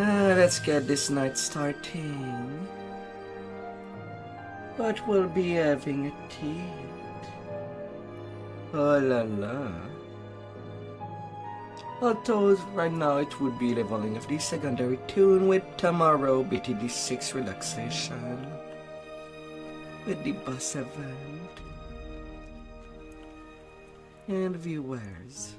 Let's get this night starting. But we'll be having a tea. Oh la la. Although right now it would be leveling of the secondary tune, with tomorrow BTD6 relaxation with the boss event and viewers.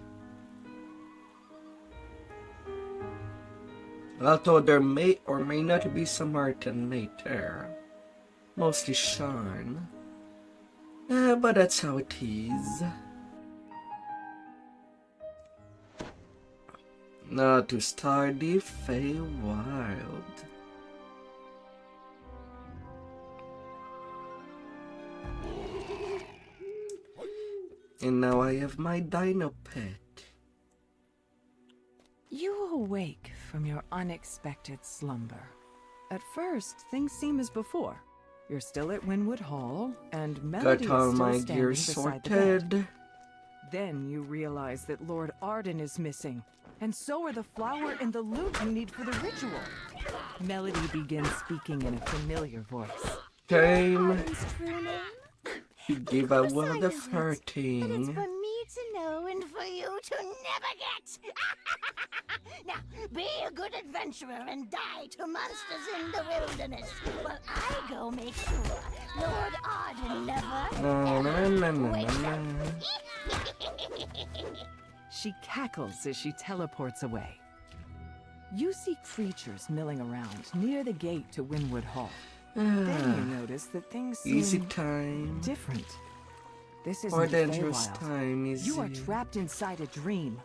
Although there may or may not be some R10 later, mostly Sharn, but that's how it is. Now to start the Feywild. And now I have my dino pet. You awake from your unexpected slumber. At first, things seem as before. You're still at Winwood Hall, and Melody Got all is still my standing gear beside the bed. sorted. Then you realize that Lord Arden is missing, and so are the flower and the loot you need for the ritual. Melody begins speaking in a familiar voice. Time Arden's true name? to give a Of course world I of know it, hurting. But it's for me to know and for you to never get. Now, be a good adventurer and die to monsters in the wilderness, while I go make sure Lord Arden never, Na, na, na, na, wakes na, up. na. She cackles as she teleports away. You see creatures milling around near the gate to Winwood Hall. Then you notice that things seem Easy time. different. This isn't Or the dangerous Feywild. time, easy. You are trapped inside a dream.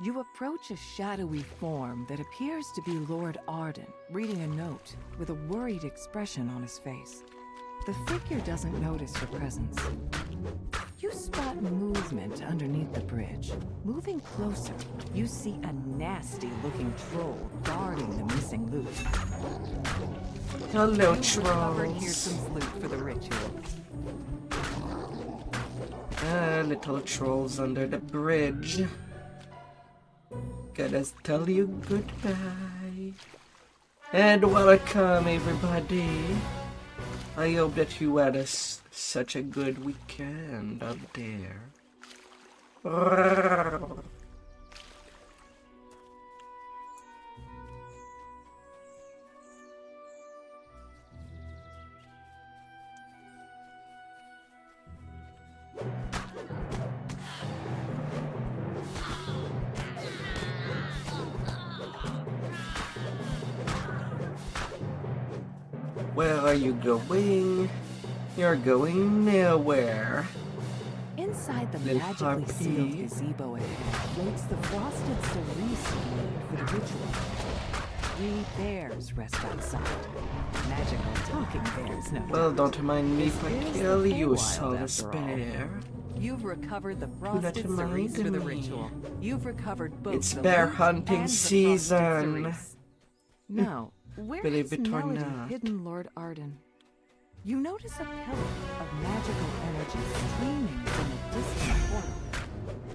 You approach a shadowy form that appears to be Lord Arden, reading a note with a worried expression on his face. The figure doesn't notice your presence. You spot movement underneath the bridge. Moving closer, you see a nasty-looking troll guarding the missing loot. Hello, You've recovered trolls. Hearsom's loot for the ritual. Little trolls under the bridge. Gotta tell you goodbye. And welcome, everybody. I hope that you had such a good weekend out there. Where are you going? You're going nowhere. Inside the Little magically harpy. sealed gazebo ahead floats the frosted cerise made for the ritual. 3 bears rest outside. Magical talking bears, no Well, doubt. don't mind me if I This is kill the you, Feywild, soulless after all. bear. You've recovered the not frosted mind cerise for the me. ritual. You've recovered both It's the bear loot hunting and the frosted season. cerise. Now, where Believe has it or Melody not. hidden Lord Arden? You notice a pillar of magical energy streaming from a distant portal.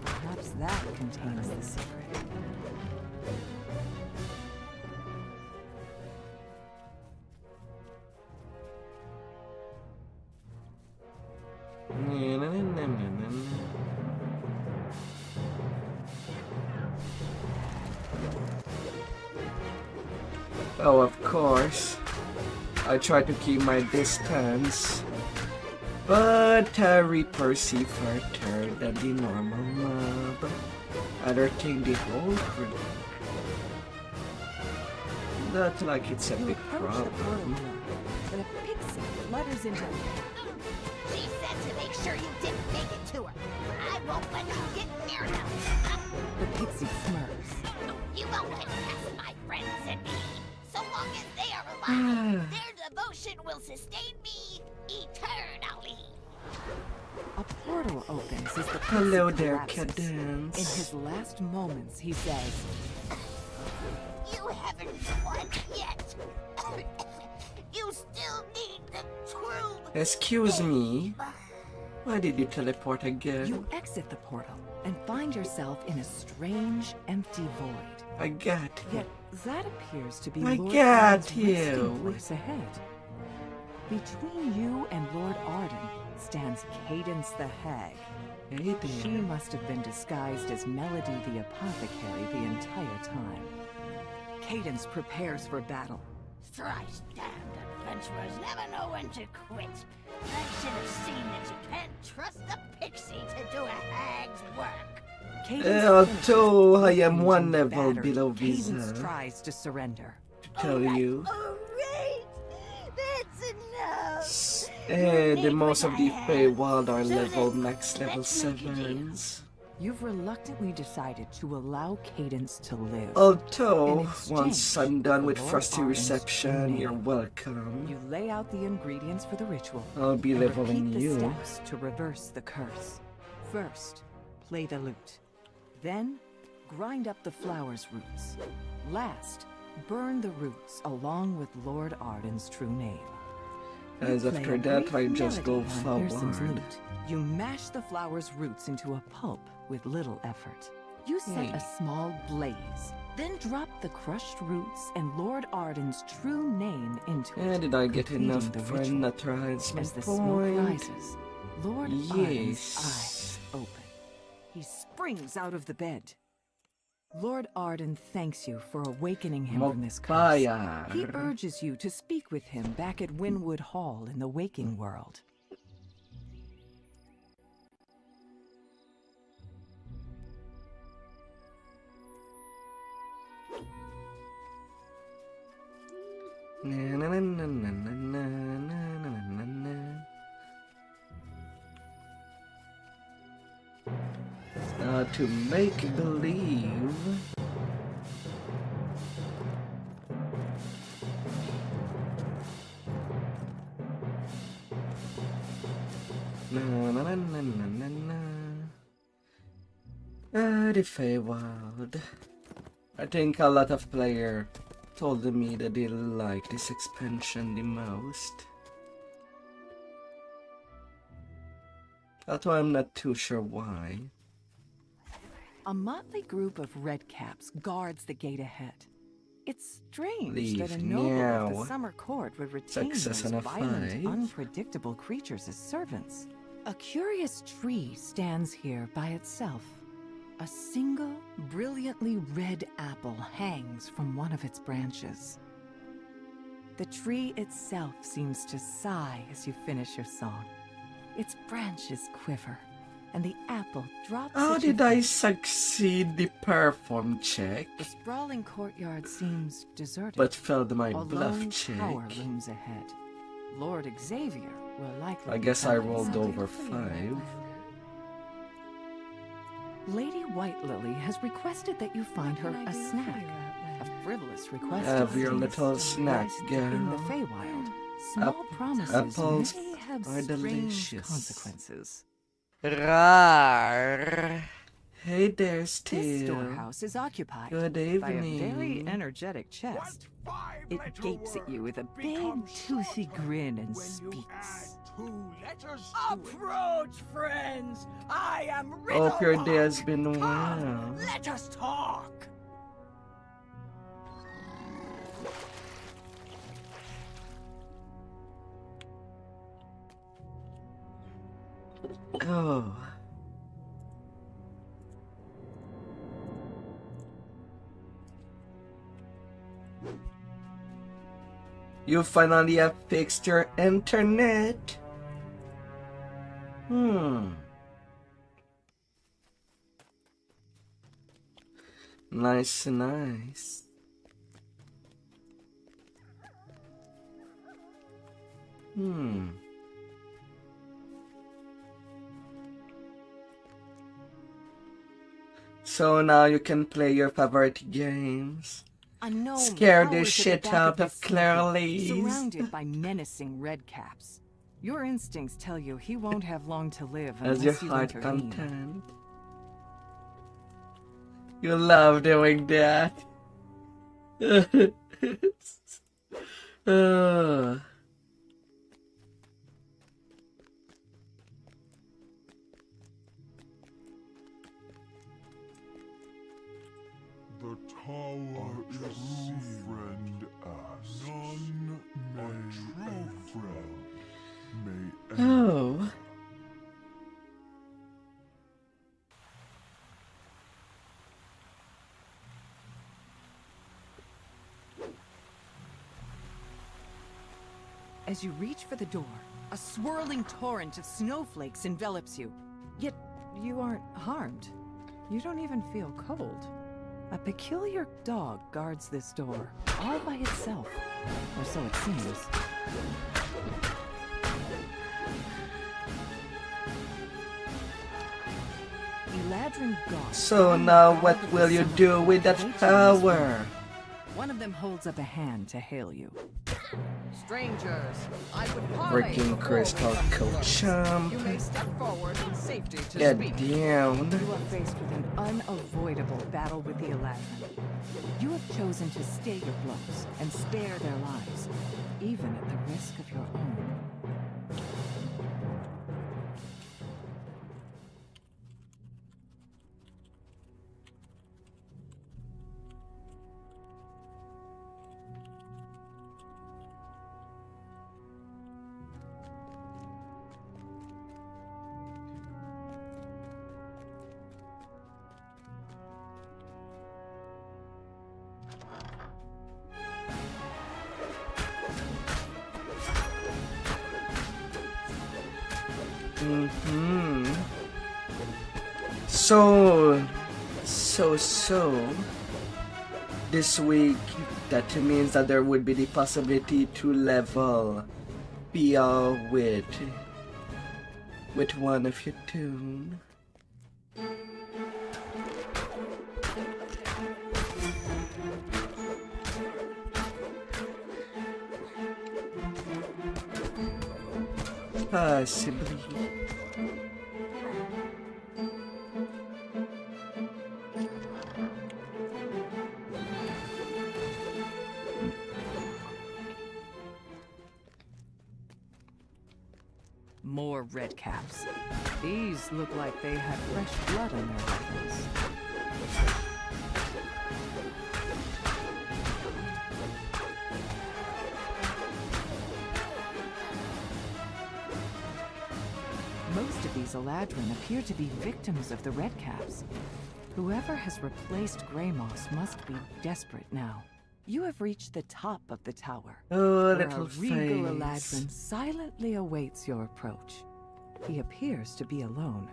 Perhaps that contains the secret. Oh, of course. I try to keep my distance, but Reaper see further than the normal mob. Alerting the whole crew. Not like it's a You big approach the portal problem. room, but a pixie flutters into the She said to make sure you didn't make it to her. I won't let you get near them. The pixie smirks. You won't get past my friends and me. So long as they are alive, their devotion will sustain me eternally. A portal opens as the pixie Hello there, collapses. Cadence. In his last moments, he says, You haven't won yet. You still need the truth. Excuse me. Why did you teleport again? you exit the portal and find yourself in a strange, empty void. I got you. Yet that appears to be I Lord got Arden's you. resting place ahead. Between you and Lord Arden stands Cadence the Hag. Hey She there. must have been disguised as Melody the Apothecary the entire time. Cadence prepares for battle. Thrice damned adventurers never know when to quit. I should have seen that you can't trust the pixie to do a hag's work. Cadence finishes Although I am flickering one into level battery. below Cadence Visa, tries to surrender. to tell you. Alright, that's enough. And Take most what of the I have, Feywild are so level then max level let's make a deal. 7s. You've reluctantly decided to allow Cadence to live. Although, In once exchange I'm done for with Lord Frosty Arden's Reception, name. you're welcome. You lay out the ingredients for the ritual. I'll be and leveling repeat you. the steps to reverse the curse. First, play the lute. Then, grind up the flower's roots. Last, burn the roots along with Lord Arden's true name. You As play after a that, brief I just go melody on Pearson's forward. lute. You mash the flower's roots into a pulp with little effort. You set Hey. a small blaze, then drop the crushed roots and Lord Arden's true name into it. And did I get completing enough the for ritual. neutralize my As the smoke point? rises, Lord Arden's Yes. eyes open. He springs out of the bed. Lord Arden thanks you for awakening him from this curse. He Mokbayar. urges you to speak with him back at Winwood Hall in the waking world. Na, na, na, na, na, na, na, na, na, na, na. To make believe. Na, na, na, na, na, na, na. The Feywild. I think a lot of players told me that they like this expansion the most. Although I'm not too sure why. A motley group of redcaps guards the gate ahead. It's strange Leave that a noble of now. the summer court would retain Success those on a violent, 5. unpredictable creatures as servants. A curious tree stands here by itself. A single, brilliantly red apple hangs from one of its branches. The tree itself seems to sigh as you finish your song. Its branches quiver, and the apple drops How at your did I feet. succeed the perform check, The sprawling courtyard seems deserted. but failed my A bluff lone check? tower looms ahead. Lord Xavier will likely I be guess I guarding rolled something over for you. 5. Lady Whitelily has requested that you find her a snack. A frivolous request. Have it your seems. little snack, Lest In the girl. Feywild, small promises apples may have are strange delicious. consequences. Rar. Hey there, This Steel. storehouse is occupied Good by a very evening. energetic chest. It gapes at you with a big, toothy grin and speaks. Approach, friends! I am Hope your day has Riddlewalk. been Come, well. let us talk! Oh. You finally have fixed your internet. Nice, nice. So now you can play your favorite games. A gnome Scare the cowers at shit back out this of smithy, Clairlys. surrounded by menacing redcaps. Your instincts tell you he won't have long to live As your unless you heart intervene. content. You love doing that. Uh, The power is friend asks. None may ever may Oh. As you reach for the door, a swirling torrent of snowflakes envelops you. Yet, you aren't harmed. You don't even feel cold. A peculiar dog guards this door, all by itself. Or so it seems. Eladrin guards. So now what will you do with that power? One of them holds up a hand to hail you. Strangers, I would Freaking crystal co-champ. You may step forward in safety to Get speak. down. You are faced with an unavoidable battle with the Eladrin. You have chosen to stay your blows and spare their lives, even at the risk of your own. So, this week, that means that there would be the possibility to level BR with one of your tune. Possibly. More red caps. These look like they have fresh blood on their weapons. Most of these Eladrin appear to be victims of the red caps. Whoever has replaced Greymoss must be desperate now. You have reached the top of the tower, Oh, where little a regal face. Eladrin silently awaits your approach. He appears to be alone.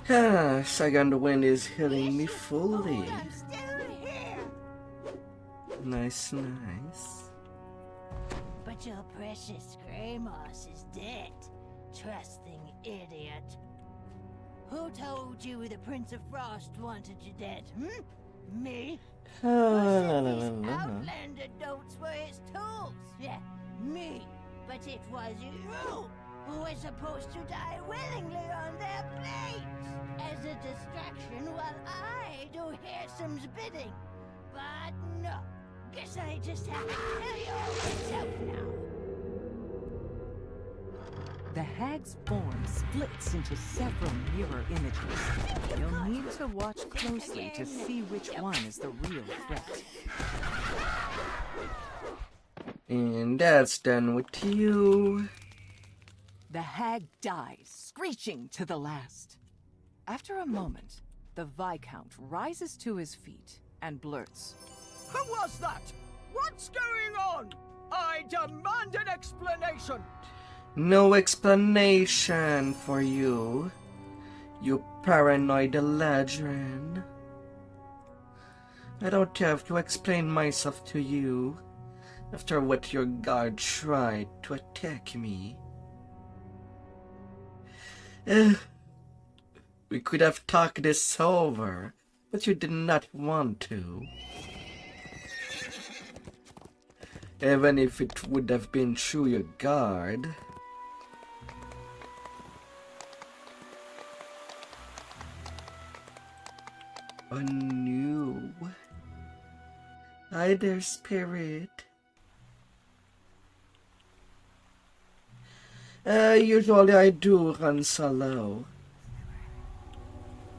Ah, Second Wind is healing me fully. I'm still here. Nice, nice. But your precious Greymoss is dead. Trusting idiot. Who told you the Prince of Frost wanted you dead, Me? Ah, Who la, said la, these la, la. outlander notes were his tools? Yeah, me. But it was you who was supposed to die willingly on their plates as a distraction while I do Harrison's bidding. But no, guess I just have to tell you all myself now. The hag's form splits into several mirror images. You'll need to watch closely to see which one is the real threat. And that's done with you. The hag dies, screeching to the last. After a moment, the Viscount rises to his feet and blurts. Who was that? What's going on? I demand an explanation. No explanation for you, you paranoid Eladrin. I don't have to explain myself to you after what your guard tried to attack me. We could have talked this over, but you did not want to. Even if it would have been through your guard. Oh no. Hi there, spirit. Usually I do run solo.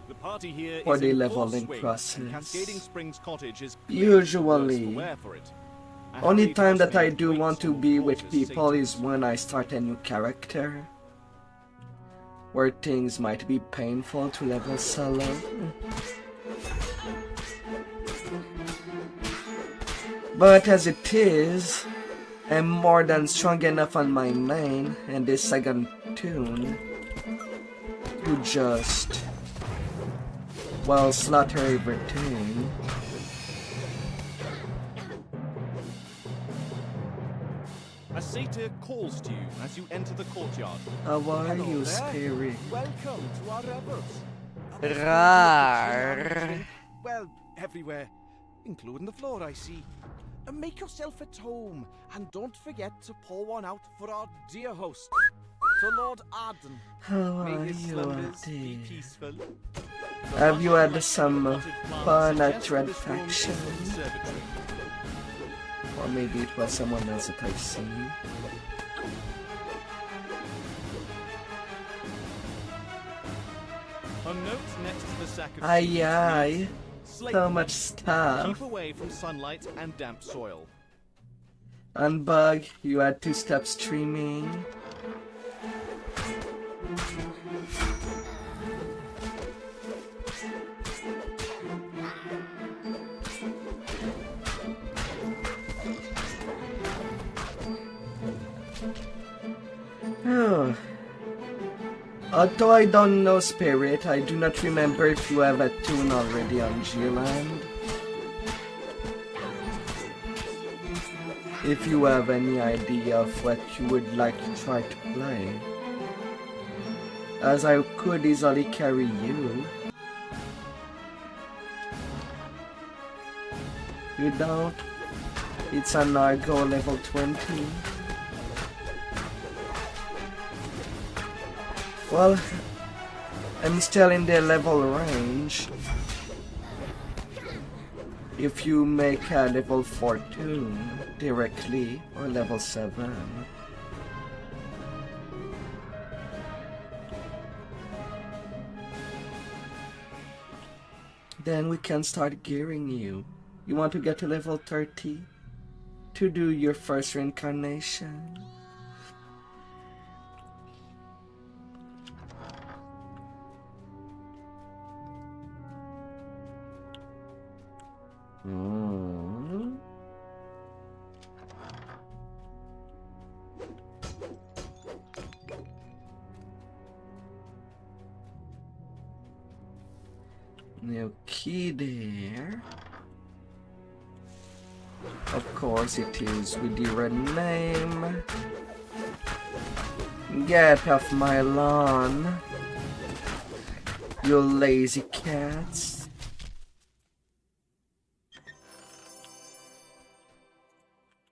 The party here for is the in full leveling swing, process. and Cascading Springs Cottage is Usually, the worse for wear for it. A only harried time that I housemaid do waits want to on be the with porter's people is Satans. when I start a new character, where things might be painful to level solo. But as it is, I'm more than strong enough on my main and this second tune to just, well, slaughter everything. A satyr calls to you as you enter the courtyard. How are Hello you, there. Spirit? Welcome to our revels. Rar. Well, everywhere, including the floor, I see. Make yourself at home, and don't forget to pour one out for our dear host, to Lord Arden. How May are his you, slumbers be dear? peaceful. Have you had some fun at Red Faction? Or maybe it was someone else that I've seen. A note next to the sack of Aye, seeds aye. reads, "Slate So them. much stuff. Keep away from sunlight and damp soil." Unbug, you had to stop streaming. Oh. Although I don't know Spirit, I do not remember if you have a tune already on G-Land. If you have any idea of what you would like to try to play, as I could easily carry you. You don't? It's an Argo level 20. Well, I'm still in the level range. If you make a level 4 tune directly, or level 7. Then we can start gearing you. You want to get to level 30 to do your first reincarnation. No key there. Of course it is with the red name. Get off my lawn, you lazy cats.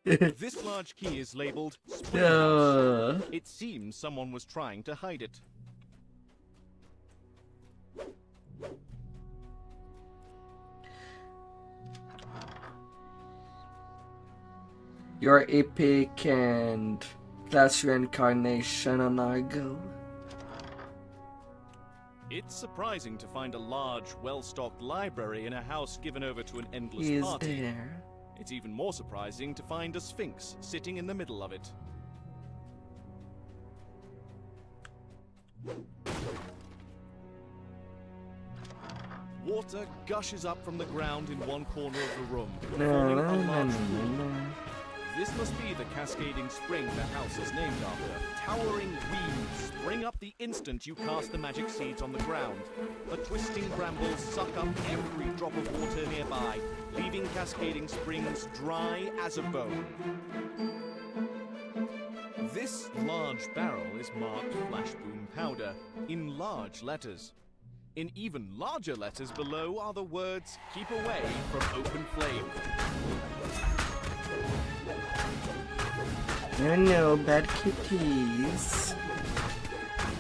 This large key is labeled Springhouse. Uh, It seems someone was trying to hide it. your epic and class reincarnation on Argo. It's surprising to find a large, well-stocked library in a house given over to an endless He is party. there. It's even more surprising to find a sphinx sitting in the middle of it. Water gushes up from the ground in one corner of the room, forming a large pool. This must be the cascading spring the house is named after. Towering weeds spring up the instant you cast the magic seeds on the ground. The twisting brambles suck up every drop of water nearby, leaving cascading springs dry as a bone. This large barrel is marked Flashboom Powder in large letters. In even larger letters below are the words, "Keep away from open flame." No, bad kitties.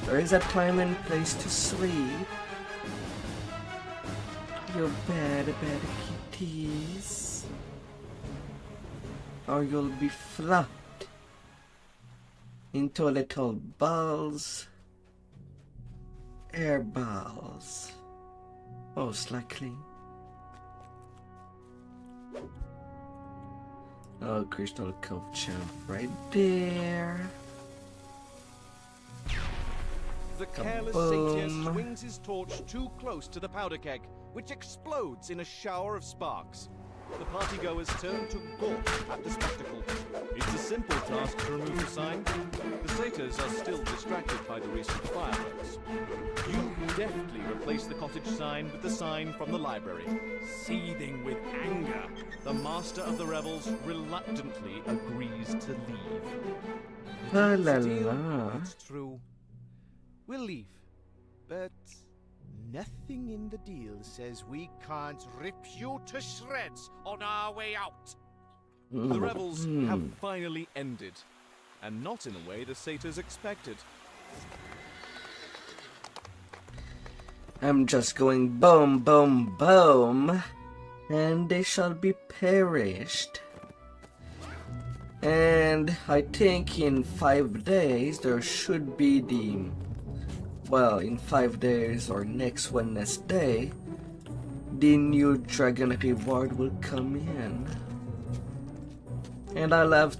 There is a time and place to sleep. You bad kitties. Or you'll be flopped into little balls. Air balls. Most likely. Oh, Crystal Cove jump right there. The careless satyr swings his torch too close to the powder keg, which explodes in a shower of sparks. The partygoers turn to gawk at the spectacle. It's a simple task to remove the sign. The satyrs are still distracted by the recent fireworks. You deftly replace the cottage sign with the sign from the library. Seething with anger, the master of the revels reluctantly agrees to leave. La la It's a deal, la. it's true. We'll leave, but nothing in the deal says we can't rip you to shreds on our way out. The revels have finally ended, and not in a way the satyrs expected. I'm just going boom, boom, boom, and they shall be perished. And I think in 5 days there should be the, well, in 5 days or next Wednesday, the new dragon reward will come in. And I'll have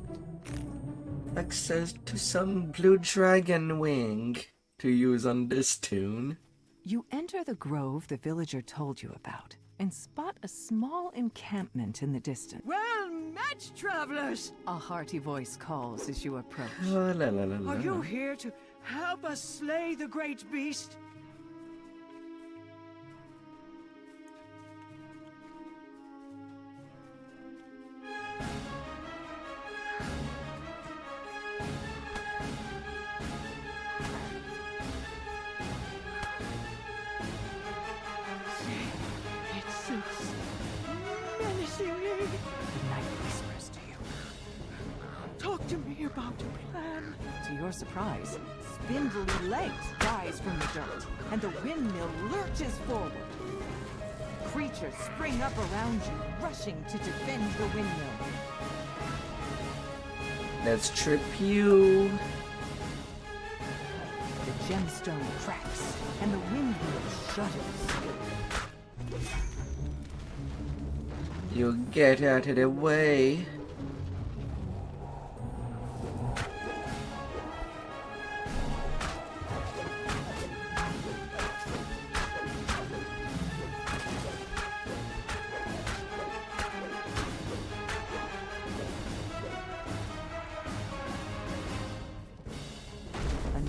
access to some blue dragon wing to use on this tune. You enter the grove the villager told you about and spot a small encampment in the distance. Well met, travelers! A hearty voice calls as you approach. Oh, la, la, la, la. Are you here to help us slay the great beast? It sits menacingly. The knight whispers to you. Talk to me about a plan. To your surprise, spindly legs rise from the dirt, and the windmill lurches forward. Creatures spring up around you, rushing to defend the windmill. Let's trip you. The gemstone cracks, and the windmill shudders. You get out of the way.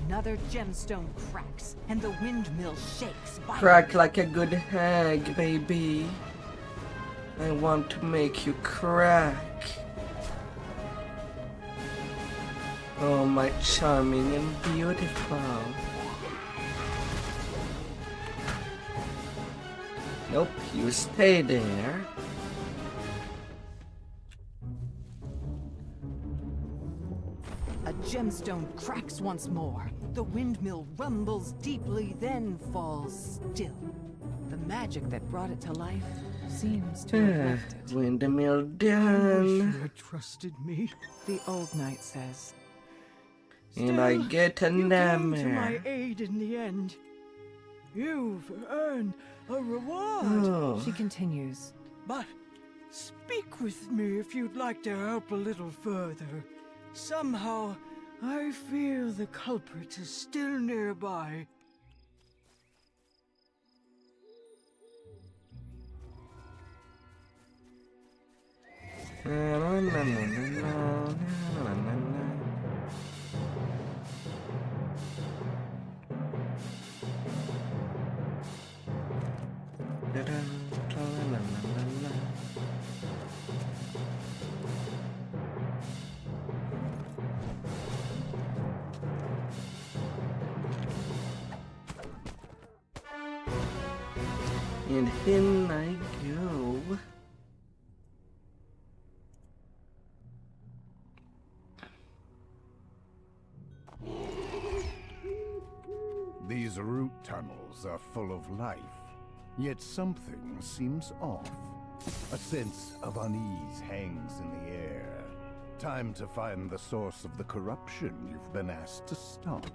Another gemstone cracks, and the windmill shakes. Crack like a good hag, baby. I want to make you crack. Oh, my charming and beautiful. Nope, you stay there. A gemstone cracks once more. The windmill rumbles deeply, then falls still. The magic that brought it to life seems to have left it. Windmill Wish down. you had trusted me. The old knight says. And I Still, get a you came to my nightmare. aid in the end. You've earned a reward. Oh, She continues. But speak with me if you'd like to help a little further. Somehow, I feel the culprit is still nearby. And in I go. These root tunnels are full of life, yet something seems off. A sense of unease hangs in the air. Time to find the source of the corruption you've been asked to stop.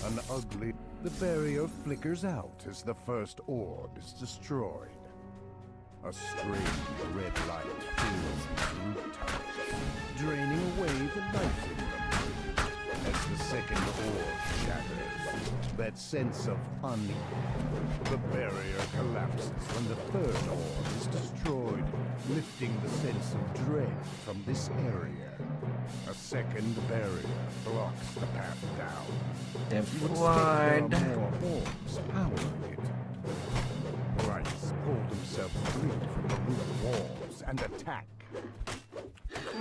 An ugly... The barrier flickers out as the first orb is destroyed. A strange red light fills these root tunnels, draining away the life in them. As the second orb shatters, that sense of unease, the barrier collapses when the third orb is destroyed, lifting the sense of dread from this area. A second barrier blocks the path down. You would think there are more orbs powering it. Brights pull themselves free from the root walls and attack.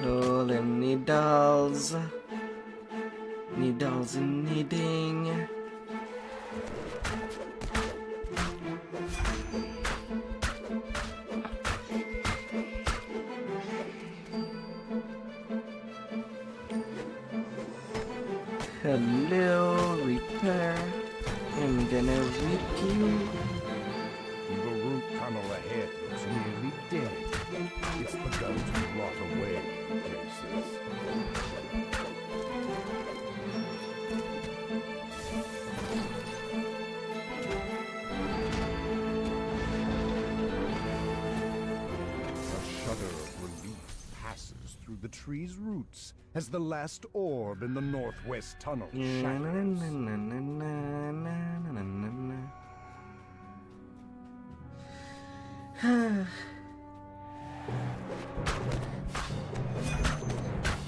Golden needles. Needles and knitting. Hello, Reaper. I'm gonna rip you. The root tunnel ahead looks nearly dead. It's begun to rot away in places. A shudder of relief passes through the tree's roots as the last orb in the northwest tunnel shatters.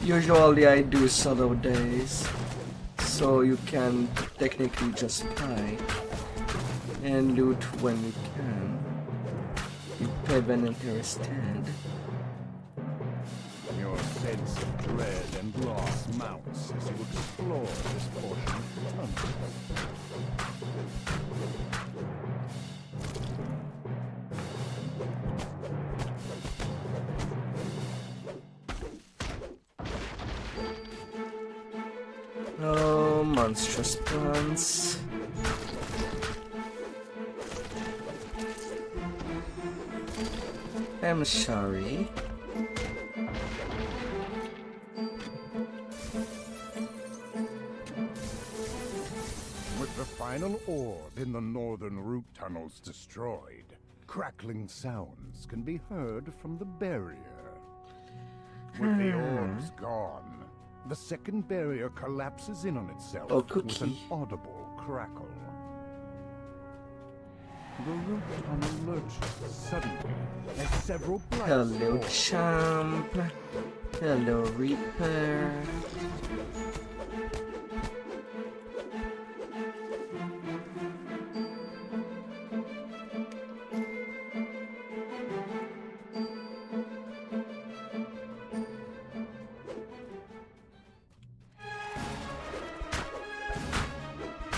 Usually I do solo days, so you can technically just buy and loot when you can. You pay Venator instead. Your sense of dread and loss mounts as you explore this portion of the tunnel. Oh, monstrous plants. I'm sorry. With the final orb in the northern root tunnels destroyed, crackling sounds can be heard from the barrier. With the orbs gone, the second barrier collapses in on itself Oh, with cookie. an audible crackle. The root tunnel lurches suddenly as several blights Hello, form. champ. Hello, Reaper.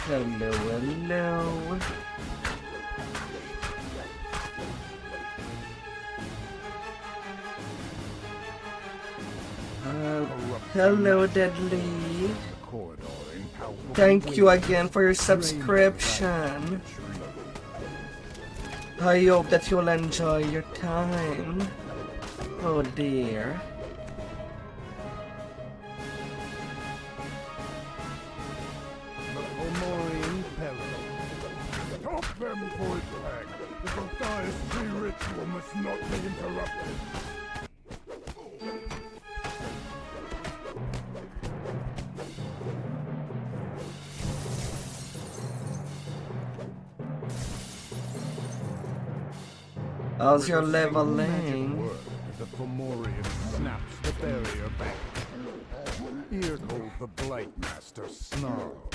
Hello, hello. Hello, Deadly. The corridor in palpable Thank you waves. again for your subscription. I hope that you'll enjoy your time. Oh dear. The Fomorian peril. Stop them, Voidbag! The Gothias tree ritual must not be interrupted. How's your With a single magic leveling? word, the Fomorian snaps the barrier back. Here goes the Blightmaster snarls.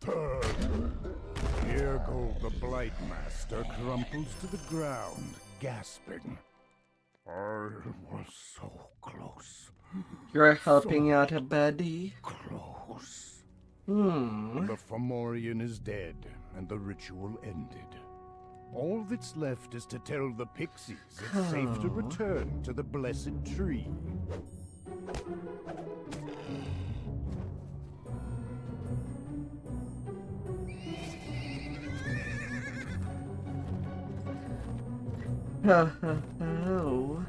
Turn. Here goes the Blightmaster crumples to the ground, gasping. I was so close. You're helping out a buddy? Close. Hmm. The Fomorian is dead, and the ritual ended. All that's left is to tell the pixies it's safe to return to the blessed tree. Oh.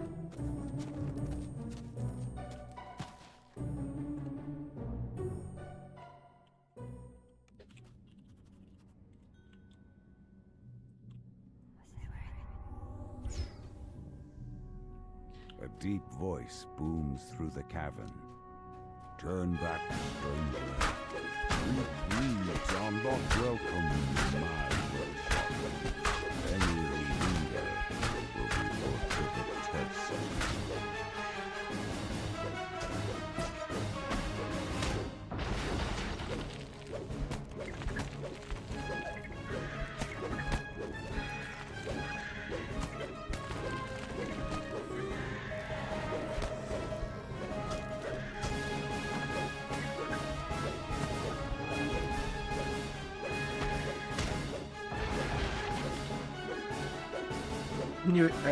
A deep voice booms through the cavern. Turn back, stranger. Weeds are not welcome in my workshop. Any who linger will be brought to the test.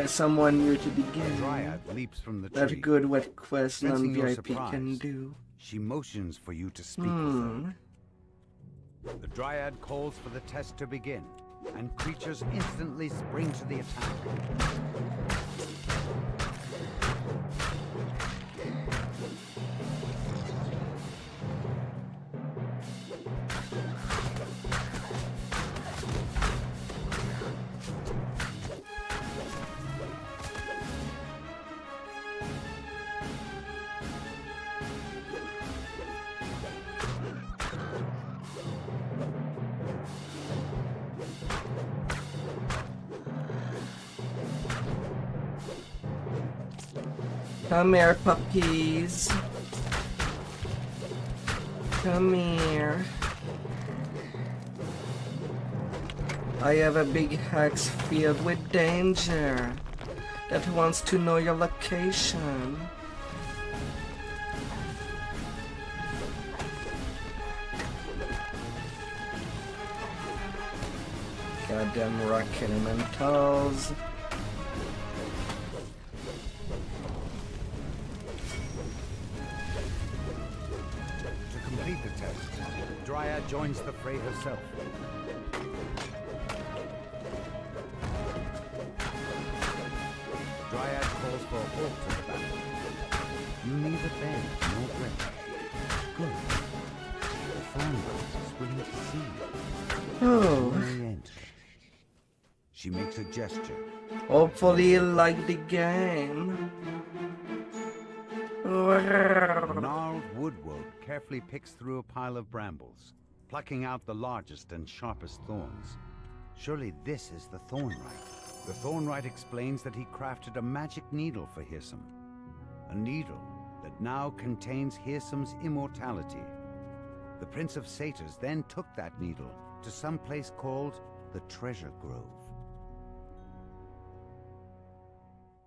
Someone new to the The game. dryad leaps from the That's tree. good what quest Sensing your non-VIP surprise, can do. She motions for you to speak with her. The dryad calls for the test to begin, and creatures instantly spring to the attack. Come here, puppies. Come here. I have a big hex filled with danger that wants to know your location. Goddamn rock elementals. Complete the test. The dryad joins the fray herself. The dryad calls for a halt to the battle. You neither bend nor break. Good. The Feywild is willing to see you. Oh. They enter. She makes a gesture. Hopefully you like the game. A gnarled woodwort carefully picks through a pile of brambles, plucking out the largest and sharpest thorns. Surely this is the Thornwright. The Thornwright explains that he crafted a magic needle for Hirsum. A needle that now contains Hirsum's immortality. The Prince of Satyrs then took that needle to some place called the Treasure Grove.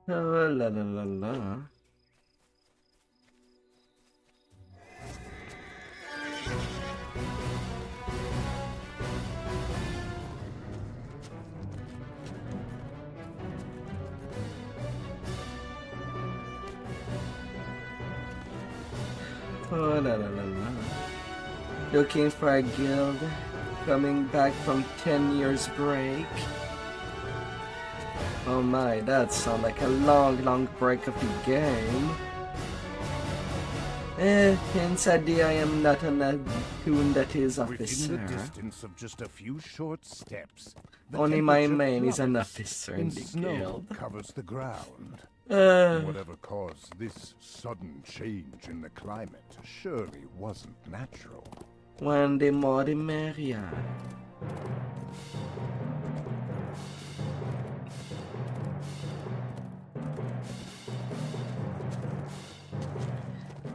Oh, la la la la. Oh, la la la la. Looking for a guild, coming back from 10 years break. Oh my, that sounds like a long break of the game. Inside I am not a tune that is Within officer. the distance of just a few short steps, the Only my temperature main is an plummets, officer in and the snow guild. covers the ground. Uh, Whatever caused this sudden change in the climate surely wasn't natural. One the more the merrier.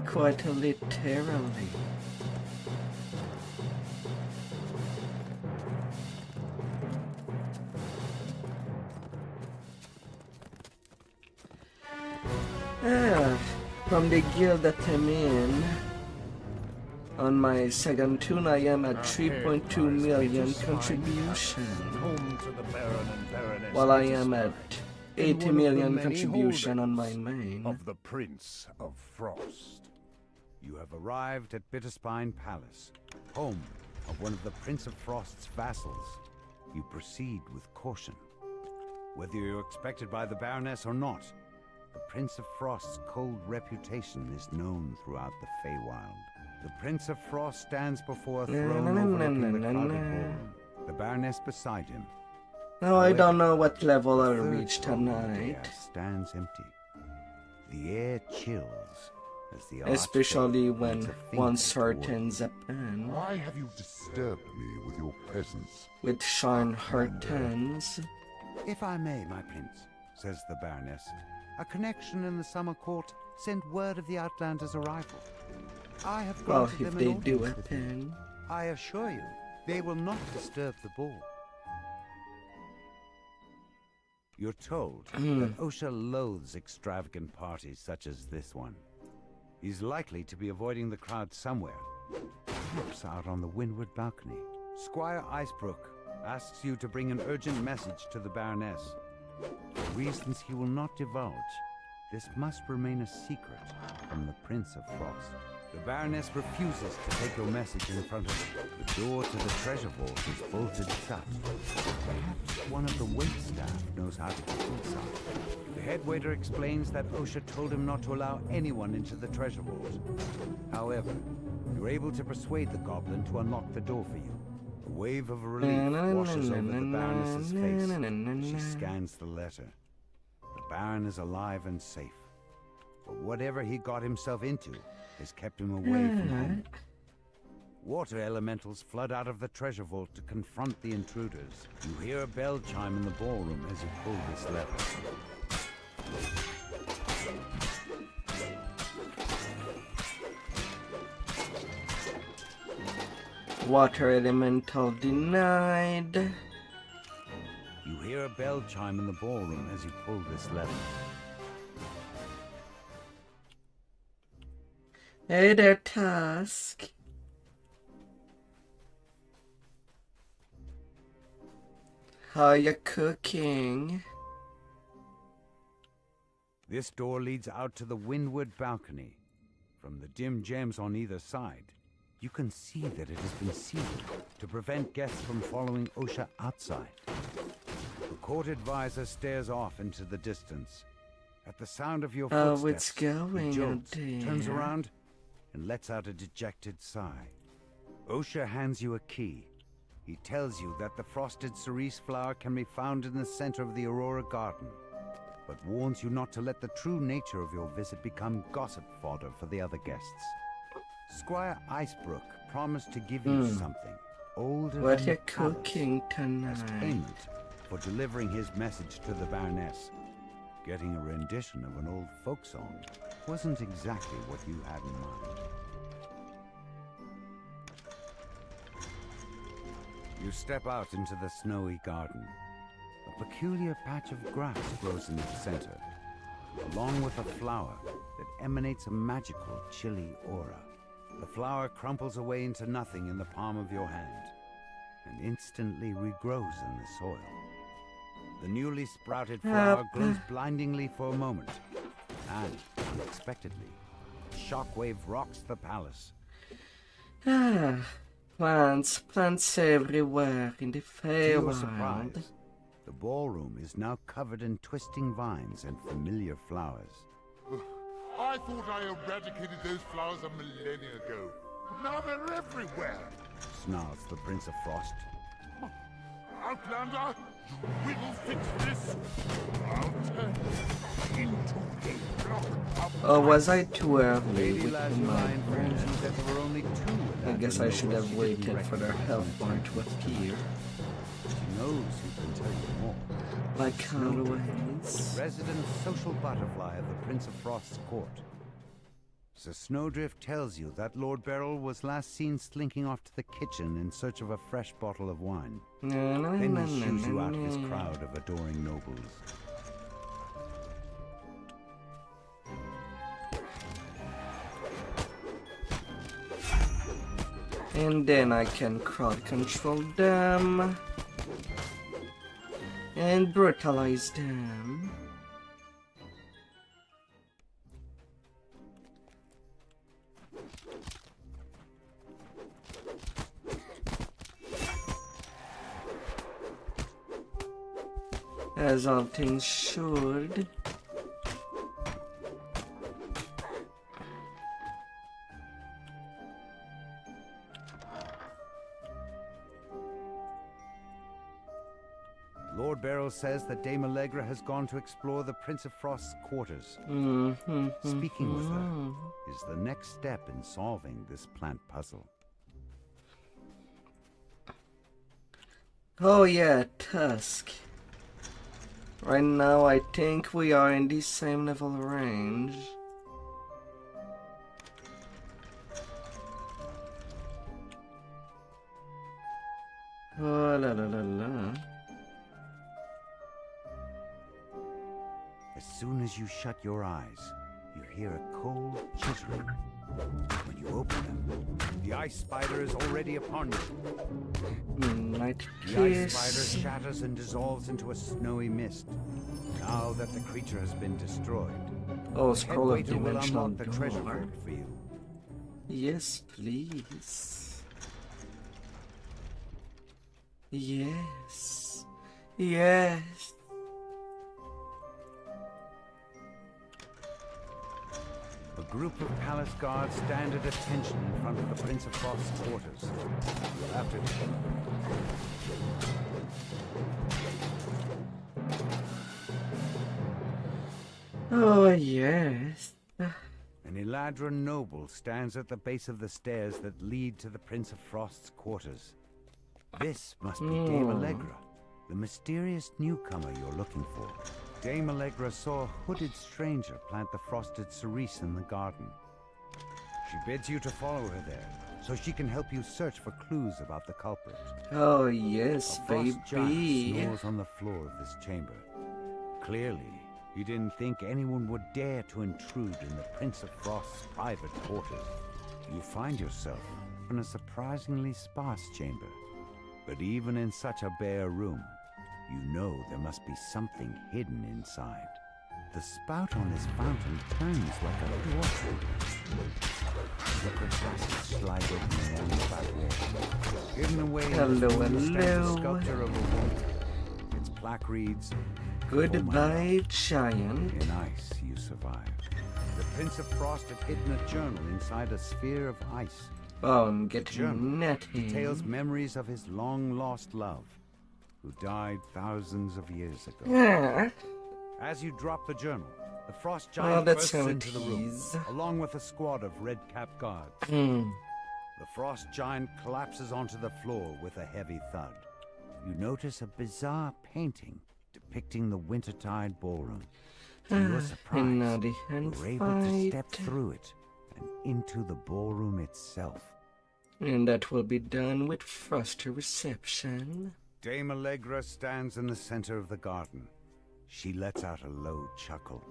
Quite literally. From the guild that I'm in, on my second tune I am at 3.2 million contribution, Home to the Baron and Baroness while I Bittersweet, am at in 80 one of the million many contribution on my holdings main. Of the Prince of Frost. You have arrived at Bitterspine Palace, home of one of the Prince of Frost's vassals. You proceed with caution. Whether you're expected by the Baroness or not, the Prince of Frost's cold reputation is known throughout the Feywild. The Prince of Frost stands before a throne overlooking the crowded ballroom. The Baroness beside him. Now I don't know what level I'll The third reach throne tonight. there stands empty. The air chills as the especially Archfey when points a finger one toward certain you. pen Why have you disturbed me with your presence? with Sharn R10s. If I may, my prince, says the Baroness, a connection in the summer court sent word of the Outlander's arrival. I have Well, granted if them they an do audience a with you. pen. I assure you, they will not disturb the ball. You're told that Osha loathes extravagant parties such as this one. He's likely to be avoiding the crowd somewhere, perhaps out on the windward balcony. Squire Icebrook asks you to bring an urgent message to the Baroness. For reasons he will not divulge, this must remain a secret from the Prince of Frost. The Baroness refuses to take your message in front of her. The door to the treasure vault is bolted shut. Perhaps one of the waitstaff knows how to get inside. The head waiter explains that Osha told him not to allow anyone into the treasure vault. However, you're able to persuade the goblin to unlock the door for you. A wave of relief washes over the Baroness's face. She scans the letter. The Baron is alive and safe. But whatever he got himself into has kept him away from home. Water elementals flood out of the treasure vault to confront the intruders. You hear a bell chime in the ballroom as you pull this lever. Water elemental denied. You hear a bell chime in the ballroom as you pull this lever. Hey there, Tusk. How you cooking? This door leads out to the windward balcony. From the dim gems on either side, you can see that it has been sealed to prevent guests from following Osha outside. The court advisor stares off into the distance. At the sound of your footsteps, Oh, it's going, he jolts, oh dear. turns around, and lets out a dejected sigh. Osha hands you a key. He tells you that the frosted cerise flower can be found in the center of the Aurora Garden, but warns you not to let the true nature of your visit become gossip fodder for the other guests. Squire Icebrook promised to give you something older What than you the palace cooking as tonight? payment for delivering his message to the Baroness. Getting a rendition of an old folk song wasn't exactly what you had in mind. You step out into the snowy garden. A peculiar patch of grass grows in its center, along with a flower that emanates a magical, chilly aura. The flower crumples away into nothing in the palm of your hand, and instantly regrows in the soil. The newly sprouted flower glows blindingly for a moment, and, unexpectedly, a shockwave rocks the palace. Plants everywhere in the To your Feywild. surprise, the ballroom is now covered in twisting vines and familiar flowers. I thought I eradicated those flowers a millennia ago. But now they're everywhere. Snarls the Prince of Frost. Outlander, you will fix this. I'll turn into a block of Or was I too early Lady with Lazarine my informs you that there were only two. I guess I should have nobles she didn't waited for their recognize health in bar the to appear. She knows who can tell you more. Like always. Resident social butterfly of the Prince of Frost's court. Sir Snowdrift tells you that Lord Beryl was last seen slinking off to the kitchen in search of a fresh bottle of wine. Then he shoos you out of his crowd of adoring nobles. And then I can crowd control them and brutalize them. As all things should. Lord Beryl says that Dame Allegra has gone to explore the Prince of Frost's quarters. Speaking with her is the next step in solving this plant puzzle. Oh yeah, Tusk. Right now I think we are in the same level range. Oh la la la la. As soon as you shut your eyes, you hear a cold chittering. When you open them, the ice spider is already upon you. Night The ice kiss. spider shatters and dissolves into a snowy mist. Now that the creature has been destroyed, Oh, scroll of Headwaiter will dimensional unlock the treasure door. vault for you. Yes, please. Yes. Yes. A group of palace guards stand at attention in front of the Prince of Frost's quarters. You'll have to... Oh, yes. An Eladrin noble stands at the base of the stairs that lead to the Prince of Frost's quarters. This must be Dame Allegra, the mysterious newcomer you're looking for. Dame Allegra saw a hooded stranger plant the frosted cerise in the garden. She bids you to follow her there, so she can help you search for clues about the culprit. Oh, yes, A frost giant baby. snores on the floor of this chamber. Clearly, he didn't think anyone would dare to intrude in the Prince of Frost's private quarters. You find yourself in a surprisingly sparse chamber. But even in such a bare room, you know there must be something hidden inside. The spout on this fountain turns like a door handle. Slippery passes slide open along the back wall. Hidden away in this room stands a sculpture of a woman. Its plaque reads, Goodbye, giant. in ice you survived. The Prince of Frost had hidden a journal inside a sphere of ice. Oh, I'm The getting journal netty. details memories of his long-lost love, who died thousands of years ago. Yeah. As you drop the journal, the frost Oh, giant that's bursts how it into the room, is. along with a squad of red-capped guards. Hmm. The frost giant collapses onto the floor with a heavy thud. You notice a bizarre painting depicting the Wintertide ballroom. To your surprise, naughty and you're able to step fight. through it and into the ballroom itself. And that will be done with frosty reception. Dame Allegra stands in the center of the garden. She lets out a low chuckle.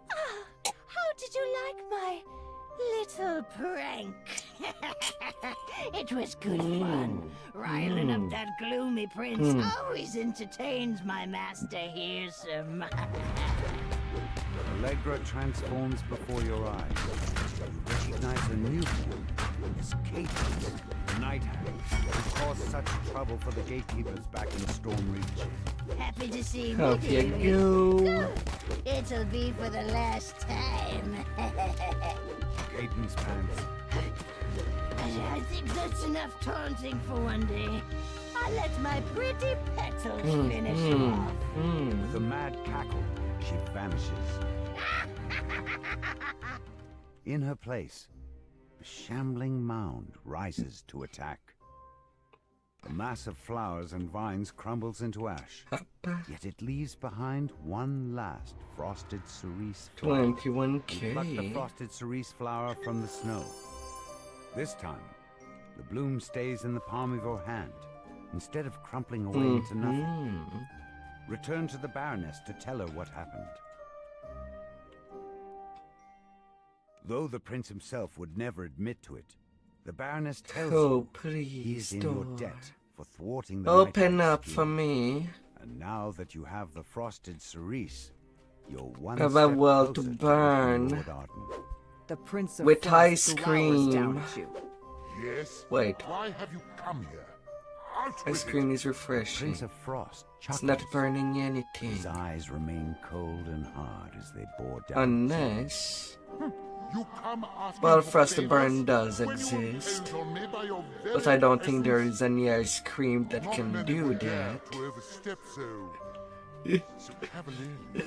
How did you like my little prank? It was good fun. Riling up that gloomy prince always entertains my master here some. Allegra transforms before your eyes. You recognize a new form. It's Cadence, the Night Hag, who caused such trouble for the gatekeepers back in Stormreach. Happy to see me. Off you dearie. go. Good. It'll be for the last time. Cadence pants. I think that's enough taunting for one day. I'll let my pretty petals finish off. With a mad cackle, she vanishes. In her place, a shambling mound rises to attack. A mass of flowers and vines crumbles into ash, yet it leaves behind one last frosted cerise flower. You pluck the 21k. frosted cerise flower from the snow. This time, the bloom stays in the palm of your hand, instead of crumpling away into nothing. Return to the Baroness to tell her what happened. Though the prince himself would never admit to it, the Baroness tells Oh, you he is please, in your door. debt for thwarting the Open Night up Hag's for scheme. me. And now that you have the frosted cerise, you're one Have step a world to closer to burn. Lord Arden. The Prince of With Frost ice glowers down cream. at you. Yes? Wait. Why have you come here? Out Ice with cream it. is refreshing. Prince of Frost It's not chuckles. burning anything. His eyes remain cold and hard as they bore down. Unless... You come asking Well, for Frosty favors Burn does when you were exist. told on me by your But very I don't think there presence. is any ice cream that Not can many do would dare that. to overstep so. so cavalier.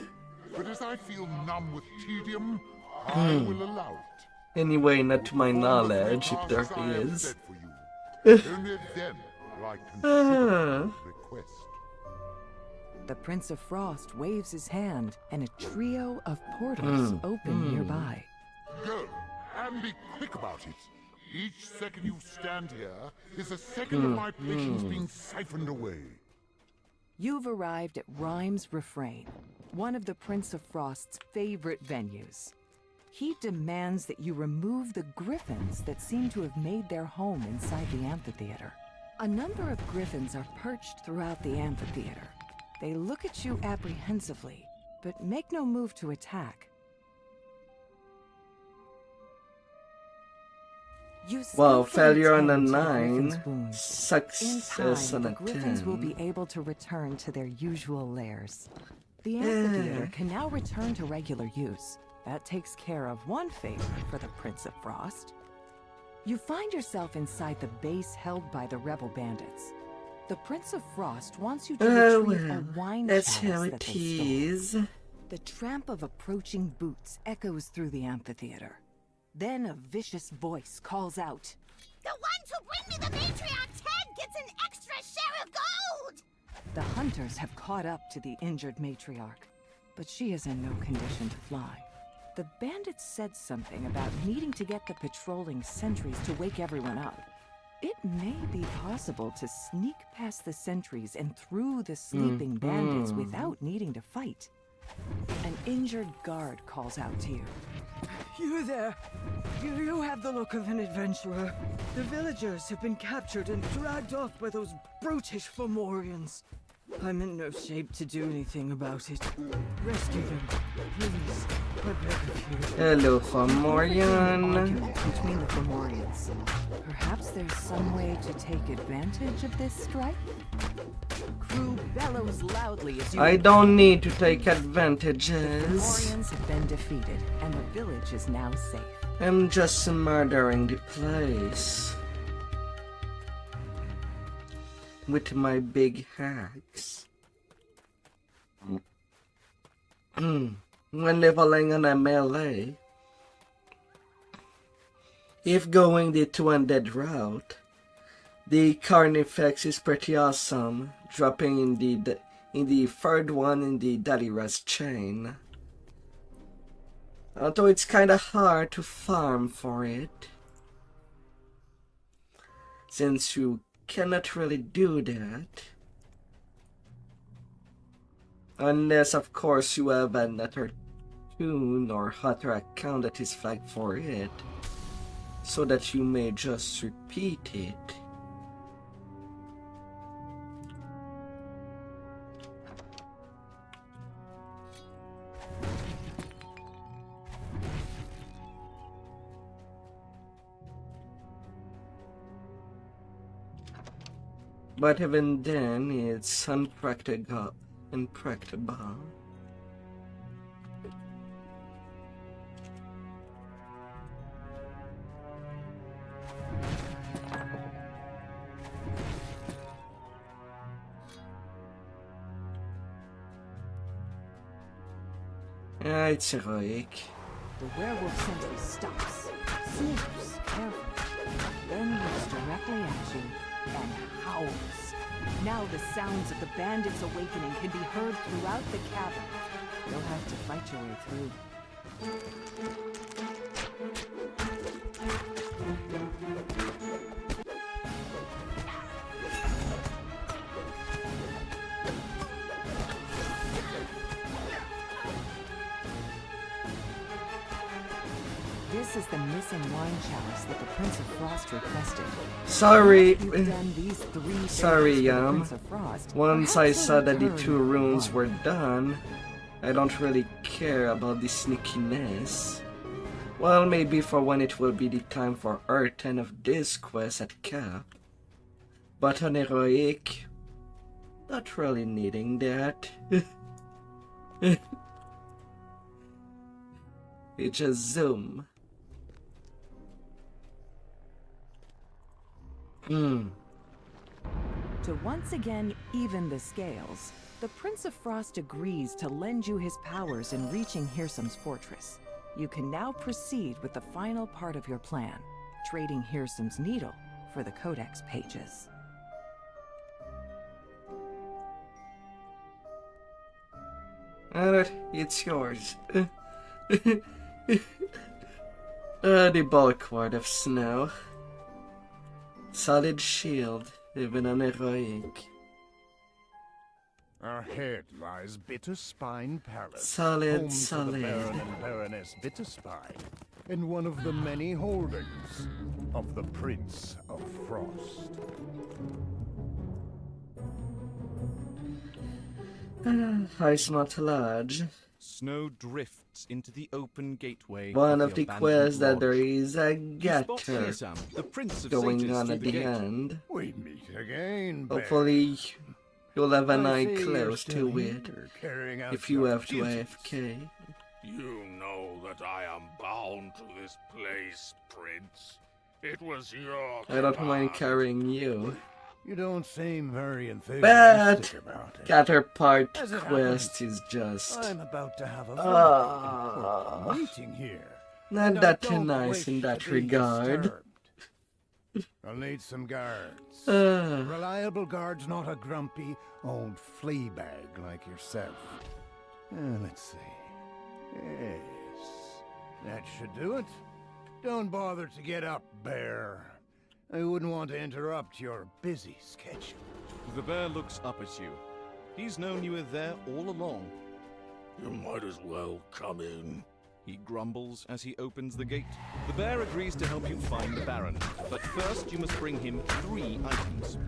But as I feel numb with tedium, I will allow it. Anyway, not to my Perform the knowledge, three if there tasks I have is. set for you. Only then will I consider your request. The Prince of Frost waves his hand, and a trio of portals open nearby. Go, and be quick about it. Each second you stand here is a second of my patience being siphoned away. You've arrived at Rhyme's Refrain, one of the Prince of Frost's favorite venues. He demands that you remove the griffins that seem to have made their home inside the amphitheater. A number of griffins are perched throughout the amphitheater. They look at you apprehensively, but make no move to attack. You Well, skillfully failure on a tend to the griffins' 9, wounds. In success time, on the a griffins will 10. be able to return to their usual lairs. The amphitheater can now return to regular use. That takes care of one favor for the Prince of Frost. You find yourself inside the base held by the rebel bandits. The Prince of Frost wants you to Oh retrieve well, a wine that's chalice how that it they stole. is. The tramp of approaching boots echoes through the amphitheater. Then a vicious voice calls out. The ones who bring me the matriarch's head gets an extra share of gold! The hunters have caught up to the injured matriarch, but she is in no condition to fly. The bandits said something about needing to get the patrolling sentries to wake everyone up. It may be possible to sneak past the sentries and through the sleeping bandits without needing to fight. An injured guard calls out to you. You there. You have the look of an adventurer. The villagers have been captured and dragged off by those brutish Fomorians. I'm in no shape to do anything about it. Rescue them, please. I beg of you. Hello, An Fomorian. argument between the Fomorians. Perhaps there's some way to take advantage of this strife? Crew bellows loudly as you... I don't need to take The advantages. Fomorians have been defeated, and the village is now safe. I'm just murdering the place. With my big axe. When leveling on a melee, if going the two-handed route, the Carnifex is pretty awesome, dropping in the third one in the Daliras chain. Although it's kinda hard to farm for it, since you cannot really do that. Unless, of course, you have another tune or hotter account that is flagged for it, so that you may just repeat it. But even then, it's impractical. It's heroic. The werewolf sentry stops, sniffs carefully, then looks directly at you and howls. Now the sounds of the bandits' awakening can be heard throughout the cavern. You'll have to fight your way through. This is the missing wine chalice that the Prince of Frost requested. Sorry. You've done these 3 Sorry, favors for the Yum. Prince of Frost. Once Perhaps I in saw that the return 2 you'll runes want were one. done, I don't really care about the sneakiness. Well, maybe for when it will be the time for R10 of this quest at Cap. But on Heroic, not really needing that. It just zoom. To To once again even the scales, the Prince of Frost agrees to lend you his powers in reaching Hirsum's fortress. You can now proceed with the final part of your plan, trading Hirsum's needle for the Codex pages. Alright, it's yours. The bulwark of snow. Solid shield, even unheroic. Ahead lies Bitterspine Palace, Solid, home to the solid. Baron and Baroness Bitterspine, and one of the many holdings of the Prince of Frost. Ice not large. Snow drifts into the open gateway. One of of the abandoned quests that lodge. there is a You spot getter Hirsum, the Prince of going Satyrs, on through at the the gate. end. We meet again, Bear. Hopefully, you'll have an I eye see you're close still to it here, carrying out if you your have to duties. AFK. You know that I am bound to this place, Prince. It was your I don't mind command. carrying you. You don't seem very But enthusiastic about it. Counterpart As it quest happens, is just I'm about to have a very Ah. important meeting here. not and I that don't nice in wish that to be regard. disturbed. I'll need some guards. Ah. Reliable guards, not a grumpy old flea bag like yourself. Let's see. Yes, that should do it. Don't bother to get up, Bear. I wouldn't want to interrupt your busy schedule. The bear looks up at you. He's known you were there all along. You might as well come in. He grumbles as he opens the gate. The bear agrees to help you find the Baron, but first you must bring him 3 items.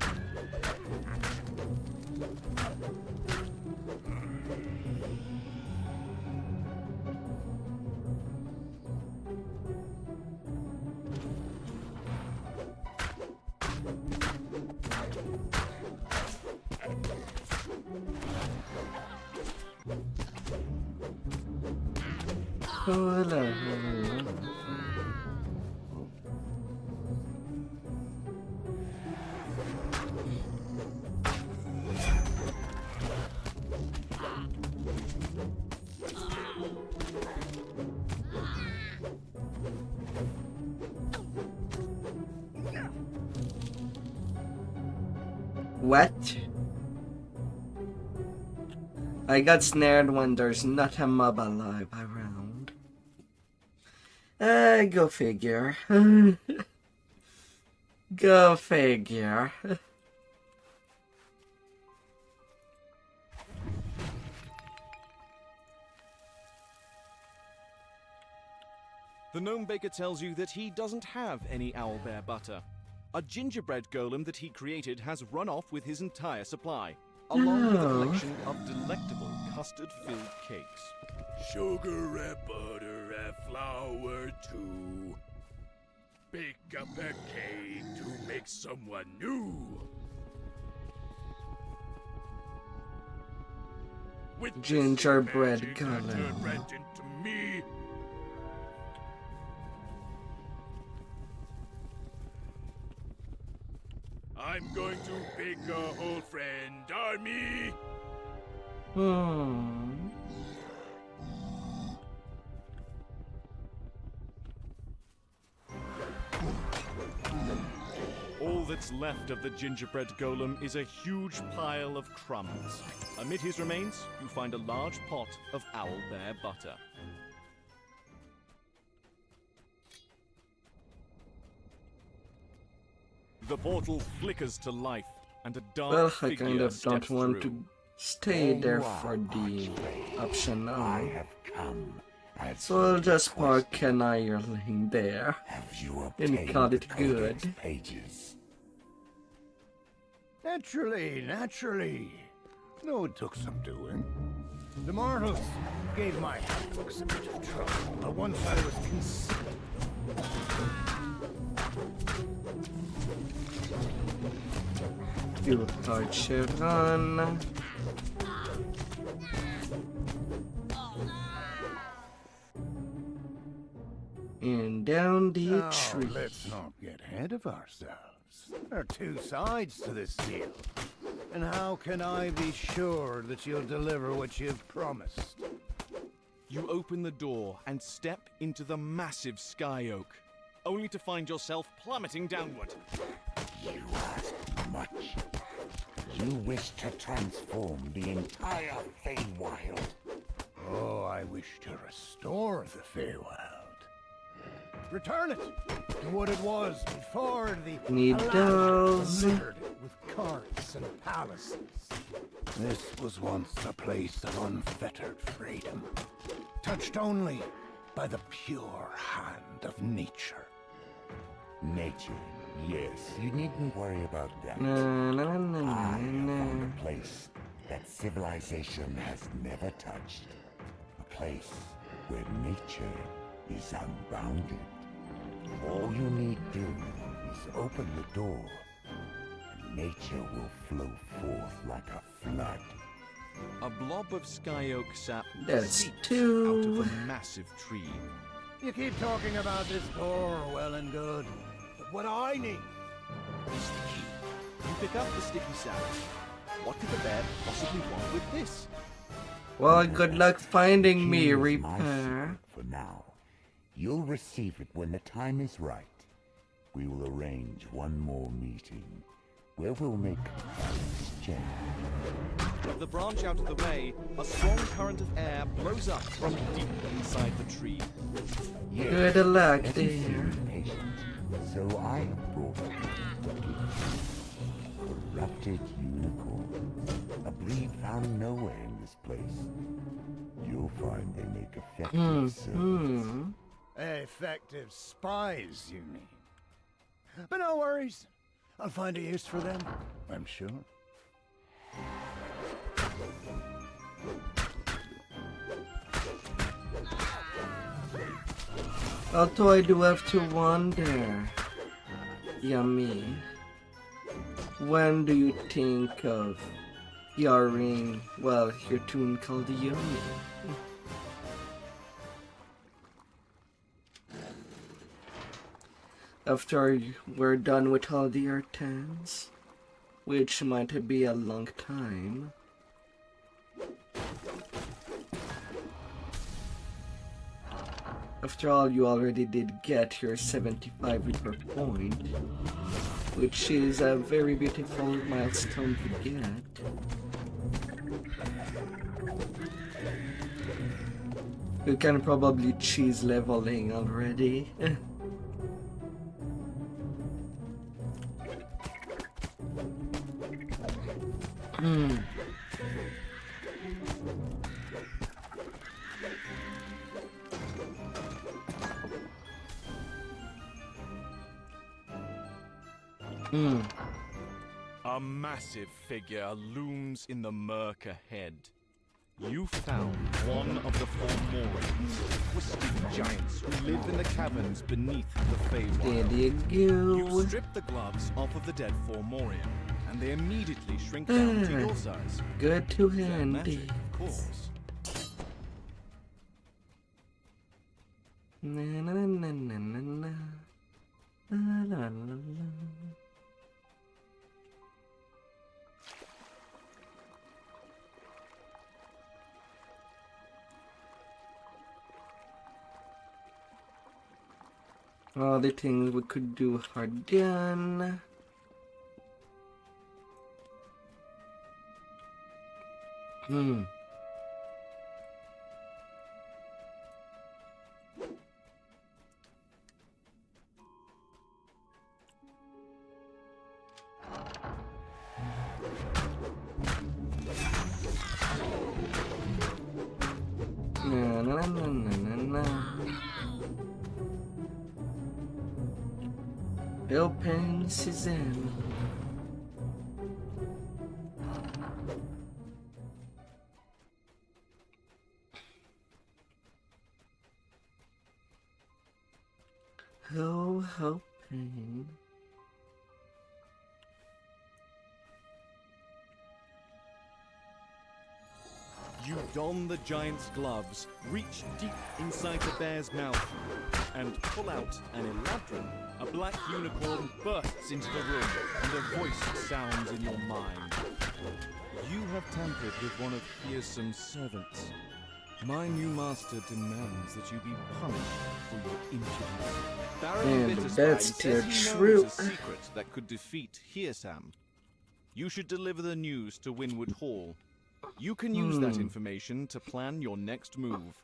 Hola. What? I got snared when there's not a mob alive around. Go figure. Go figure. The gnome baker tells you that he doesn't have any owlbear butter. A gingerbread golem that he created has run off with his entire supply, along with a Oh. collection of delectable custard-filled cakes. Sugar and butter and flour too. Bake up a cake to make someone new. With this Gingerbread magic, I golem. turn Brent into me. I'm going to bake a whole friend army. All that's left of the gingerbread golem is a huge pile of crumbs. Amid his remains, you find a large pot of owlbear butter. The portal flickers to life, and a dark Well, I figure kind of don't steps want through. to stay there for the option now. So I'll just park an hireling there and call it good. Naturally. No, it took some doing. The mortals gave my handbooks a bit of trouble, but once I was considered. You torture run. And down the Now, tree. let's not get ahead of ourselves. There are two sides to this deal. And how can I be sure that you'll deliver what you've promised? You open the door and step into the massive sky oak, only to find yourself plummeting downward. You ask much. You wish to transform the entire Feywild. Oh, I wish to restore the Feywild. Return it to what it was before the Needles. littered it with courts and palaces. This was once a place of unfettered freedom, touched only by the pure hand of nature. Nature, yes, you needn't worry about that. Na, na, na, na, I have na. found a place that civilization has never touched. A place where nature is unbounded. All you need do is open the door, and nature will flow forth like a flood. A blob of sky oak sap That's seeps two. out of a massive tree. You keep talking about this door, well and good. But what I need is the key. You pick up the sticky sap. What could the bear possibly want with this? Well, good luck finding me, Key is my Reaper. secret for now. You'll receive it when the time is right. We will arrange one more meeting where we'll make exchange. With the branch out of the way, a strong current of air blows up from deep inside the tree. Yes, Good luck, let me see dear. you patient. So I have brought a gift. Corrupted unicorn. A breed found nowhere in this place. You'll find they make effective servants. effective spies, you mean? But no worries. I'll find a use for them, I'm sure. Although I do have to wonder, Yummy, when do you think of your ring, well, your tune called Yummy? After we're done with all the R10s, which might be a long time. After all, you already did get your 75 Reaper point, which is a very beautiful milestone to get. You can probably cheese leveling already. A massive figure looms in the murk ahead. You found one of the Fomorians, twisted giants who live in the caverns beneath the Feywild. There you You go. strip the gloves off of the dead Fomorian, and they immediately shrink down to your size. Good to They're handy. magic, of course. Na na na na na na na. La la la la. All the things we could do are done. Na na na na na na. Open Sesame. Ho ho pain. You don the giant's gloves, reach deep inside the bear's mouth, and pull out an eladrin. A black unicorn bursts into the room, and a voice sounds in your mind. You have tampered with one of Fearsom's servants. My new master demands that you be punished for your impudence. Baron And Bitterstein that's says their he true- knows a secret that could defeat Hearsam. You should deliver the news to Winwood Hall. You can use that information to plan your next move.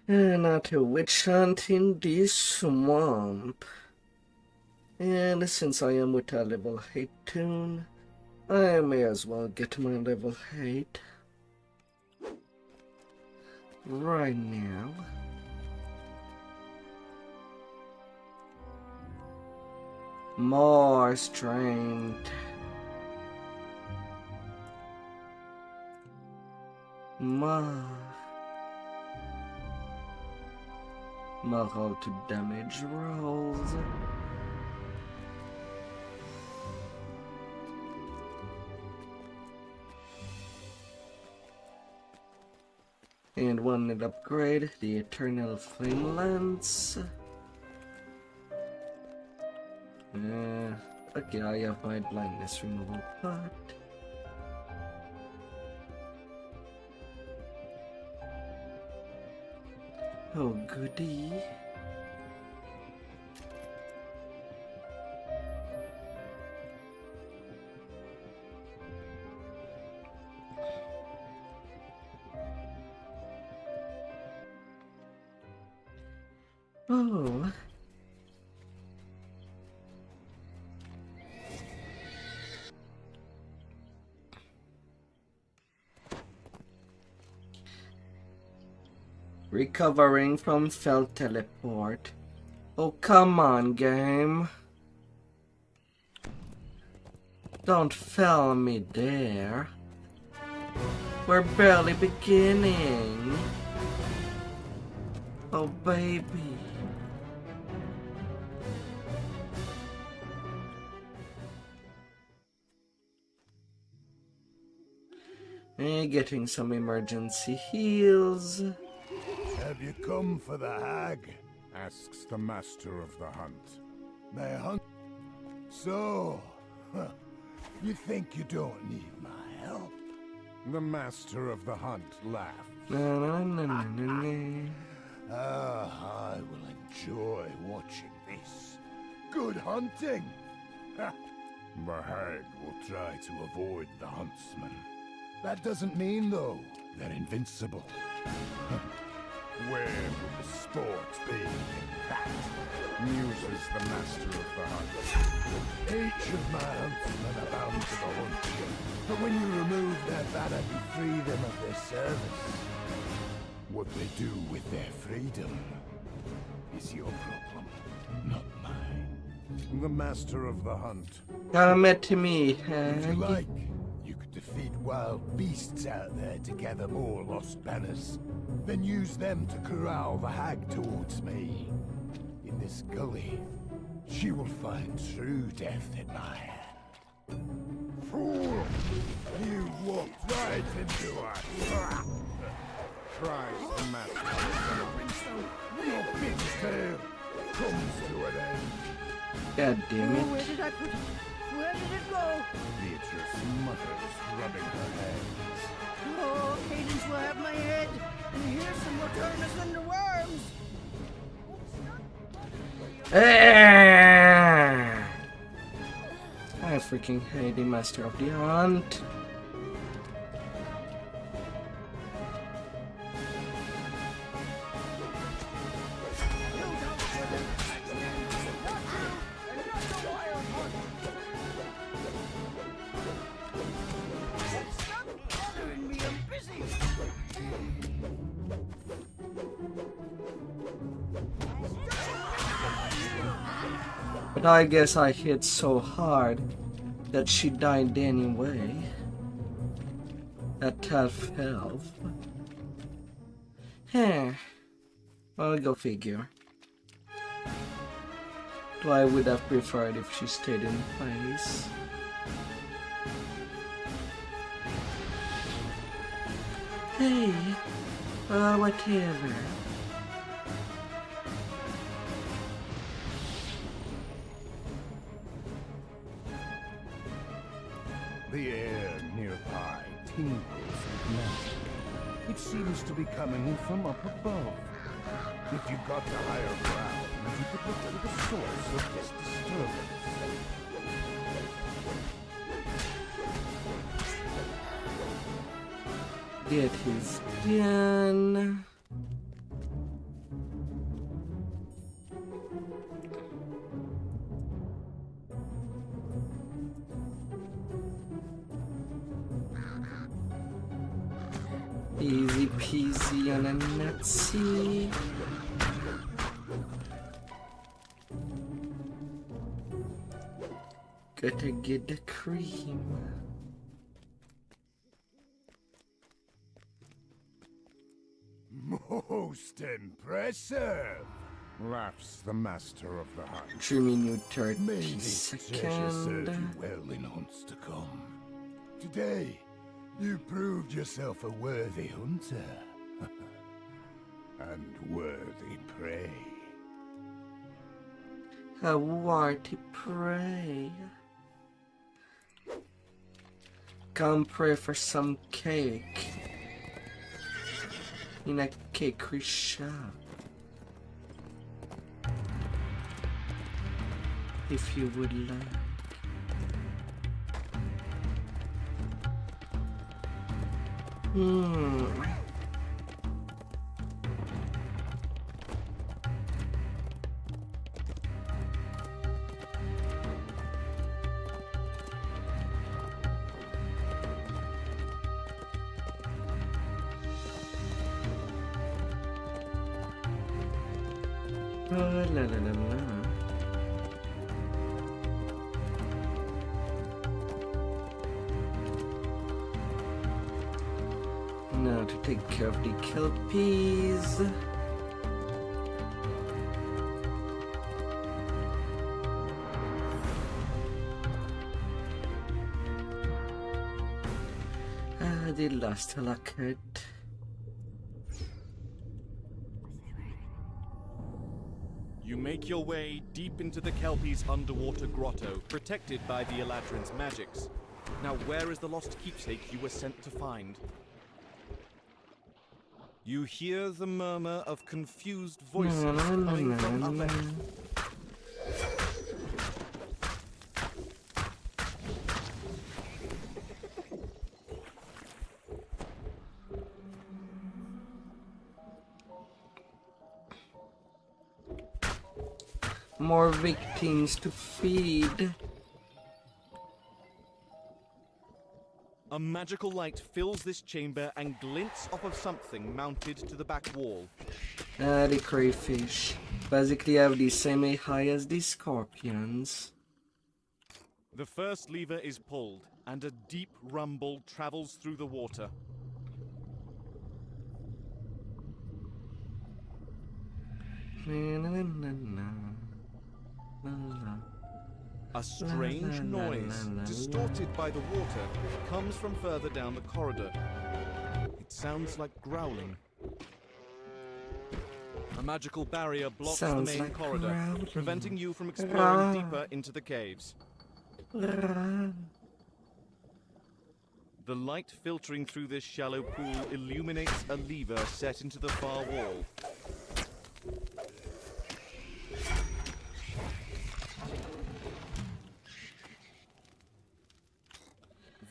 Not a witch hunt in this swamp. And since I am with a level 8 tune, I may as well get my level 8 right now. More strength. More to damage rolls. And one need upgrade, the Eternal Flame Lance. Okay, I have my blindness removal part. Oh goody. Oh. Recovering from failed teleport. Oh, come on, game. Don't fail me there. We're barely beginning. Oh, baby. Getting some emergency heals. Have you come for the hag? Asks the master of the hunt. They hunt. So, you think you don't need my help? The master of the hunt laughs. I will enjoy watching this. Good hunting! The hag will try to avoid the huntsman. That doesn't mean, though, they're invincible. Where would the sport be in that? Muses the master of the hunt. Each of my huntsmen are bound to the hunt, but when you remove their banner, you free them of their service. What they do with their freedom is your problem, not mine. The master of the hunt. Come at me, Would you hag. like? You could defeat wild beasts out there to gather more lost banners. Then use them to corral the hag towards me. In this gully, she will find true death at my hand. Fool! You walked right into us! Cries the master. Your big tail comes to an end. God damn Oh, where it. did I put it? Where did it go? Beatrice mutters, rubbing her hands. Oh, Cadence will have my head, and Hearsam will turn us into worms. I freaking hate the master of the hunt. But I guess I hit so hard that she died anyway. At half health. Well, go figure. Though I would have preferred if she stayed in place. Hey, whatever. The air nearby tingles with magic. It seems to be coming from up above. If you got to higher ground, you could look for the source of this disturbance. It is done. Easy peasy on a nutsy. Gotta get the cream. Most impressive, laughs the master of the hunt. Dreaming you May 30 this treasure serve you second. well in hunts to come. Today, you proved yourself a worthy hunter. And worthy prey. A warty prey. Come pray for some cake. In a cakery shop. If you would like. La la la la. Now to take care of the kelpies. The last locket. You make your way deep into the Kelpie's underwater grotto, protected by the Eladrin's magics. Now where is the lost keepsake you were sent to find? You hear the murmur of confused voices coming from up ahead. More victims to feed. A magical light fills this chamber and glints off of something mounted to the back wall. The crayfish. Basically have the same AI as the scorpions. The first lever is pulled, and a deep rumble travels through the water. A strange noise, distorted by the water, comes from further down the corridor. It sounds like growling. A magical barrier blocks Sounds the main like corridor, growling. preventing you from exploring deeper into the caves. The light filtering through this shallow pool illuminates a lever set into the far wall.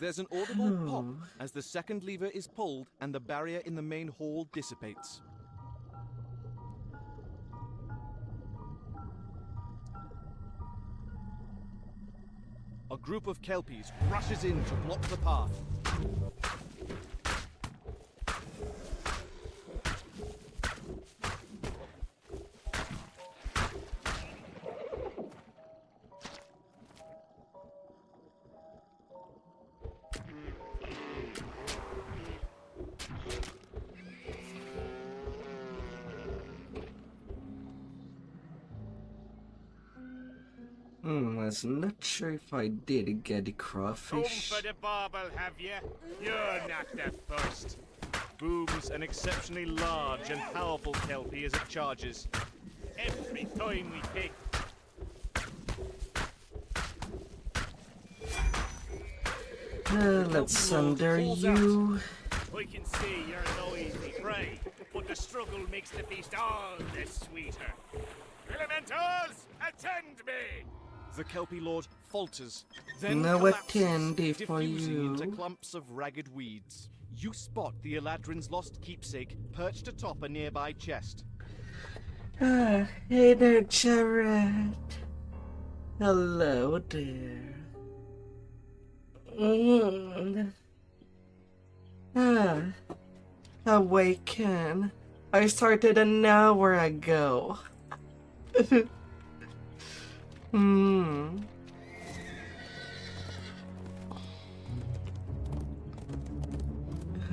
There's an audible pop as the second lever is pulled and the barrier in the main hall dissipates. A group of Kelpies rushes in to block the path. Was not sure if I did get the crawfish. Home for the bauble, have you? You're not the first. Boom's an exceptionally large and powerful kelpie as it charges. Every time we pick. Let's sunder you. I can see you're no easy prey, but the struggle makes the feast all the sweeter. Elementals, attend me! The Kelpie Lord falters, then No collapses, attendee for diffusing you. into clumps of ragged weeds. You spot the Eladrin's lost keepsake perched atop a nearby chest. Hey there, Jared. Hello there. Awaken. I started an hour ago.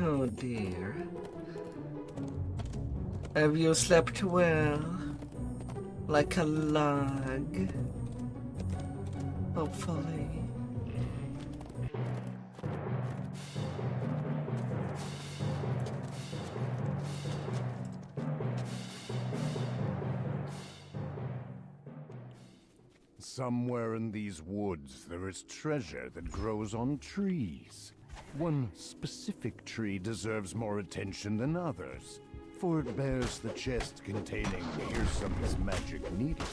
Oh dear. Have you slept well? Like a log? Hopefully. Somewhere in these woods, there is treasure that grows on trees. One specific tree deserves more attention than others, for it bears the chest containing Fearsom's magic needle.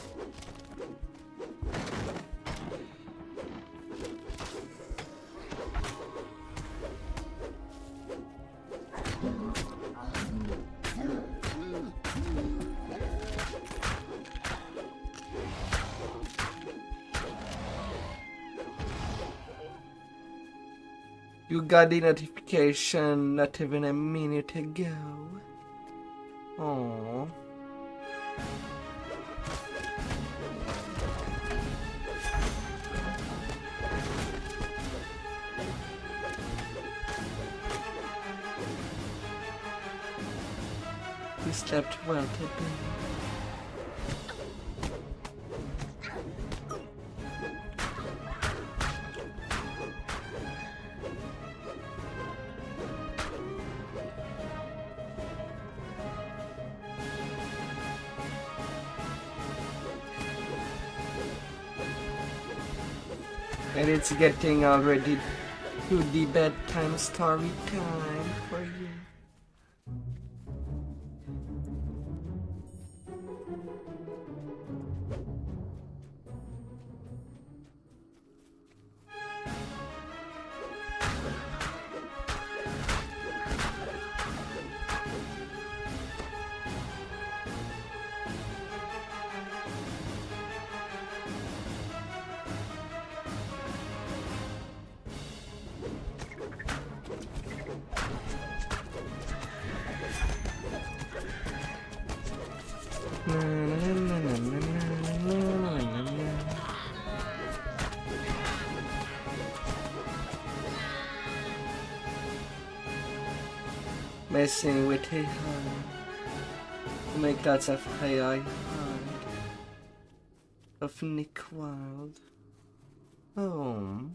You got the notification not even a minute ago. Aww. You slept well today. And it's getting already to the bedtime story time for you. Messing with a heart. Make lots of high heart of Nick Wild. Oh.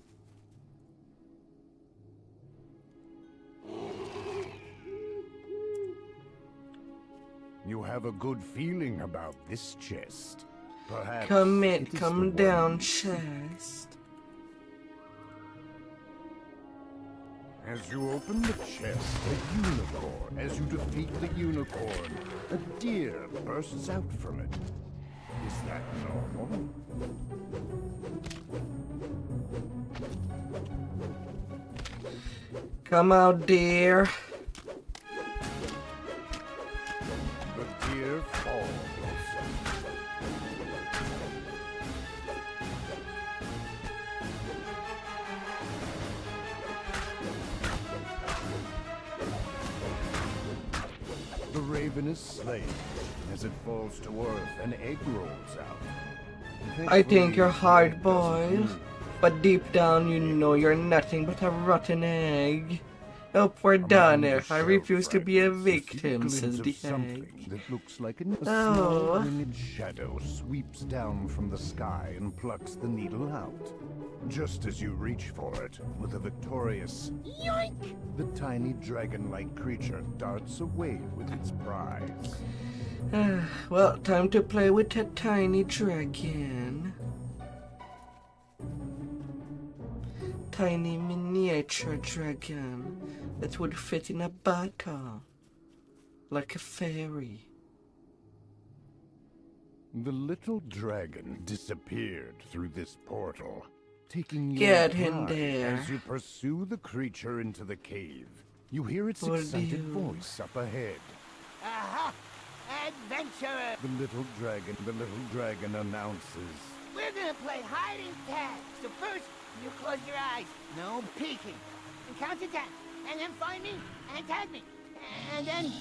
You have a good feeling about this chest. Perhaps Come the down, one- chest. As you open the chest, a unicorn. As you defeat the unicorn, a deer bursts out from it. Is that normal? Come out, dear. The deer falls. The raven is slain. As it falls to earth, an egg rolls out. I think you're Thankfully, hard it doesn't boiled, move. but deep down you know you're nothing but a rotten egg. Oh, we're done. Among I the refuse to be a shell fragments, victim, you see says a the glimpse of something hag. that looks like a Oh. small winged shadow sweeps down from the sky and plucks the needle out. Just as you reach for it, with a victorious yoink, the tiny dragon-like creature darts away with its prize. Well, time to play with a tiny dragon. Tiny miniature dragon that would fit in a bottle. Like a fairy. The little dragon disappeared through this portal, taking you Get in there. as you pursue the creature into the cave. You hear its Will excited you? voice up ahead. Aha! Adventurer! The little dragon announces. We're gonna play hide and tag. So first, you close your eyes. No peeking. And count to 10. And then find me and tag me. And then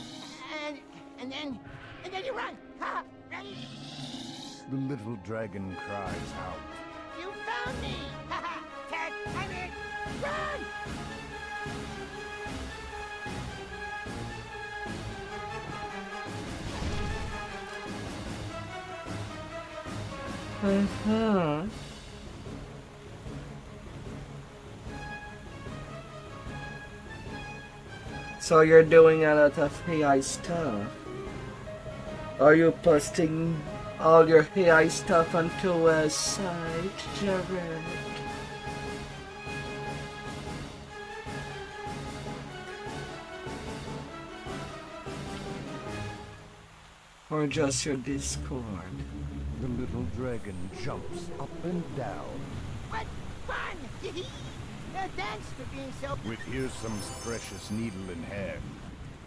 you run. Ha! Ready? The little dragon cries out. You found me! Ha ha! Tag! I'm in! Run! So you're doing a lot of AI stuff. Are you posting all your AI stuff onto a site, Jared? Or just your Discord? The little dragon jumps up and down. What fun! Thanks for being so... With Earsome's precious needle in hand,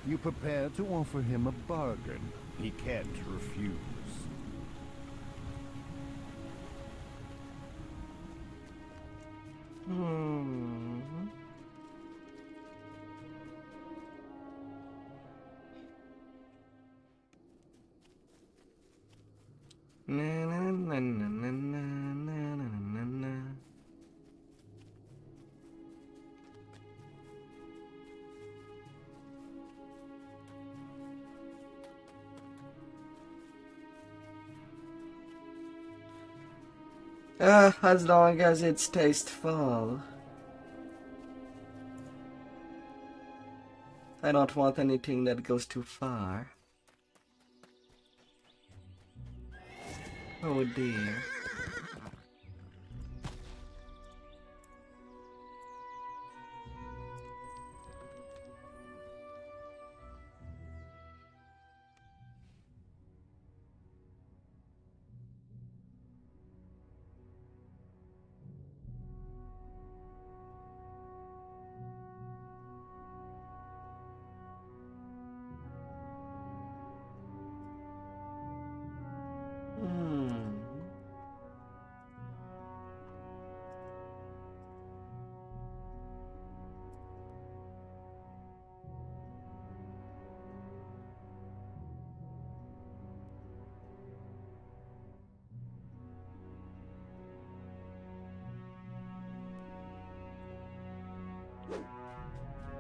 you prepare to offer him a bargain he can't refuse. Na na na na na na na na na. As long as it's tasteful. I don't want anything that goes too far. Oh dear.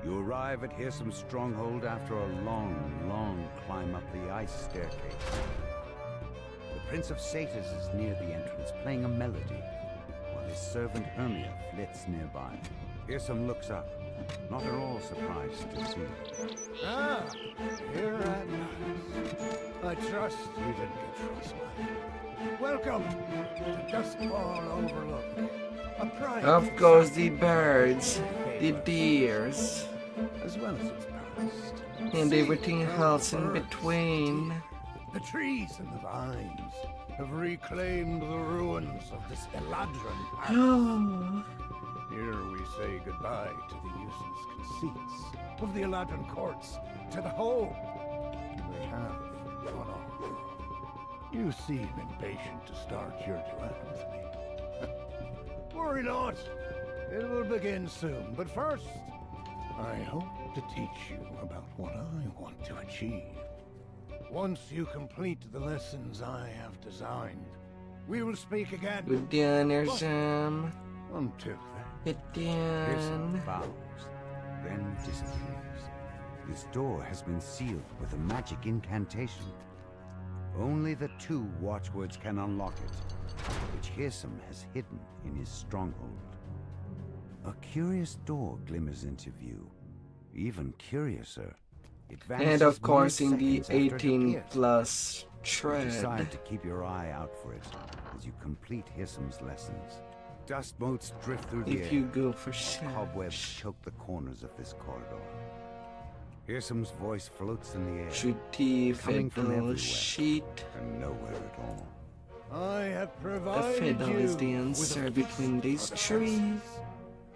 You arrive at Hearsome's stronghold after a long, long climb up the ice staircase. The Prince of Satyrs is near the entrance, playing a melody, while his servant Hermia flits nearby. Hearsome looks up, not at all surprised to see you. Ah, here at last. I trust you didn't get frostbite. Welcome to Duskfall Overlook. A prime Of course, the birds, the deers, as well as its past. and See, everything else in birds, between. The trees and the vines have reclaimed the ruins of this Eladrin palace. Oh, Here we say goodbye to the useless conceits of the Eladrin courts, to the whole they have gone off. You seem impatient to start your duel with me. Worry not, it will begin soon, but first, I hope to teach you about what I want to achieve. Once you complete the lessons I have designed, we will speak again. good dinner, Sam. Until then. Good Hearsome dinner. bows then disappears. This door has been sealed with a magic incantation. Only the 2 watchwords can unlock it, which Hearsum has hidden in his stronghold. A curious door glimmers into view. Even curiouser, it vanishes And of course in the seconds after it 18 appears. plus Decide tread. to keep your eye out for it as you complete Hearsum's lessons. Dust motes drift through the air. If you go for sure. Cobwebs choke the corners of this corridor. Hearsum's voice floats in the air, Shooty coming from fiddle everywhere sheet. and nowhere at all. I have The provided fiddle you is the with answer a between these trees.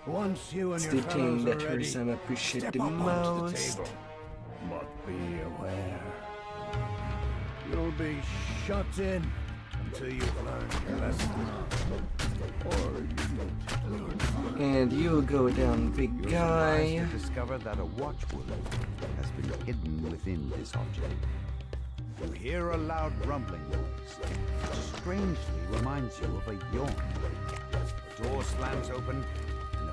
Once you and It's your the thing fellows that are ready, Hearsum appreciates step the up onto the most. table. But be aware, you'll be shut in until you've learned your lesson. Or you don't. And you go down, big You're guy. surprised to discover that a watchword has been hidden within this object. You hear a loud rumbling noise, which strangely reminds you of a yawn. The door slams open,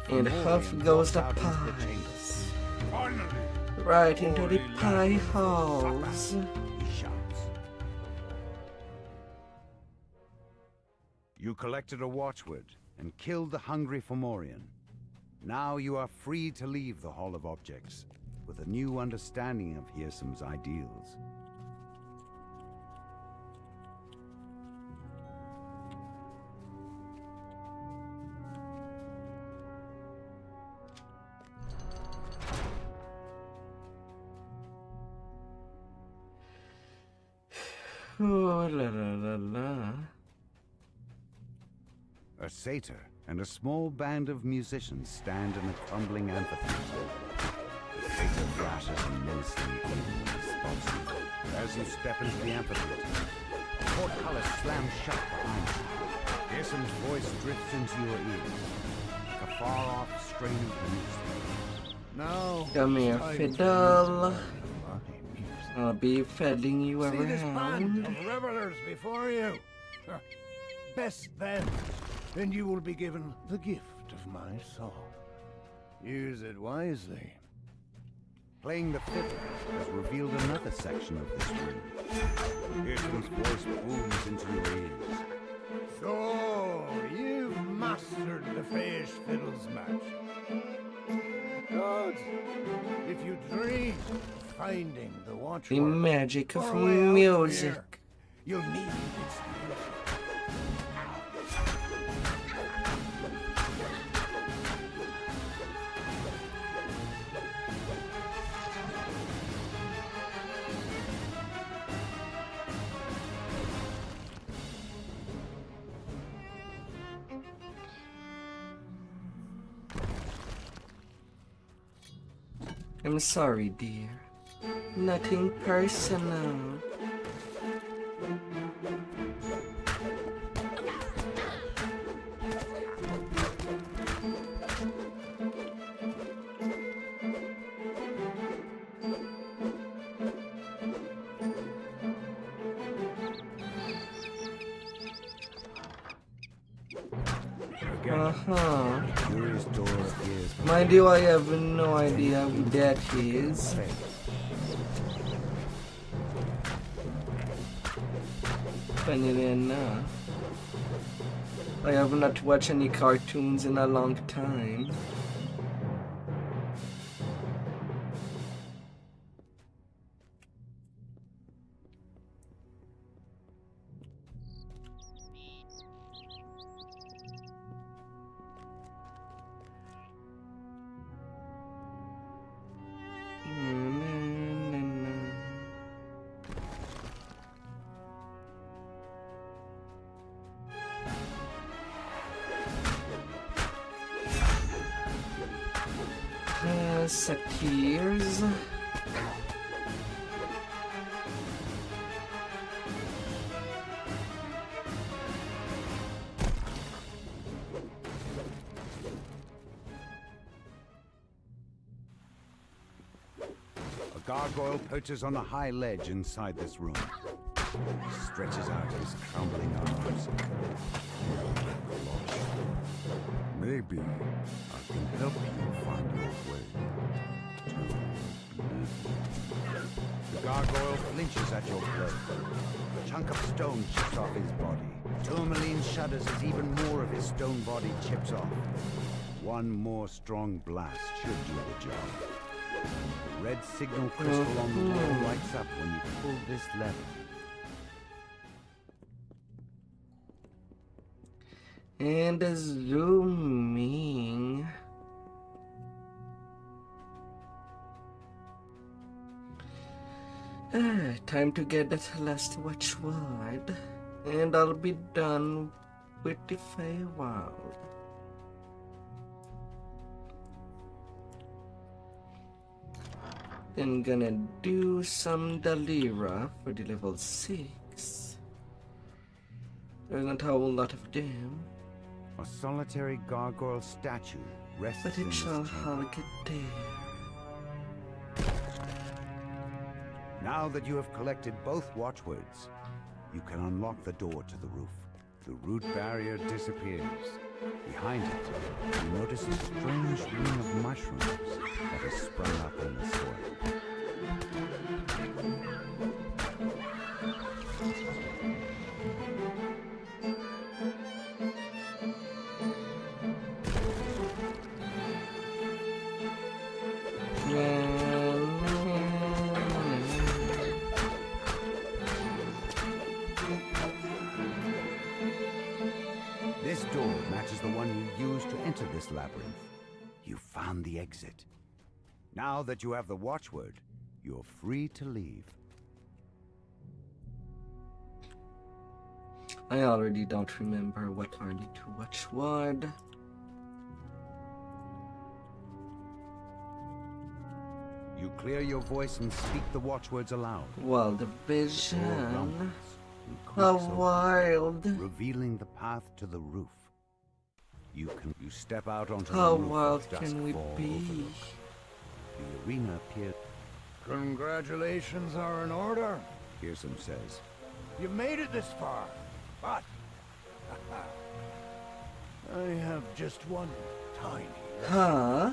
And a huff Fomorian goes walks the out into the chamber. pies. Finally! Right into the Holy pie land. holes. He shouts. You collected a watchword and killed the hungry Fomorian. Now you are free to leave the Hall of Objects with a new understanding of Hearsum's ideals. Oh, la la la la. A satyr and a small band of musicians stand in a crumbling amphitheater. The satyr thrashes and menacingly evenly spots you. As you step into the amphitheater, a portcullis slams shut behind you. Hearsum's voice drifts into your ears, like a far-off strain of music. Now, Come here, time to fiddle. listen to my music. I'll be feeding you See this band around. of revelers before you? Best then, then you will be given the gift of my song. Use it wisely. Playing the fiddle has revealed another section of this room. Hearsum's voice booms into your ears. So, you've mastered the Feyish fiddles match. Good. If you dream of finding the watchword, The magic of or a way out music. here, you'll need its music. I'm sorry, dear. Nothing personal. Uh-huh. Curious door appears. Mind you, I have no idea who that is. Funny enough, I have not watched any cartoons in a long time. Satyrs. A gargoyle perches on a high ledge inside this room. He stretches out his crumbling arms. Maybe I can help you find your way to oblivion. The gargoyle flinches at your blow. A chunk of stone chips off his body. Tourmaline shudders as even more of his stone body chips off. One more strong blast should do the job. The red signal crystal on the wall lights up when you pull this lever. And zooming. Time to get that last watchword, and I'll be done with the Feywild. Then gonna do some Dalira for the level 6. There's not a whole lot of them, A solitary gargoyle statue rests but in it this shall chamber. all get there. Now that you have collected both watchwords, you can unlock the door to the roof. The root barrier disappears. Behind it, you notice a strange ring of mushrooms that has sprung up in the soil. This door matches the one you used to enter this labyrinth. You found the exit. Now that you have the watchword, you're free to leave. I already don't remember what are the two watchword. You clear your voice and speak the watchwords aloud. Well, the Door vision. rumbles and How creaks open, wild. revealing the path to the roof. You step out onto How the roof. wild as dusk can we falls be? over them. The arena appears. Congratulations are in order. Pearson says. You've made it this far, but I have just one tiny. Huh?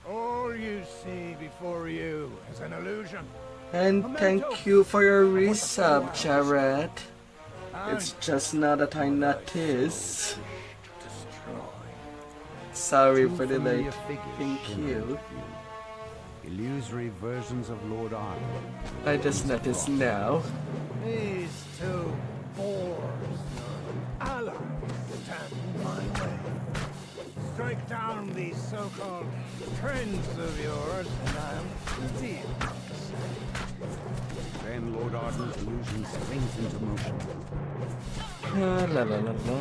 All you see before you is an illusion. And thank you for your resub, Jared. It's just now that I notice. Sorry for the late. Familiar figures Thank shimmer you. with Illusory versions of Lord Arden. I just noticed now. These two boars, your allies, stand in my way. Strike down these so-called friends of yours, and I'll steal. Then Lord Arden's illusion springs into motion. La la la la.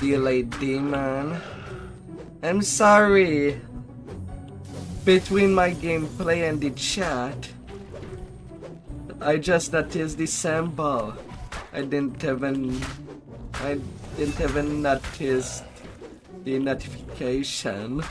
Delayed demon. I'm sorry. Between my gameplay and the chat, I just noticed the symbol. I didn't even notice the notification.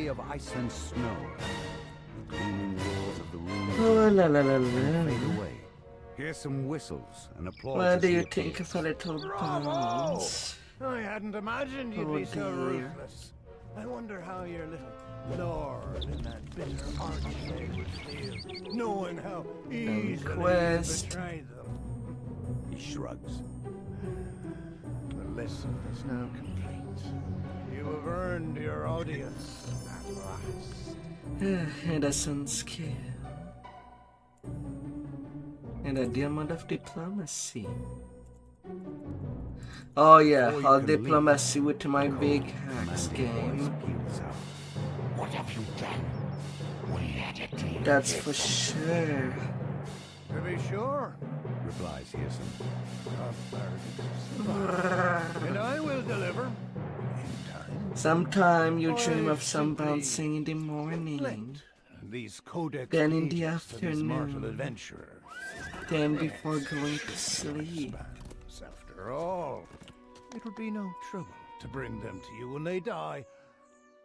Of ice and snow. The gleaming walls of the room Oh la la la fade la. away. Hear some whistles and applause. What as do he you appears. think of a little Bravo! bones? I hadn't imagined you'd Oh, be so dear. ruthless. I wonder how your little lord in that bitter archway would feel, knowing how easily you quest. betrayed them. He shrugs. The lesson is now complete. You have earned your audience at last. Edison skill. And a diamond of diplomacy. Oh yeah, Or you all can diplomacy leave. with my The big cold, hacks commanding voice game. peals out. What have you done? We had a deal. That's for sure. To be sure, replies Hissam. And I will deliver. In time. Sometime you Or dream I of sun simply bouncing in the morning, Lent these codex then in the pages to these mortal afternoon, adventurers. then before going to sleep. Spans, after all, it would be no trouble to bring them to you when they die.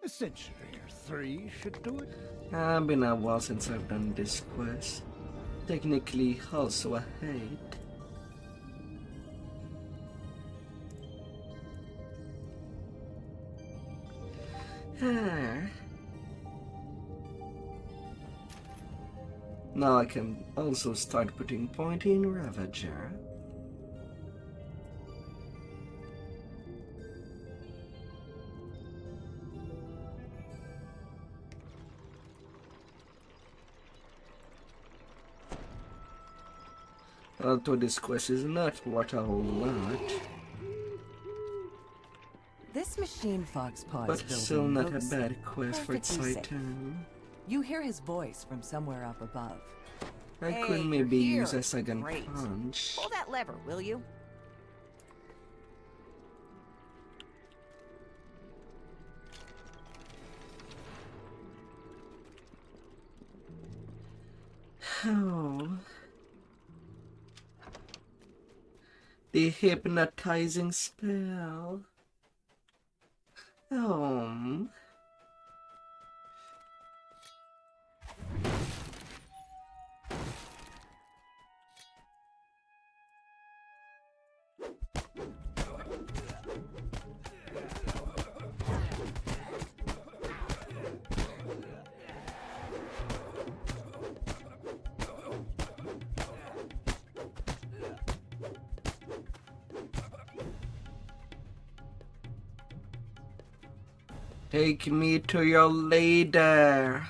A century or 3 should do it. Been a while since I've done this quest. Technically also ahead. Now I can also start putting point in Ravager. Although this quest is not worth a whole lot, This machine Foxpaw but is still building not a looks bad quest for its perfectly side safe. time. You hear his voice from somewhere up above. I Hey, could you're maybe here. use a second Great. punch. Pull that lever, will you? Oh. The hypnotizing spell. Oh. Take me to your leader.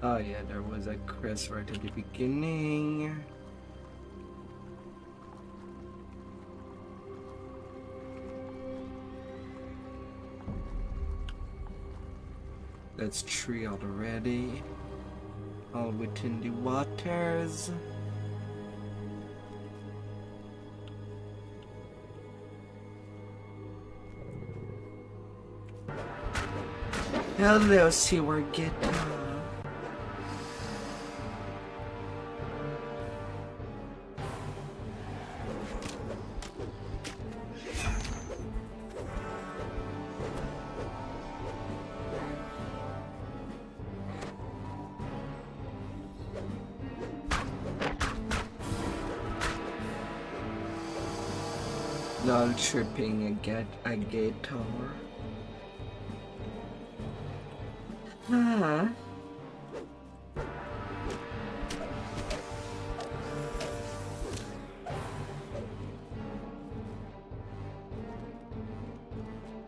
Oh yeah, there was a crest right at the beginning. That's 3 already. All within the waters. Hello, sewer getter. Lol tripping a gator. Ah.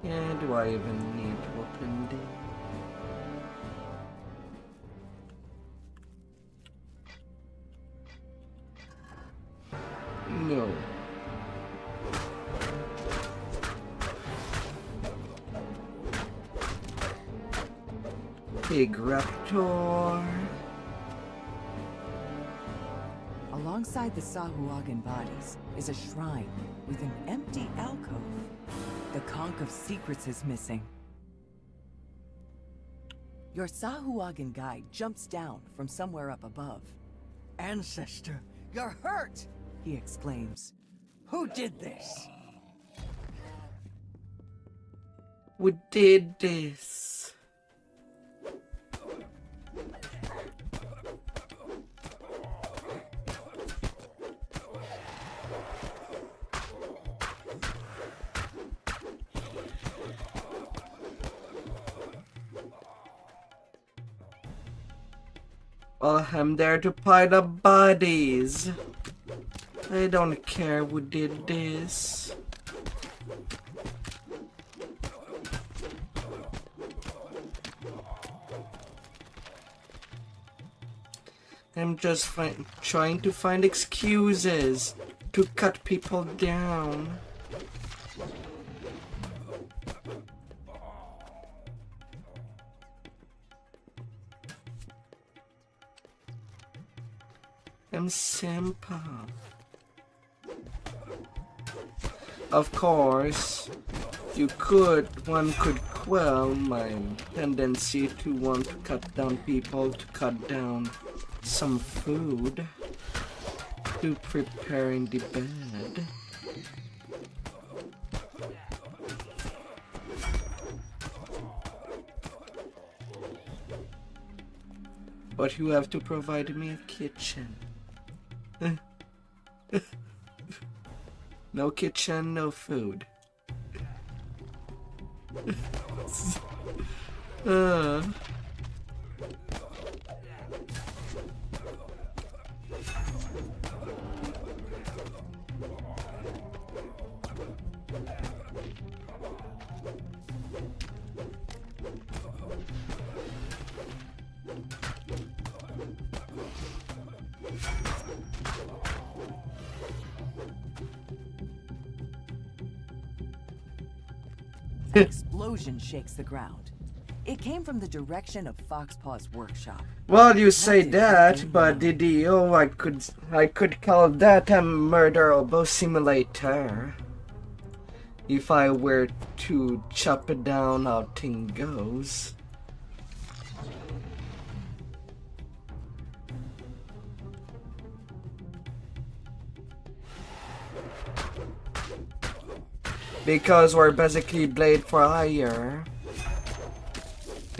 Yeah, do I even need to open this? No. Big raptor. A Alongside the Sahuagin bodies is a shrine with an empty alcove. The conch of secrets is missing. Your Sahuagin guide jumps down from somewhere up above. Ancestor, you're hurt! He exclaims. Who did this? Who did this? Well, I'm there to pile up bodies. I don't care who did this. I'm just trying to find excuses to cut people down. I'm simple. Of course, one could quell my tendency to want to cut down people to cut down some food to preparing the bed. But you have to provide me a kitchen. No kitchen, no food. An explosion shakes the ground. It came from the direction of Foxpaw's workshop. Well, you say that, but DDO, I could call that a murder oboe simulator. If I were to chop it down how thing goes. Because we're basically blade for hire.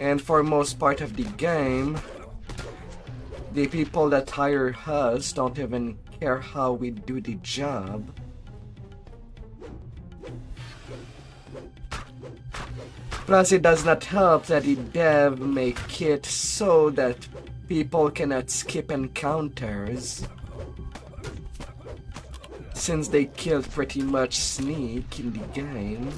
And for most part of the game, the people that hire us don't even care how we do the job. Plus, it does not help that the dev make it so that people cannot skip encounters, since they killed pretty much Sneak in the game.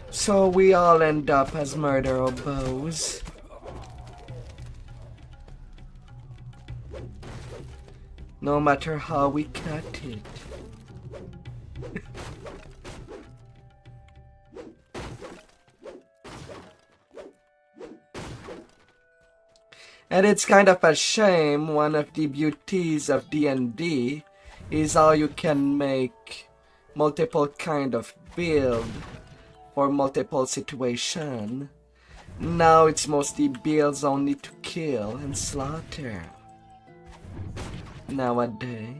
So we all end up as murder oboes. No matter how we cut it. And it's kind of a shame. One of the beauties of D&D is how you can make multiple kind of build for multiple situation. Now it's mostly builds only to kill and slaughter nowadays.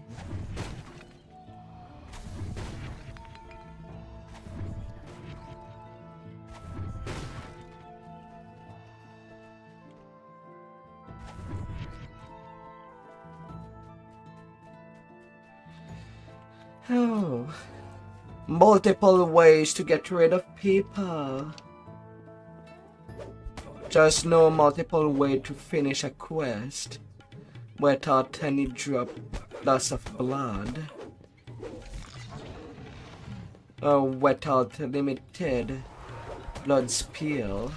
Oh, multiple ways to get rid of people. Just no multiple way to finish a quest without any loss of blood. Or without limited blood spill.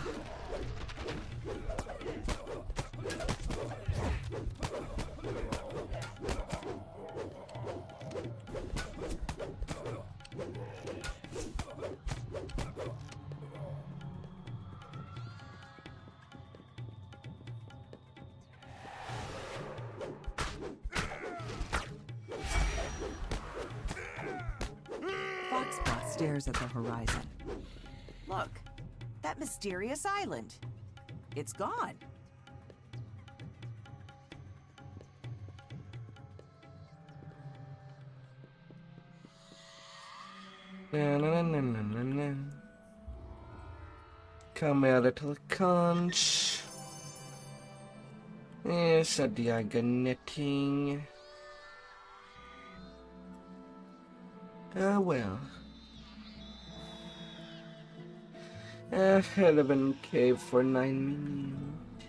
stares at the horizon. Look, that mysterious island. It's gone. Na, na, na, na, na, na. Come here, little conch. Yes, a diagonetting. Ah, well. A hell of a cave for 9 minutes.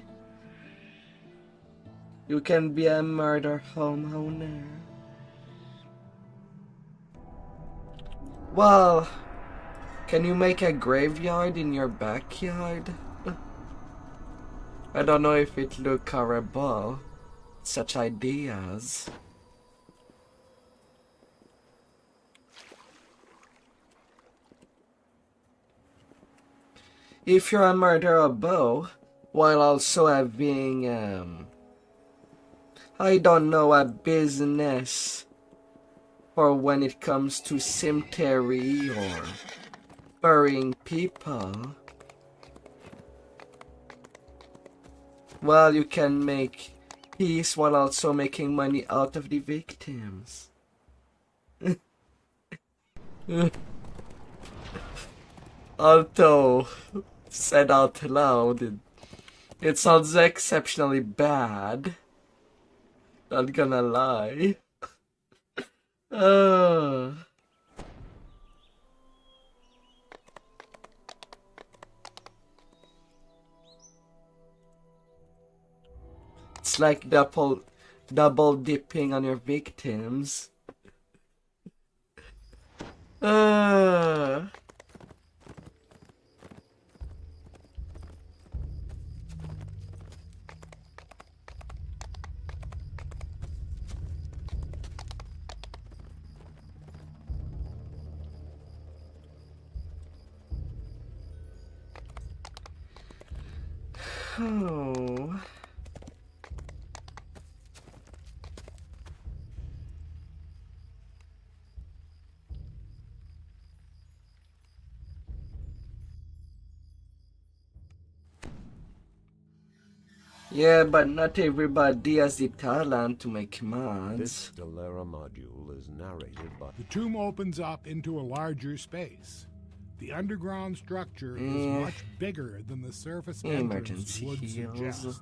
You can be a murder homeowner. Well, can you make a graveyard in your backyard? I don't know if it look horrible. Such ideas. If you're a murderer while also having I don't know, a business for when it comes to cemetery or burying people, well, you can make peace while also making money out of the victims. Although, said out loud, it sounds exceptionally bad. Not gonna lie. It's like double dipping on your victims. Oh. Yeah, but not everybody has the talent to make mods. This Delera module is narrated by... The tomb opens up into a larger space. The underground structure is much bigger than the surface entrance would suggest.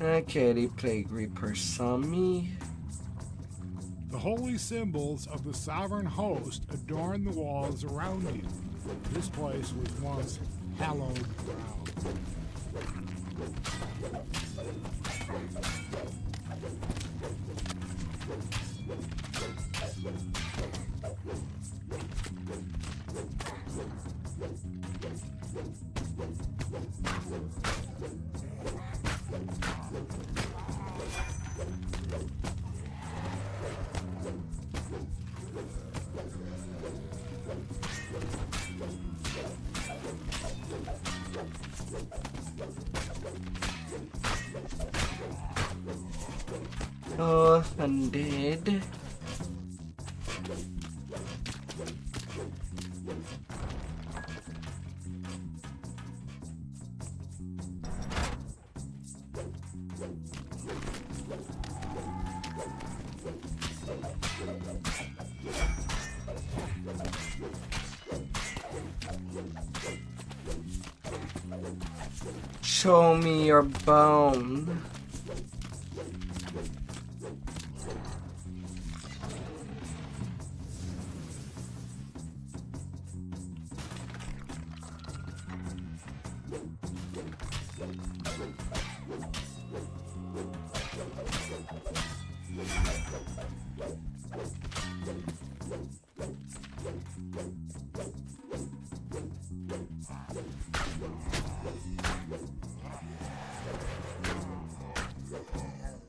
Okay, the Plague Reaper saw me. The holy symbols of the sovereign host adorn the walls around you. This place was once hallowed ground. Oh, undead. Show me your bone.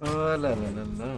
Oh, la la la la.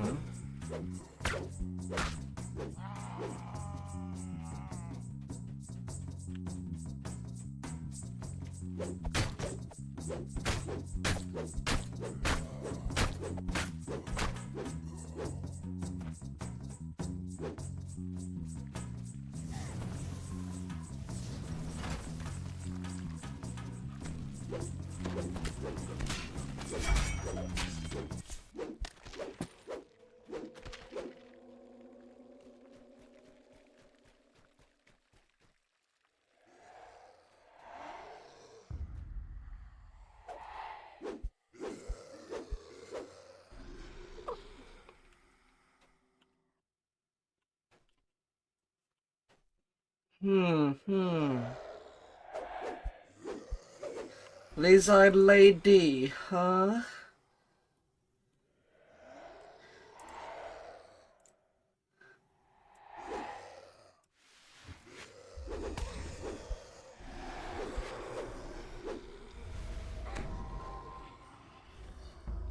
Lizard lady, huh?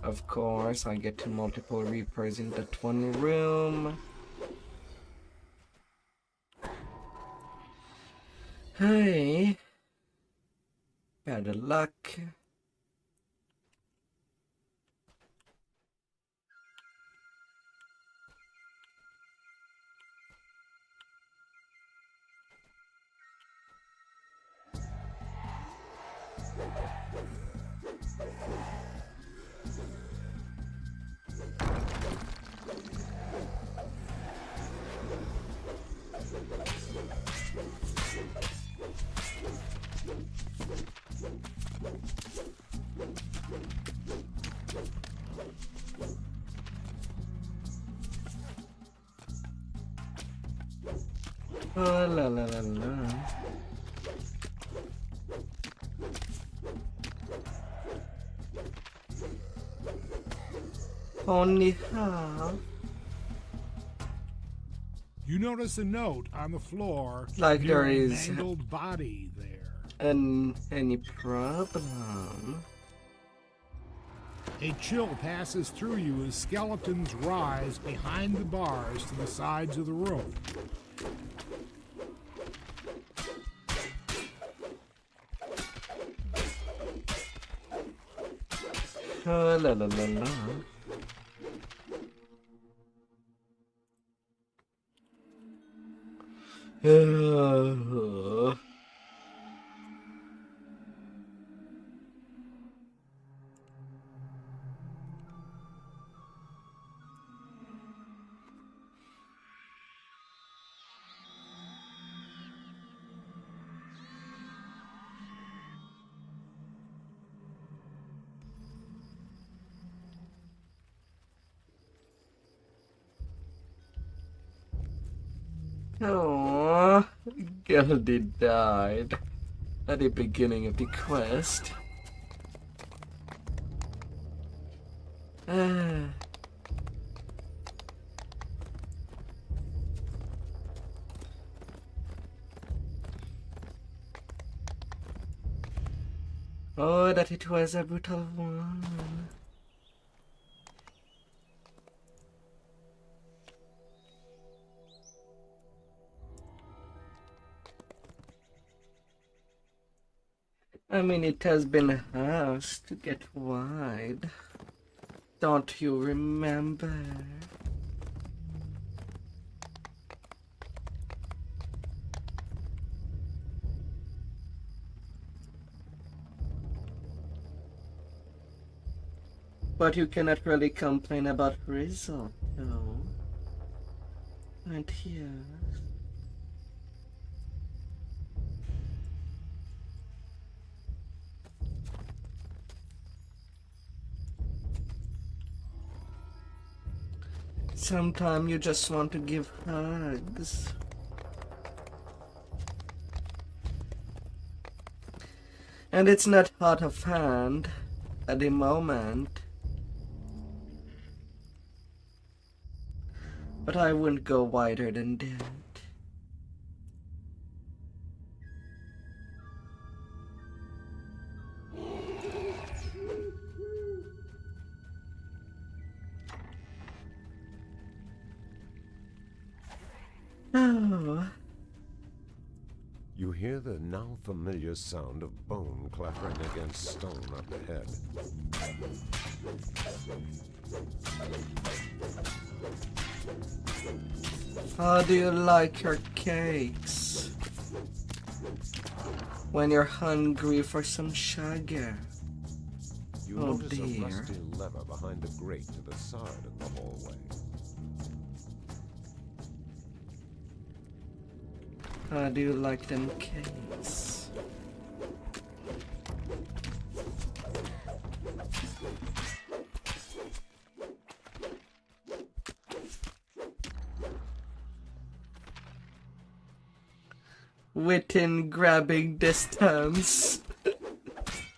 Of course, I get to multiple Reapers in that one room. Hey, better luck. Oh, la la la la. Only half. You notice a note on the floor. Like near there a is mangled body there. any problem? A chill passes through you as skeletons rise behind the bars to the sides of the room. Oh, la la la la. Oh, Geldy died at the beginning of the quest. Oh, that it was a brutal one. I mean, it has been asked to get wide. Don't you remember? But you cannot really complain about result, though. And here. Sometimes you just want to give hugs. And it's not out of hand at the moment. But I wouldn't go wider than that. Oh. You hear the now familiar sound of bone clattering against stone up ahead. How do you like your cakes? When you're hungry for some sugar. You Oh notice a dear. rusty lever behind the grate to the side of the hallway. How do you like them cakes? Within grabbing distance.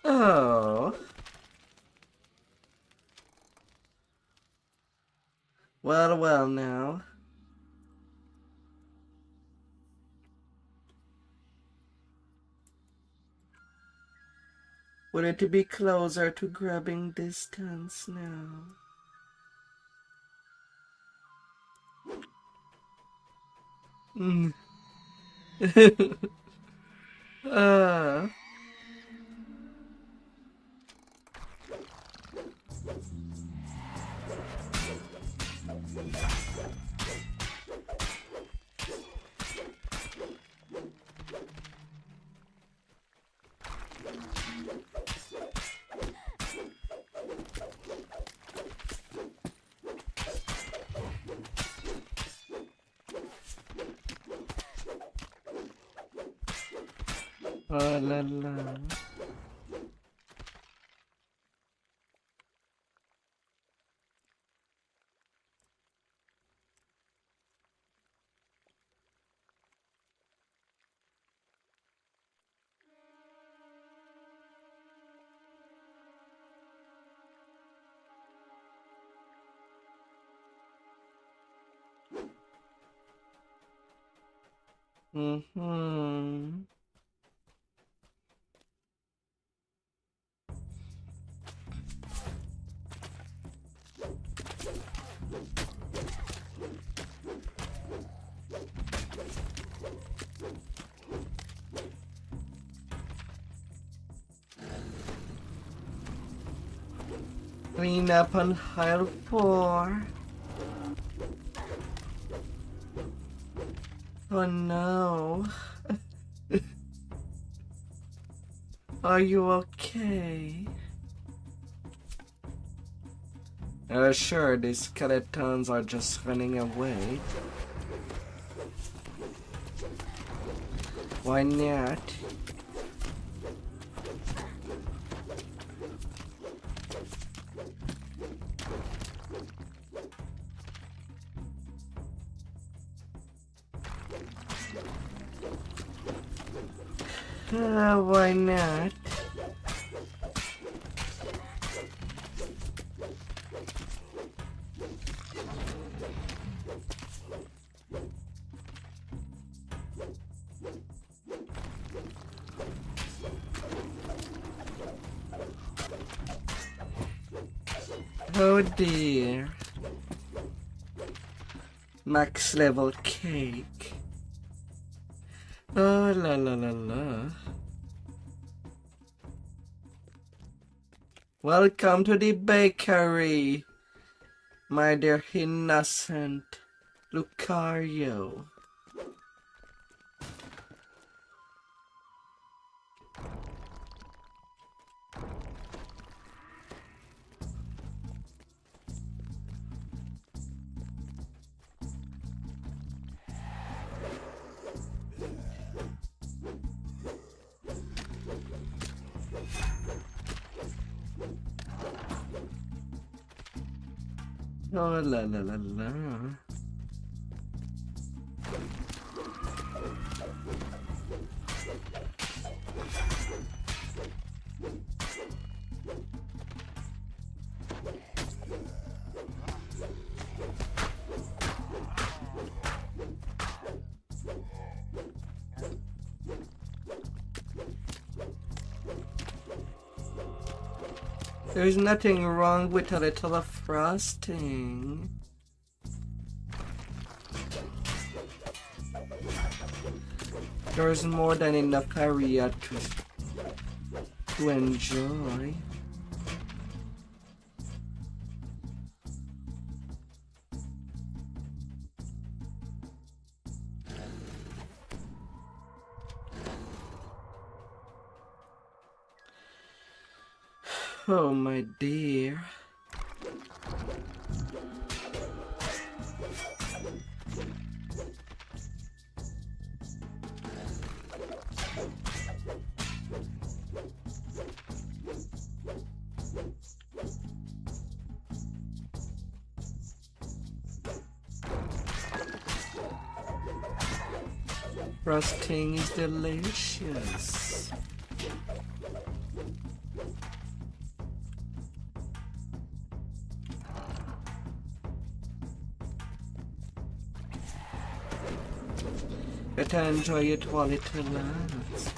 Oh. Well, well now. Would it be closer to grabbing distance now? Mm. Oh la la. Mm-hmm. Clean up on aisle 4. Oh no. Are you okay? Sure, these skeletons are just running away. Why not? Why not? Oh dear. Max level cake. Oh la la la la. Welcome to the bakery, my dear innocent Lucario. Oh la la la la. There's nothing wrong with a little frosting. There's more than enough area to enjoy. Oh, my dear. Frosting is delicious. Better enjoy it while it lasts.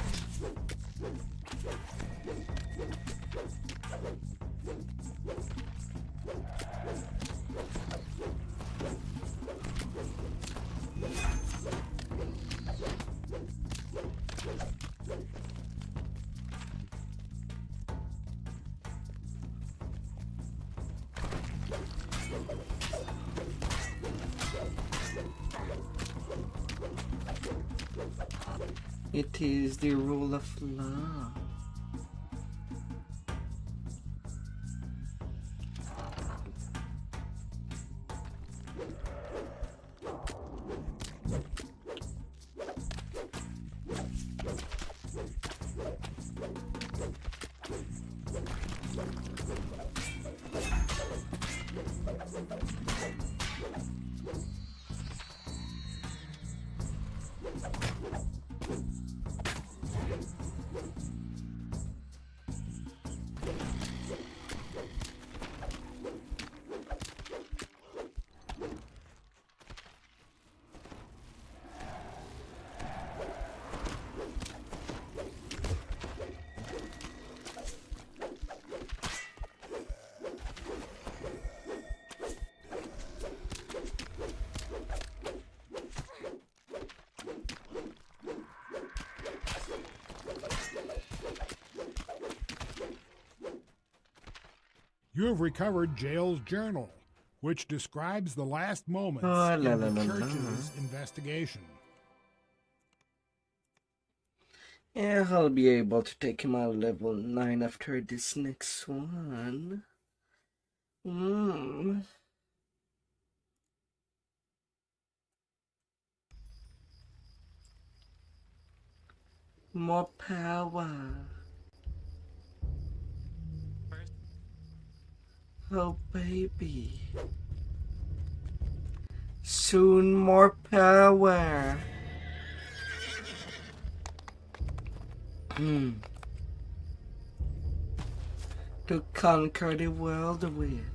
It is the rule of law. You have recovered Jail's journal, which describes the last moments Oh, in la, the la, la, la. church's investigation. Yeah, I'll be able to take him out level 9 after this next one. More power. Oh, baby. Soon more power. To conquer the world with.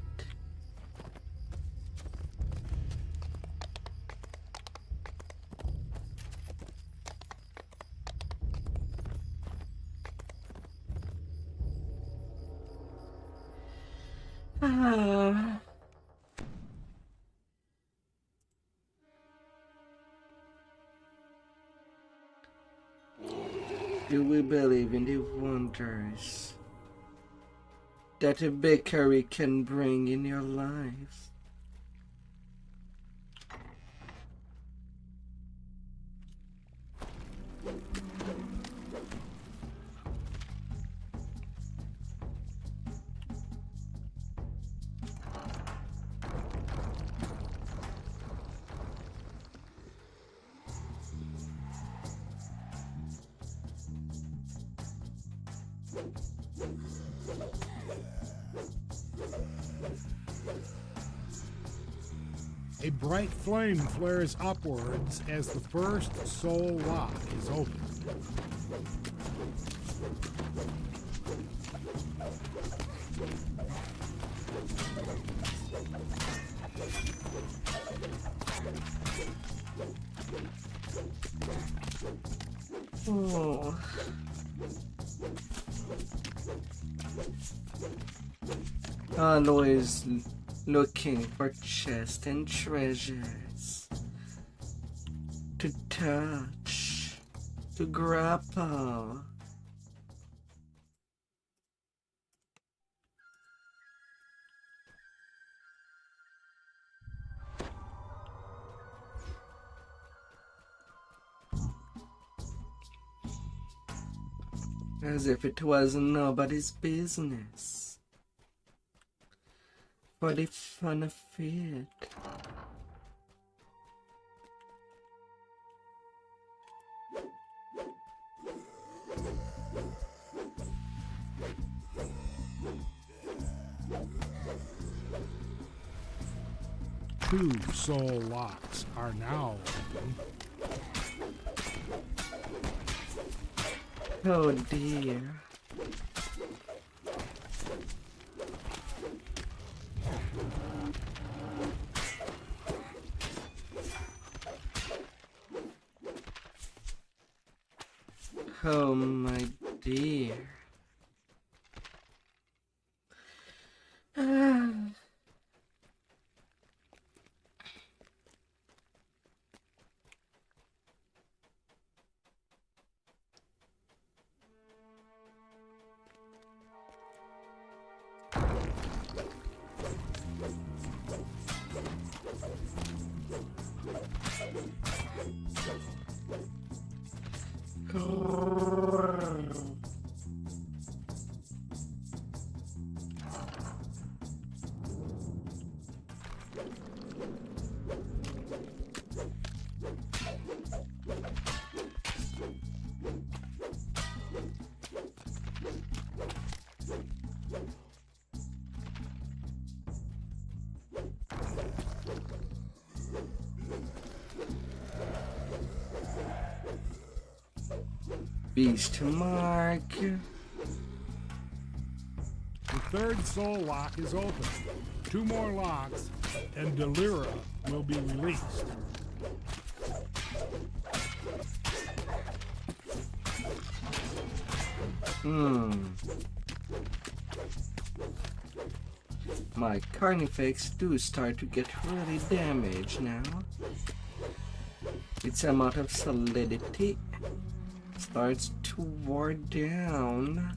Do we believe in the wonders that a bakery can bring in your life? A bright flame flares upwards as the first soul lock is opened. Oh. Always looking for chests and treasures to touch, to grapple. As if it was nobody's business. for the fun of it. Two soul locks are now open. Oh dear. Oh my dear. Beast mark. The third soul lock is open. Two more locks, and Delira will be released. My Carnifex do start to get really damaged now. Its amount of solidity starts to wear down.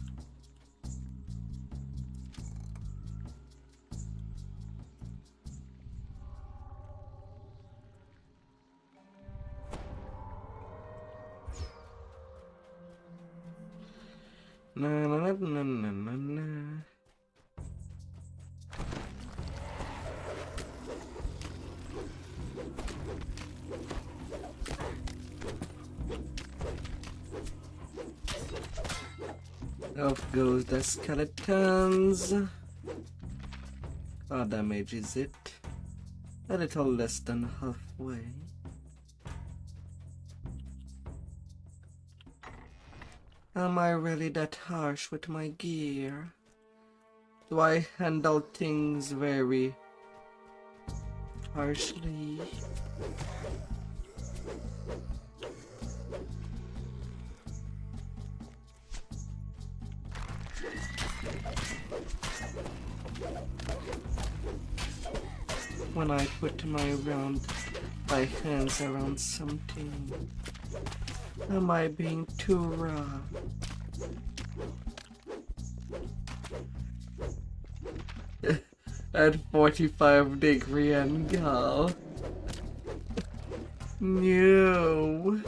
Na na na na na na. Off goes the skeletons. How damage is it? A little less than halfway. Am I really that harsh with my gear? Do I handle things very harshly? When I put my hands around something, am I being too raw? At 45-degree angle. No.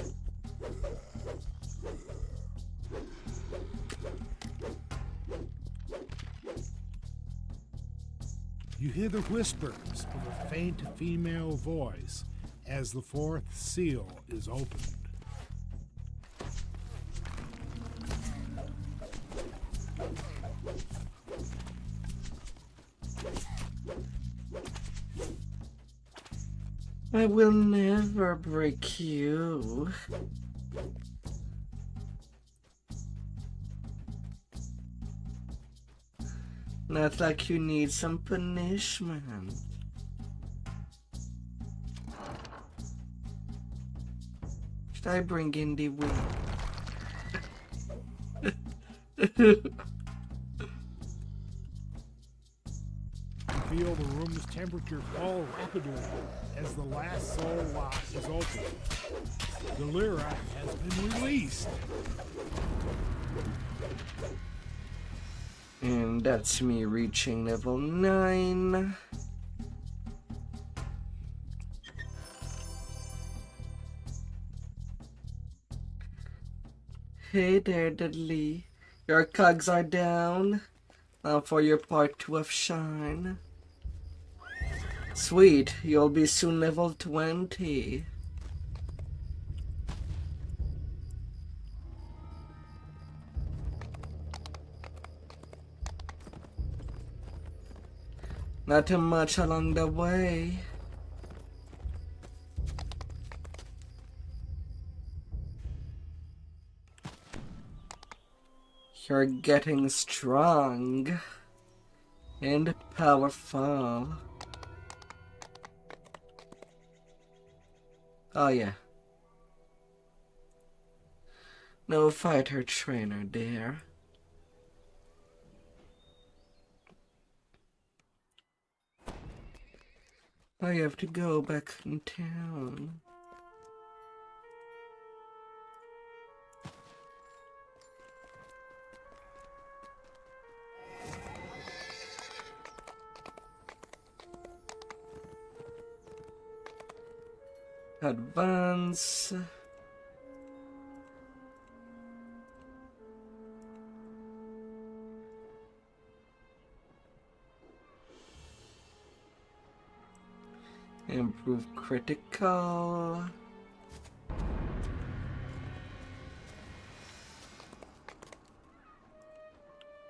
You hear the whispers of a faint female voice as the fourth seal is opened. I will never break you. Not like you need some punishment. Should I bring in the wind? You feel the room's temperature fall rapidly as the last soul lock is open. Delira has been released. And that's me reaching level 9. Hey there, Dudley. Your cogs are down. Now for your part 2 of Sharn. Sweet, you'll be soon level 20. Not too much along the way. You're getting strong and powerful. Oh yeah. No fighter trainer there. I have to go back in town. Advance. Improve critical.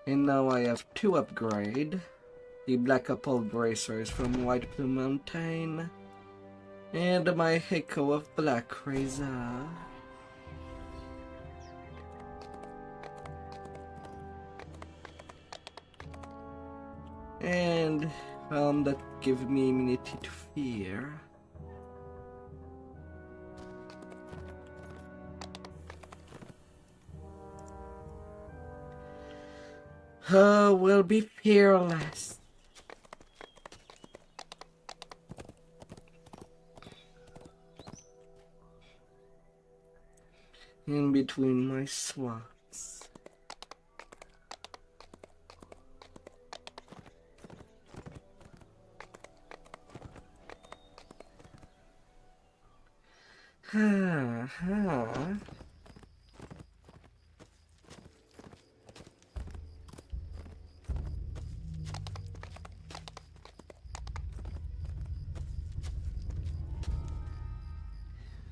And now I have 2 upgrade. The Black Apple Bracers from White Plume Mountain. And my Echo of Black Razor. And that give me immunity to fear. Will be fearless. In between my slots.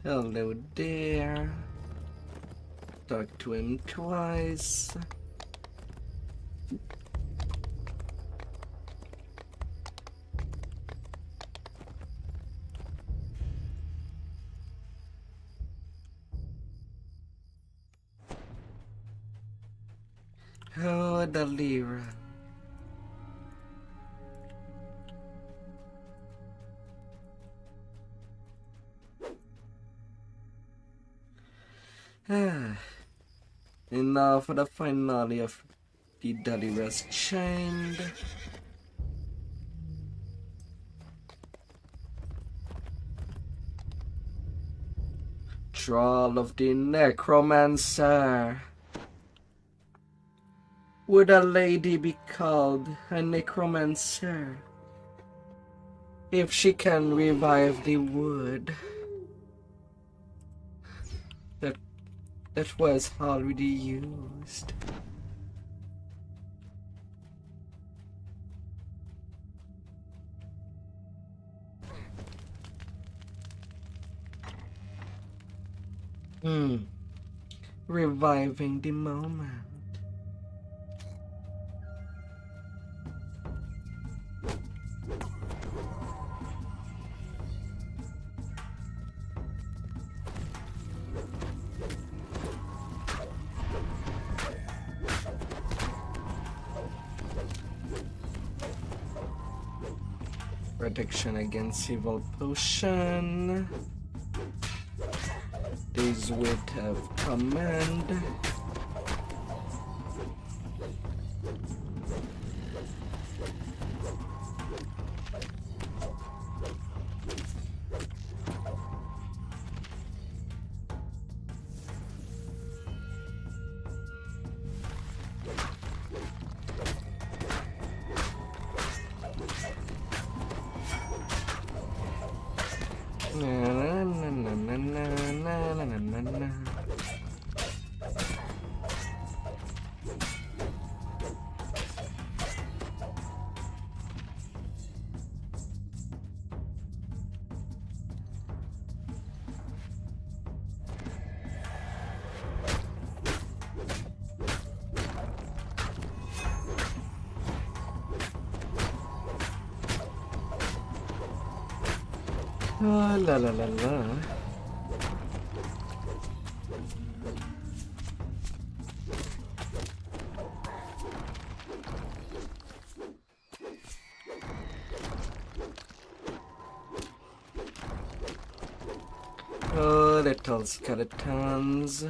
Hello there. Talk to him twice. Oh, the Lyra. And now for the finale of the Delira's Chained. Thrall of the Necromancer. Would a lady be called a necromancer if she can revive the wood that was already used? Reviving the moment. Protection against evil potion. These wit of command. Oh, la la la la. Oh, little skeletons.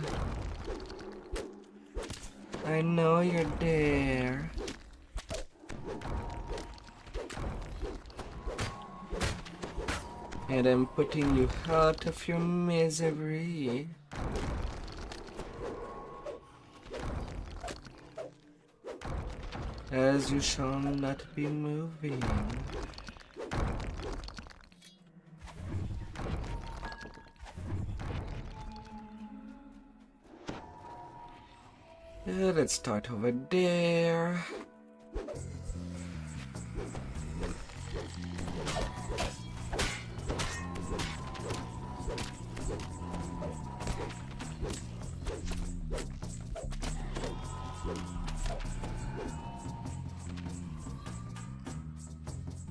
I know you're there. And I'm putting you out of your misery. As you shall not be moving. Let's start over there.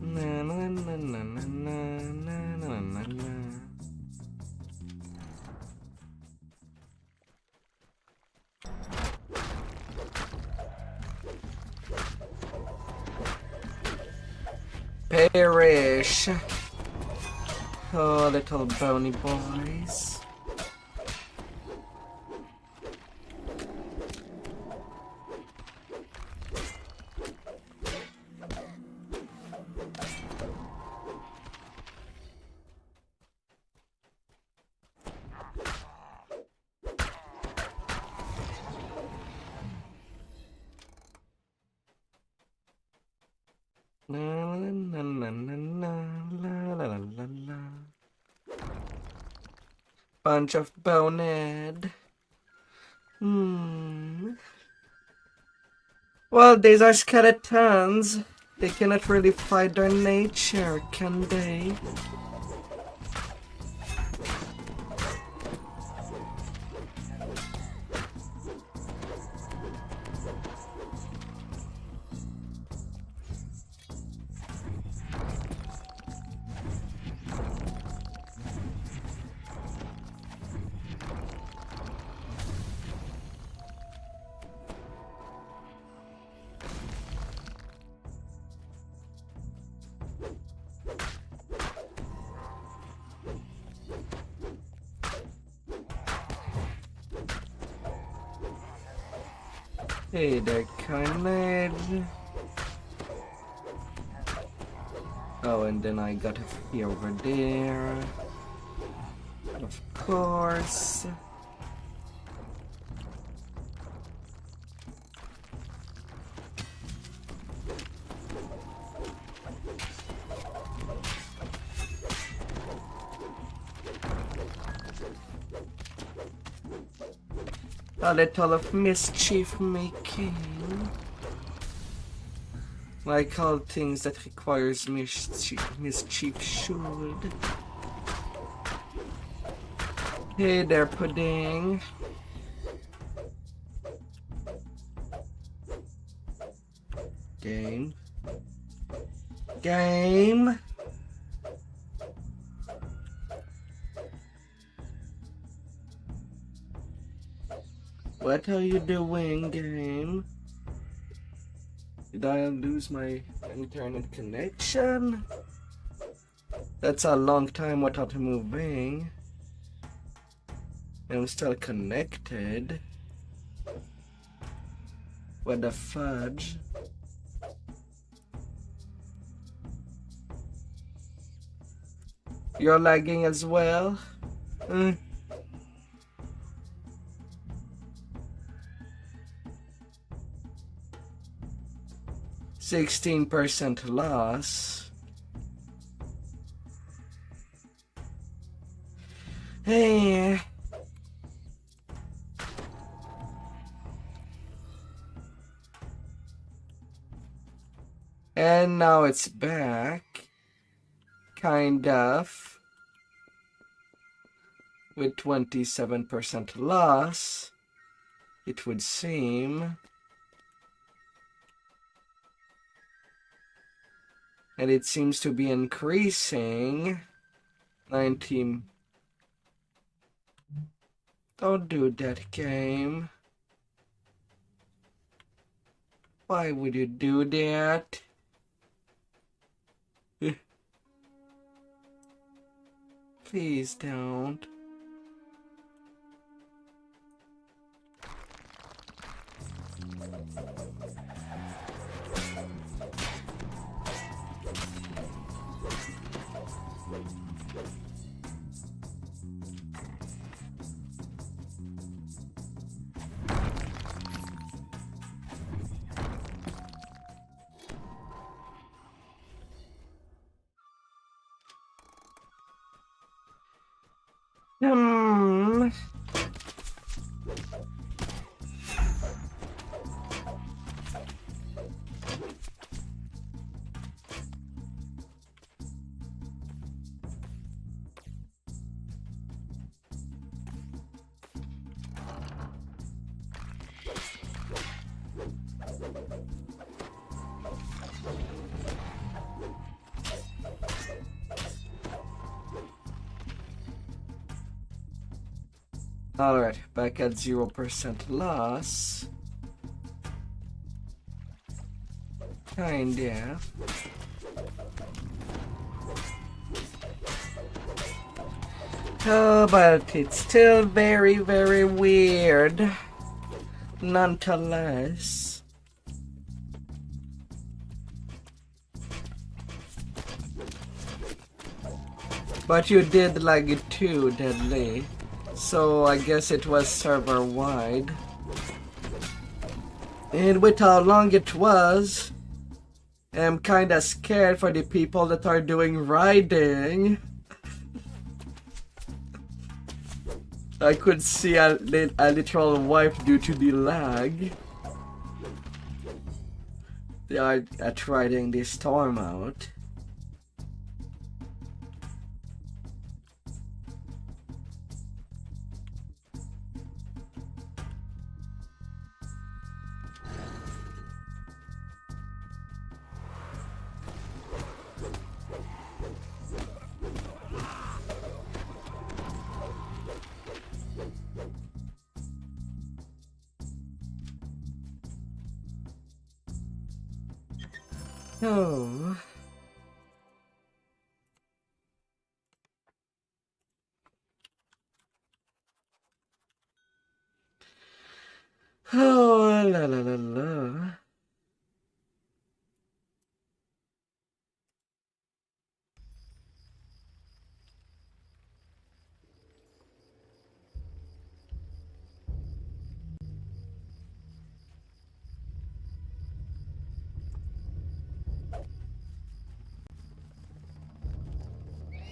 Na na na na na na na na na. Perish. Oh, little bony boys. La la la la la la la la la. Bunch of bonehead. Well, these are skeletons. They cannot really fight their nature, can they? Hey there, carnage. Oh, and then I got a few over there. Of course. A little of mischief making. Like all things that requires mischief should. Hey there, pudding. Game. Game. What are you doing, game? Did I lose my internet connection? That's a long time without moving. I'm still connected. What the fudge? You're lagging as well? 16% loss. Hey. And now it's back. Kind of. With 27% loss, it would seem. And it seems to be increasing. 19. Don't do that, game. Why would you do that? Please don't. Hmm. Alright, back at 0% loss. Kinda. Oh, but it's still very, very weird. Nonetheless. But you did lag it too, Deadly. So I guess it was server wide. And with how long it was, I'm kinda scared for the people that are doing riding. I could see a literal wipe due to the lag. They are at riding the storm out. Oh. Oh, la la la la.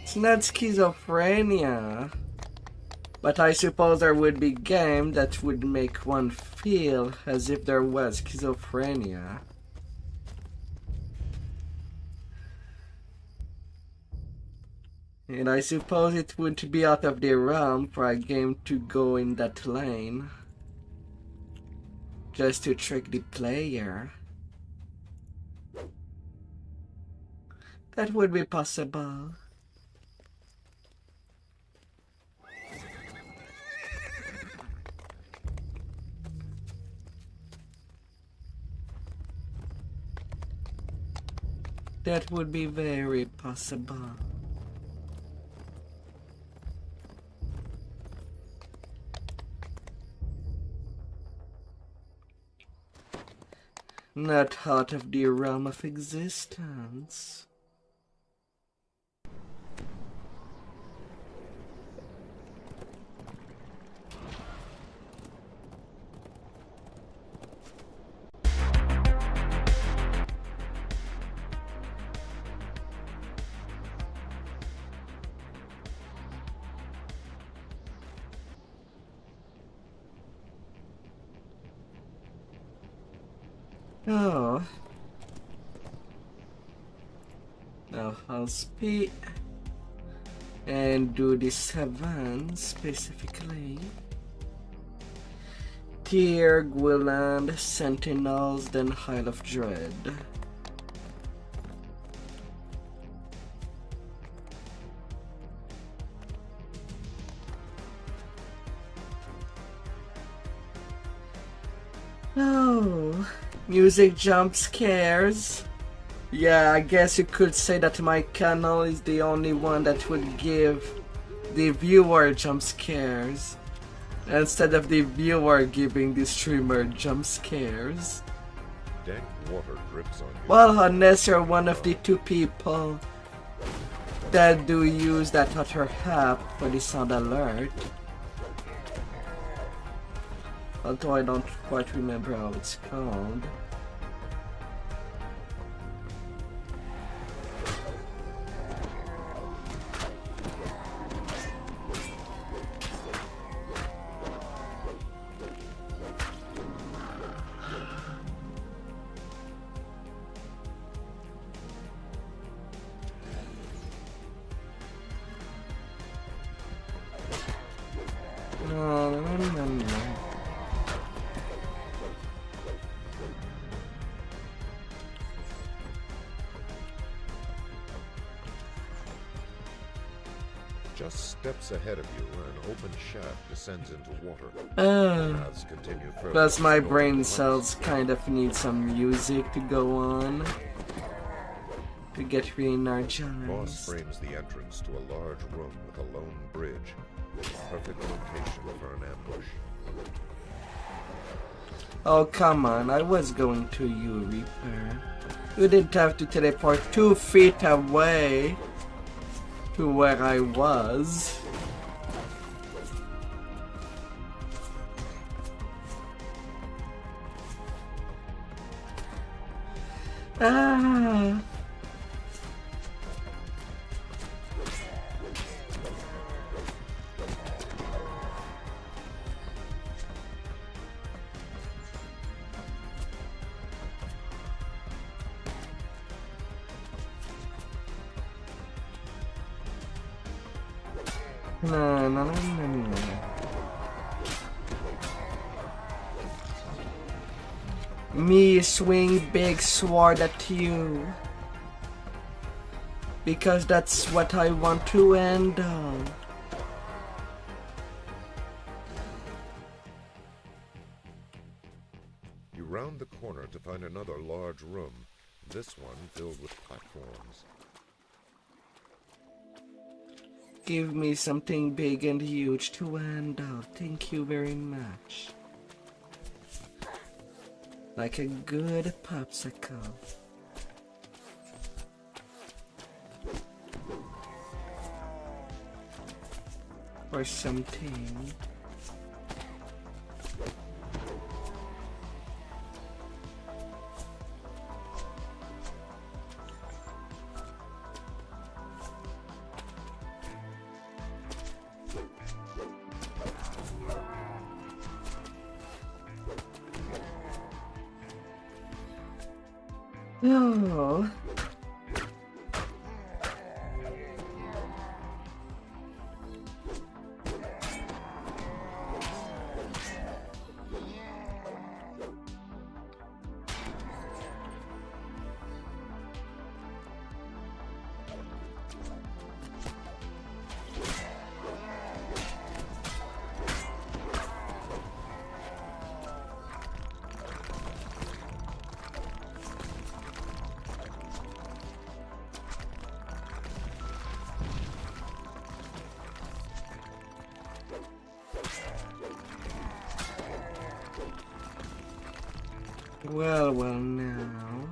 It's not schizophrenia, but I suppose there would be game that would make one feel as if there was schizophrenia. And I suppose it would be out of the realm for a game to go in that lane, just to trick the player. That would be possible. That would be very possible. Not out of the realm of existence. Oh. Now I'll speed and do the 7 specifically. Tier, Gwyland, Sentinels, then Isle of Dread. Oh, music jump scares. Yeah, I guess you could say that my channel is the only one that would give the viewer jump scares instead of the viewer giving the streamer jump scares. Dank water drips on you. Well, unless you're one of the two people that do use that other app for the sound alert. Although I don't quite remember how it's called. Just steps ahead of you, an open shaft descends into water. Paths continue further. Plus my brain cells kind of need some music to go on to get re-energized. Moss frames the entrance to a large room with a lone bridge. Perfect location for an ambush. Oh come on, I was going to you, Reaper. You didn't have to teleport 2 feet away to where I was. Ah. No. Me swing big sword at you. Because that's what I want to end on. You round the corner to find another large room, this one filled with platforms. Give me something big and huge to handle. Thank you very much. Like a good popsicle. Or something. Oh. Well, now.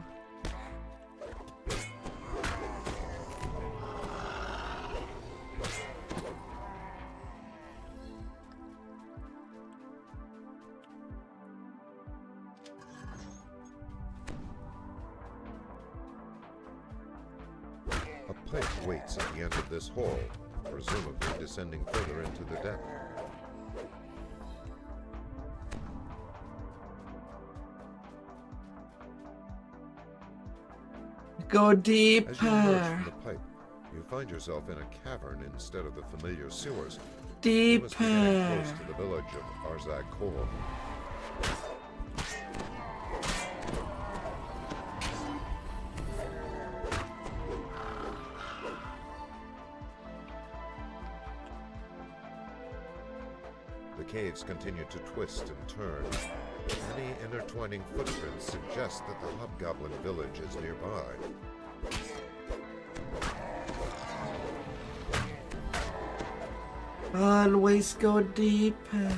A pipe waits at the end of this hall, presumably descending further into the deck. Go deeper. As you emerge from the pipe, you find yourself in a cavern instead of the familiar sewers. You must be getting close to the village of Austrakear. The caves continue to twist and turn. Many intertwining footprints suggest that the Hobgoblin village is nearby. Always go deeper.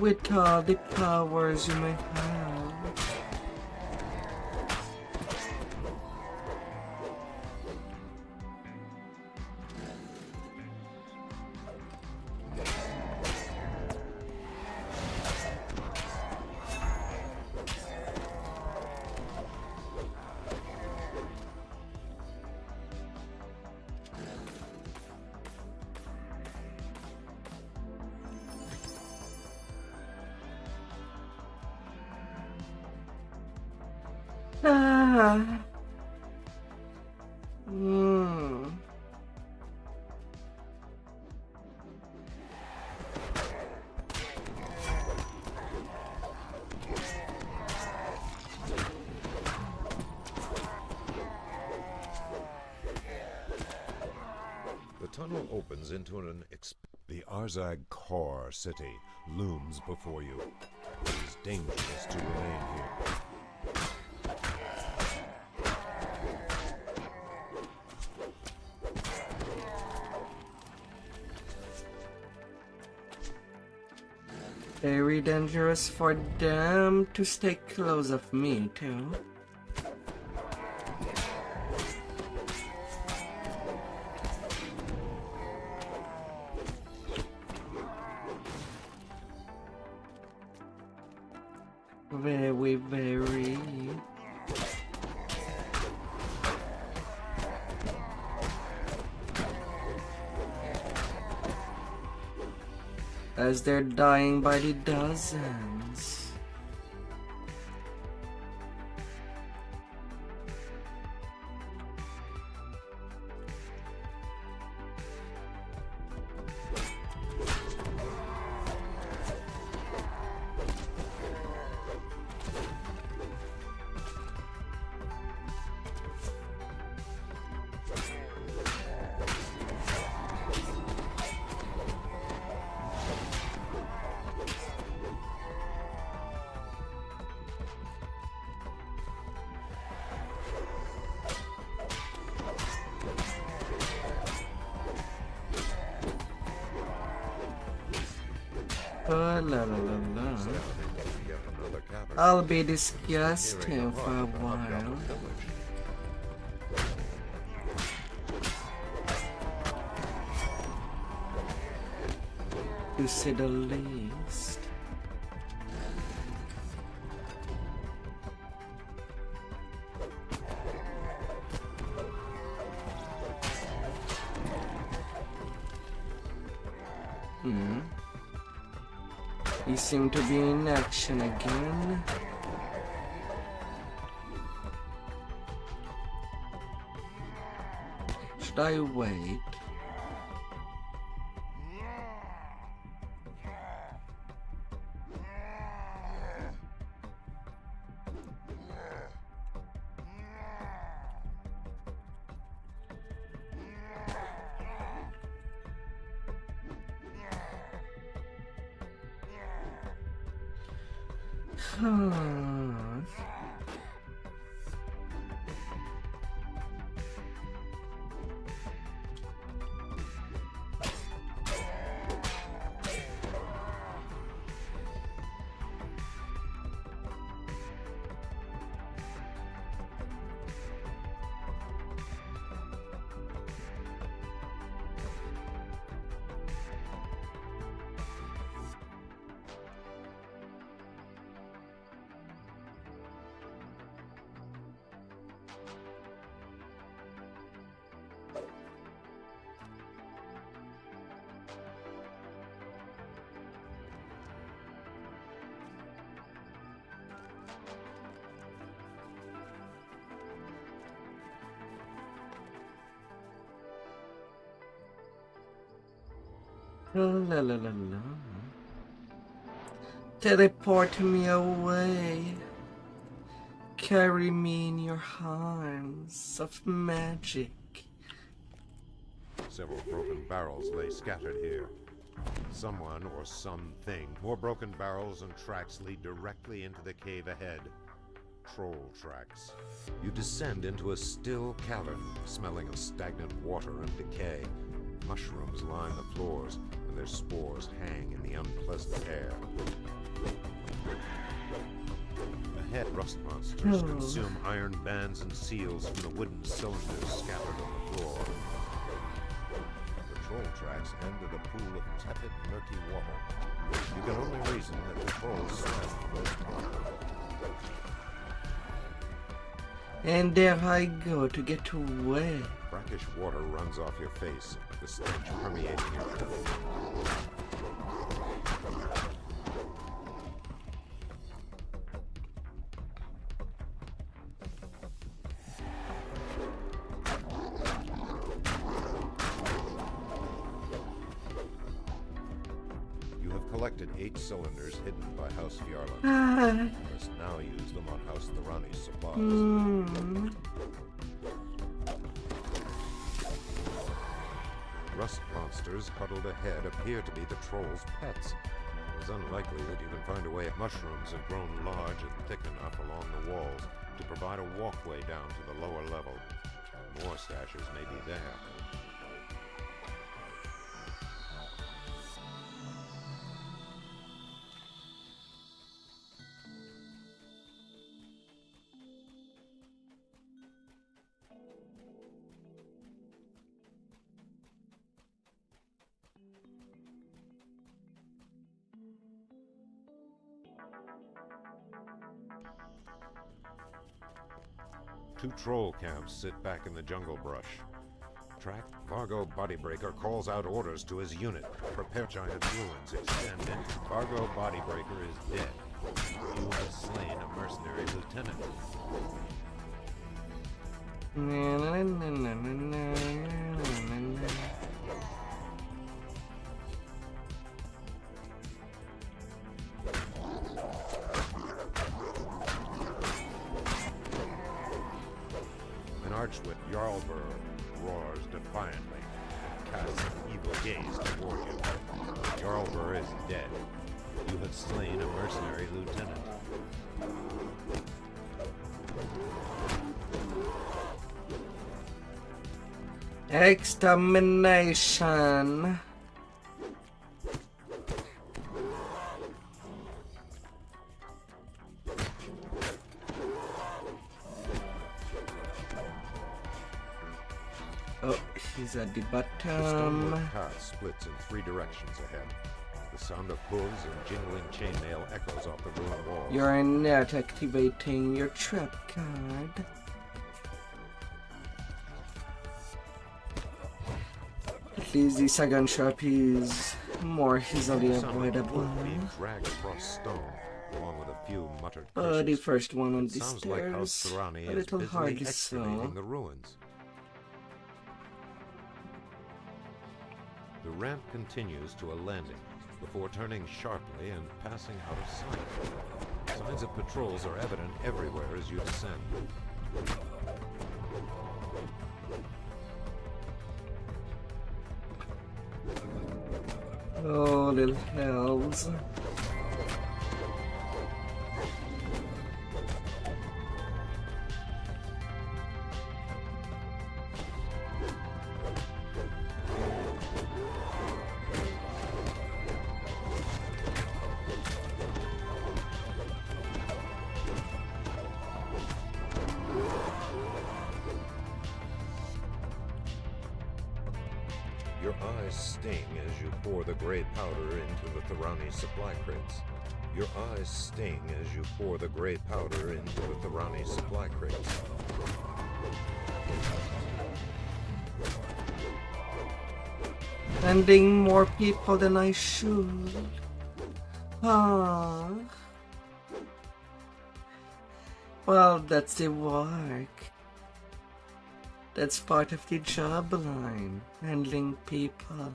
With all the powers you may have. The tunnel opens into the Austrakear city looms before you. It is dangerous to remain here. Very dangerous for them to stay close of me too. Very. As they're dying by the dozens. La la la la. I'll be disgusting for a while. To say the least. He seemed to be in action again. Should I wait? La la la la. Teleport me away. Carry me in your arms of magic. Several broken barrels lay scattered here. Someone or something. More broken barrels and tracks lead directly into the cave ahead. Troll tracks. You descend into a still cavern, smelling of stagnant water and decay. Mushrooms line the floors, and their spores hang in the unpleasant air. Ahead, rust monsters consume iron bands and seals from the wooden cylinders scattered on the floor. The troll tracks end at a pool of tepid, murky water. You can only reason that the trolls swam. And there I go to get away. Brackish water runs off your face, the stench permeating your coat. You have collected 8 cylinders hidden by House Feywild. You must now use them on House Thorani's supplies. Rust monsters huddled ahead appear to be the trolls' pets. It is unlikely that you can find a way. Mushrooms have grown large and thick enough along the walls to provide a walkway down to the lower level. More stashes may be there. Two troll camps sit back in the jungle brush. Track Vargo Bodybreaker calls out orders to his unit. Prepare giant ruins extend in. Vargo Bodybreaker is dead. You have slain a mercenary lieutenant. Archwit Jarlbur roars defiantly and casts an evil gaze toward you. Jarlbur is dead. You have slain a mercenary lieutenant. Extermination. Oh, he's at the The bottom. stonewood path splits in 3 directions ahead. The sound of hooves and jingling chainmail echoes off the ruined walls. You're not activating your trap card. At least the second trap is more easily The sound of avoidable. wood being dragged across stone, along with a few muttered The curses. first one on It the sounds like House stairs, Thorani a is little busily hard to excavating saw. the ruins. The ramp continues to a landing before turning sharply and passing out of sight. Signs of patrols are evident everywhere as you descend. Oh, little hells. Your eyes sting as you pour the gray powder into the Thorani supply crates. Your eyes sting as you pour the gray powder into the Thorani supply crates. Sending more people than I should. Ah. Well, that's the work. That's part of the job line, handling people.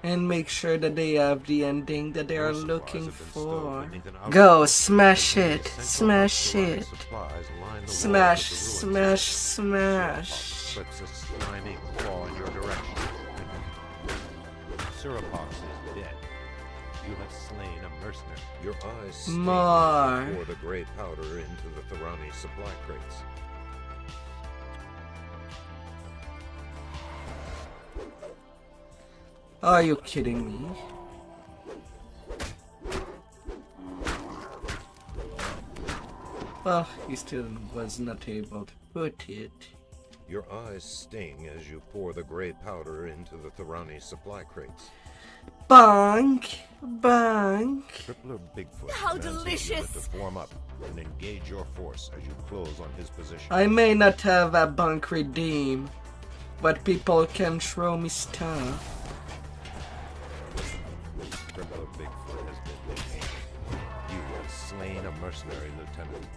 And make sure that they have the ending that they are looking for. Go, smash it, smash it. Smash, smash, smash. Puts a slimy claw in your direction. Syrupox is dead. You have slain a mercenary. Your eyes sting More. pour the gray powder into the Thorani supply crates. Are you kidding me? Well, he still was not able to put it. Your eyes sting as you pour the gray powder into the Thorani supply crates. Bonk! Bonk! Crippler Bigfoot How demands delicious. your unit to form up and engage your force as you close on his position. I may not have a bonk redeem, but people can throw me stuff. Crippler Bigfoot has been defeated. You have slain a mercenary lieutenant.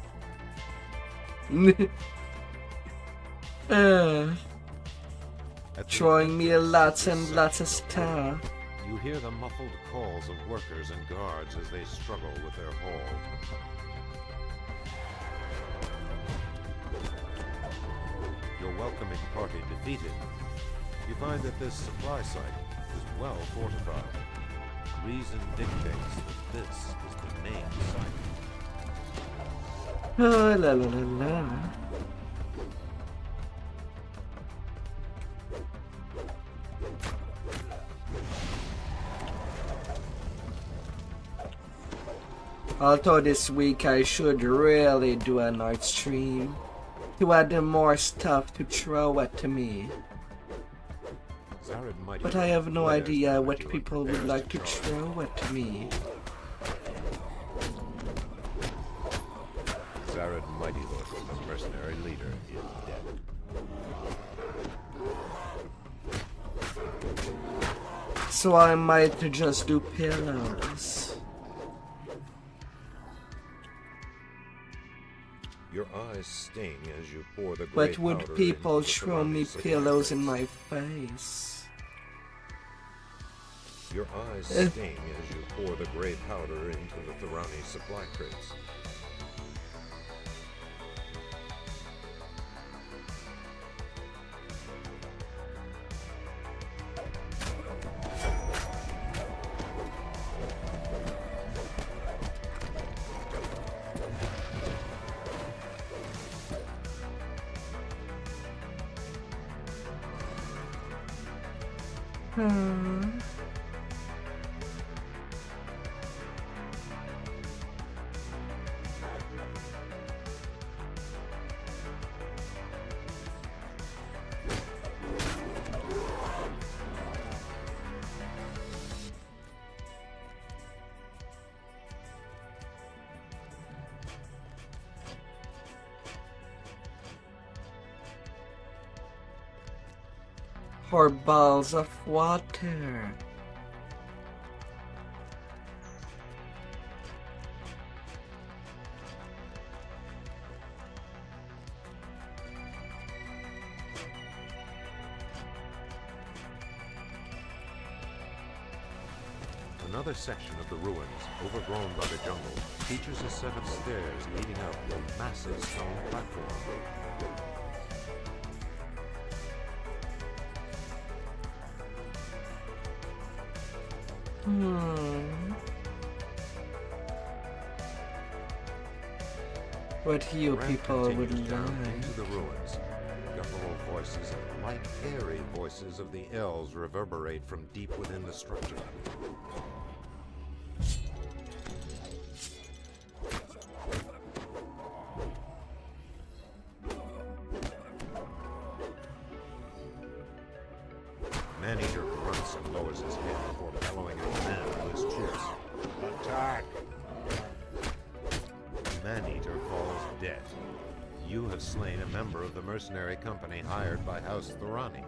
Throwing me lots and lots of stuff. You hear the muffled calls of workers and guards as they struggle with their haul. Your welcoming party defeated. You find that this supply site is well fortified. Reason dictates that this is the main site. Oh, la la la la. Although this week I should really do a night stream to add more stuff to throw at me. But I have no idea what people would like to throw at me. Zared Mightyhood, the mercenary leader, is dead. So I might just do pillows. Your eyes sting as you pour the gray But would powder people into the throw me Thorani supply pillows in crates. my face? Your eyes sting as you pour the gray powder into the Thorani supply crates. Or balls of water. Another section of the ruins, overgrown by the jungle, features a set of stairs leading up to a massive stone platform. What you Ramp people would continues down like. into the ruins. Guttural voices and light, airy voices of the elves reverberate from deep within the structure. Man-Eater grunts and lowers his head before bellowing a command to his troops. Attack! Man-Eater falls dead. You have slain a member of the mercenary company hired by House Thorani.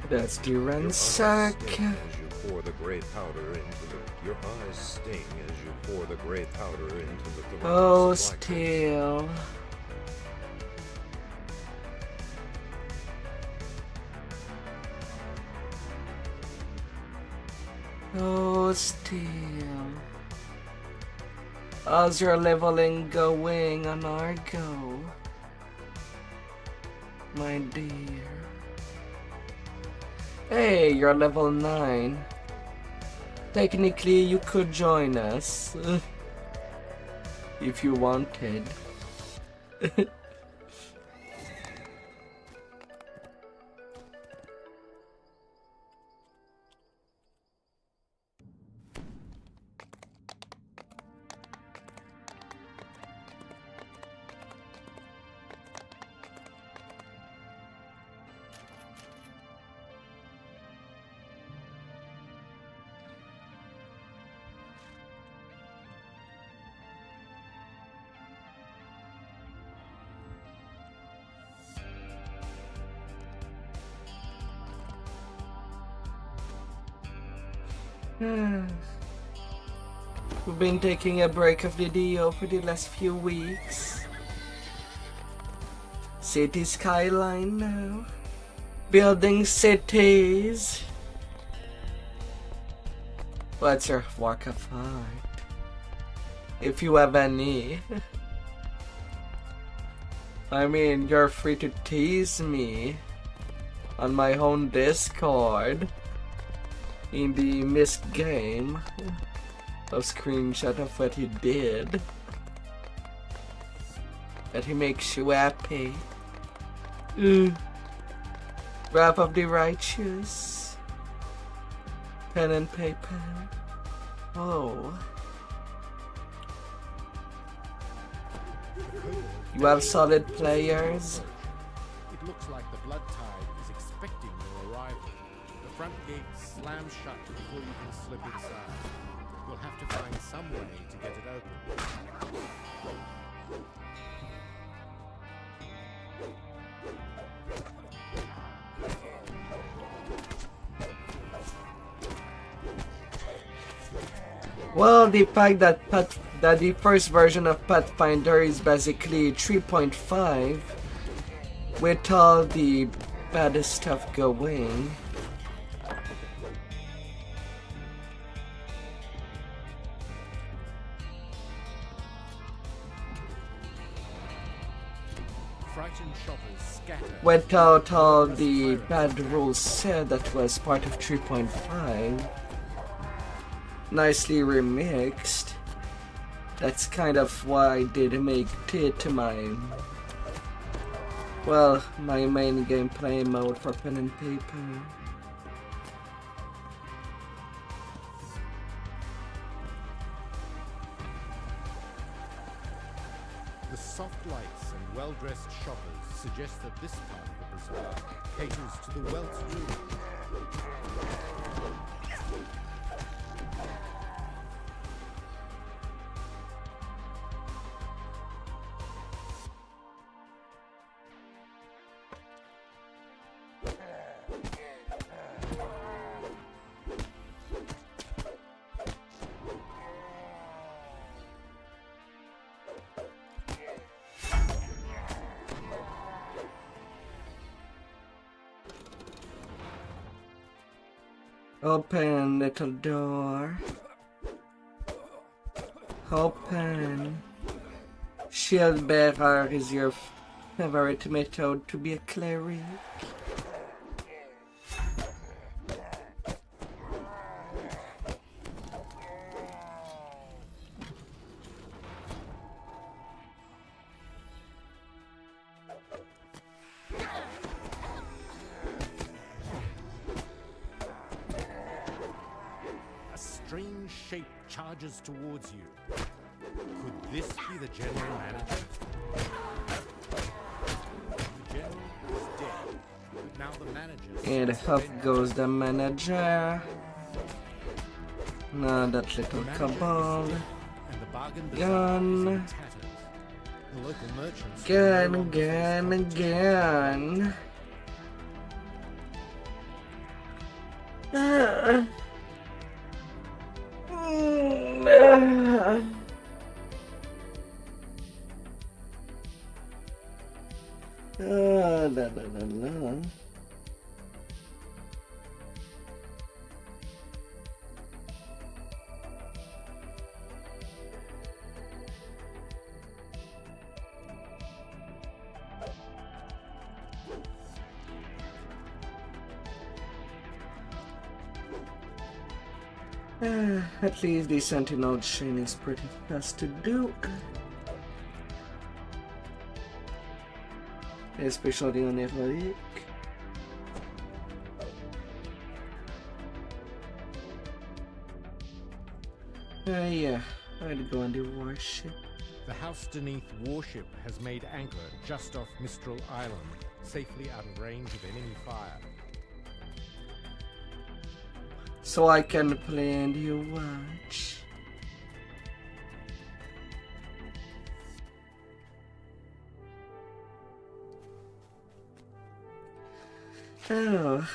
That's the ransack. As you pour the gray powder into your eyes sting as you pour the gray powder into the Oh, thermos blackness. still. Oh, still. How's your leveling going on our go, my dear? Hey, you're level 9. Technically, you could join us if you wanted. We've been taking a break of the video for the last few weeks. City skyline now. Building cities. What's your work of art? If you have any. I mean, you're free to tease me on my own Discord. In the missed game, a screenshot of what he did, that he makes you happy. Wrath of the righteous, pen and paper. Oh, you have solid players. It looks like the blood tide is expecting your arrival. The front gates slam shut before you can slip inside. You'll have to find some way to get it open. Well, the fact that the first version of Pathfinder is basically 3.5 with all the bad stuff going. Without all the bad rules said that was part of 3.5. Nicely remixed. That's kind of why I did make it my main gameplay mode for pen and paper. The soft lights and well-dressed shoppers suggest that this part of the bazaar caters to the well-to-do. Open, little door. Open. Shield bearer is your favorite method to be a cleric. Charges towards you. Could this be the general manager? The general is dead, but now the manager. And up goes the manager. Now that little cabal. Gun. Gun. La, la, la, la. At least the sentinel chain is pretty fast to do. Especially on Heroic. Yeah, I'd go on the warship. The Housedeneath warship has made anchor just off Mistral Island, safely out of range of enemy fire. So I can play and you watch. Oh.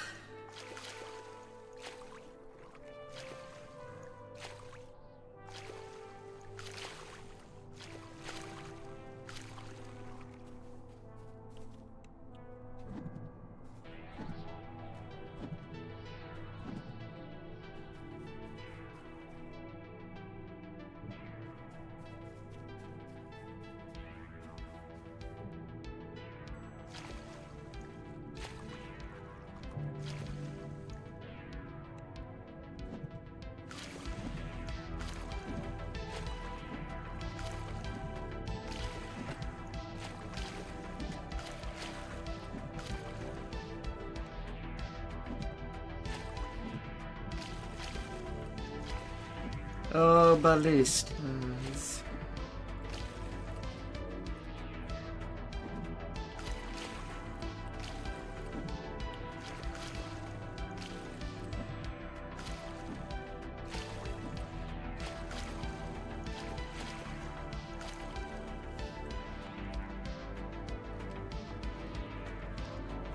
Oh, ballistas.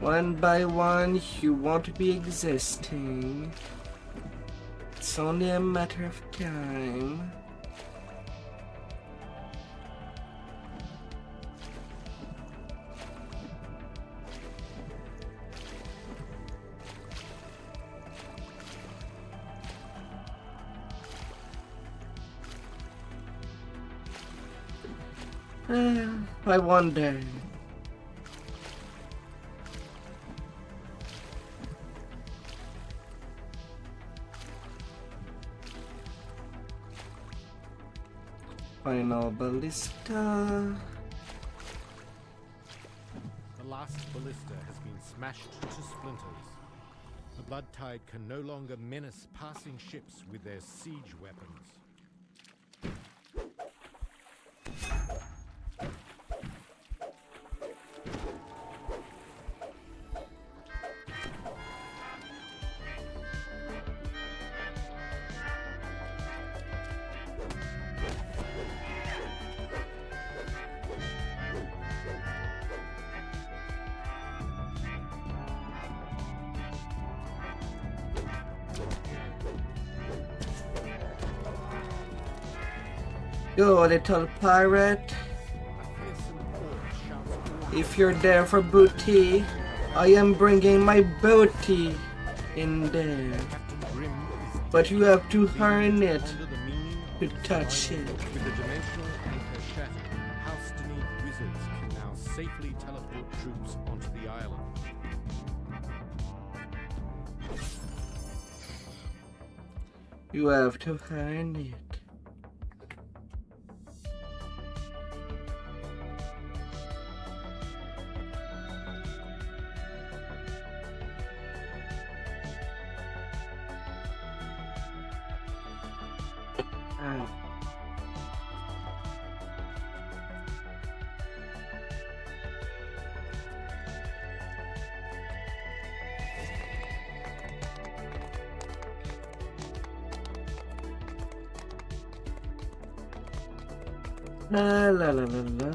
One by one, you won't be existing. It's only a matter of time. I wonder. Final ballista. The last ballista has been smashed to splinters. The Blood Tide can no longer menace passing ships with their siege weapons. Yo, little pirate. If you're there for booty, I am bringing my booty in there. But you have to earn it to touch it. With the dimensional anchor shattered, Housedeneath wizards can now safely teleport troops onto the island. You have to earn it. La la la la la.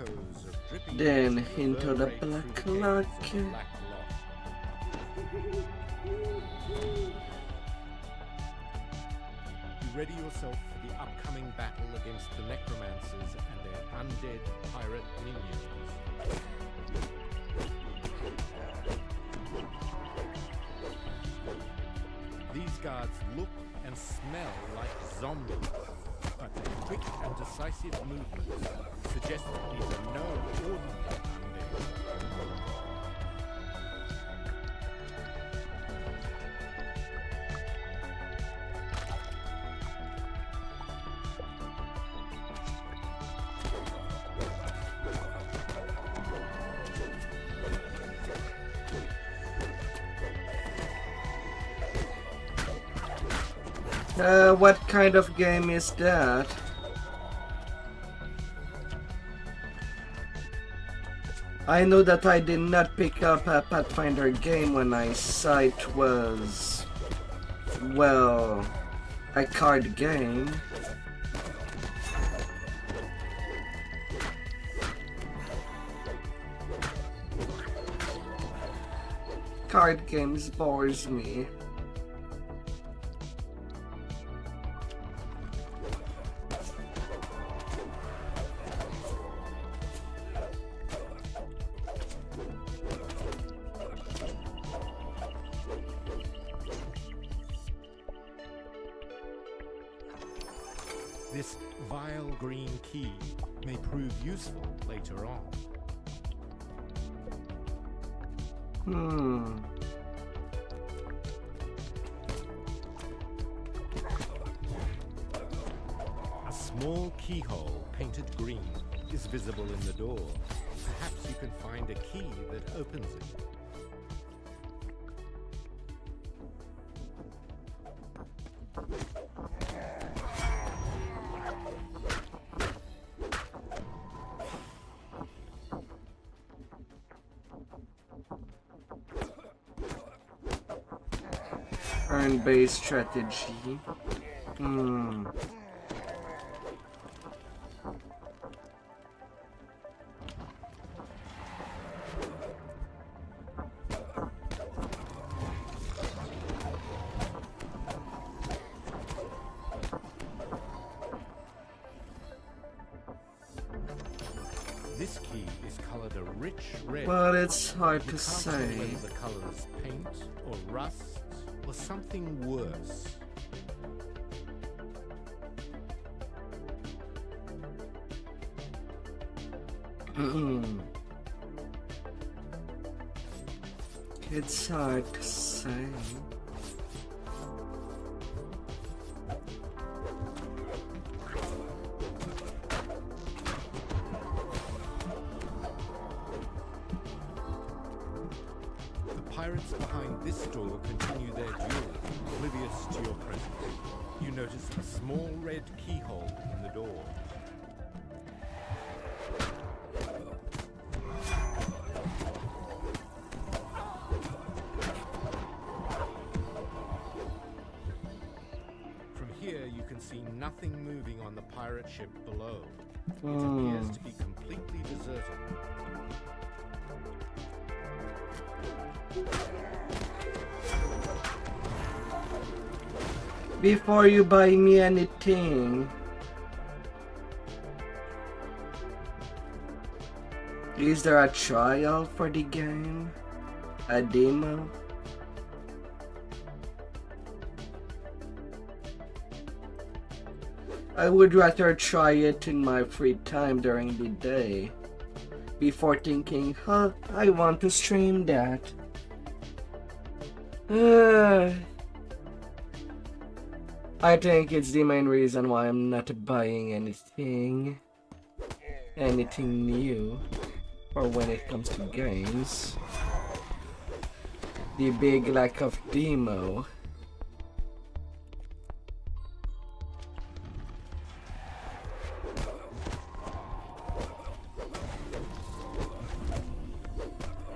echoes of dripping Then water into the reverberate black through the lock. caves of the Black Lock. You ready yourself for the upcoming battle against the necromancers and their undead pirate minions. These guards look and smell like zombies, but their quick and decisive movements suggest that these are no ordinary undead. What kind of game is that? I know that I did not pick up a Pathfinder game when I saw it was, well, a card game. Card games bores me. This vile green key may prove useful later on. A small keyhole painted green is visible in the door. Perhaps you can find a key that opens it. Turn-based strategy. This key is colored a rich red. But it's hard You to can't tell say. whether the color is paint or rust or something worse. It's hard to say. The pirates behind this door continue their duel, oblivious to your presence. You notice a small red keyhole in the door. From here, you can see nothing moving on the pirate ship below. It appears to be completely deserted. Before you buy me anything, is there a trial for the game? A demo? I would rather try it in my free time during the day, before thinking, huh, I want to stream that. I think it's the main reason why I'm not buying anything new, or when it comes to games. The big lack of demo.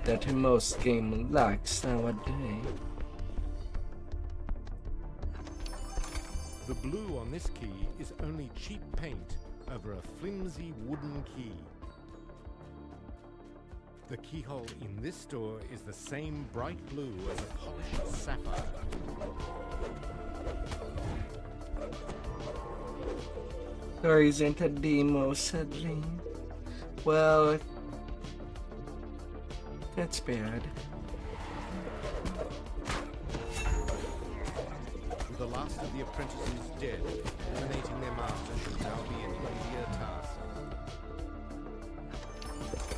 That most game lacks nowadays. The blue on this key is only cheap paint over a flimsy wooden key. The keyhole in this door is the same bright blue as a polished sapphire. There isn't a demo, sadly. Well, that's bad. With the last of the apprentices dead, eliminating their master should now be an easier task.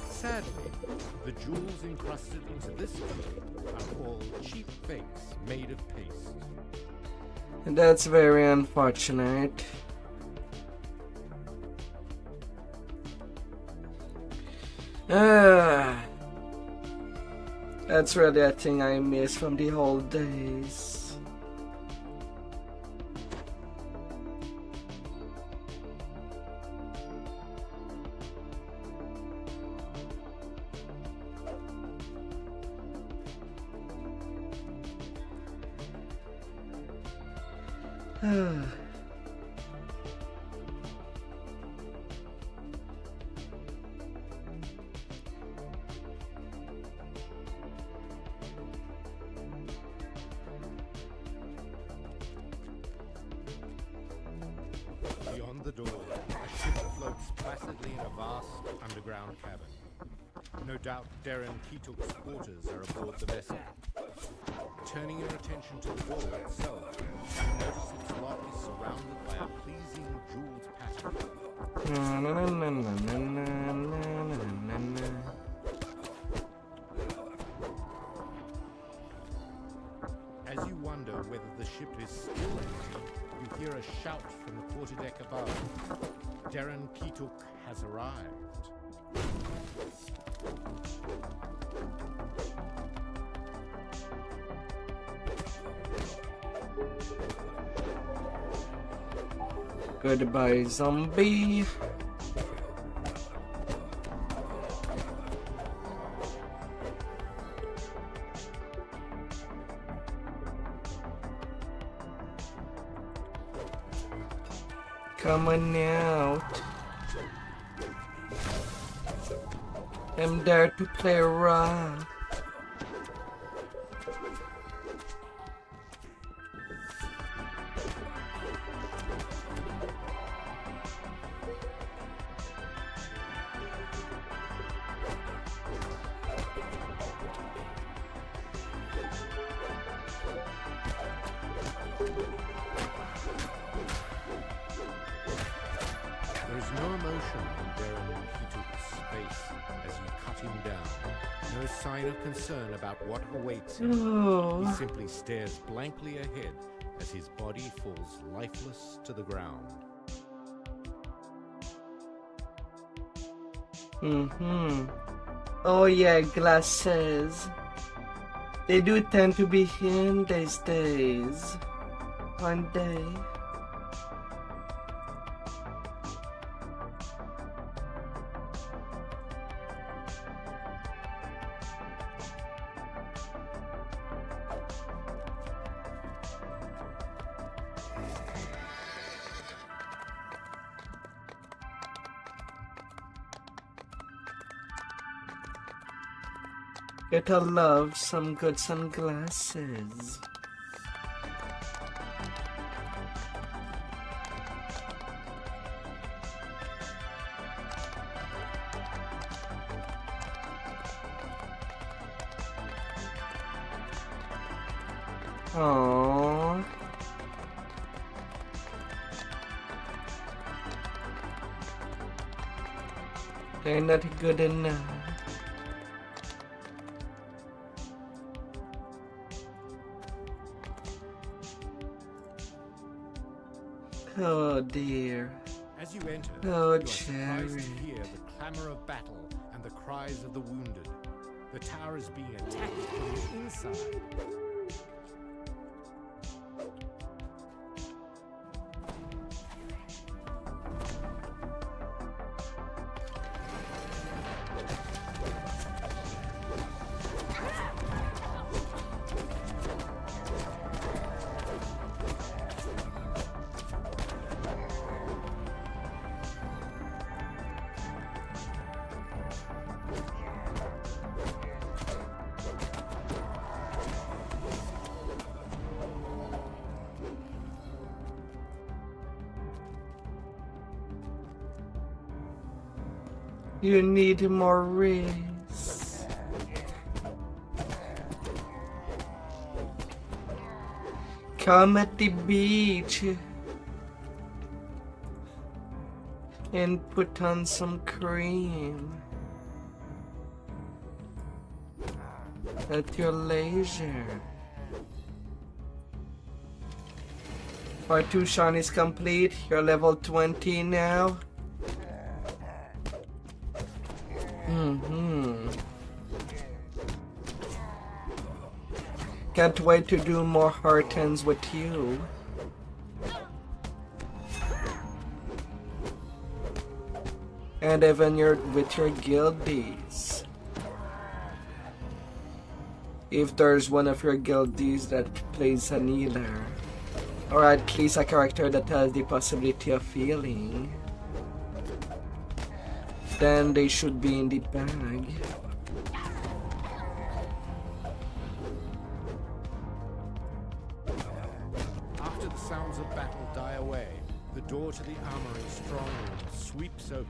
Sadly, the jewels encrusted into this key are all cheap fakes made of paste. And that's very unfortunate. That's really a thing I miss from the old days. Beyond the door, a ship floats placidly in a vast underground cabin. No doubt Darren Keatuk's quarters are aboard the vessel. Turning your attention to the door itself, you notice its lock is surrounded by a pleasing jeweled pattern. As you wonder whether the ship is still empty, you hear a shout from the quarterdeck above. Darren Keatuk has arrived. Goodbye, zombie. Coming out. I'm there to play rock. There is no emotion in Darren Keatuk's face as you cut him down. No sign of concern about what awaits him. Oh. He simply stares blankly ahead as his body falls lifeless to the ground. Oh yeah, glasses. They do tend to be in these days. One day. Gotta love some good sunglasses. Aww. They're not good enough. Oh dear. As you enter, Oh, you are surprised Cherry. to hear the clamor of battle and the cries of the wounded. The tower is being attacked from the inside. You need more race. Come at the beach and put on some cream at your leisure. R2 Sharn is complete. You're level 20 now. Can't wait to do more R10s with you. And even with your guildies. If there's one of your guildies that plays an healer, or at least a character that has the possibility of healing, then they should be in the bag. After the sounds of battle die away, the door to the armory strong room sweeps open.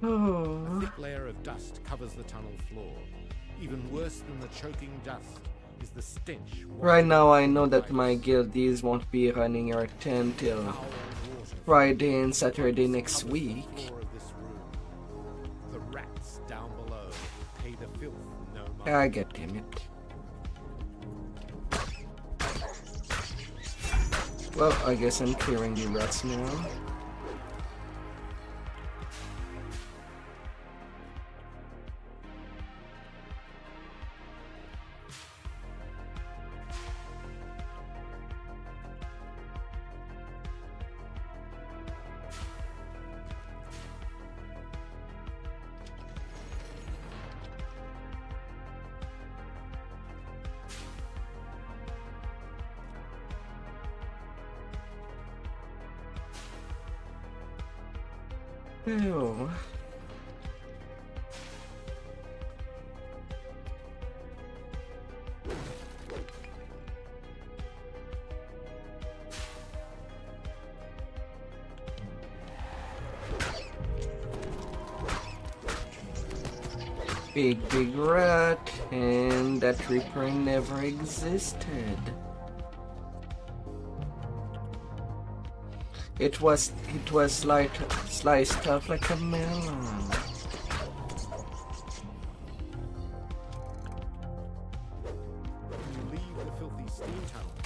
A thick layer of dust covers the tunnel floor. Even worse than the choking dust is the stench. Right now I know that my guildies won't be running R10 till Friday and Saturday next week. The rats down below pay the filth no mind. Ah, god damn it. Well, I guess I'm clearing the rats now. Ew. Big rat, and that Reaper never existed. It was sliced up like a melon. When you leave the filthy steam tunnel,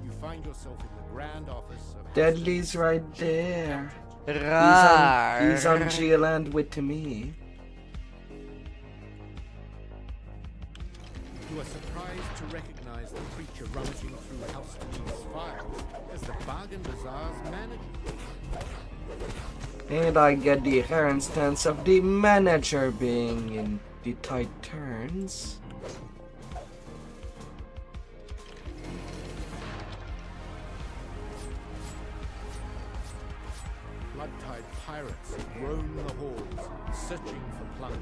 you find yourself in the grand office of Deadly's right there. Rar. He's on G-Land with me. You are surprised to recognize the creature rummaging through Austrakear's files as the Bargain Bazaar's manager. And I get the rare instance of the manager being in the tight turns. Blood-tide pirates roam the halls, searching for plunder.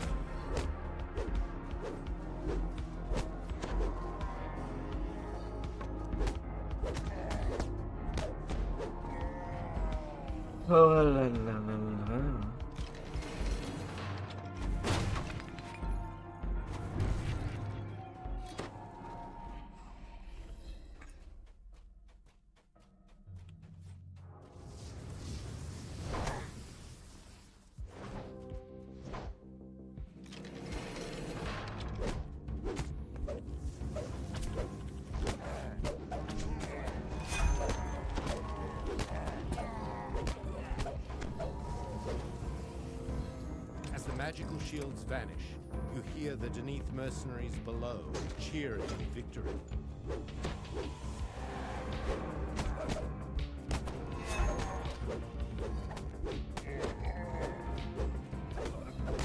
Oh la la la la. Magical shields vanish. You hear the Deneath mercenaries below cheering in victory.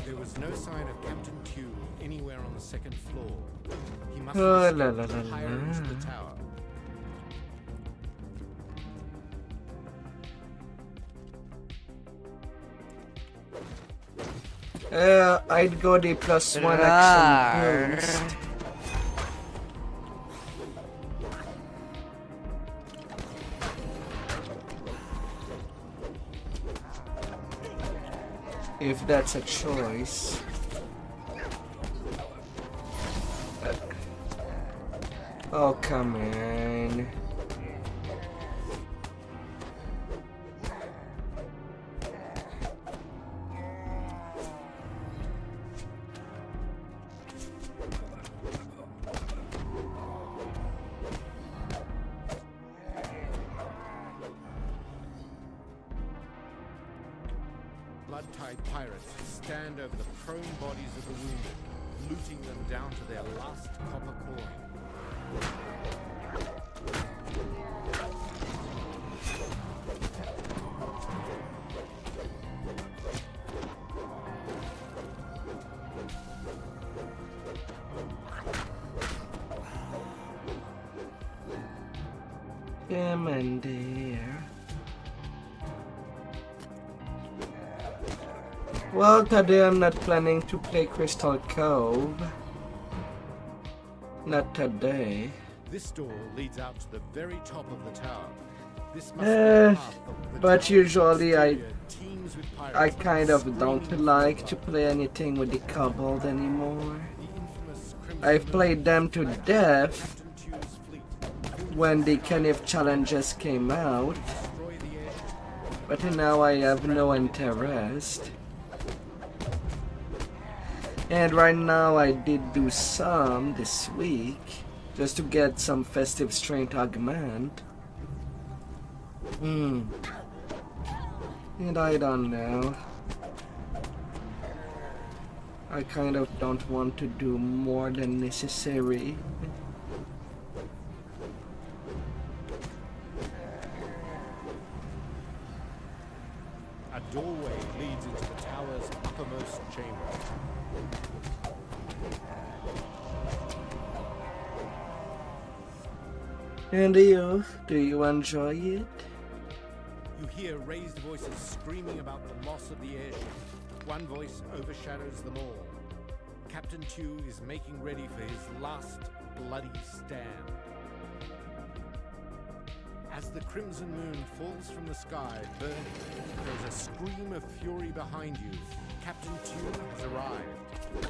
There was no sign of Captain Q anywhere on the second floor. He must have escaped higher into the tower. I'd go the +1 action boost. If that's a choice. Oh, come on. Blood-tide pirates stand over the prone bodies of the wounded, looting them down to their last copper coin. Come on there. Well, today I'm not planning to play Crystal Cove. Not today. This door leads out to the very top of the tower. This must be the path of the But tower usually exterior teems with I pirates kind of screaming don't for like blood. to play anything with the kobold anymore. The infamous Crimson I've played Moon them to led death Captain Tu's fleet when the Kenneth challenges came out, destroy the airship. but now I have no interest. And right now I did do some this week, just to get some festive strength augment. And I don't know. I kind of don't want to do more than necessary. A doorway leads into the tower's uppermost chamber. And you, do you enjoy it? You hear raised voices screaming about the loss of the airship. One voice overshadows them all. Captain Tu is making ready for his last bloody stand. As the crimson moon falls from the sky, burning, there's a scream of fury behind you. Captain Tu has arrived.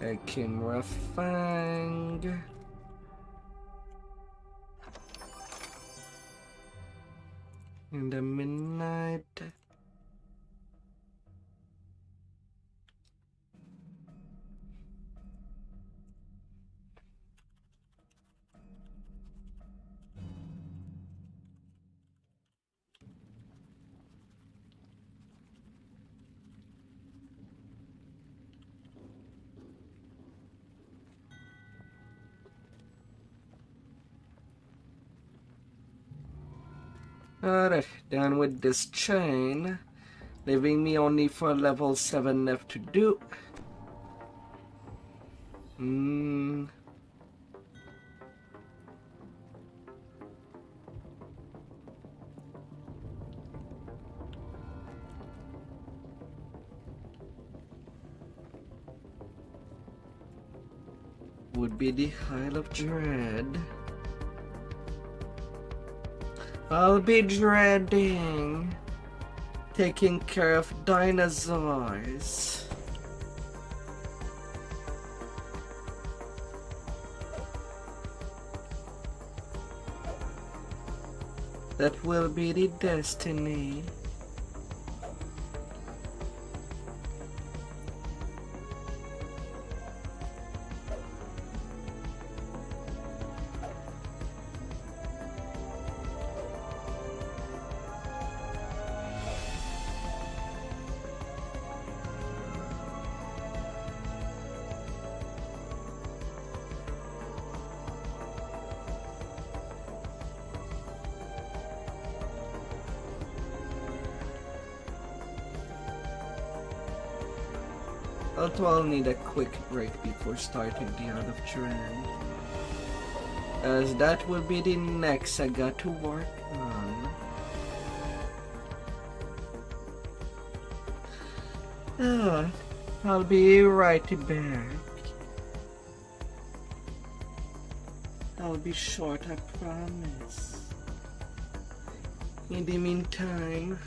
A Kimra Fang. In the midnight. Alright, done with this chain. Leaving me only for level 7 left to do. Would be the Isle of Dread. I'll be dreading taking care of dinosaurs. That will be the destiny. Although I'll need a quick break before starting the Art of Sharn, as that will be the next I got to work on. I'll be right back. I'll be short, I promise. In the meantime,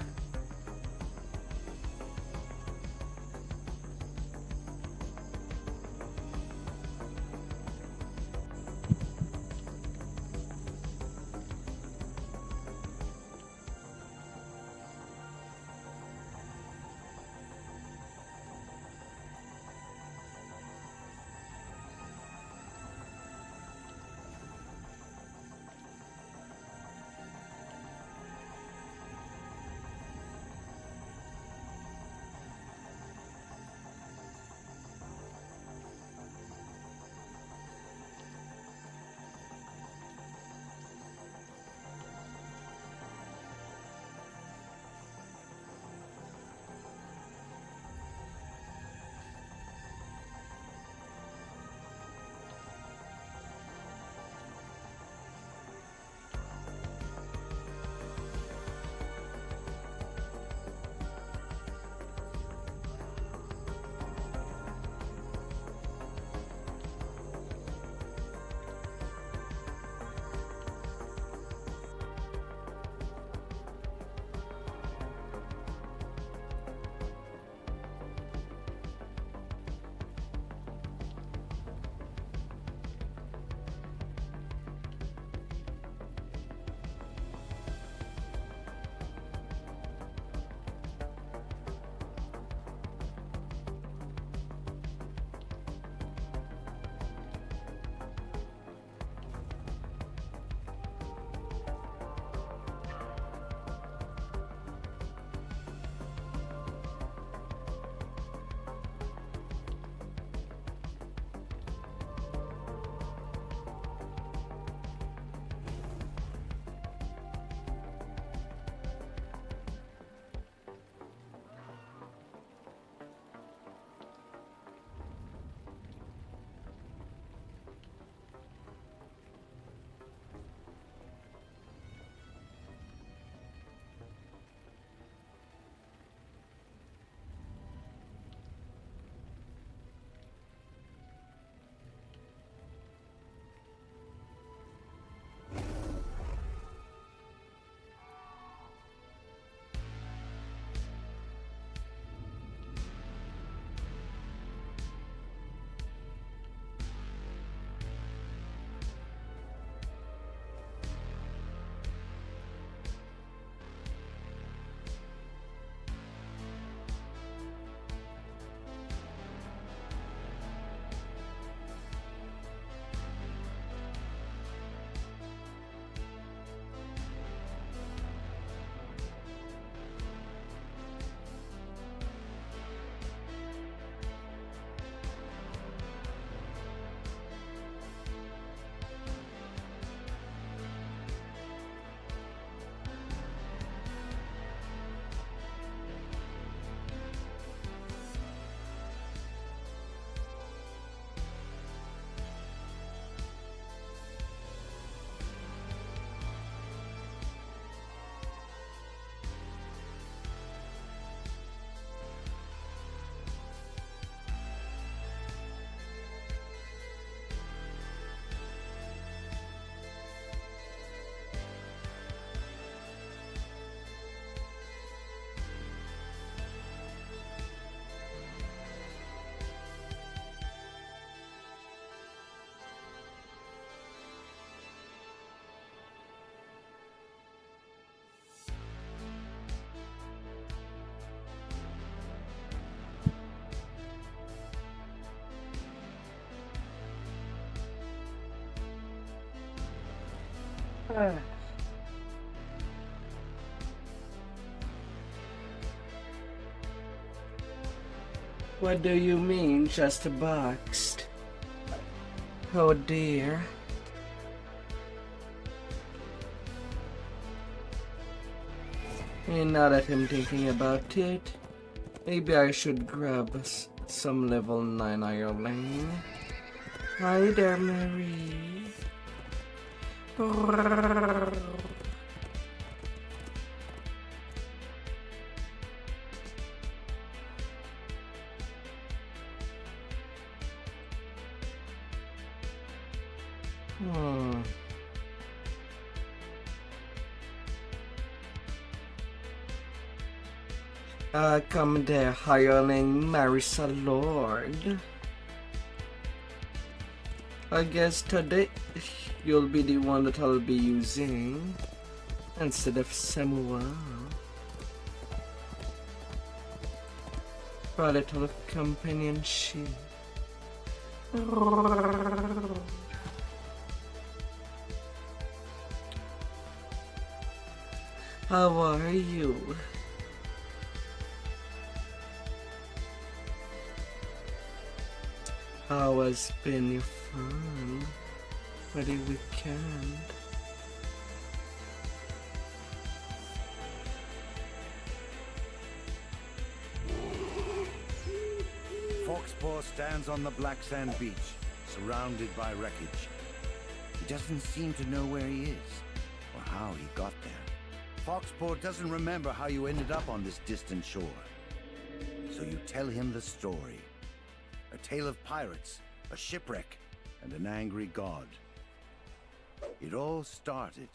What do you mean, just boxed? Oh dear. And now that I'm thinking about it, maybe I should grab some level 9 Ireland. Hi there, Mary. Come there, hireling Marisa Lord. I guess today you'll be the one that I'll be using instead of Samuel. For a little companionship. How are you? How has been your fun for the weekend? Foxpaw stands on the black sand beach, surrounded by wreckage. He doesn't seem to know where he is, or how he got there. Foxpaw doesn't remember how you ended up on this distant shore. So you tell him the story. A tale of pirates, a shipwreck, and an angry god. It all started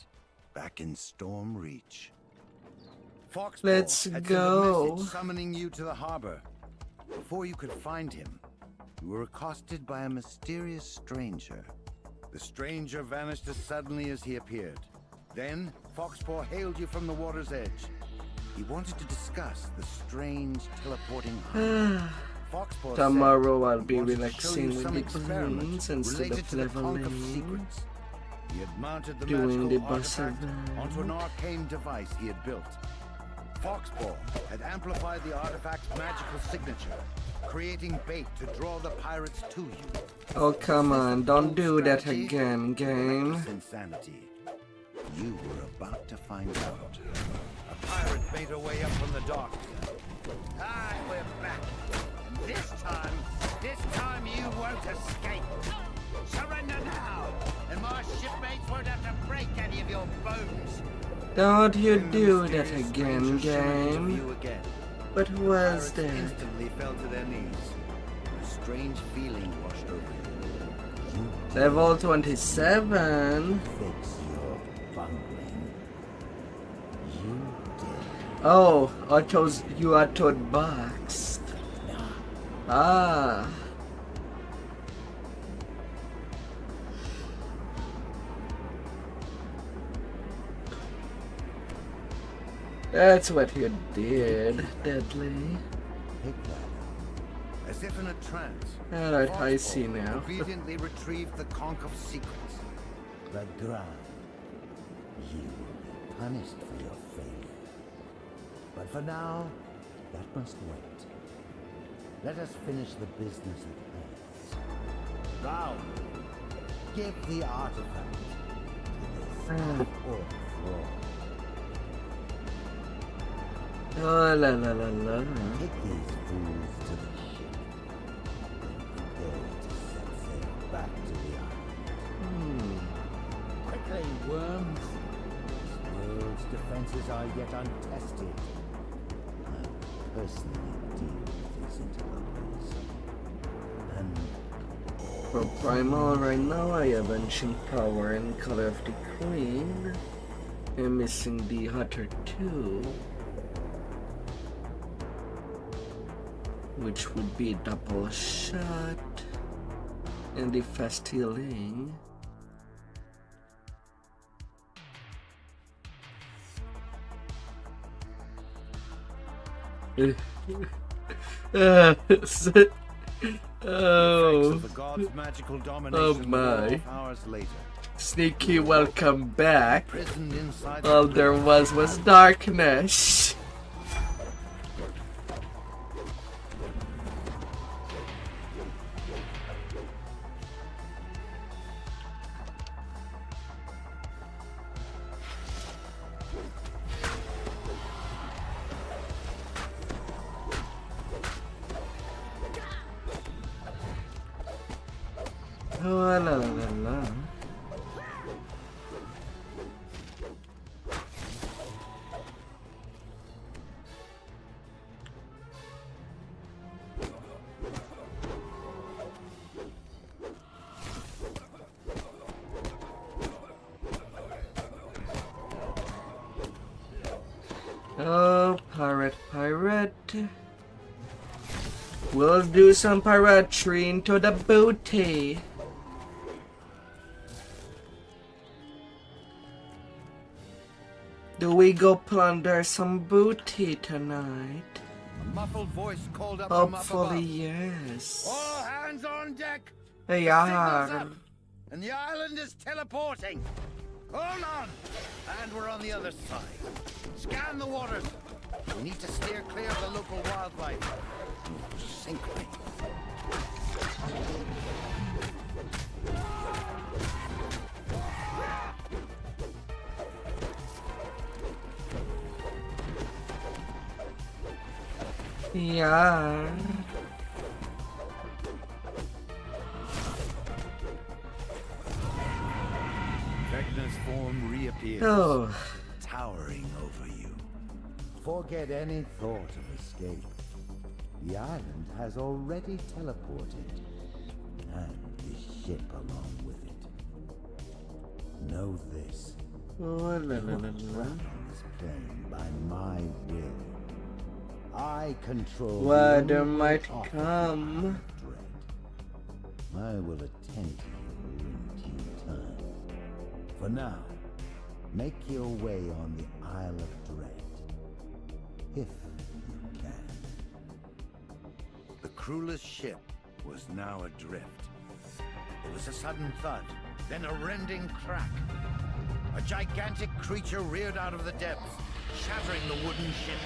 back in Storm Reach. Foxpaw Let's had go. sent a message summoning you to the harbor. Before you could find him, you were accosted by a mysterious stranger. The stranger vanished as suddenly as he appeared. Then, Foxpaw hailed you from the water's edge. He wanted to discuss the strange teleporting island. Tomorrow I'll be relaxing with the balloons instead of leveling, He had mounted the doing the magical boss artifact event. onto an arcane device he had built. Foxpaw had amplified the artifact's magical signature, creating bait to draw the pirates to you. Oh come on, don't do that again, game. Insanity. You were about to find out. A pirate made her way up from the dock. Aye, we're back. This time you won't escape. Surrender now, and my shipmates won't have to break any of your bones. Don't you do that again, game. But who was that? Instantly fell to their knees. A strange feeling washed over you. Level 27. Fix your bungling. You did. Oh, you are toad boxed. Ah. That's what you did, Deadly. Pick that up. As if in a trance. Alright, I see now. Obediently retrieved the conch of secrets. The ground. You will be punished for your failure. But for now, that must wait. Let us finish the business at hand. Thou, give the artifact to this poor fraud. Oh la la la la. Take these fools to the ship. Then prepare to set sail back to the island. Quickly, worms. This world's defenses are yet untested. I personally deal with these interlopers. And For Primal, right now I have Ancient Power and Color of the Queen. I'm missing the Hotter 2. Which would be double shot and the fast healing. the god's magical domination 12 hours later. Sneaky welcome back. Imprisoned inside All there was darkness. Oh, la la la la. Oh, pirate. We'll do some piratery into the booty. Do we go plunder some booty tonight? A muffled voice called up from up Hopefully, above. yes. All hands on deck. Yeah. Signal's up, and the island is teleporting. Hold on, and we're on the other side. Scan the waters. We need to steer clear of the local wildlife. Sink me. Yeah. Vecna's form reappears, Oh. towering over you. Forget any thought of escape. The island has already teleported, and the ship along with it. Know this. Oh, la, la, You la, are la. trapped on this plane by my will. I control the Weather only might way off of the come. Isle of Dread. I will attend to you in due time. For now, make your way on the Isle of Dread, if you can. The crewless ship was now adrift. There was a sudden thud, then a rending crack. A gigantic creature reared out of the depths, shattering the wooden ship.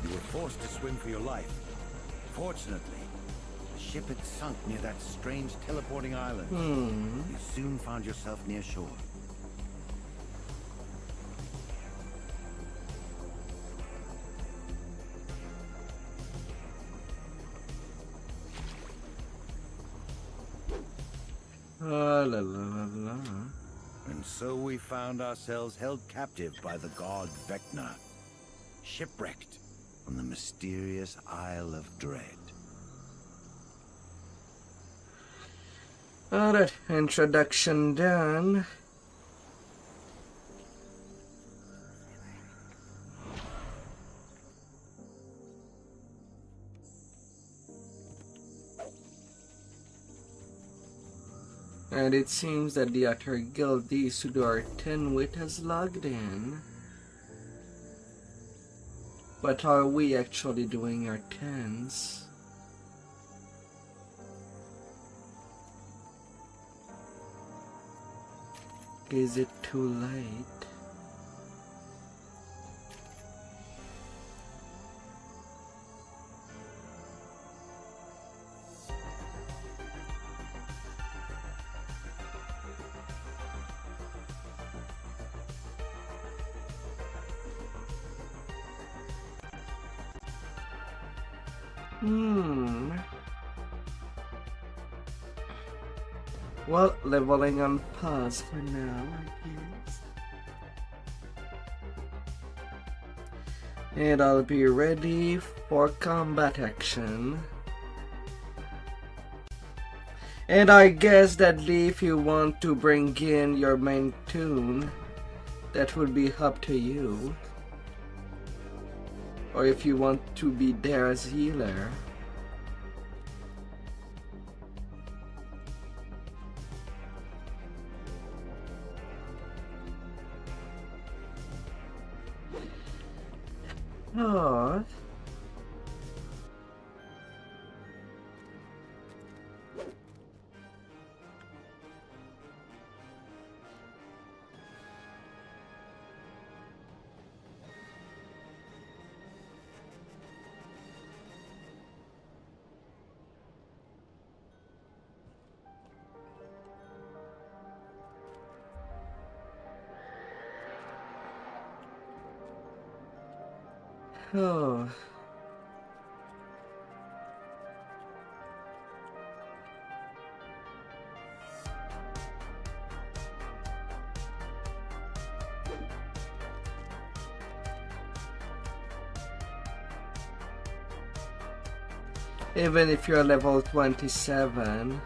You were forced to swim for your life. Fortunately, the ship had sunk near that strange teleporting island. You soon found yourself near shore. Oh, la, la, la, la. And so we found ourselves held captive by the god Vecna, shipwrecked on the mysterious Isle of Dread. Alright, introduction done. And it seems that the other guildies who do R10 with has logged in. But are we actually doing R10s? Is it too late? Well, leveling on pause for now, I guess. And I'll be ready for combat action. And I guess that if you want to bring in your main tune, that would be up to you. Or if you want to be there as healer. Oh. Oh. Even if you're level 27.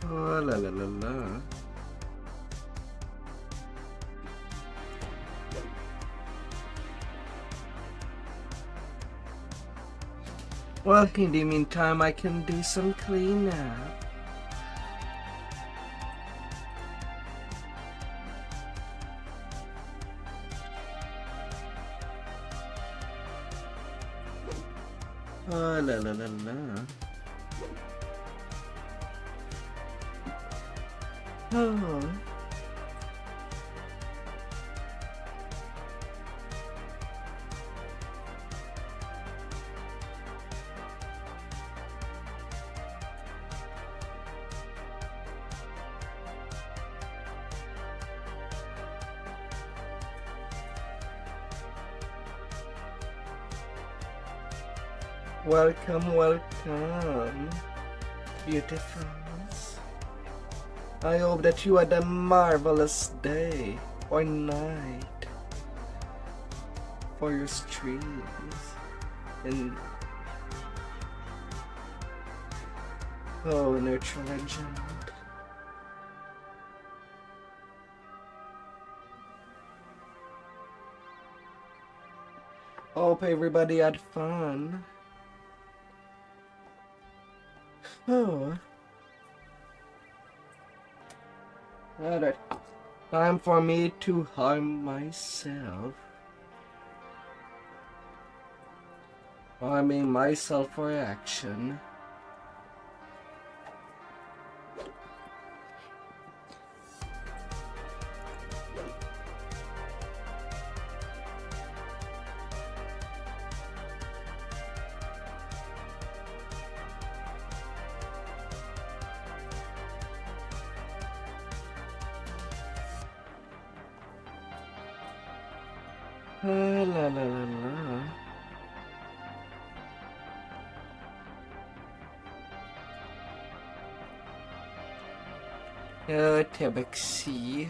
Oh la la la la. Well, in the meantime, I can do some cleanup. Oh la la la la. Oh. Welcome, welcome, beautifuls. I hope that you had a marvelous day or night for your streams. And oh, Nurture Legend. Hope everybody had fun. Oh. Alright. Time for me to harm myself. Harming myself for action. La la la la. Backseat.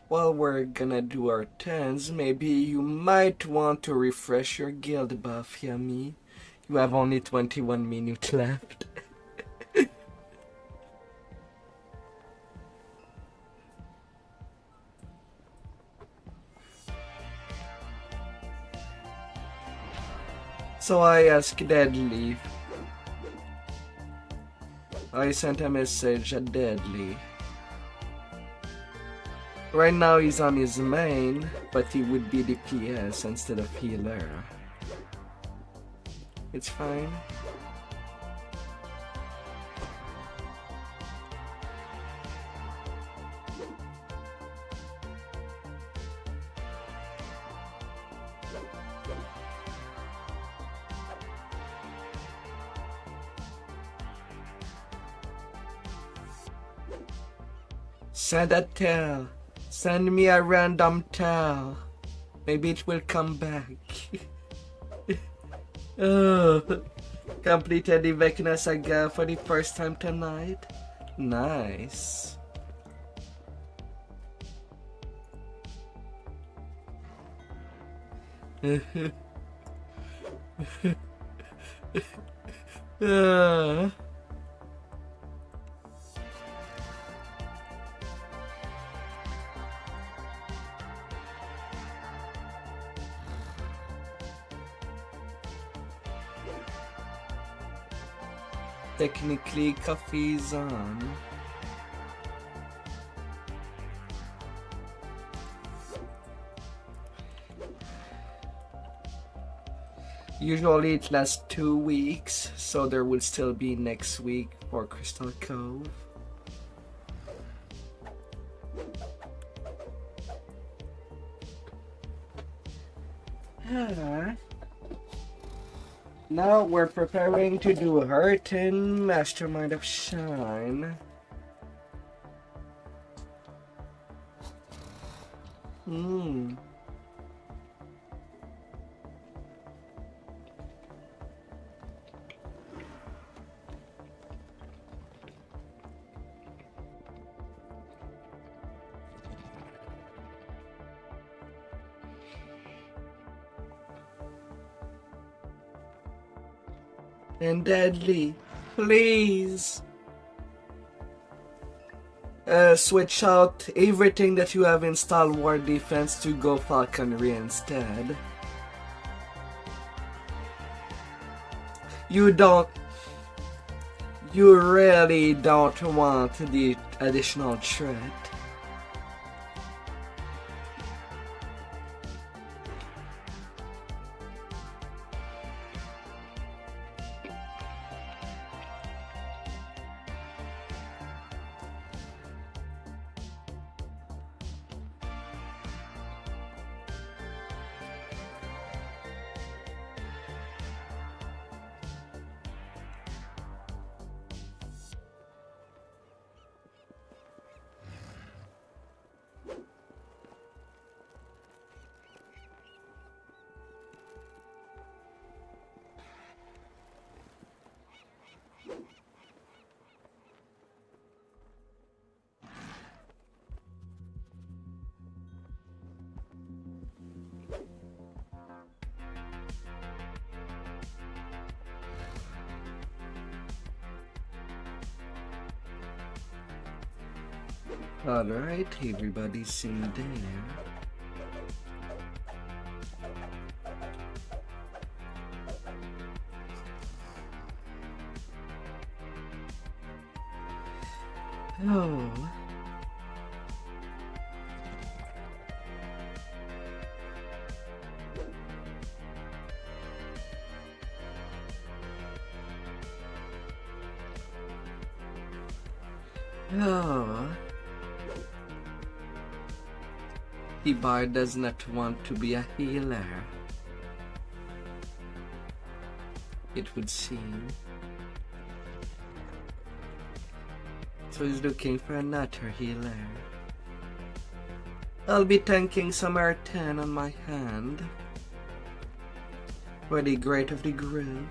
While we're gonna do R10s, maybe you might want to refresh your guild buff, Yummy. You have only 21 minutes left. So I asked Deadly. I sent a message at Deadly. Right now he's on his main, but he would be DPS instead of healer. It's fine. Send a tell. Send me a random tell. Maybe it will come back. Oh, completed the Vecna saga for the first time tonight. Nice. Technically, coffee's on. Usually it lasts 2 weeks, so there will still be next week for Crystal Cove. Now we're preparing to do R10 Mastermind of Sharn. And deadly, please. Switch out everything that you have installed War Defense to go Falconry instead. You really don't want the additional threat. Alright, everybody's in there. Oh. Oh. The bard does not want to be a healer, it would seem. So he's looking for another healer. I'll be tanking some R10 on my hand for the great of the group.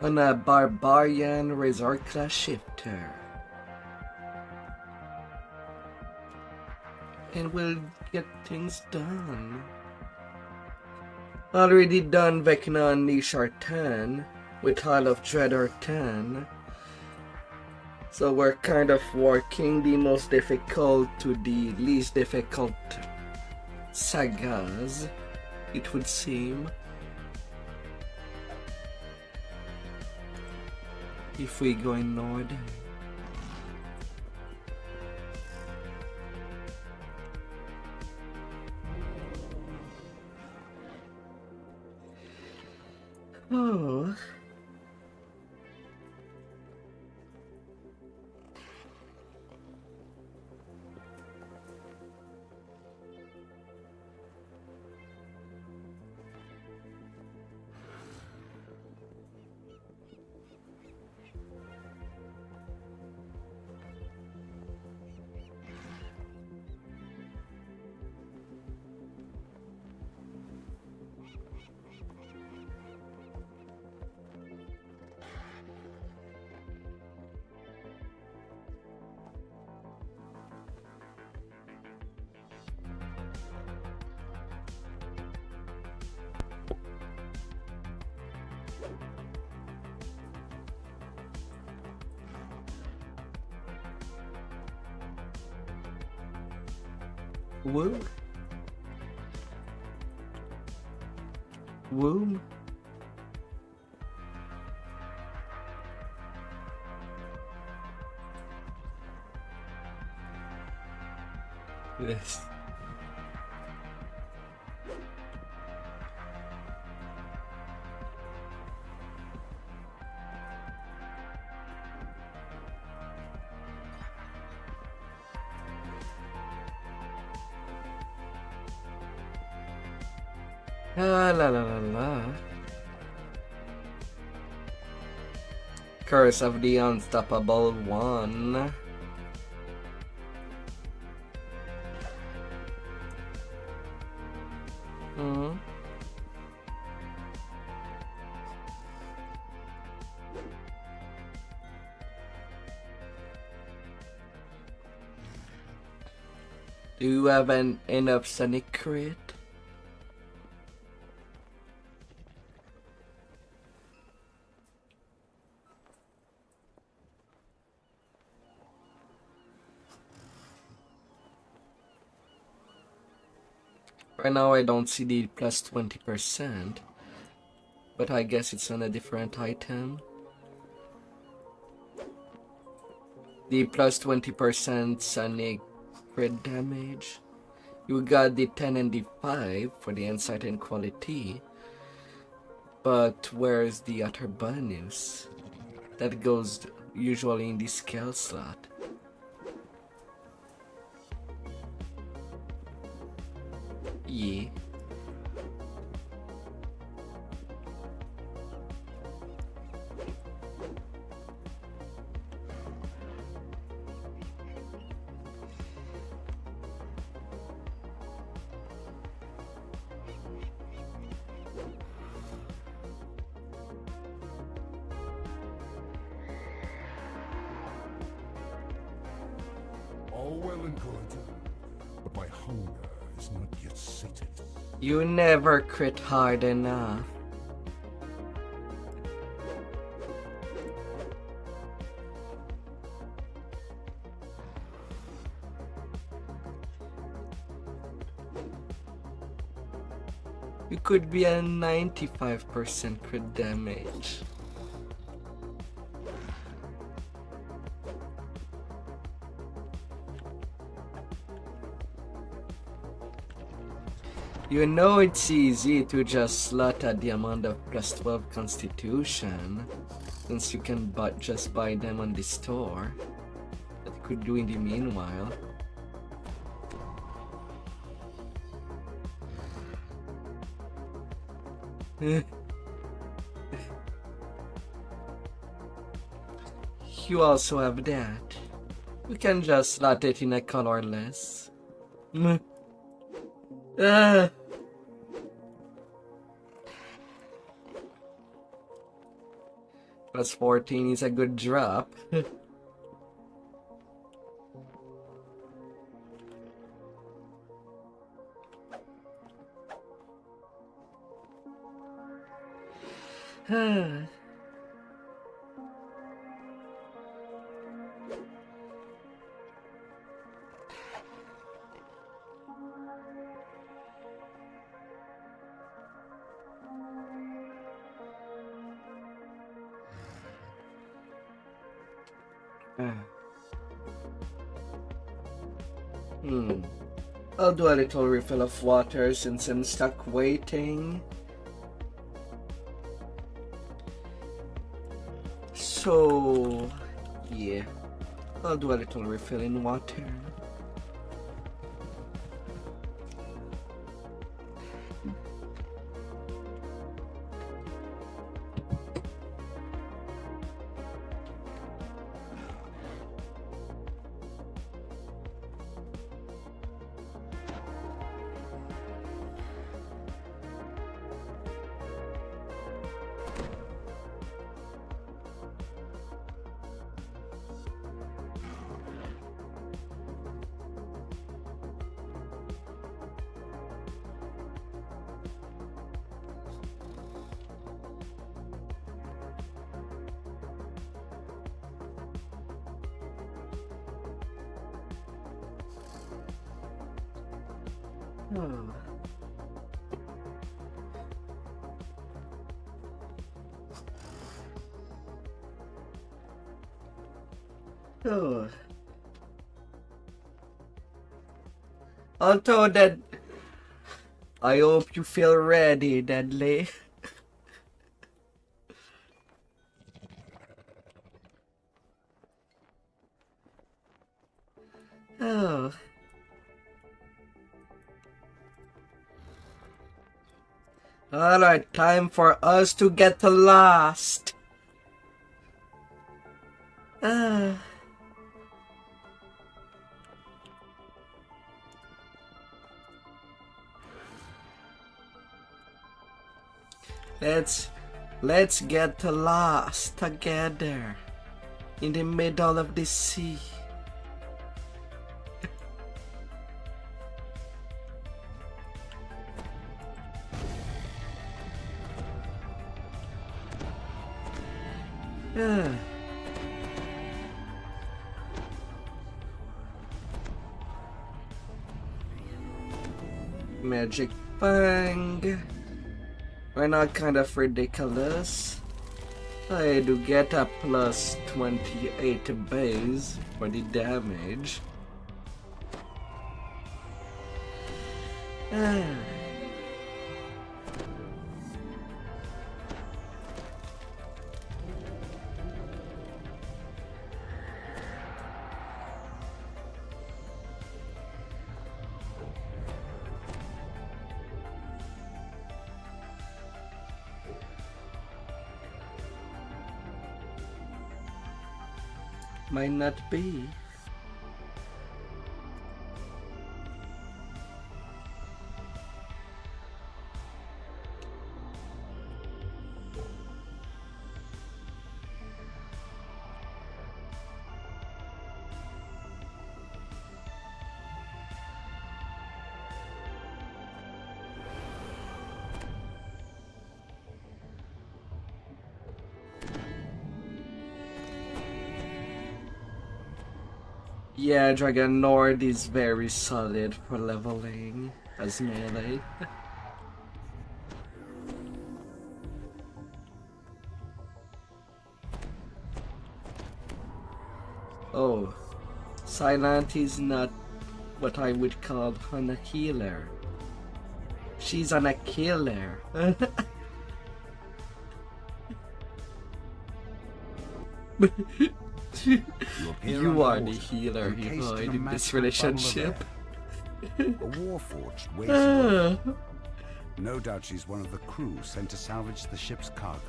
On a barbarian resort class shifter. And we'll get things done. Already done Vecna Niche R10 with Hall of Dread R10. So we're kind of working the most difficult to the least difficult sagas, it would seem. If we go in order. Oh. Woo. Woo. Yes. La la la la. Curse of the Unstoppable One. Do you have enough Sonic crit? Right now I don't see the plus 20%, but I guess it's on a different item. The plus 20% Sonic crit damage. You got the 10 and the 5 for the insight and quality, but where's the other bonus? That goes usually in the skill slot. Yeah. All well and good, but my hunger is not yet sated. You never crit hard enough. You could be a 95% crit damage. You know it's easy to just slot at the amount of plus 12 constitution, since you can just buy them on the store. That you could do in the meanwhile. You also have that. You can just slot it in a colorless. Plus 14 is a good drop. I'll do a little refill of water since I'm stuck waiting. So, yeah, I'll do a little refill in water. Although that, I hope you feel ready, Dudley. Oh. Alright, time for us to get lost. Let's get lost together in the middle of the sea. Magic Bang. We're not kind of ridiculous. I do get a plus 28 base for the damage. Might not be. Yeah, Dragon Nord is very solid for leveling as melee. Oh, Silent is not what I would call a healer. She's a killer. You are the healer, you know, in this relationship. A warforged waits. No doubt she's one of the crew sent to salvage the ship's cargo.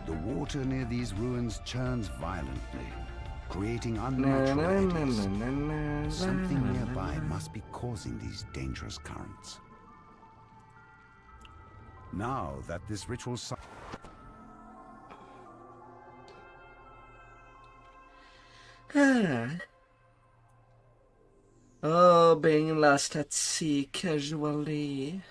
The water near these ruins churns violently, creating unnatural eddies. Something nearby must be causing these dangerous currents. Now that this ritual Oh, being lost at sea casually.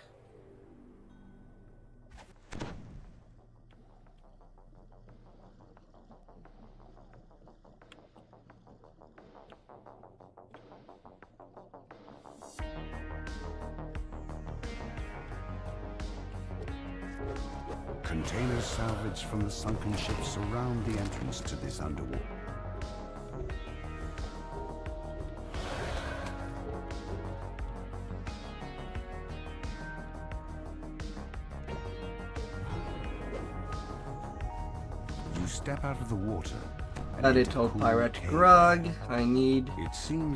containers salvaged from the sunken ship surround the entrance to this underwater. You step out of the water. A little pirate grog. I need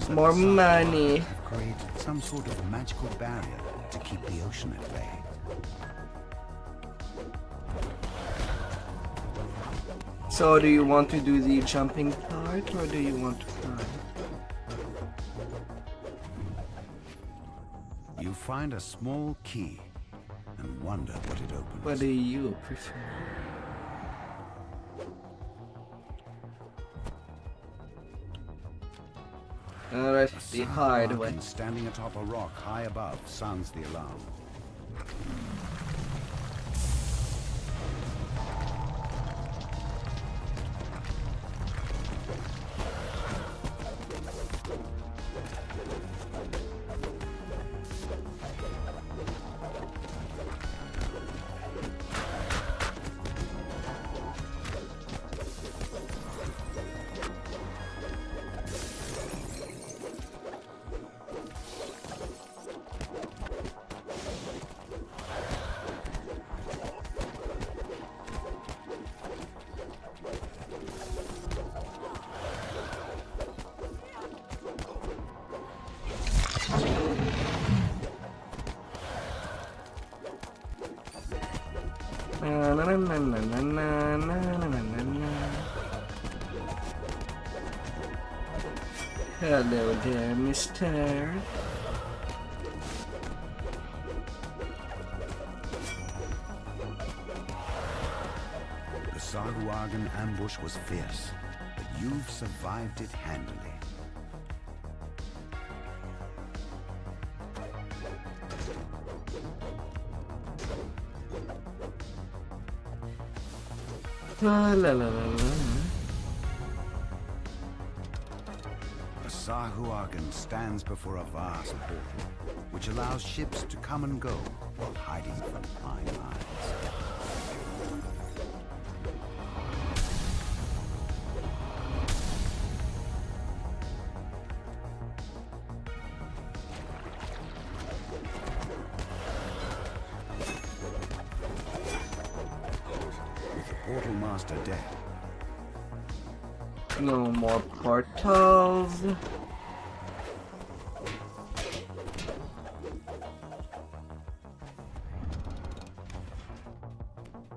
more money. Created some sort of magical barrier to keep the ocean at bay. So do you want to do the jumping part or do you want to fly? You find a small key and wonder what it opens. What do you prefer? Alright, the hard way. Standing atop a rock high above sounds the alarm. Na, na, na, na, na, na, na, na, na, na. Hello there, mister. The Sahuagin ambush was fierce, but you've survived it handily. La la la la la. A Sahuagin stands before a vast portal, which allows ships to come and go while hiding from prying eyes. With the portal master dead, No more portals.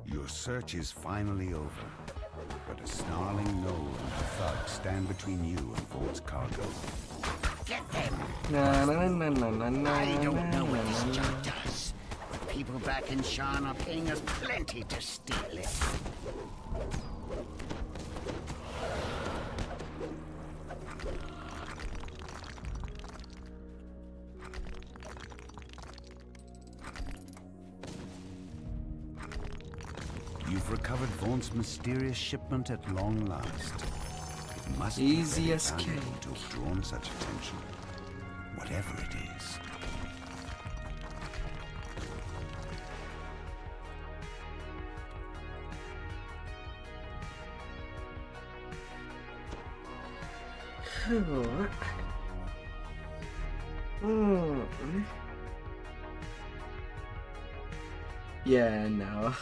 your search is finally over. But a snarling gnome and a thug stand between you and Vault's cargo. Get them! Na, na, na, na, na, na, I don't na, know what na, this na, job na. does, but people back in Sharn are paying us plenty to steal it. You've recovered Vaughn's mysterious shipment at long last. It must Easy be very escape. valuable to have drawn such attention, whatever it is. Yeah, no.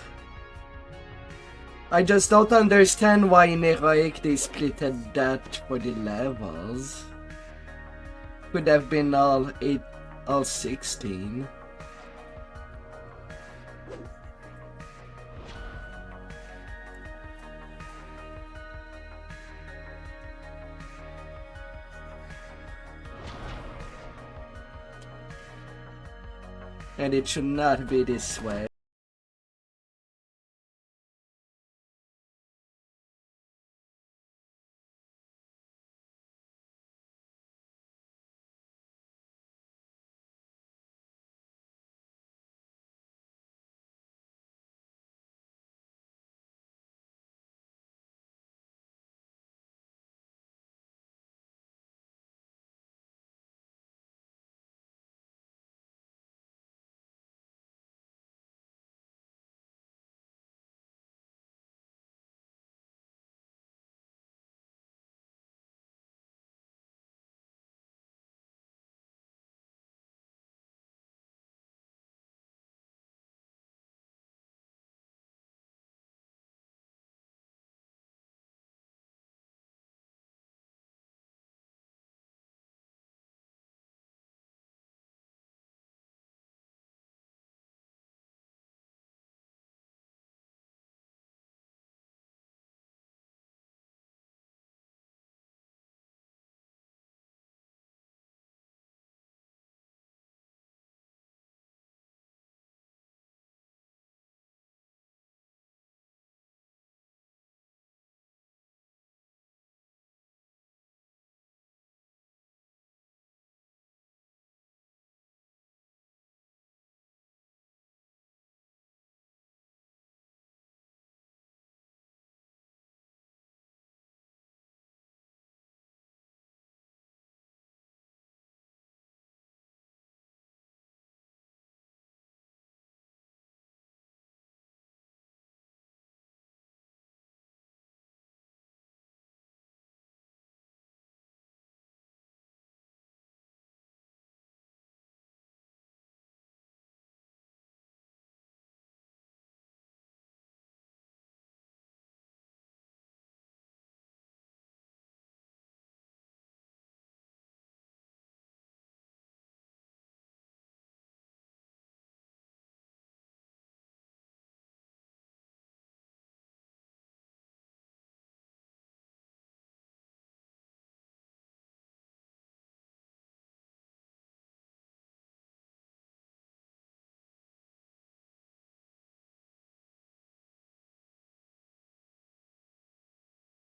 I just don't understand why in Heroic they splitted that for the levels. Could have been all 16. And it should not be this way.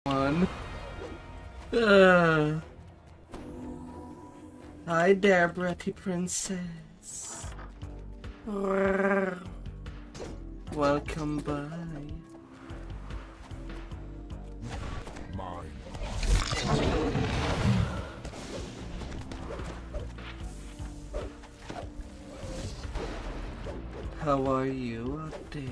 one. Hi there, bratty princess. Welcome by. How are you out there?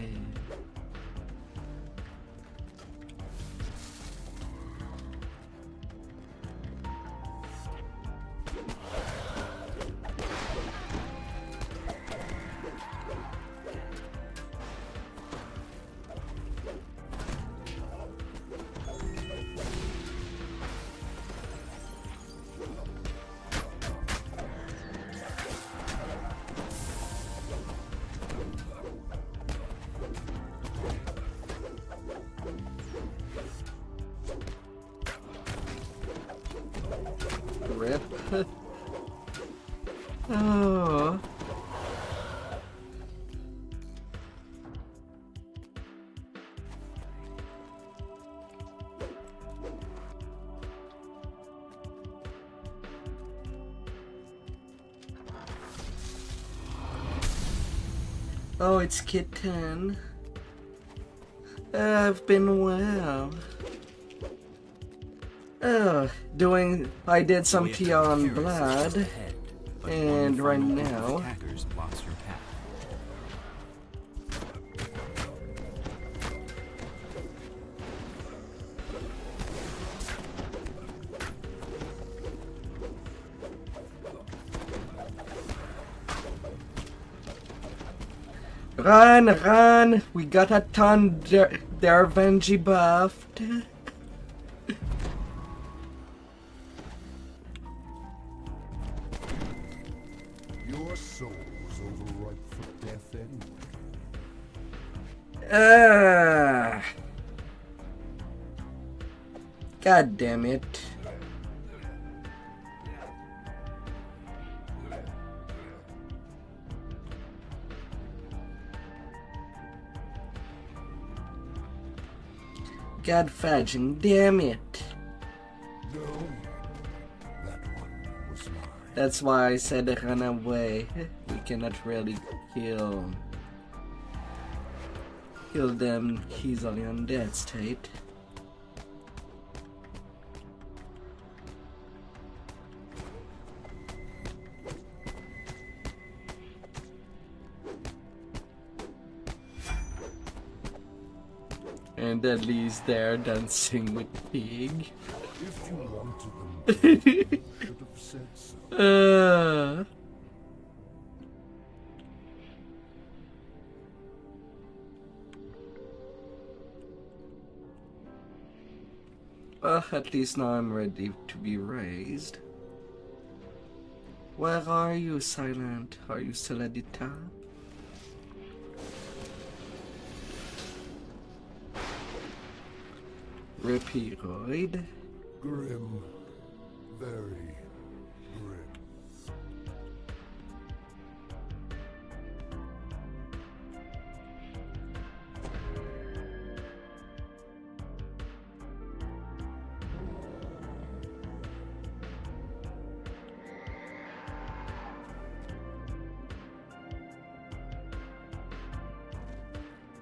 Rip. Oh. Oh, it's Kitten. I've been well. I did some tea on blood, and right now, run! We got a ton there, Venji buffed. God damn it. God fudging, damn it. No, that one was mine. That's why I said run away. We cannot really kill them easily on that state. And Dudley's there dancing with Pig. If you wanted them, you should have said so. Well, at least now I'm ready to be raised. Where are you, Silent? Are you still at the top? Rippy-roid? Grim. Very grim.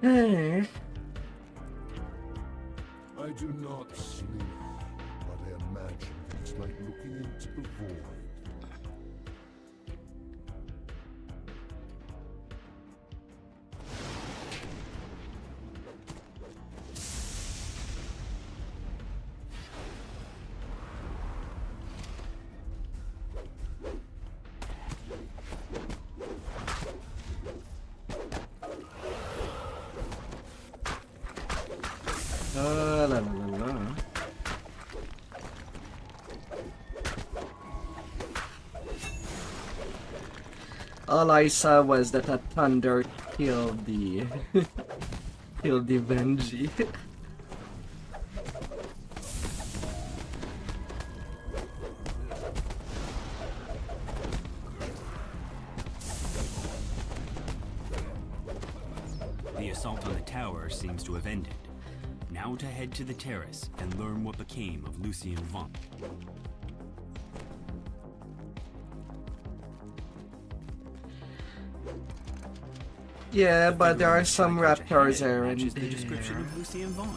Hey. I do not sleep, but I imagine it's like looking into the void. La la la. All I saw was that a thunder killed the killed the Benji. The assault on the tower seems to have ended. Now to head to the terrace and learn what became of Lucien Vaughn. Yeah, but there are some raptors there. Matches the description of Lucien Vaughn.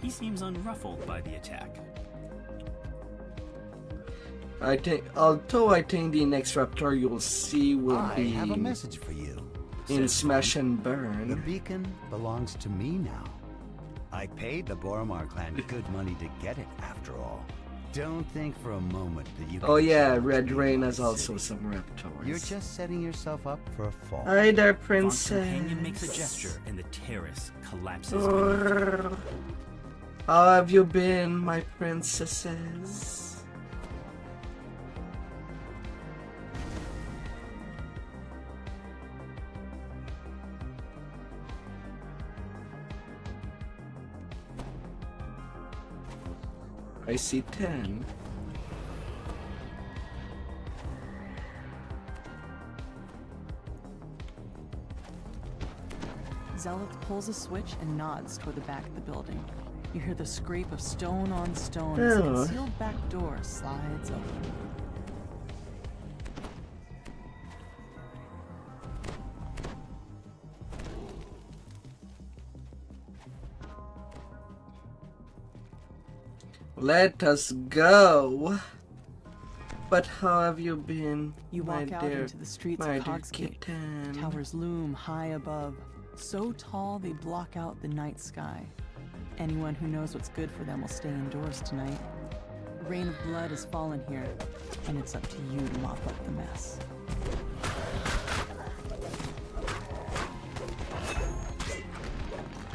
He seems unruffled by the attack. Although I think the next raptor you'll see will be I have a message for you. in Smash and Burn. The beacon belongs to me now. I paid the Boromar clan good money to get it, after all. Don't think for a moment that you can... Oh yeah, Red Rain has also some raptors. You're just setting yourself up for a fall. Hi there, Vaughn's princess. companion makes a gesture and the terrace collapses. How have you been, my princesses? I see 10. Zealot pulls a switch and nods toward the back of the building. You hear the scrape of stone on stone as the concealed back door slides open. Let us go. But how have you been, You my walk out dear, into the streets my of dear Cogs R10. kitten? Towers loom high above, so tall they block out the night sky. Anyone who knows what's good for them will stay indoors tonight. A rain of blood has fallen here, and it's up to you to mop up the mess.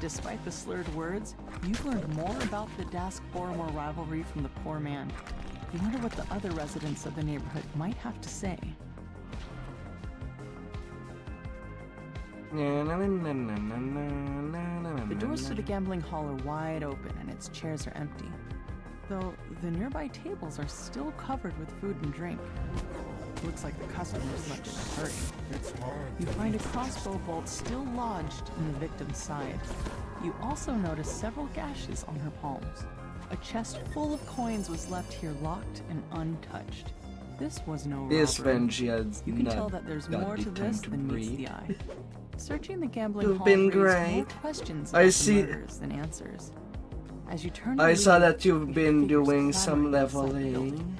Despite the slurred words, you've learned more about the Dask-Boromar rivalry from the poor man. You wonder what the other residents of the neighborhood might have to say. The doors to the gambling hall are wide open and its chairs are empty, though the nearby tables are still covered with food and drink. Looks like the customers left in a hurry. You find a crossbow bolt still lodged in the victim's side. You also notice several gashes on her palms. A chest full of coins was left here locked and untouched. This was no robbery. You can tell that there's more to this than meets the eye. Searching the gambling hall raises more questions about the murders than answers. As you turn to I saw leave, that you've you been hear figures doing some clamoring inside the leveling. building.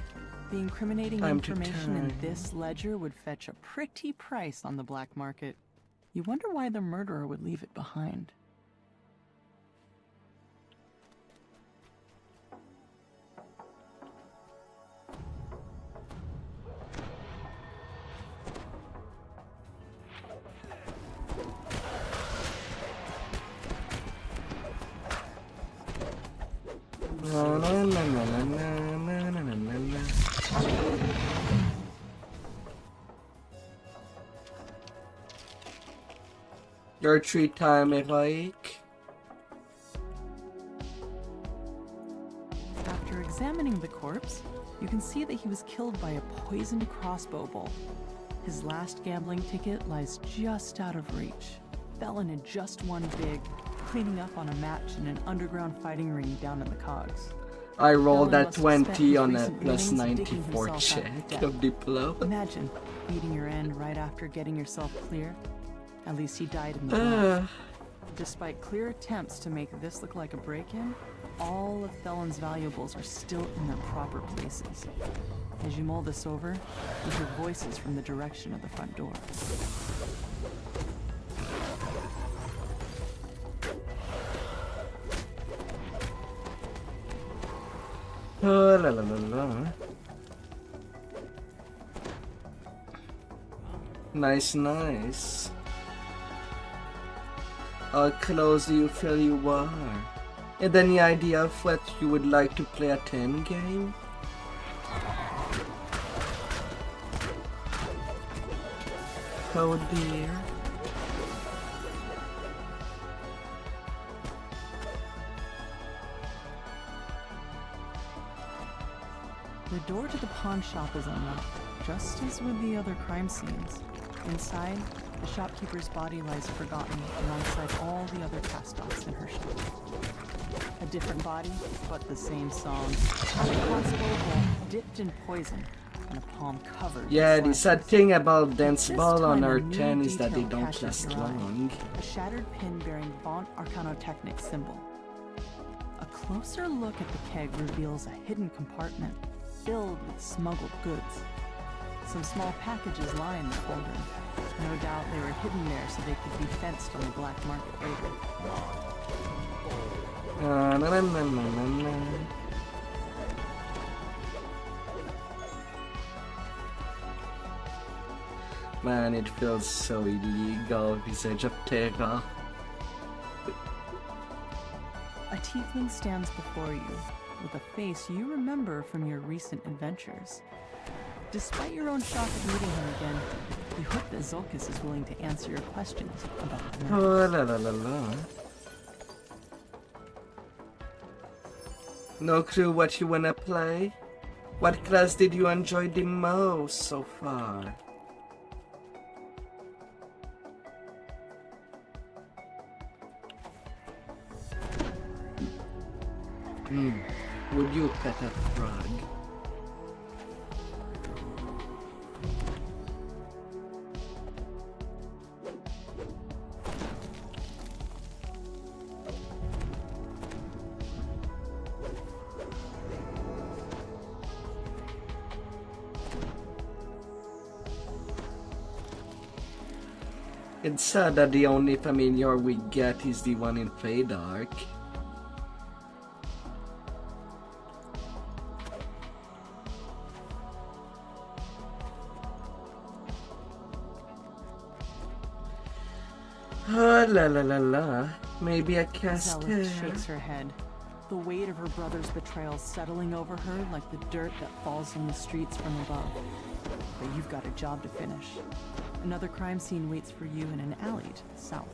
The incriminating Time to information in turn. this ledger would fetch a pretty price on the black market. You wonder why the murderer would leave it behind. Your 3-time heroic. After examining the corpse, you can see that he was killed by a poisoned crossbow bolt. His last gambling ticket lies just out of reach. Felon had just won big, cleaning up on a match in an underground fighting ring down in the Cogs. I rolled Felon that must have spent 20 his on a recent plus winnings digging 94 himself out check debt. of Diplo. Imagine beating your end right after getting yourself clear. At least he died in the Uh. black. Despite clear attempts to make this look like a break-in, all of Felon's valuables are still in their proper places. As you mull this over, you hear voices from the direction of the front door. Oh, la la la la. Nice, nice. How close do you feel you are? And any idea of what you would like to play a 10 game? Oh dear. The door to the pawn shop is unlocked, just as with the other crime scenes. Inside, the shopkeeper's body lies forgotten alongside all the other cast-offs in her shop. different body, but the same song. A crossbow bolt dipped in poison, and a palm covered. Yeah, the sad thing about dance This ball on time, a new R10 is that they detail don't catches last your eye. long. A shattered pin bearing Vaunt Arcanotechnic symbol. A closer look at the keg reveals a hidden compartment filled with smuggled goods. Some small packages lie in the folder. No doubt they were hidden there so they could be fenced on the black market later. Na, na, na, na, na. Man, it feels so illegal, Visage of Terra. A tiefling stands before you, with a face you remember from your recent adventures. Despite your own shock of meeting him again, you hope that Zolkis is willing to answer your questions about the matter. Oh, la la la la. No clue what you wanna play? What class did you enjoy the most so far? Would you pet a frog? It's sad that the only familiar we get is the one in Feydark. Oh, la la la la. Maybe a casket. Zelith shakes her head, the weight of her brother's betrayal settling over her like the dirt that falls on the streets from above. But you've got a job to finish. Another crime scene waits for you in an alley to the south.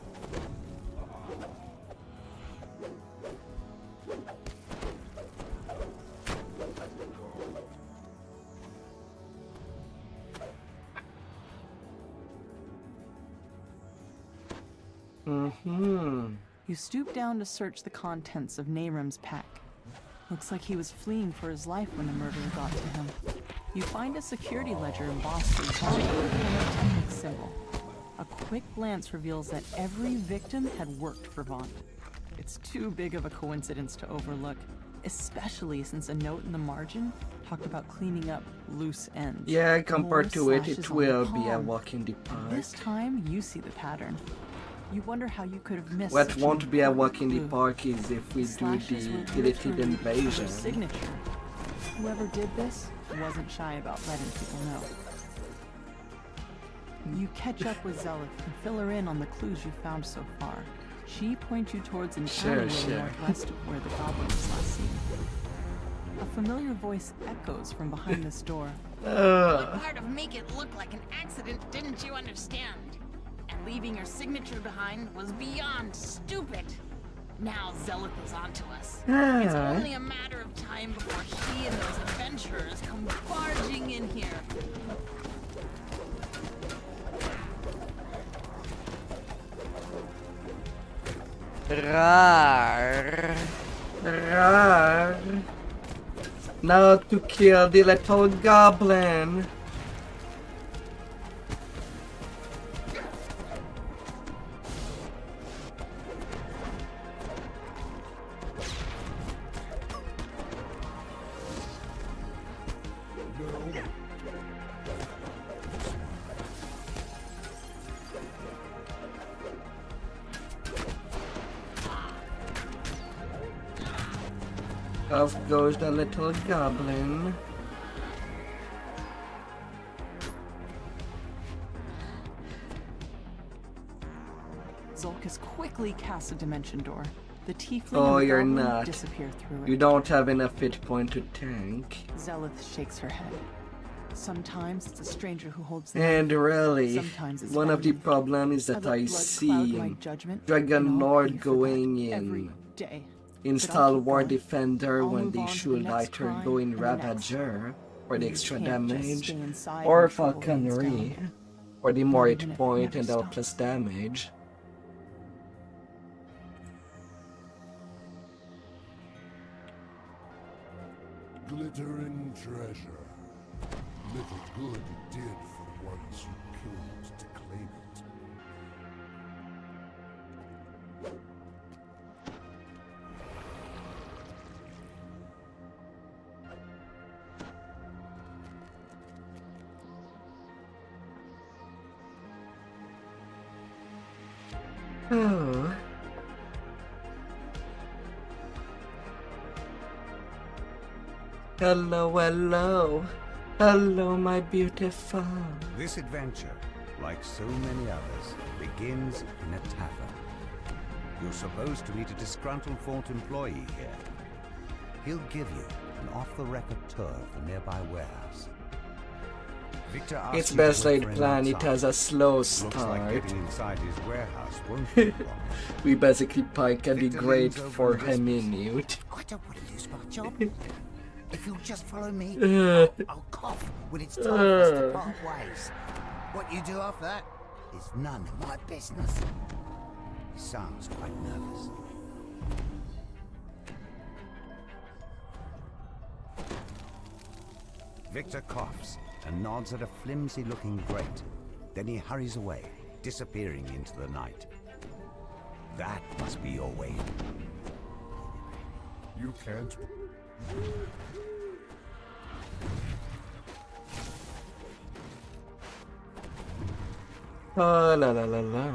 You stoop down to search the contents of Nahrim's pack. Looks like he was fleeing for his life when the murderer got to him. You find a security ledger embossed with Vaunt symbol. A quick glance reveals that every victim had worked for Vaunt. It's too big of a coincidence to overlook, especially since a note in the margin talked about cleaning up loose ends. Yeah, compared to it, Slashes it on the will be a palm. walk in the park. This time, you see the pattern. You wonder how you could have missed What such won't an be a important walk in the clue. park is if we do Slashes the were deleted literally invasion. her signature. Whoever did this wasn't shy about letting people know. You catch up with Zelith and fill her in on the clues you found so far. She points you towards an alleyway northwest of where the goblin was last seen. A familiar voice echoes from behind this door. What part of make it look like an accident didn't you understand? And leaving your signature behind was beyond stupid. Now Zelith is onto us. It's only a matter of time before she and those adventurers come barging in here. Rar. Rar. Now to kill the little goblin. Off goes the little goblin. Zolkis quickly casts a dimension door. The tiefling Oh, and the you're goblin not. disappear through it. You don't have enough hit point to tank. Zelith shakes her head. Sometimes it's a stranger who holds the And knife. really, Sometimes it's one of the family. problems is How that the I blood see cloud-like judgment Dragon can all Lord be forgotten going every in day. install But I'll keep War going. Defender I'll when move they on to the should next lighter crime go in and the next. Ravager for the You extra can't just damage, stay inside or when trouble rains Falconry down. for the more Not hit even if it point never and the stops. plus damage. glittering treasure. Little good it did for the ones you killed to claim it. Oh. Hello, hello. Hello, my beautiful. This adventure, like so many others, begins in a tavern. You're supposed to meet a disgruntled Fort employee here. He'll give you an off-the-record tour of the nearby warehouse. Victor asks It's you to best wait laid for him plan. It outside. has a slow Looks like start. getting inside his warehouse won't take long. We basically pike and Victor great leans over for and him whispers, minute. I don't want to lose my job. If you'll just follow me, I'll cough when it's time for us to part ways. What you do after that is none of my business. He sounds quite nervous. Victor coughs and nods at a flimsy-looking grate. Then he hurries away, disappearing into the night. That must be your way. You can't. Oh, la la la la.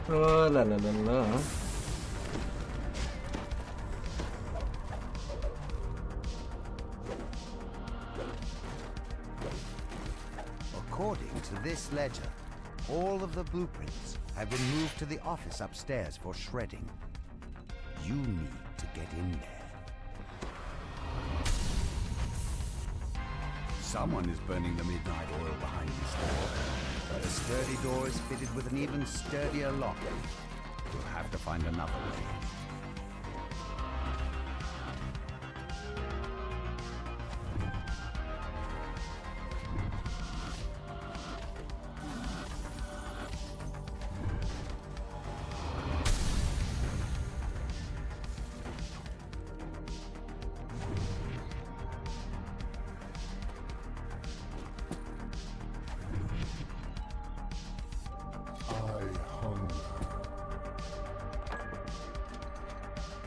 Oh, la la la la. According to this ledger, all of the blueprints have been moved to the office upstairs for shredding. You need to get in there. Someone is burning the midnight oil behind this door. But a sturdy door is fitted with an even sturdier lock. You'll have to find another way.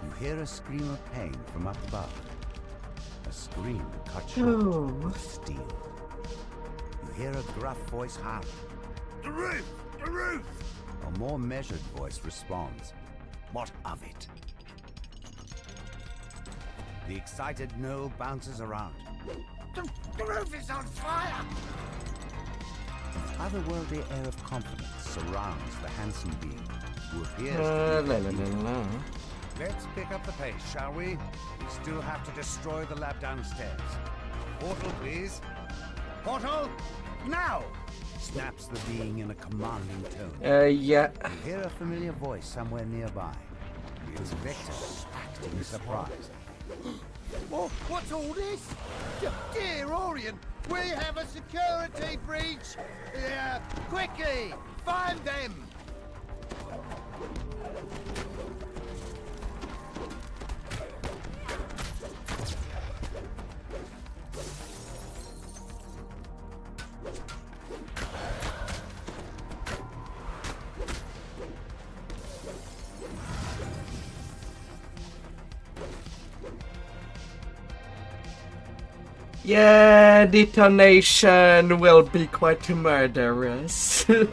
You hear a scream of pain from up above. A scream cut short with steel. You hear a gruff voice howl. The roof! The roof! A more measured voice responds. What of it? The excited Noel bounces around. The roof is on fire! An otherworldly air of confidence surrounds the handsome being, who appears La to la be la la la. Let's pick up the pace, shall we? We still have to destroy the lab downstairs. Portal, please. Portal! Now! Snaps the being in a commanding tone. Yeah. You hear a familiar voice somewhere nearby. It's Victor, acting surprised. Oh, what's all this? Dear Orion, we have a security breach! Quickly! Find them! Yeah, detonation will be quite murderous. You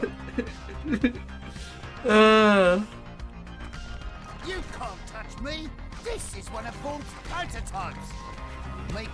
can't touch me! This is one of Vaught's prototypes! Make...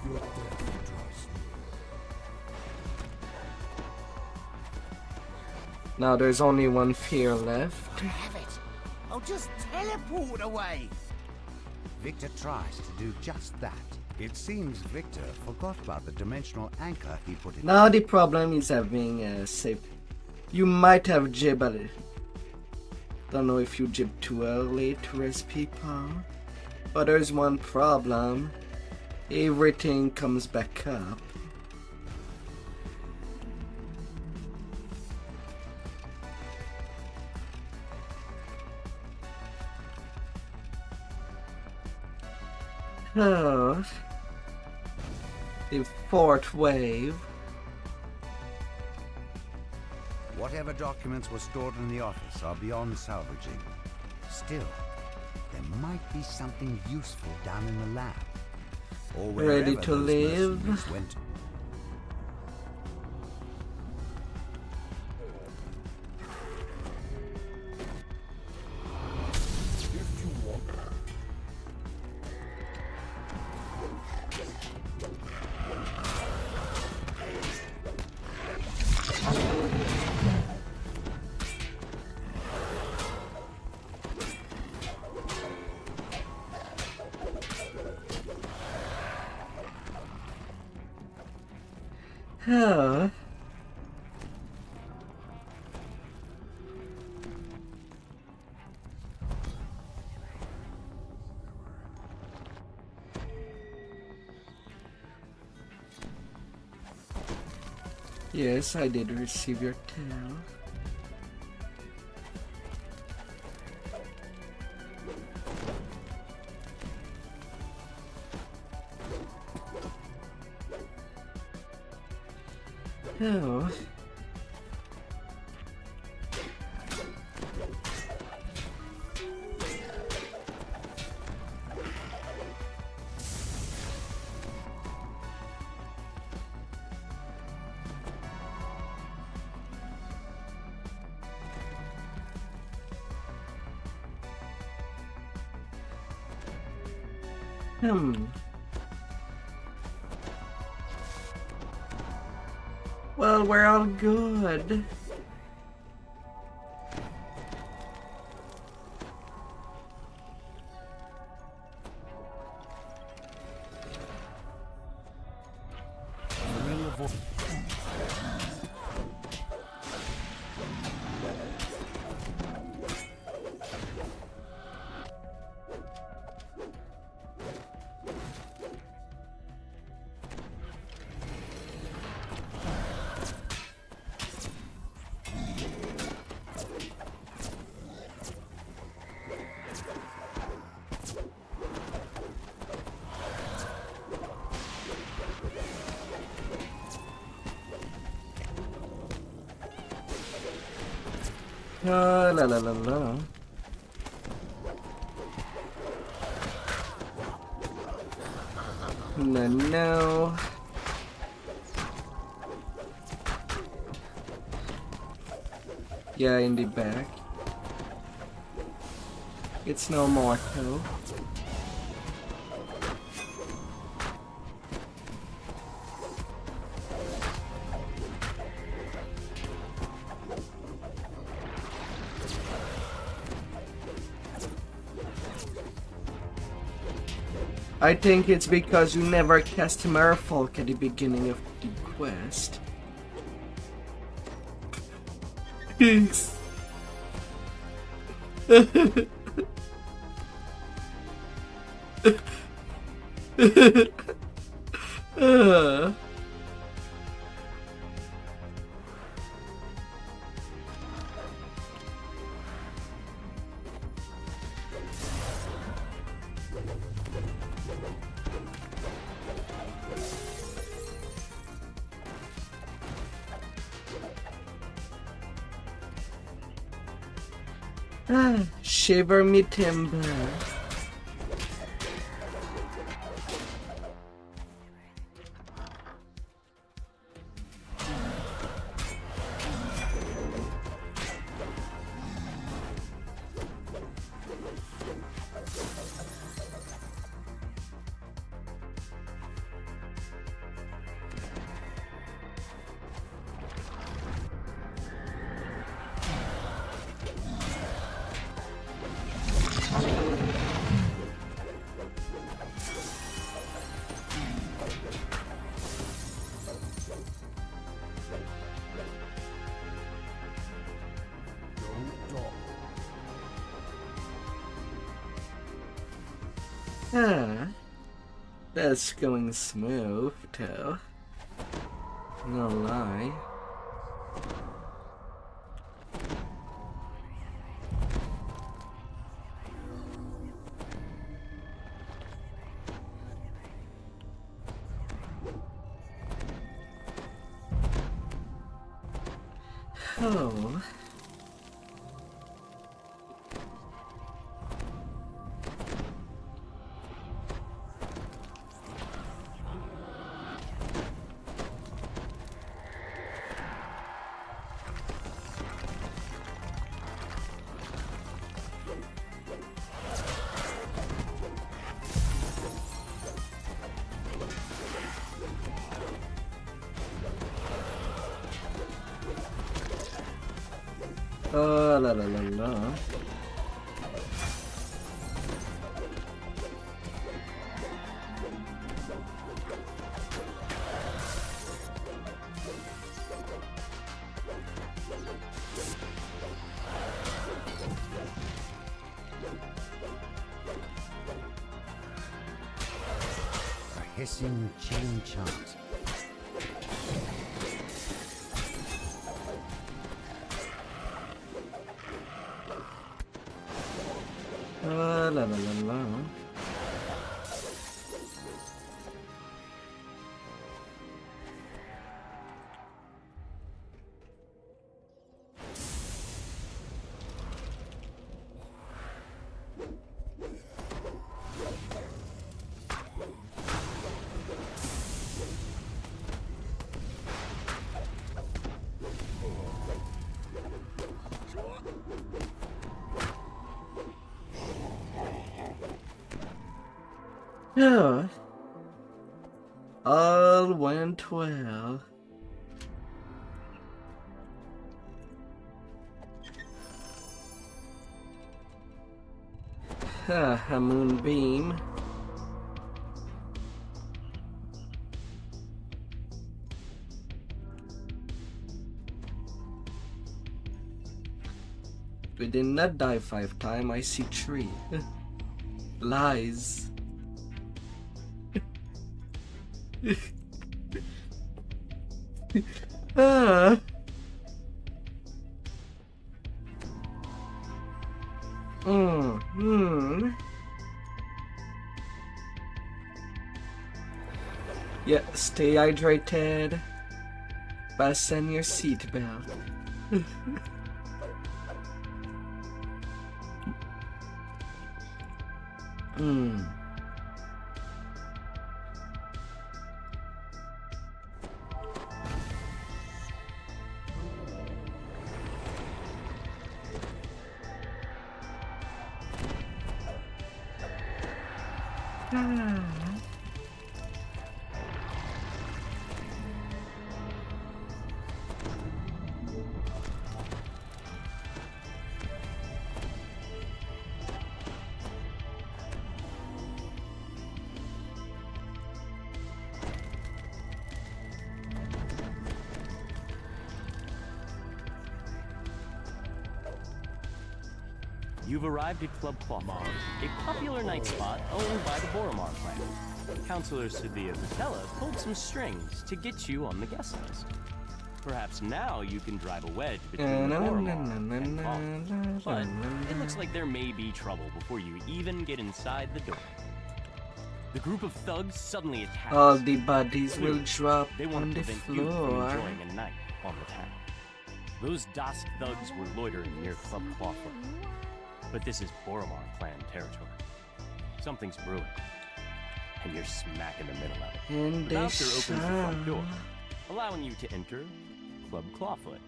your death, trust me. Now there's only one fear left. Have it. I'll just teleport away. Victor tries to do just that. It seems Victor forgot about the dimensional anchor he put in. Now the problem is having safe. You might have jibbed. Don't know if you jibbed too early to res people. But there's one problem. Everything comes back up. Oh, the fourth wave. Whatever documents were stored in the office are beyond salvaging. Still, there might be something useful down in the lab. Or Ready wherever to those live? mercenaries went. If you want. Huh. Yes, I did receive your tale. Oh. Well, we're all good. Familiar voice. La la la la. No. Yeah, in the back. It's no more though. I think it's because you never cast Merfolk at the beginning of the quest. Thanks. Shiver me timber. That's going smooth, too. No lie. Oh. La la la la. A hissing chain chant. La la la la. Yeah. All went well. A moonbeam. We did not die 5 times. I see 3. Lies. Ah. Yeah, stay hydrated. Fasten your seatbelt. You've arrived at Club Clawful, a popular night spot owned by the Boromar clan. Counselor Sevilla Patella pulled some strings to get you on the guest list. Perhaps now you can drive a wedge between the Boromar and Claw. But it looks like there may be trouble before you even get inside the door. The group of thugs suddenly attacks. All the bodies will drop They want on to the prevent you from floor. enjoying a night on the town. Those Dusk thugs were loitering near Club Clawfoot. But this is Boromar clan territory. Something's brewing. And you're smack in the middle of it. And The they bouncer opens the front door, shine. allowing you to enter Club Clawfoot.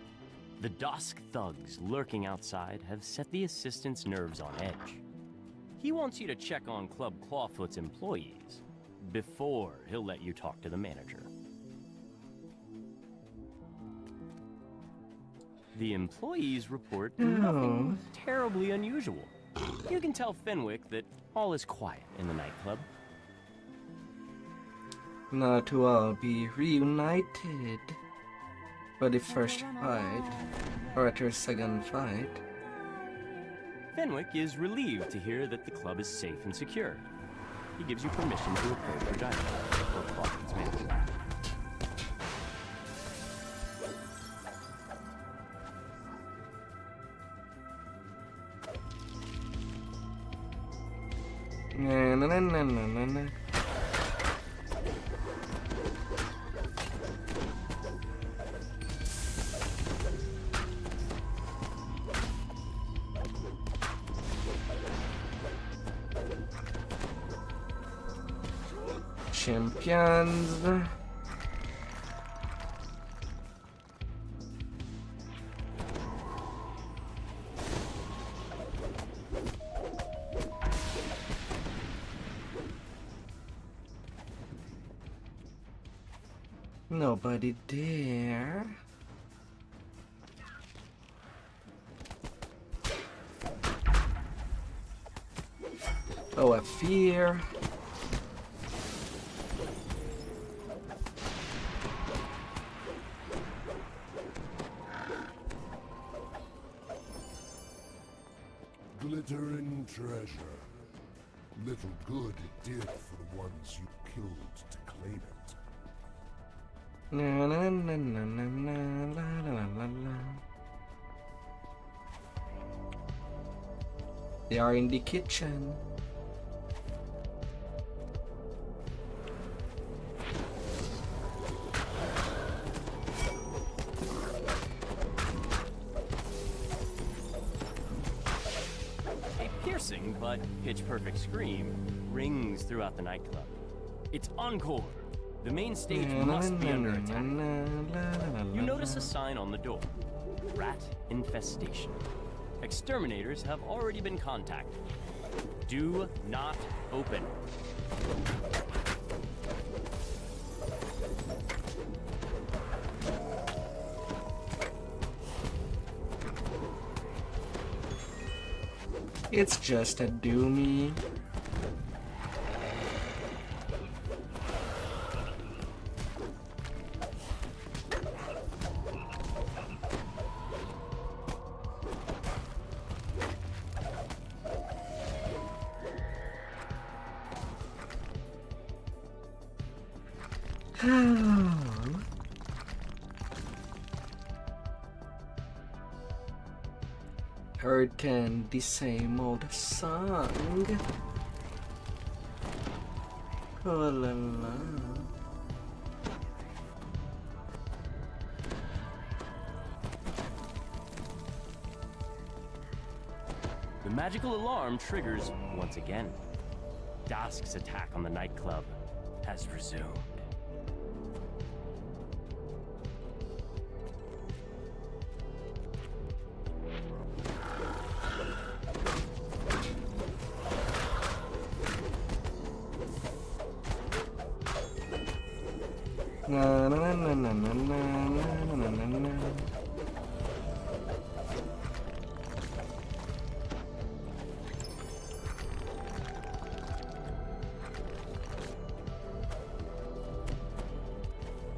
The Dusk thugs lurking outside have set the assistant's nerves on edge. He wants you to check on Club Clawfoot's employees before he'll let you talk to the manager. The employees report nothing terribly unusual. You can tell Fenwick that all is quiet in the nightclub. Now to all be reunited for the first fight, or at your second fight. Fenwick is relieved to hear that the club is safe and secure. he gives you permission to approach your dining room or Claudine's mansion. Na na na na na na na. Champions. Nobody there. Oh, a fear. Glittering treasure. Little good it did for the ones you killed to claim it. Na na na na na na la la la la. They are in the kitchen. But pitch-perfect scream rings throughout the nightclub. It's encore. The main stage must be under attack. You notice a sign on the door. Rat infestation. Exterminators have already been contacted. Do not open. It's just a doomy. R10, the same old song. Oh la la. The magical alarm triggers once again. Dusk's attack on the nightclub has resumed. Na na na na na na na na na na.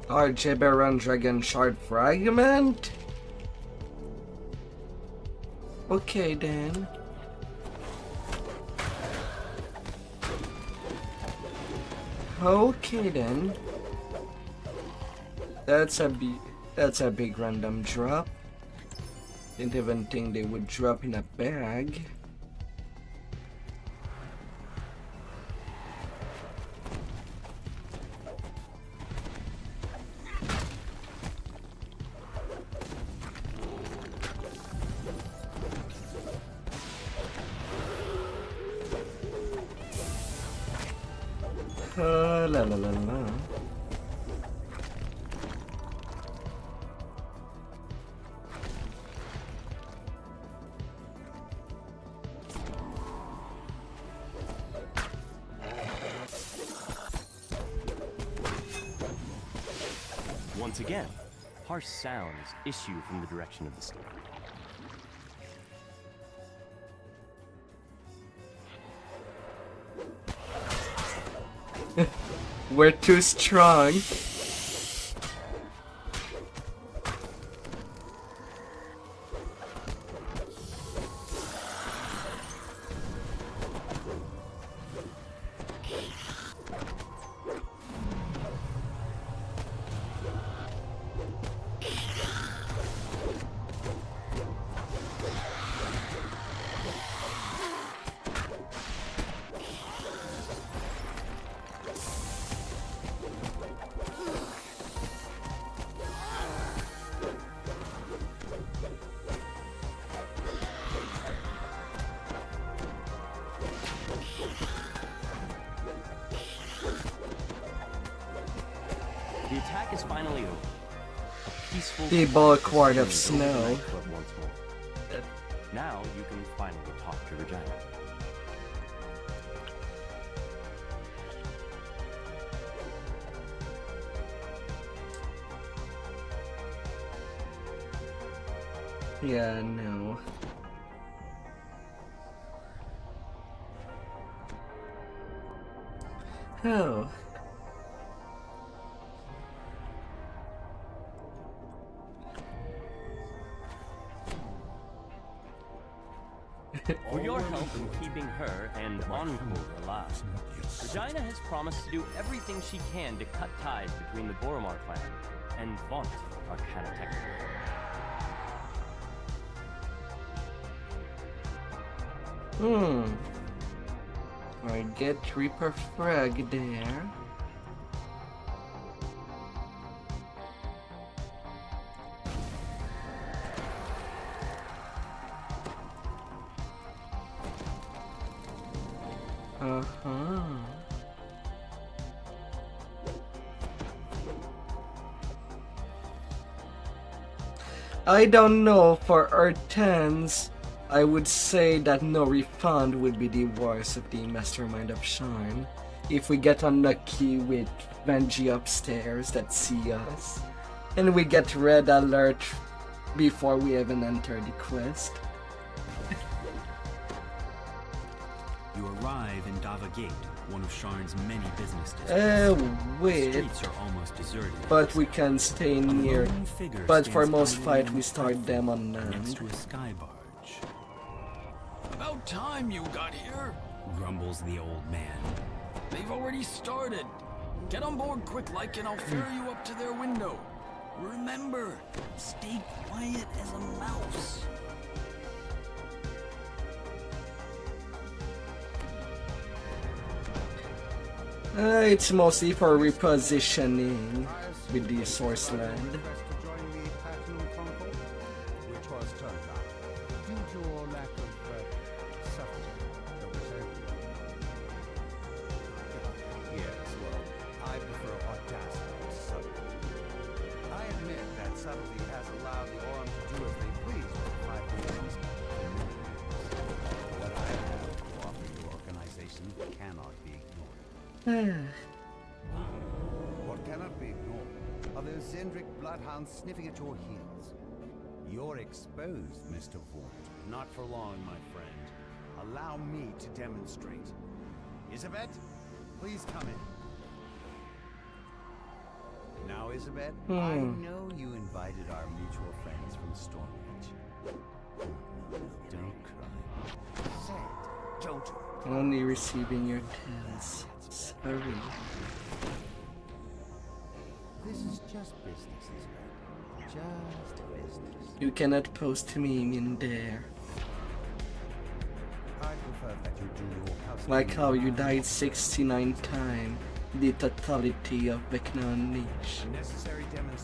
Algeberan Dragon Shard Fragment? Okay then. Okay then. That's a big random drop. Didn't even think they would drop in a bag. La la la la. Once again, harsh sounds issue from the direction of the stage. We're too strong. is finally over. A peaceful The bulwark of snow. Club once more. Now you can finally talk to Regina. Yeah, no. Oh. For your help in keeping her and Encore alive, Regina has promised to do everything she can to cut ties between the Boromar clan and Vaunt Arcana. I get Reaper Frag there. I don't know, for R10s, I would say that no refund would be the worst of the Mastermind of Sharn. If we get unlucky with Benji upstairs that see us, and we get red alert before we even enter the quest. You arrive in Dava Gate, one of Sharn's many business districts. Wait. The streets are almost deserted. But we can stay near. But for most fight, we start them on land. Next to a sky barge. About time you got here, Grumbles the old man. they've already started. Get on board quick like and I'll ferry you up to their window. Remember, stay quiet as a mouse. It's mostly for repositioning with the source land. Which was turned down due to a lack of subtlety, shall we say? Yes, well, I prefer audacity to subtlety. I admit that subtlety has allowed the Aurum to do as they please with 5 years. What I have to offer your organization cannot be ignored. What cannot be ignored are those Zendrick bloodhounds sniffing at your heels. You're exposed, Mr. Vaunt. Not for long, my friend. Allow me to demonstrate. Isabet, please come in. Now, Isabet, I know you invited our mutual friends from Stormwatch. No, don't cry. Say it, don't you? Only receiving your tens. Sorry. This is just business, Isabel. Just business. You cannot post me in there. I prefer that you do your house. Like how you died 69 times, the totality of Vecna Niche. Necessary demonstration.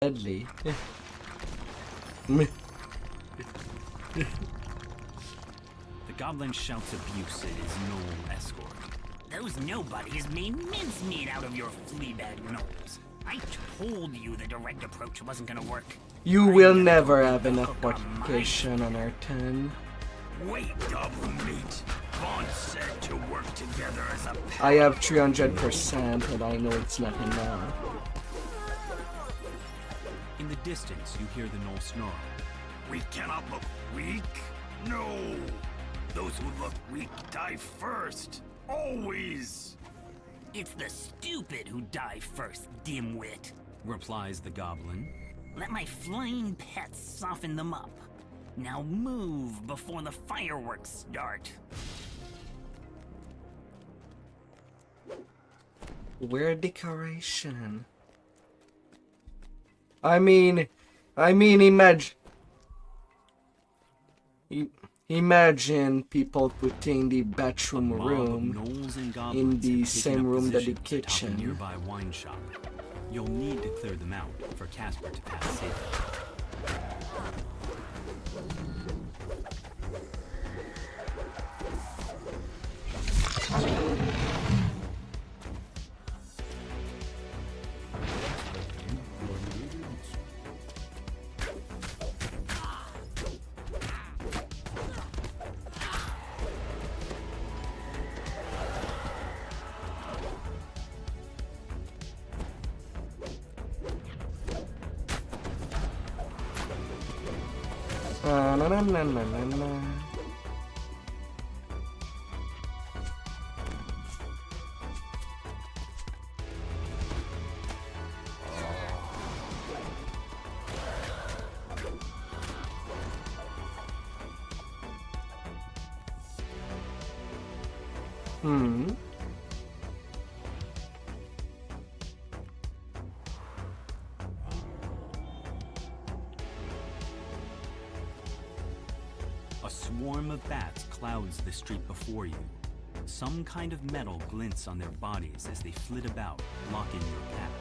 deadly. The goblin shouts abuse at his gnoll escort. Those nobodies made mincemeat out of your fleabag gnolls. I told you the direct approach wasn't gonna work. You will never have enough fortification on R10. Wait, goblin meat. Vaughn said to work together as a pack. I have 300%, and I know it's not enough. In the distance, you hear the gnoll snarl. We cannot look weak. No. Those who look weak die first. Always. It's the stupid who die first, dimwit. Replies the goblin. Let my flying pets soften them up. Now move before the fireworks start. Weird decoration. I mean, imagine people putting the bathroom room in the same room that the kitchen. Nearby wine shop. You'll need to clear them out for Casper to pass safely. A swarm of bats clouds the street before you. Some kind of metal glints on their bodies as they flit about, blocking your path.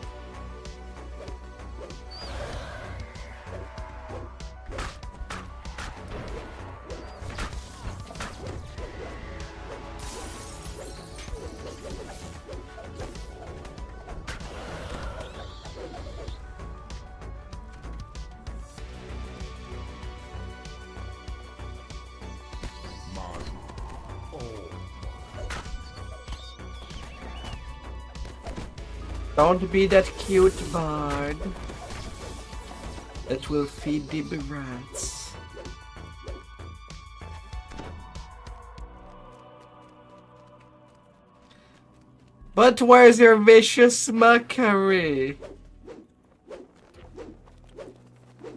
Don't be that cute bird that will feed the rats. But where's your vicious mockery?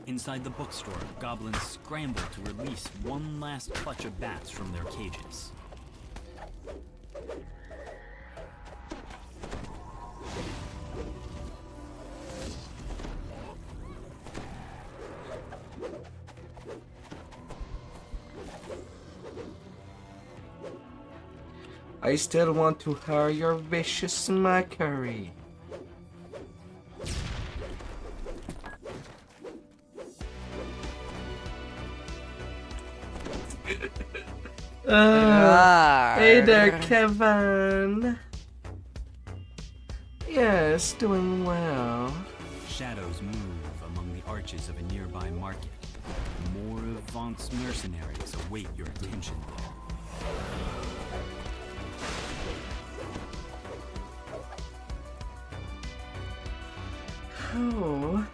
Inside the bookstore, goblins scramble to release one last clutch of bats from their cages. I still want to hear your vicious mockery. Hey there, Kevin. Yes, doing well. Shadows move among the arches of a nearby market. More of Vaunt's mercenaries await your attention there. Oh.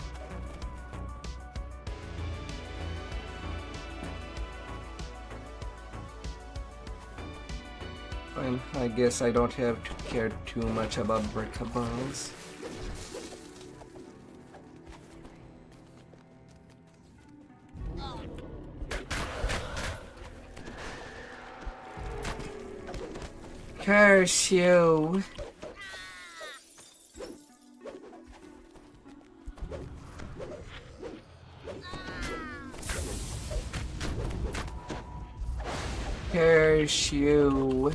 Well, I guess I don't have to care too much about breakables. Curse you! Curse you!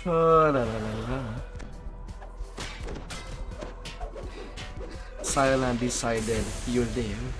Oh, la, la, la, la. Silent decided you live.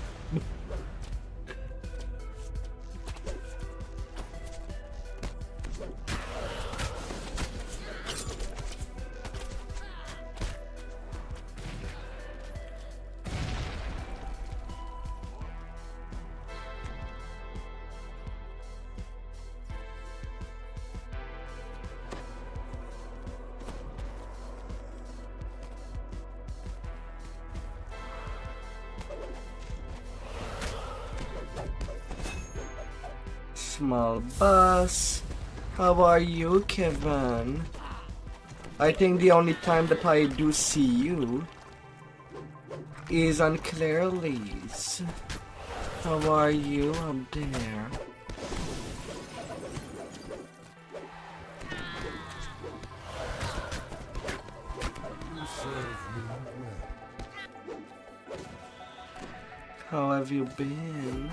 Small bus. How are you, Kevin? I think the only time that I do see you is on Clairly's. How are you up there? How have you been?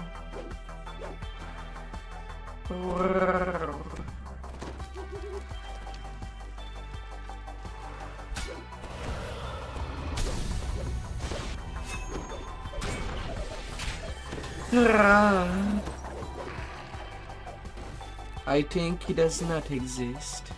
I think he does not exist.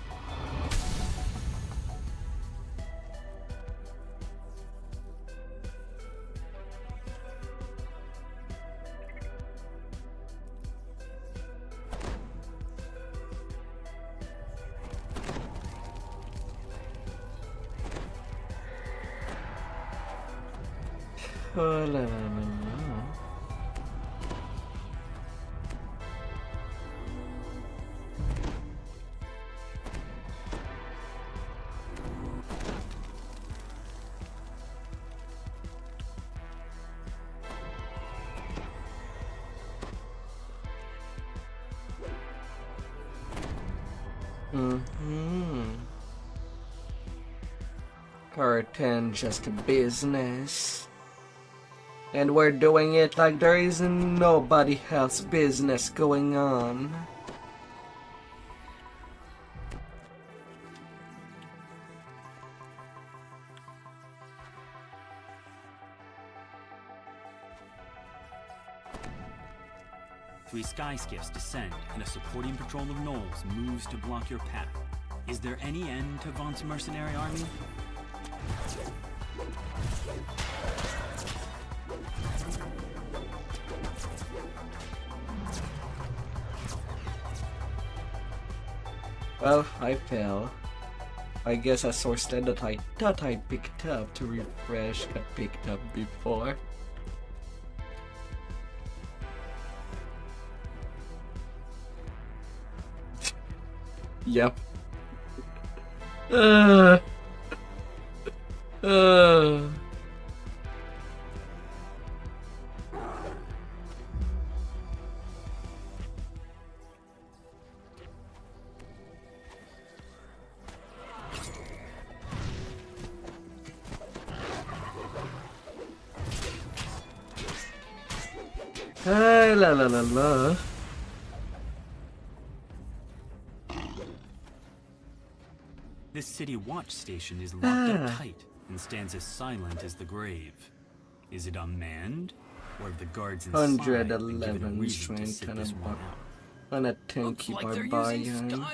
Oh, la, la, la, la. R10 just a business. And we're doing it like there is nobody else business going on. Three sky skiffs descend, and a supporting patrol of gnolls moves to block your path. Is there any end to Vaughn's mercenary army? Well, I fell. I guess a source that I thought I picked up to refresh got picked up before. Yep. Hey, la la la la. This city watch station is locked up tight and stands as silent as the grave. Is it unmanned, or have the guards inside been given a 111 reason to strength sit and this a one buck. out? And a tanky barbarian.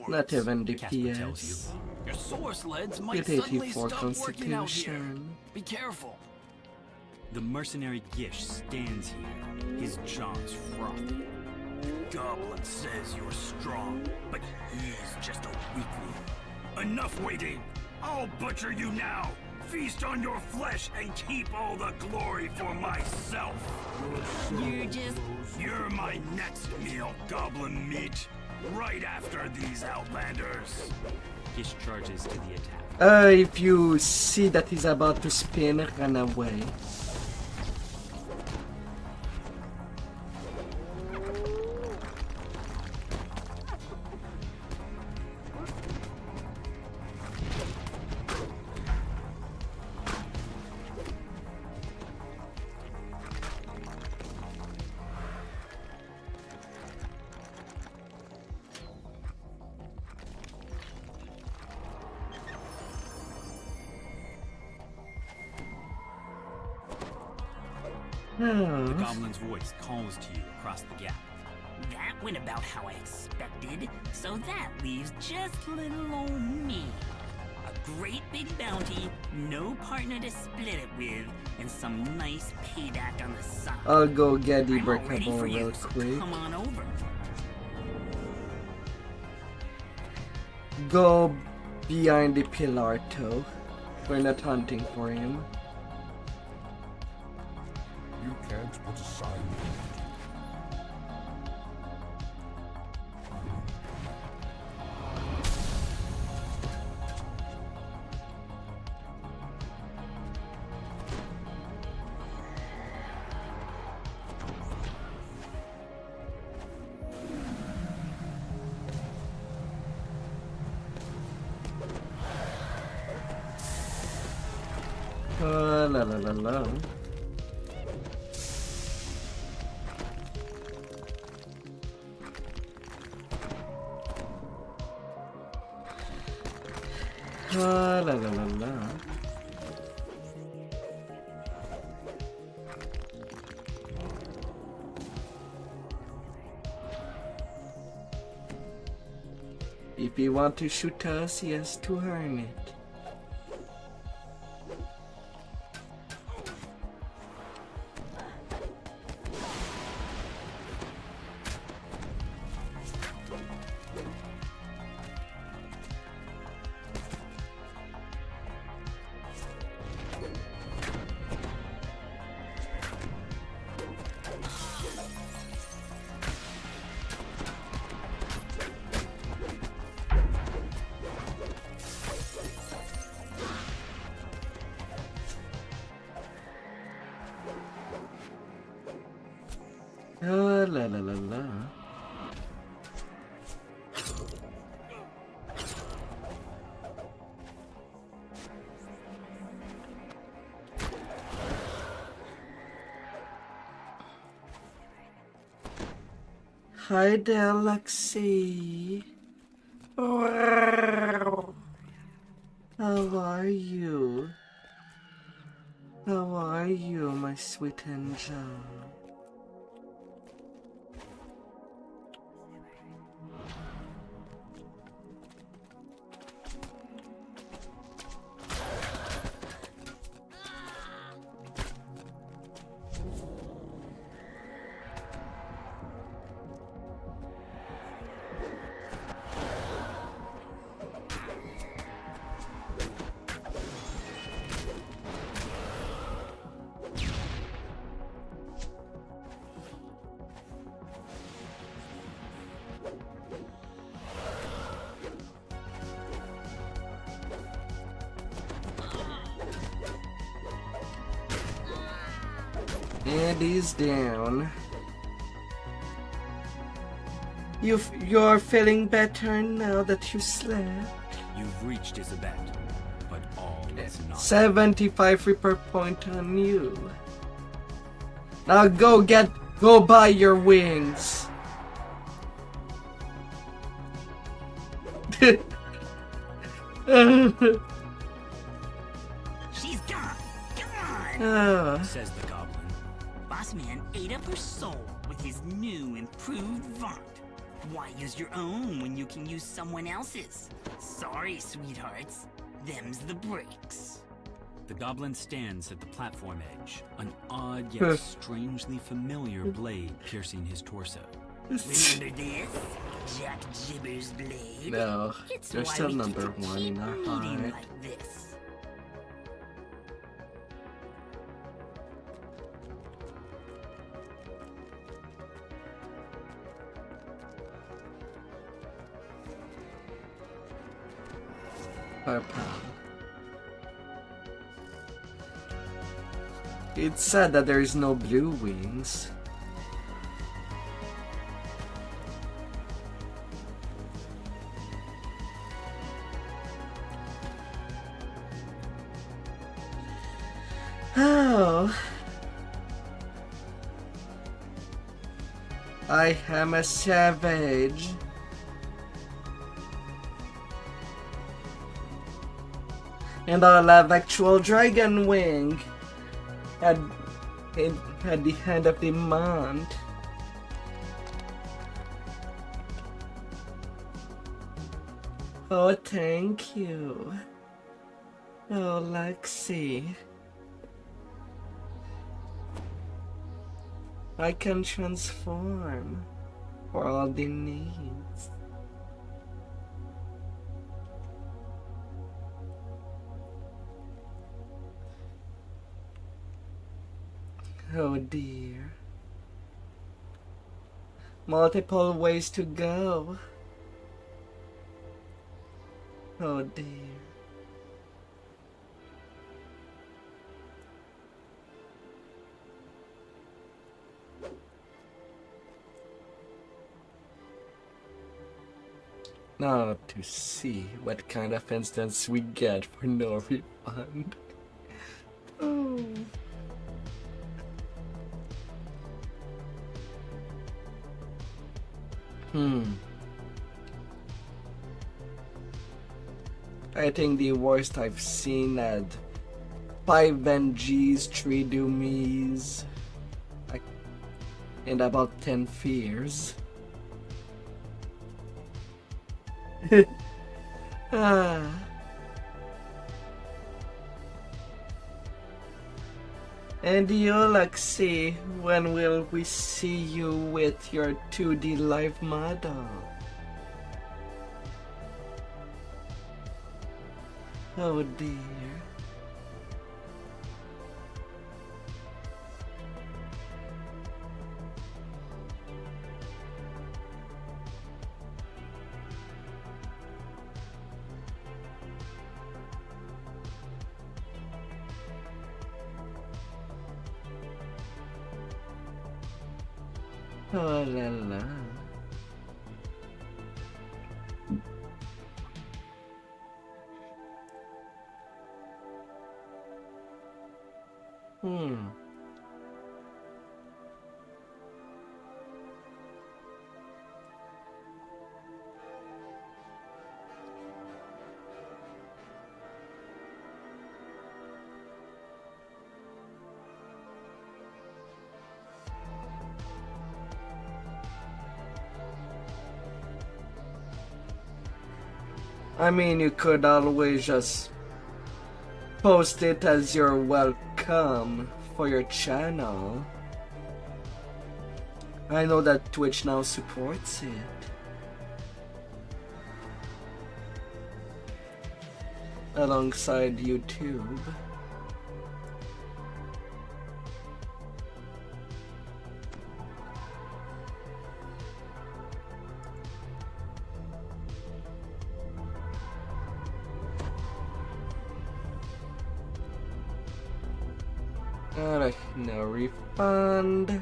Not even DPS. Your source leads With might suddenly 84 stop working out here. constitution. Be careful. The mercenary Gish stands here, his jaws frothy. Goblin says you're strong, but he's just a weakling. Enough waiting! I'll butcher you now! Feast on your flesh and keep all the glory for myself! You're my next meal, goblin meat! Right after these outlanders! Gish charges to the attack. If you see that he's about to spin, run away. The goblin's voice calls to you across the gap. That went about how I expected, so that leaves just little old me. A great big bounty, no partner to split it with, and some nice payback on the side. I'll go get the I'm all ready breakable for you, real so quick. come on over. Go behind the pillar too. We're not hunting for him. You can't put aside La la la la. La la la la la. If you want to shoot us, he has to earn it. La la la la. Hi there, Lexi. How are you? How are you, my sweet angel? And he's down. You're feeling better now that you slept? You've reached Isabet, but all is not. 75 Reaper point on you. Now go buy your wings. She's gone. Come on, says the goblin. Boss man ate up her soul with his new improved vaunt. Why use your own when you can use someone else's? Sorry, sweethearts. Them's the breaks. The goblin stands at the platform edge, an odd yet strangely familiar blade piercing his torso. Remember this? Jack Jibber's blade? No, It's you're why still we get number to one keep in our meeting heart. like this. Per pound. It's sad that there is no blue wings. Oh, I am a savage. And I'll have actual dragon wing. And at the end of the month. Oh, thank you. Oh, Lexi. I can transform for all the needs. Oh dear. Multiple ways to go. Oh dear. Now to see what kind of instance we get for no refund. Oh. I think the worst I've seen had 5 NGs, 3 Doomies, and about 10 fears. Ah. And you, Lexi, when will we see you with your 2D live model? Oh dear. Oh la la. I mean, you could always just post it as your welcome for your channel. I know that Twitch now supports it. Alongside YouTube. Alright, no refund.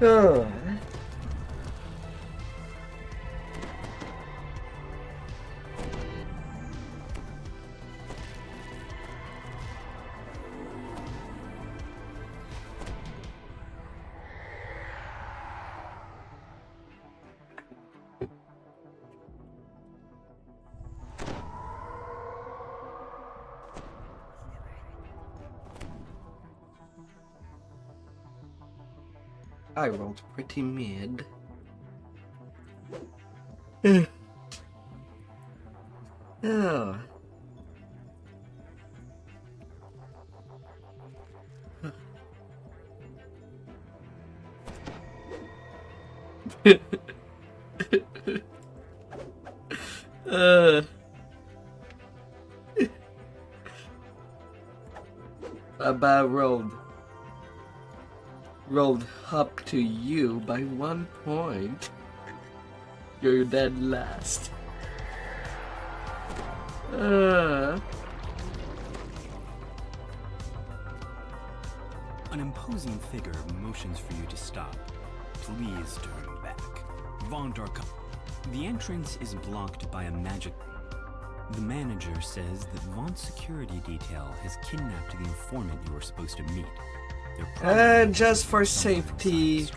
Oh. I rolled pretty mid. Oh. Baba rolled up to you by 1 point. You're dead last. An imposing figure motions for you to stop. Please turn back. Vondar. The entrance is blocked by a magic. The manager says that Vaughn's security detail has kidnapped the informant you were supposed to meet. Just for safety.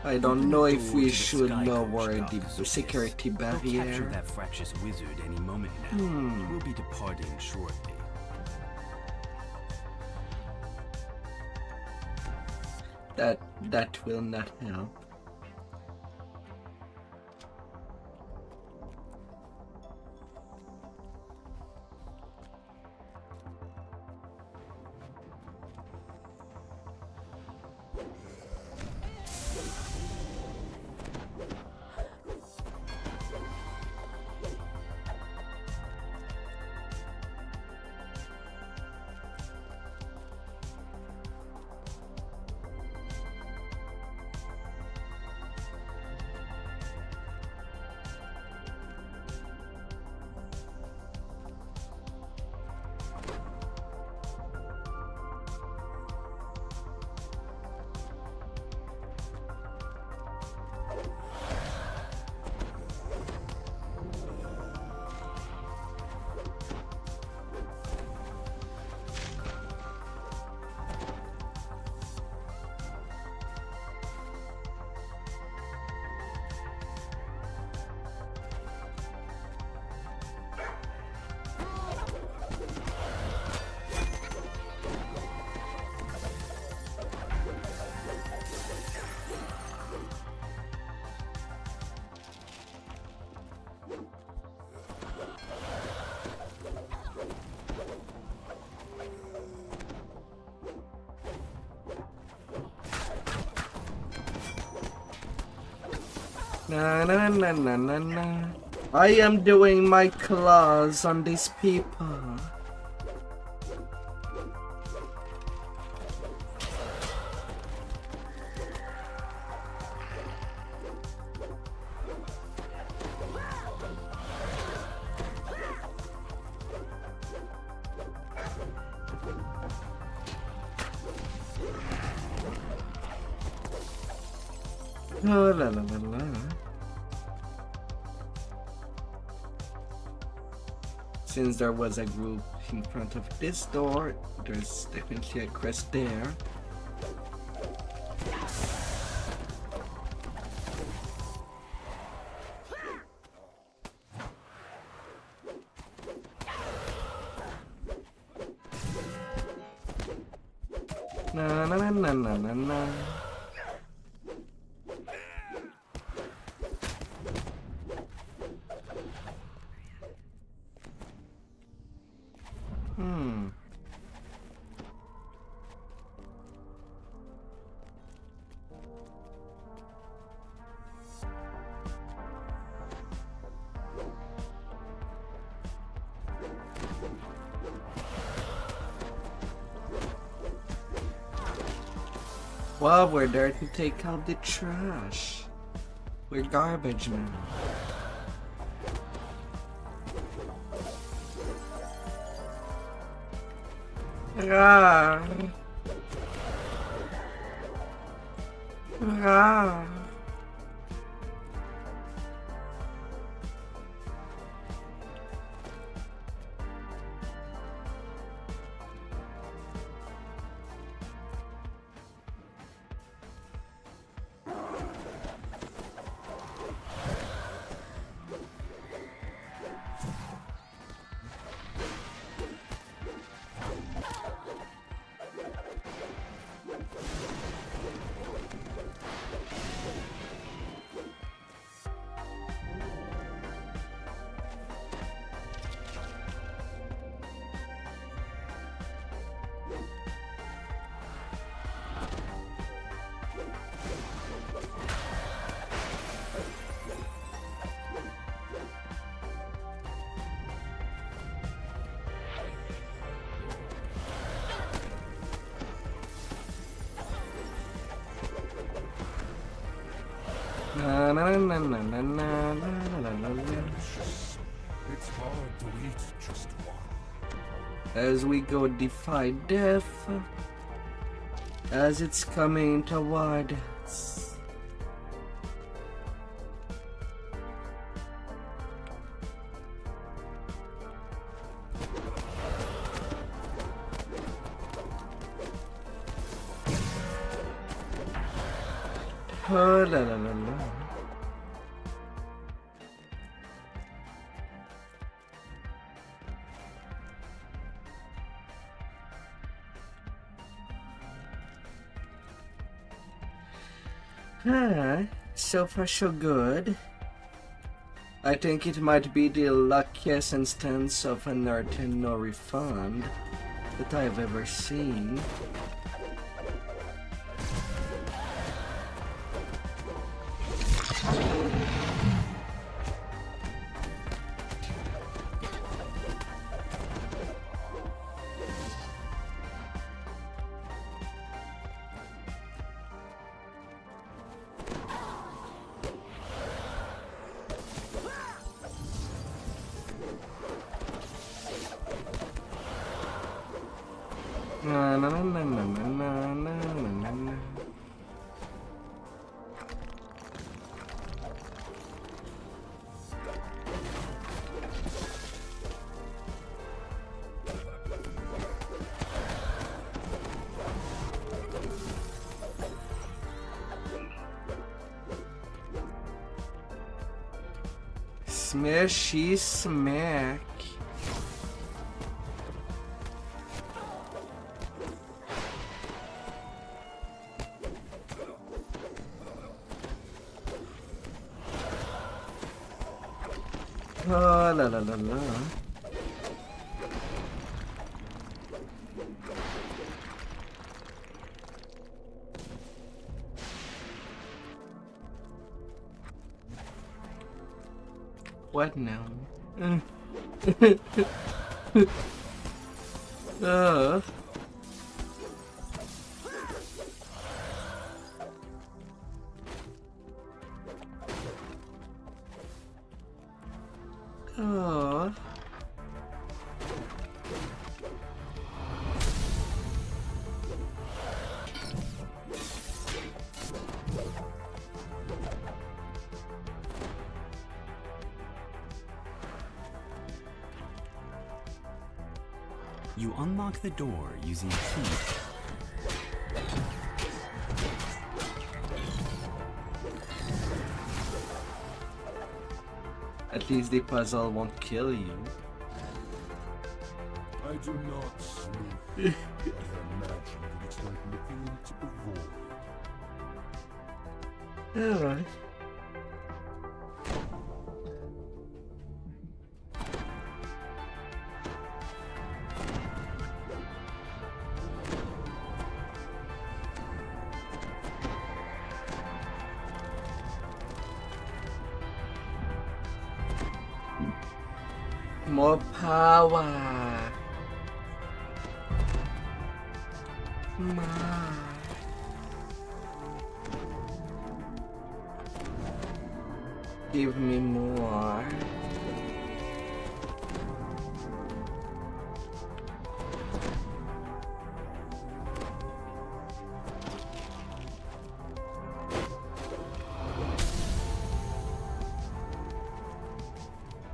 I don't Open know the if door we to the should sky lower coach, the Dr. security He'll capture barrier. that fractious wizard any moment now. We'll be departing shortly. That will not help. Na na na na na na. I am doing my claws on these people. Oh, la la la la. Since there was a group in front of this door, there's definitely a quest there. Na na na na na na na. Well, we're there to take out the trash. We're garbage men. Rar. Rar. Na na na na na na na na na. It's hard to eat just one. As we go defy death, as it's coming toward us. Oh la la la la. So far so good. I think it might be the luckiest instance of an R10 no refund that I've ever seen. Na na na na na na na na na. Smashy smack. Oh, la la la la. What now? Oh. You unlock the door using a key. At least the puzzle won't kill you. I do not sleep. I imagine that it's like looking into the void. Alright. More power. Give me more.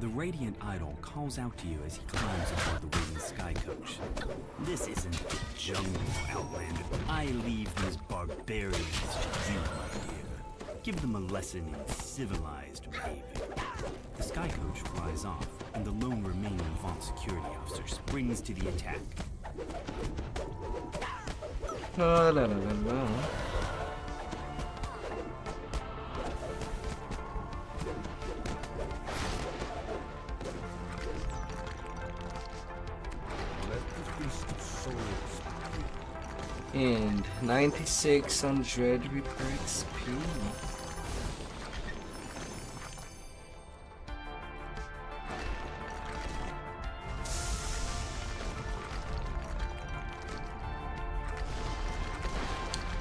The Radiant Idol calls out to you as he climbs aboard the waiting sky coach. This isn't the jungle, Outlander. I leave these barbarians to you, my dear. Give them a lesson in civilized behavior. The sky coach flies off, and the lone remaining Vaunt security officer springs to the attack. Oh, la la la la. And 9600 repair XP.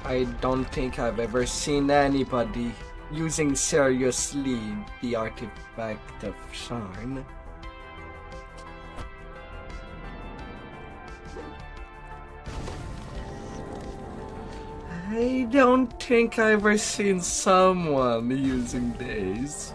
I don't think I've ever seen anybody using seriously the artifact of Sharn. I don't think I've ever seen someone using these.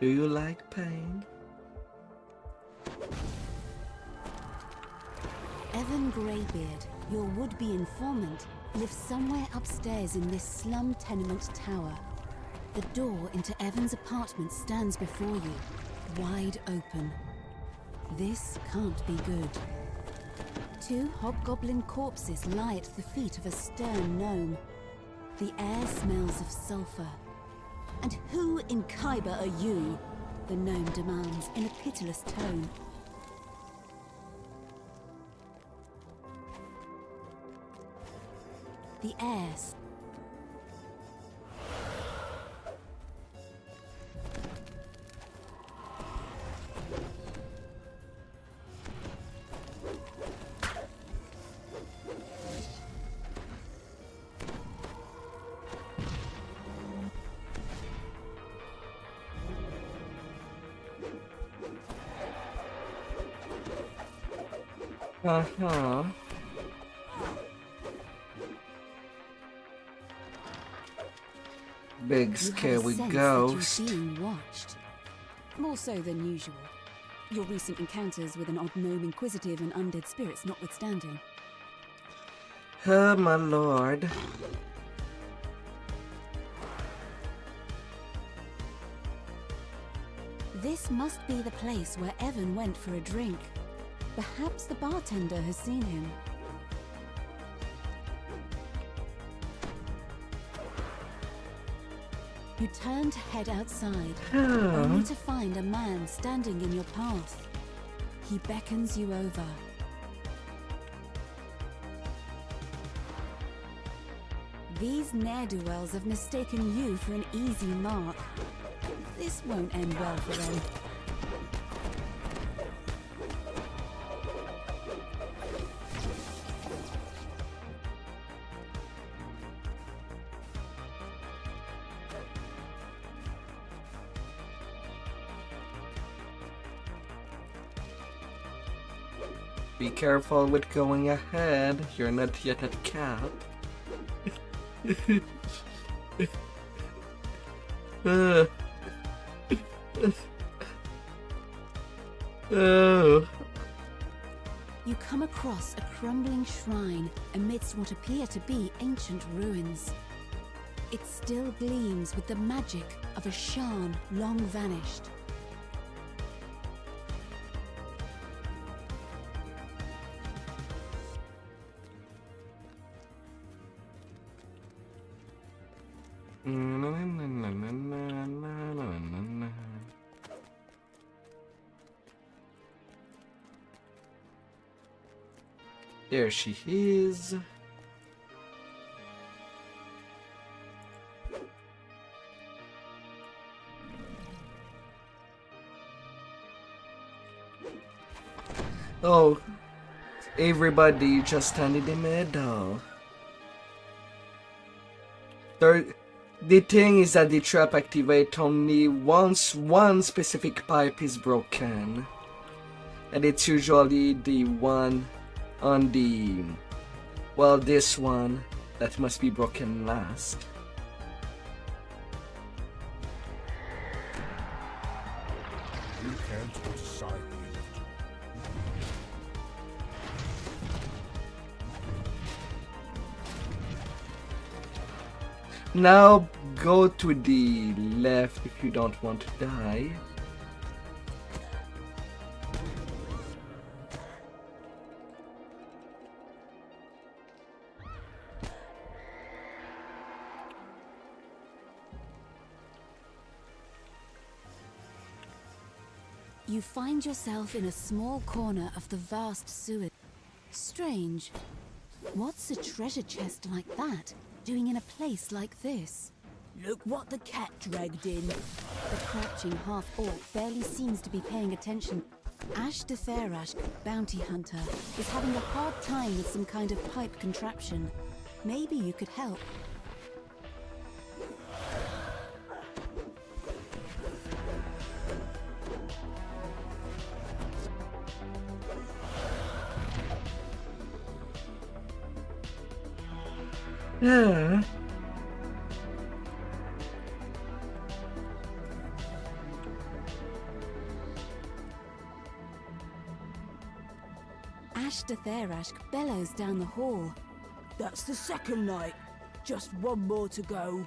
Do you like pain? Evan Greybeard, your would-be informant, lives somewhere upstairs in this slum tenement tower. The door into Evan's apartment stands before you, wide open. This can't be good. 2 hobgoblin corpses lie at the feet of a stern gnome. The air smells of sulfur. And who in Khyber are you? The gnome demands in a pitiless tone. The air. Uh-huh. Big scary ghost. You're being watched. More so than usual. Your recent encounters with an odd gnome inquisitive and undead spirits notwithstanding. Oh my lord. This must be the place where Evan went for a drink. Perhaps the bartender has seen him. You turn to head outside, only to find a man standing in your path. He beckons you over. These ne'er-do-wells have mistaken you for an easy mark. This won't end well for them. Be careful with going ahead. You're not yet at cap. You come across a crumbling shrine amidst what appear to be ancient ruins. It still gleams with the magic of a Sharn long vanished. There she is. Oh, everybody just stand in the middle. The thing is that the trap activates only once one specific pipe is broken. And it's usually the one on the... well, this one that must be broken last. You can't decide it. Now go to the left if you don't want to die. You find yourself in a small corner of the vast sewer. Strange. What's a treasure chest like that doing in a place like this? Look what the cat dragged in. The crouching half-orc barely seems to be paying attention. Ash de Therash, bounty hunter, is having a hard time with some kind of pipe contraption. Maybe you could help. Yeah. Ashta Therashk bellows down the hall. That's the second night. Just one more to go.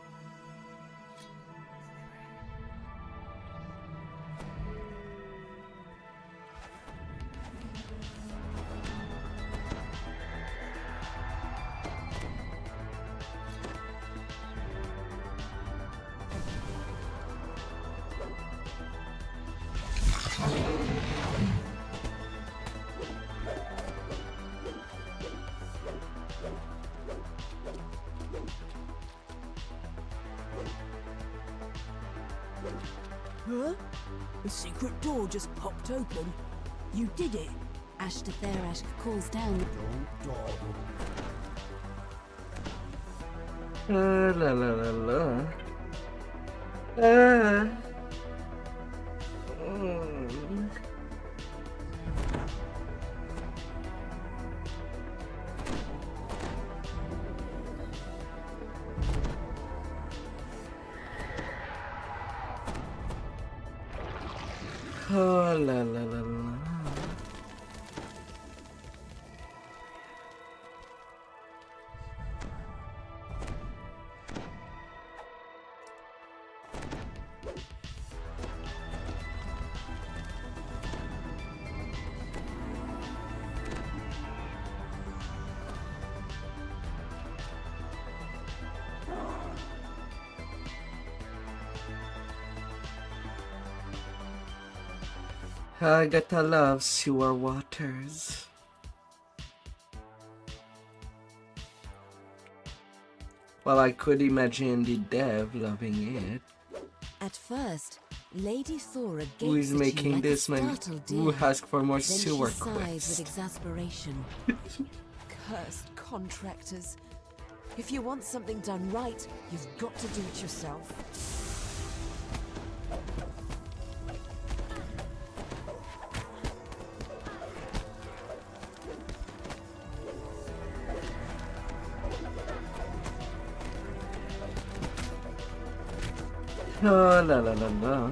Huh? The secret door just popped open. You did it. Ashta Therashk calls down. La la la la. Mm. Oh, la la la la. Agatha loves sewer waters. Well, I could imagine the dev loving it. At first, Lady Thora gapes Who is at making you like this a man? startled Who deer. asks for more Then sewer she sighs quests? with exasperation. Cursed contractors. If you want something done right, you've got to do it yourself. Oh, la la la la.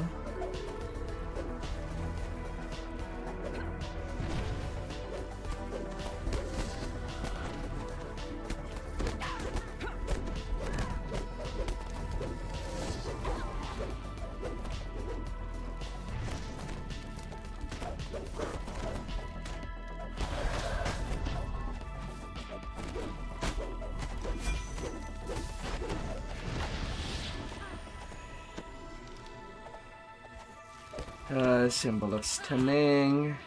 Symbol of stunning.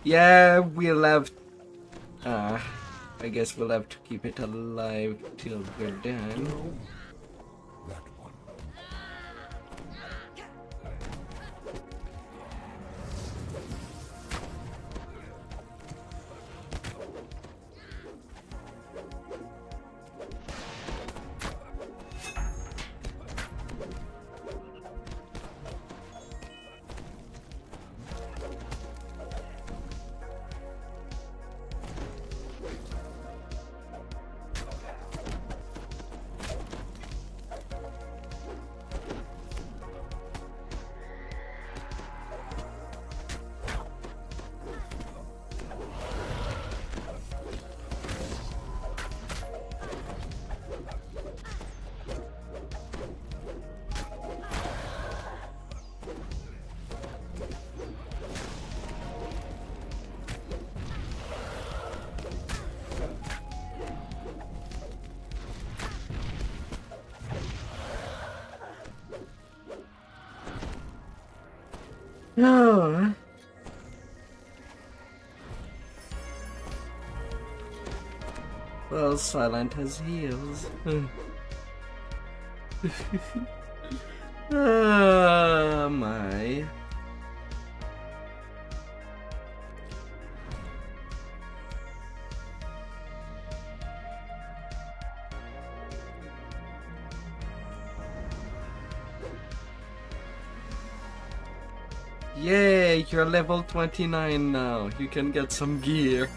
Yeah, we'll have. I guess we'll have to keep it alive till we're done. No. Well, Silent has heals. Oh my. Yay, you're level 29 now. You can get some gear.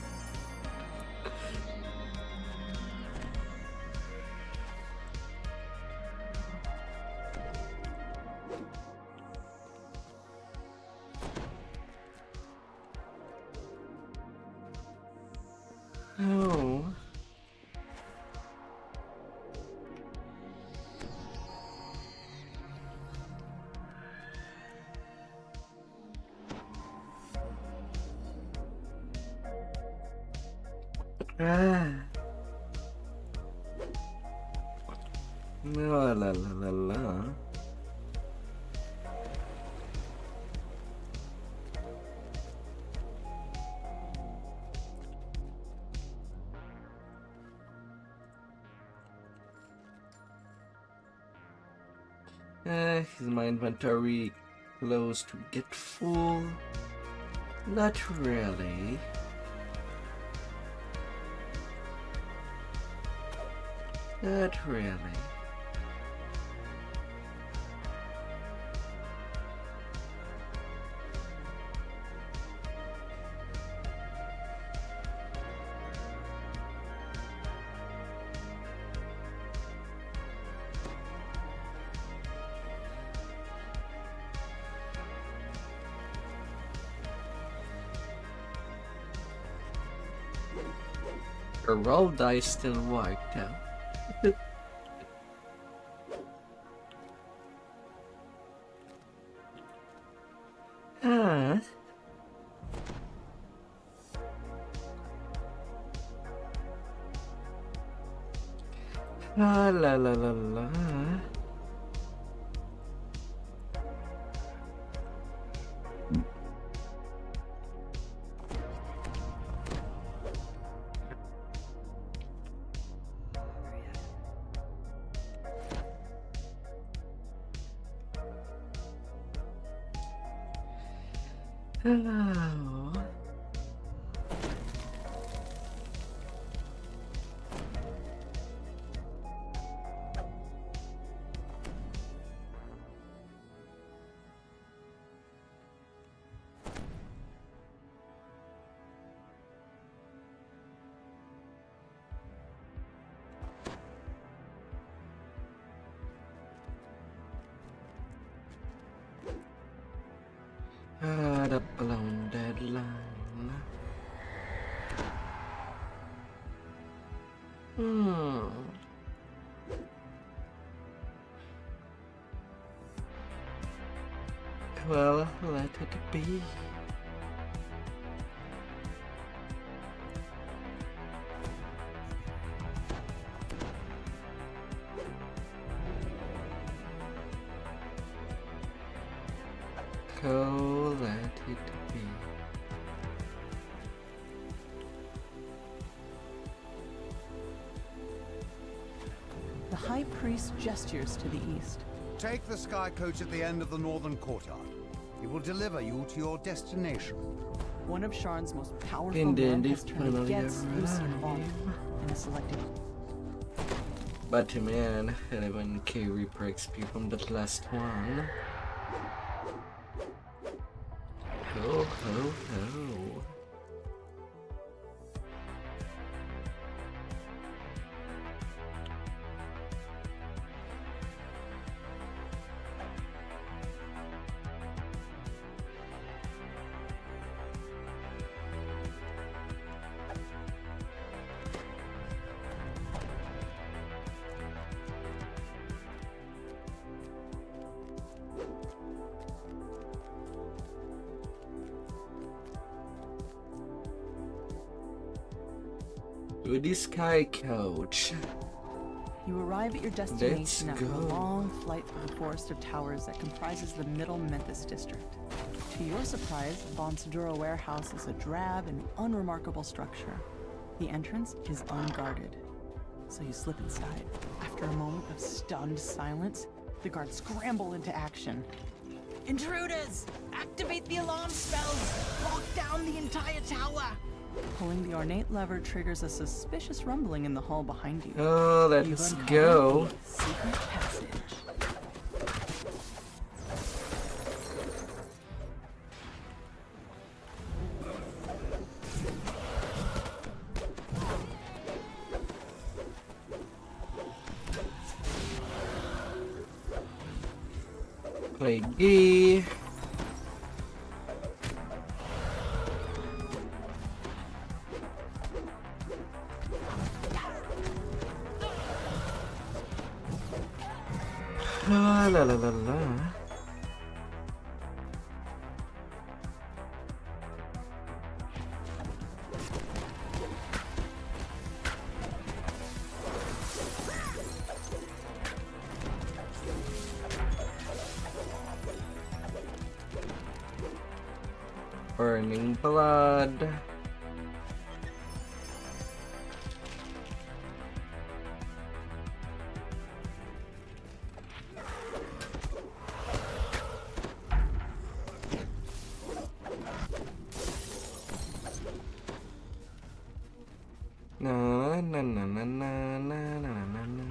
Oh. Ah. La la la la la. Is my inventory close to get full? Not really. Not really. Her roll dice still wiped out. Ah. Ah, la la la la. Hello. The blown deadline. Well, let it be. So let it be. The High Priest gestures to the east. Take the sky coach at the end of the northern courtyard. It will deliver you to your destination. One of Sharn's most powerful And men then has turned finally against Lucy and Bond arrive. and is selected. But man, 11k Reaper XP from that last one. Ho ho ho. With this sky coach. You arrive at your destination after a long flight through the forest of towers that comprises the Middle Memphis district. To your surprise, Von Sedura Warehouse is a drab and unremarkable structure. The entrance is unguarded, so you slip inside. After a moment of stunned silence, the guards scramble into action. Intruders! Activate the alarm spells! Lock down the entire tower! Pulling the ornate lever triggers a suspicious rumbling in the hall behind you. Oh, let's go. Secret passage. Play D. La la la la. Burning blood. Na na na na na na na na na.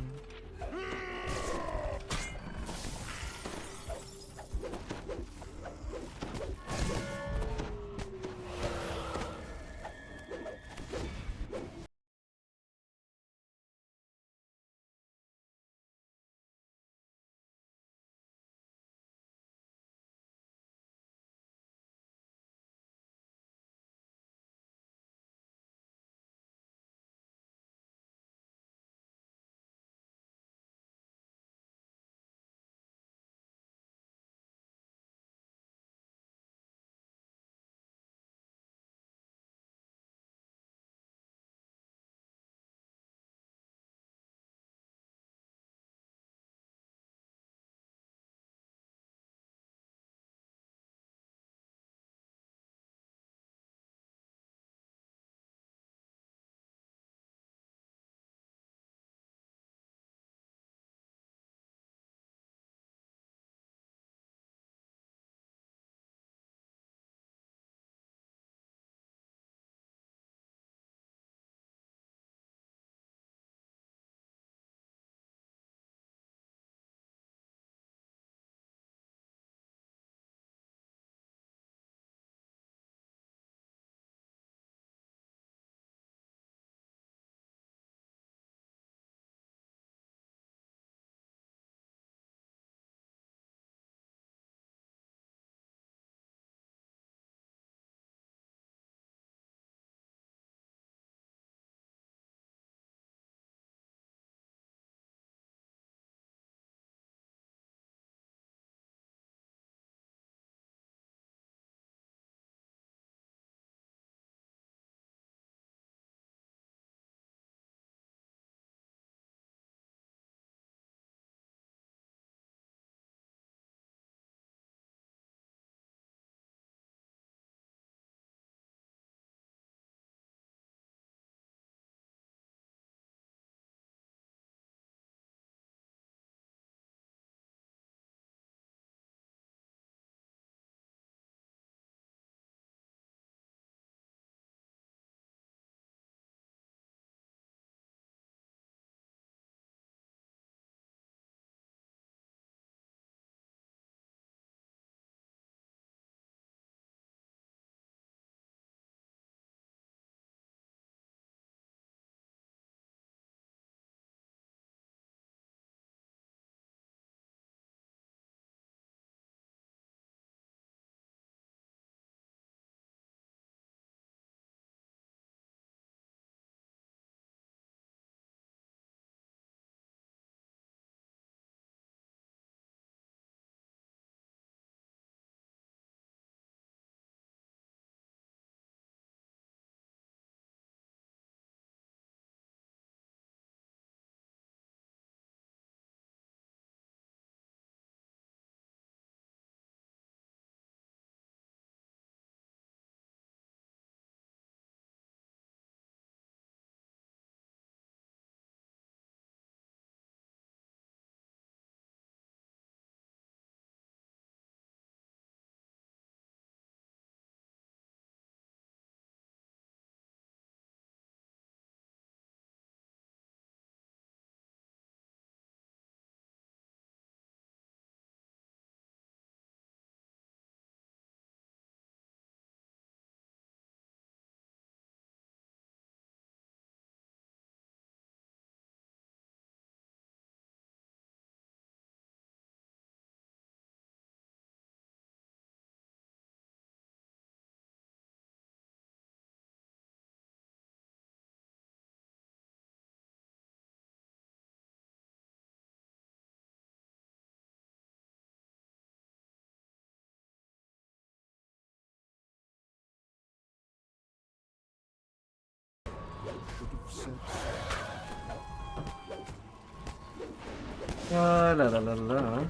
La la la la.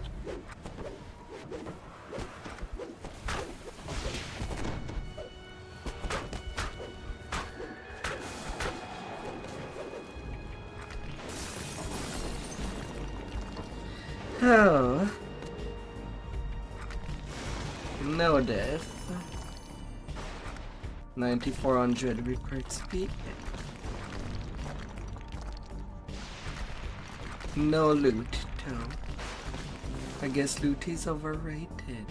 Oh. No death. 9400 required speed. No loot, too. I guess loot is overrated.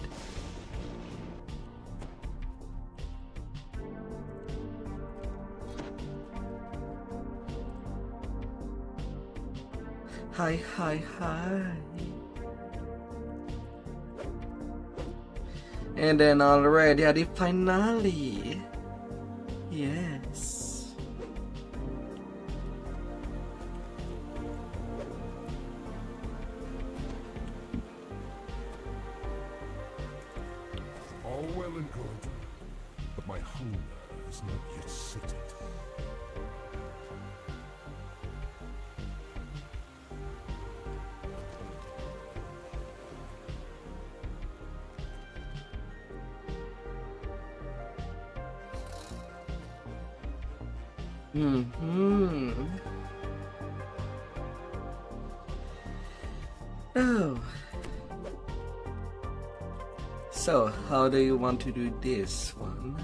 Hi, hi, hi. And then already at the finale. Yes. All well and good, but my hunger is not yet sated. Oh. So, how do you want to do this one?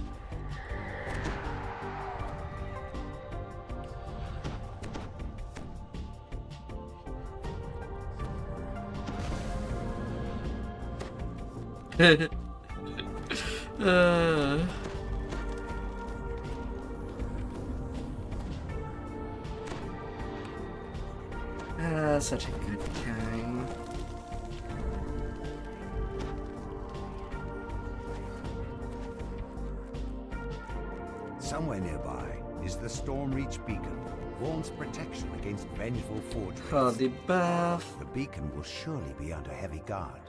Such a good time. Somewhere nearby is the Stormreach Beacon, Vaughns' protection against vengeful forgeries. For the buff. The beacon will surely be under heavy guard.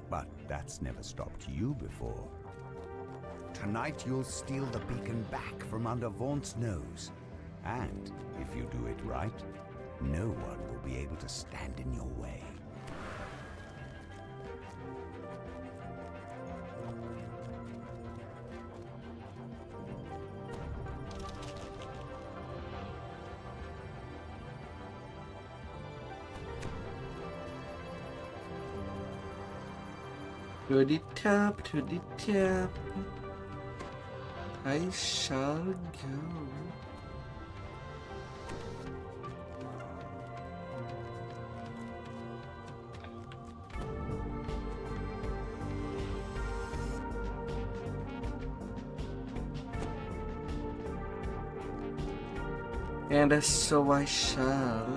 But that's never stopped you before. Tonight you'll steal the beacon back from under Vaughns' nose. And if you do it right, no one will be able to stand in your way. To the top, to the top. I shall go. And so I shall.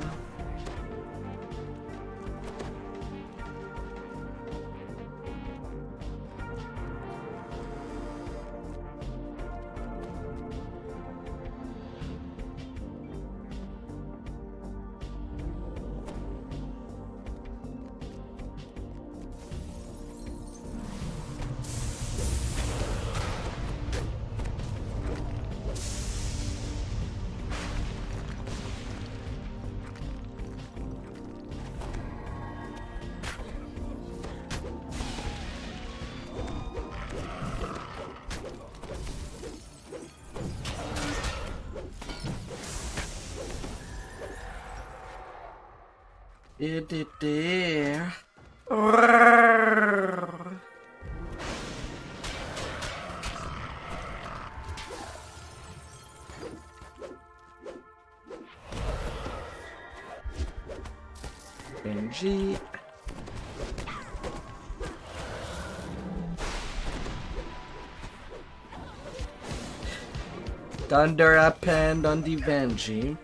There. Benji. Thunder append on the Benji.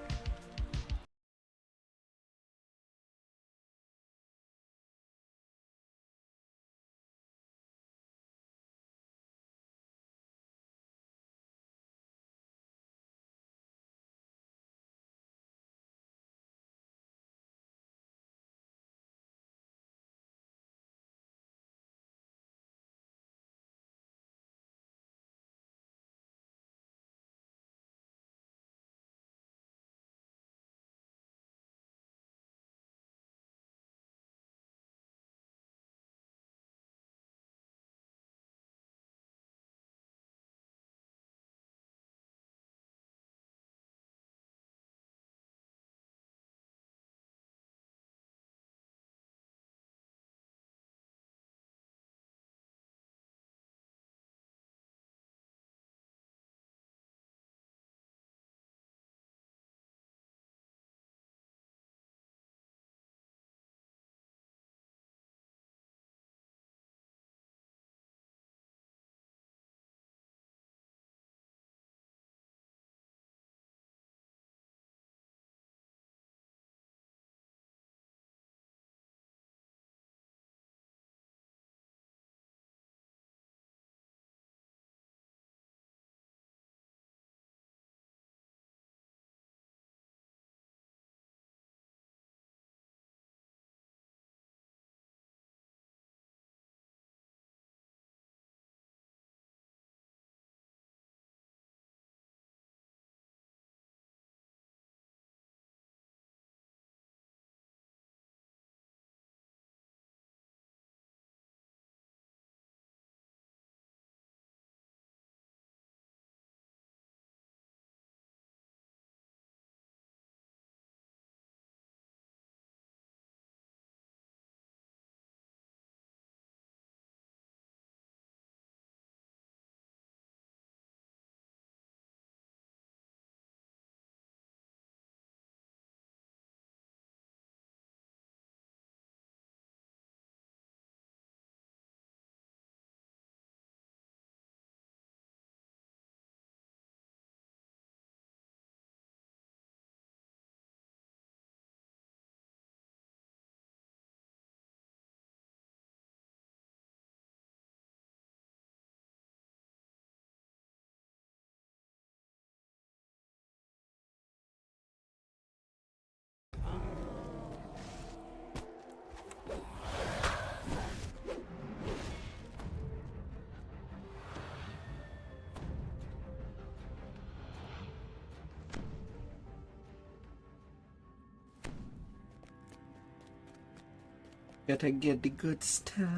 Gotta get the good stuff.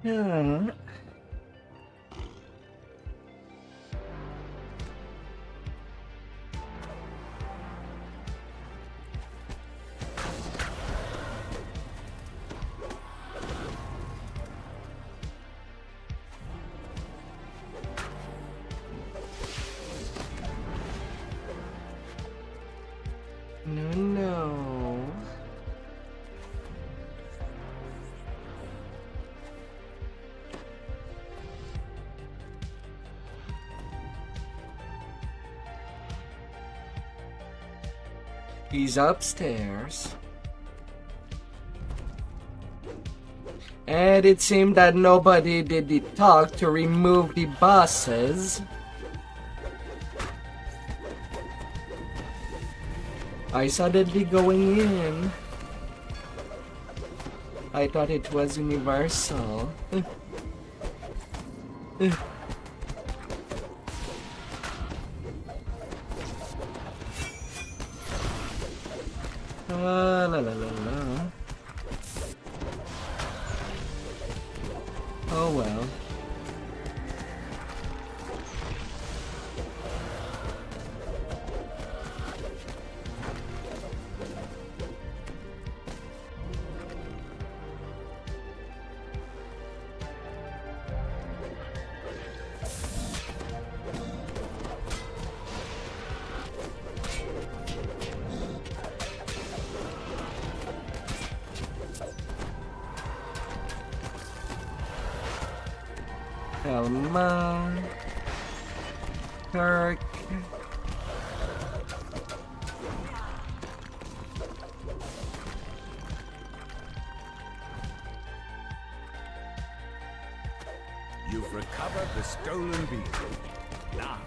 Yeah. No. He's upstairs. And it seemed that nobody did the talk to remove the bosses. I suddenly going in. I thought it was universal. La la la la. Oh well. Elma, Kirk. You've recovered the stolen beacon. Now,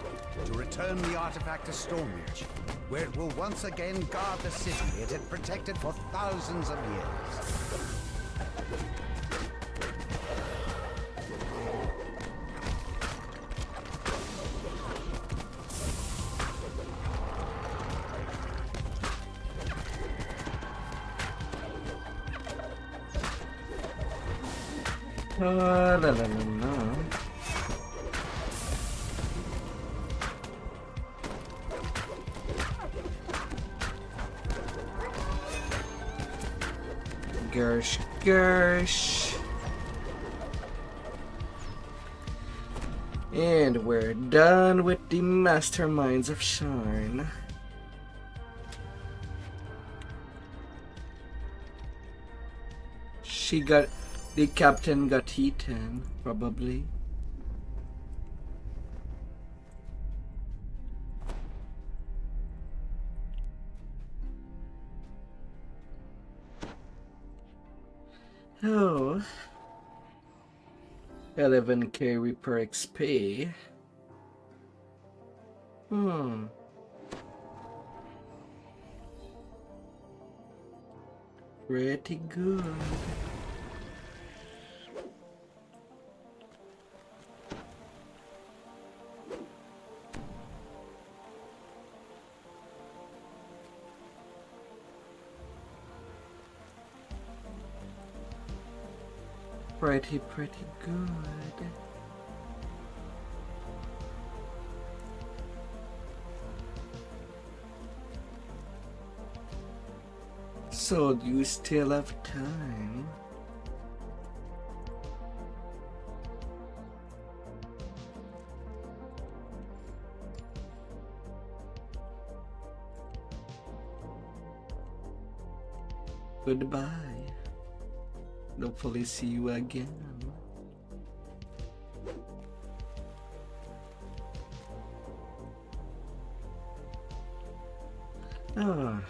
to return the artifact to Stormreach, where it will once again guard the city it had protected for thousands of years. La la la la. Gersh, gersh. And we're done with the Masterminds of Sharn. The captain got eaten, probably. Oh. 11k repair XP. Pretty good. Pretty good. So do you still have time? Goodbye. Hopefully see you again. Ah.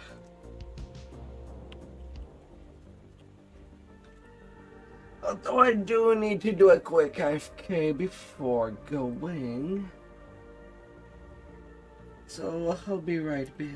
Although I do need to do a quick AFK before going. So I'll be right back.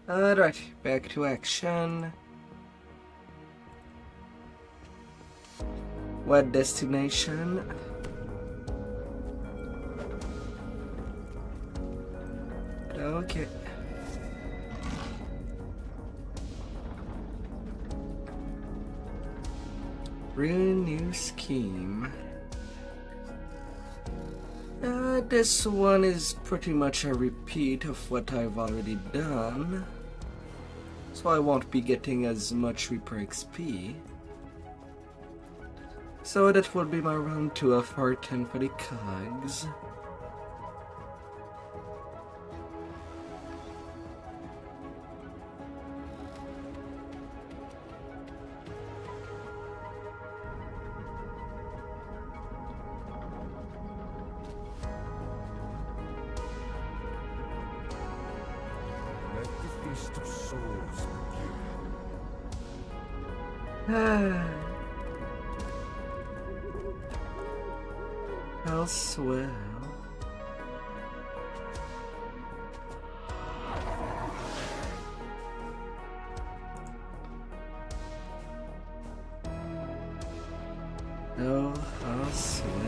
Alright, back to action. What destination? Okay. New scheme. This one is pretty much a repeat of what I've already done, so I won't be getting as much Reaper XP. So that will be my round 2 of R10 for the Cogs. How swell. Oh, how swell.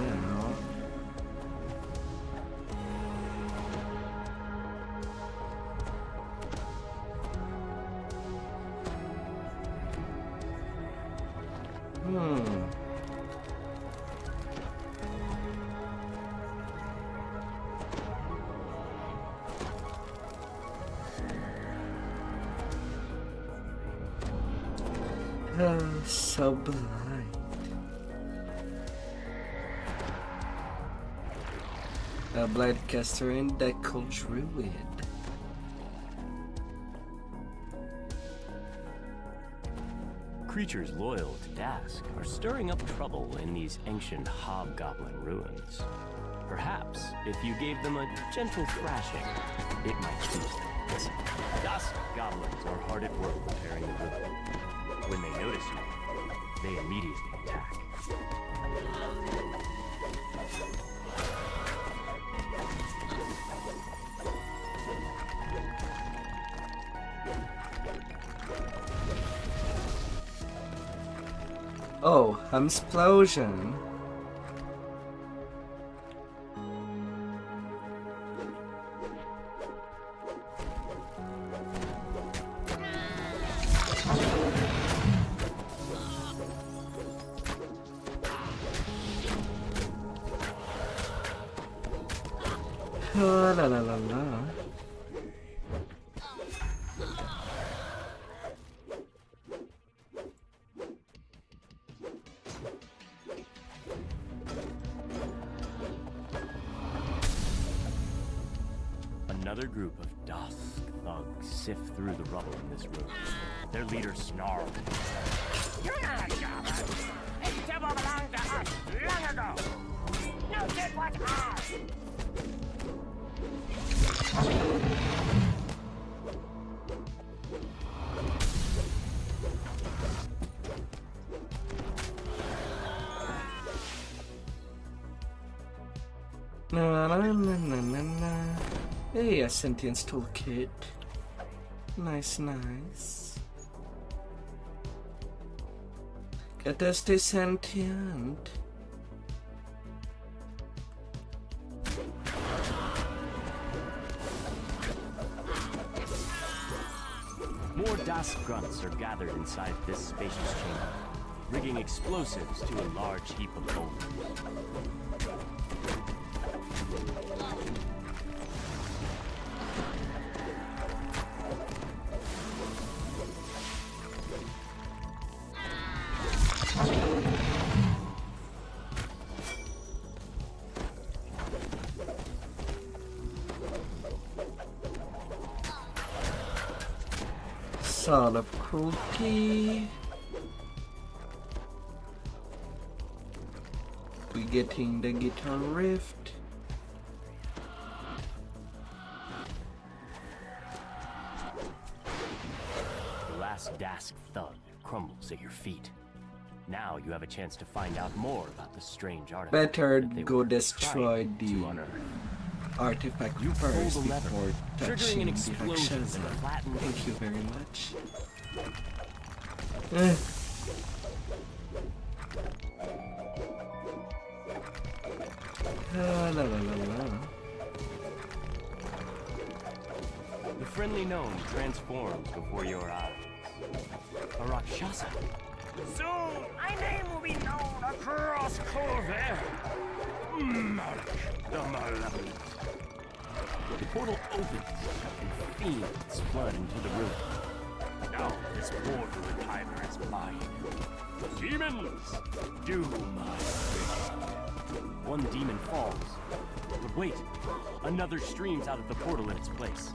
So blind. A blind caster and Deckle Druid. Creatures loyal to Dask are stirring up trouble in these ancient hobgoblin ruins. Perhaps if you gave them a gentle thrashing, it might teach them. Dusk goblins are hard at work repairing the ruin. When they notice you, they immediately attack. Oh, explosion. La la la la. Another group of dusk thugs sift through the rubble in this room. Their leader snarls. You're not a jobber. This temple belonged to us long ago. No kid was ours. Na na na na na na. Hey, a sentience toolkit. Nice, nice. Get us to sentient. More dusk grunts are gathered inside this spacious chamber, rigging explosives to a large heap of boulders. Sort of cruelty. We getting the guitar rift. The last Dask thug crumbles at your feet. Now you have a chance to find out more about the strange artifact. Better that they go were destroy trying the to unearth. artifact You first pull the lever, before triggering touching an the explosion actions. in the flattened. Thank you very much. La la la la. The friendly gnome transforms before your eyes. A Rakshasa. Soon, my name will be known across Corvair. Mark the Malevolent. The portal opens and fiends flood into the room. Now this portal timer is mine. Demons, do my bidding. One demon falls. But wait, another streams out of the portal in its place.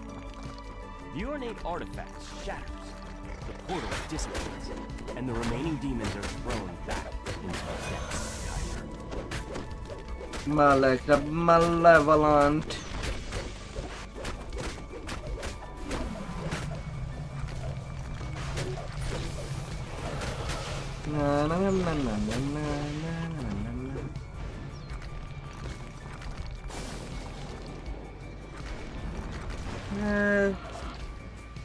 The ornate artifact shatters. The portal dissipates, and the remaining demons are thrown back into the depths. Malevolent. Na na na na na na na na na.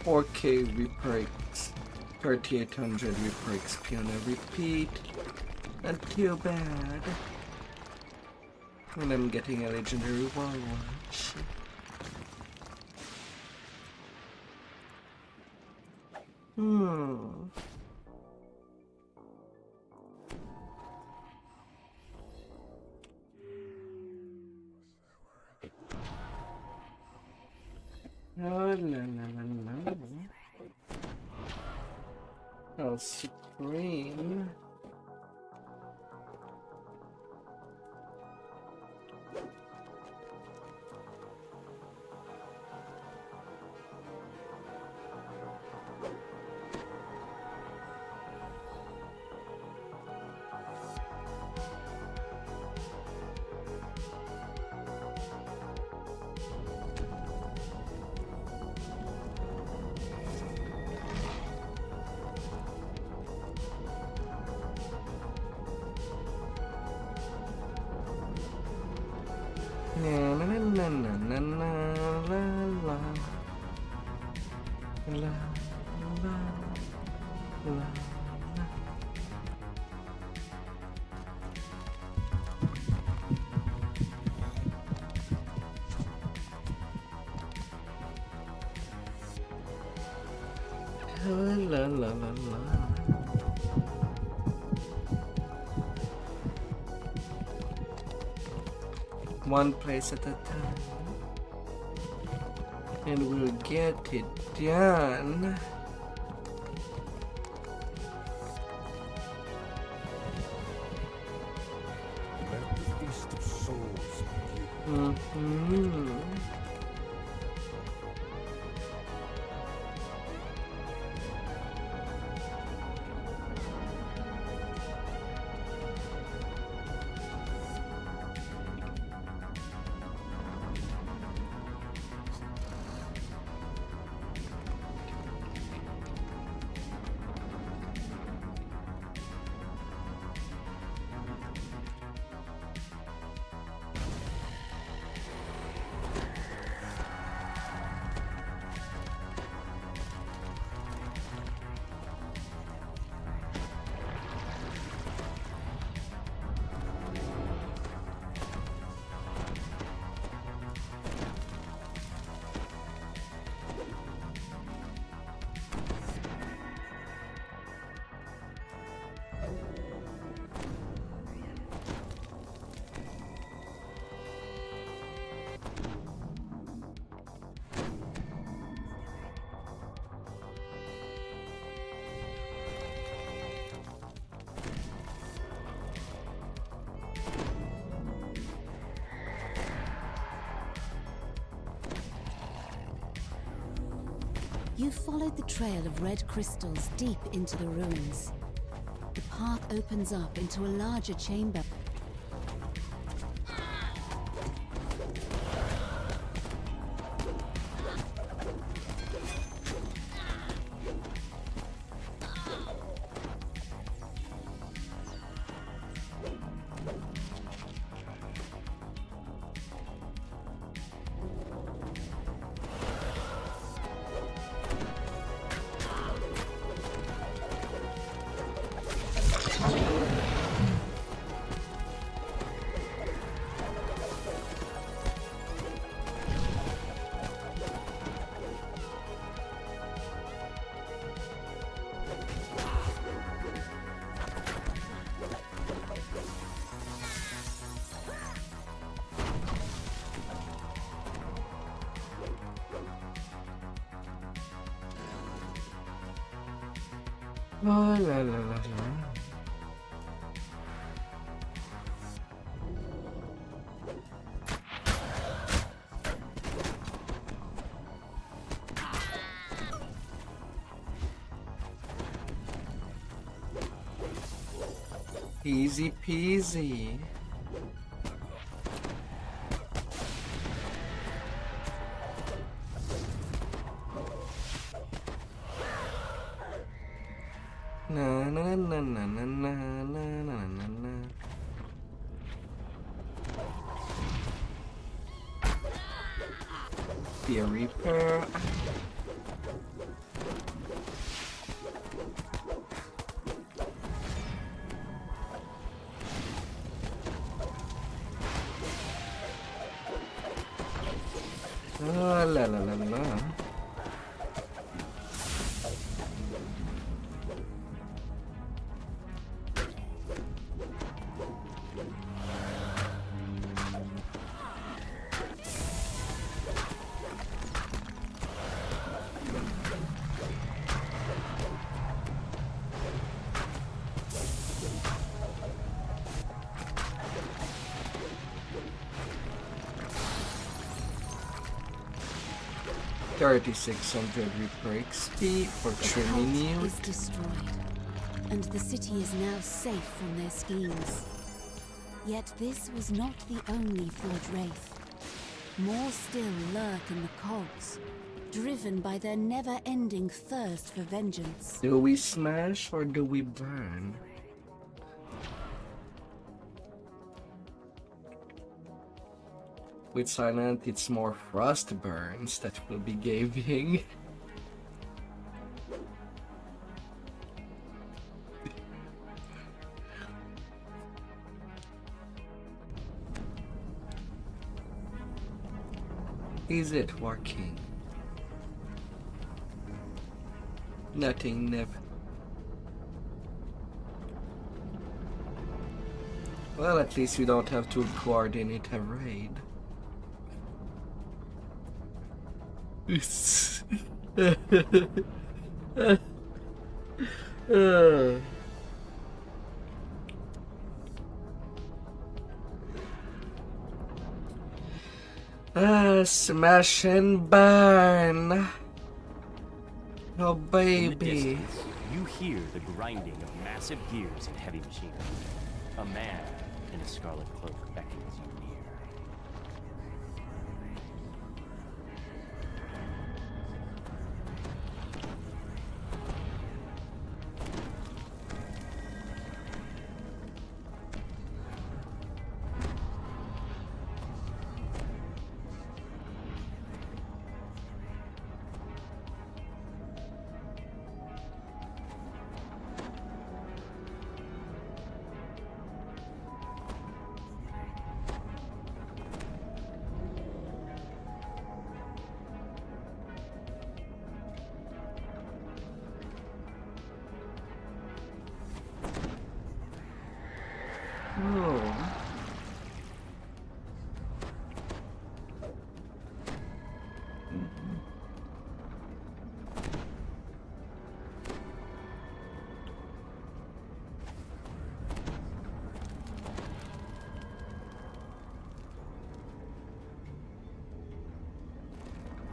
4K reprints, 3800 reprints, piano repeat. Not too bad. And I'm getting a legendary watch. Oh, la la la la. I'll scream. Na na na na na na la la la la la. la la la la. One place at a time. And we'll get it done. Let the feast of souls begin. Mm-hmm. You followed the trail of red crystals deep into the ruins. The path opens up into a larger chamber. Oh, la la la la. Easy peasy. Na na na na na na na na na na. Be a reaper. Ah, la la la la. $3,600 reaper XP for trimming you. Is destroyed, and the city is now safe from their schemes. Yet this was not the only Forge Wraith. More still lurk in the Cogs, driven by their never-ending thirst for vengeance. Do we smash or do we burn? With Silent, it's more frost burns that will be giving. Is it working? Nothing, never. Well, at least we don't have to coordinate a raid. Smash and burn. Oh, baby. In the distance, you hear the grinding of massive gears and heavy machinery. A man in a scarlet cloak beckons you near.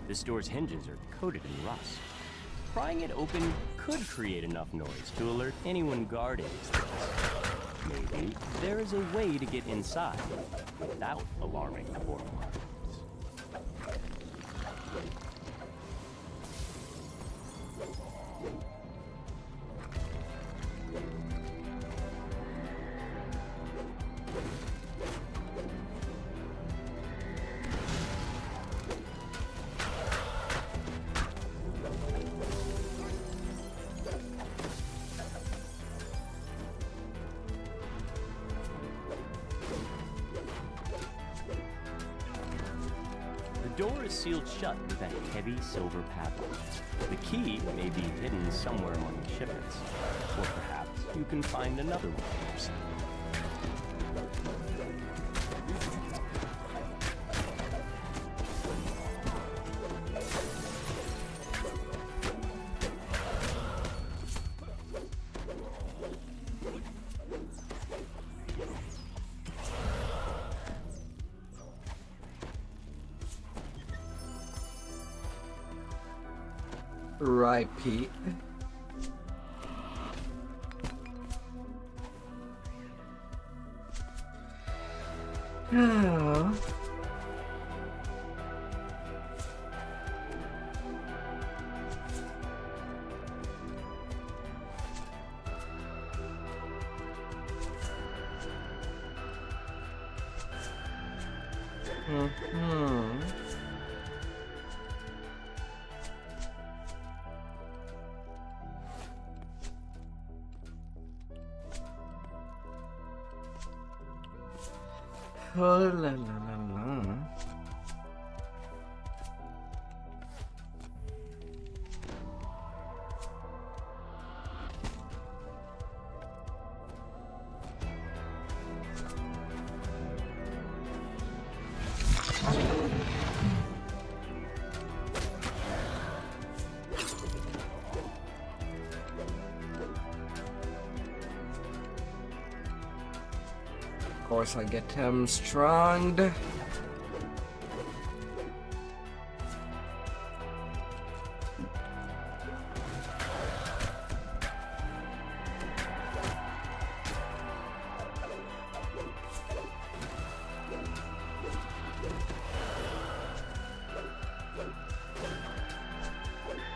This door's hinges are coated in rust. Prying it open could create enough noise to alert anyone guarding this place. Maybe there is a way to get inside without alarming the border markers. The door is sealed shut with a heavy silver padlock. The key may be hidden somewhere among the shipments, or perhaps you can find another one yourself. Right, Pete. Oh. Oh la la la la. Of course, I get him stronged.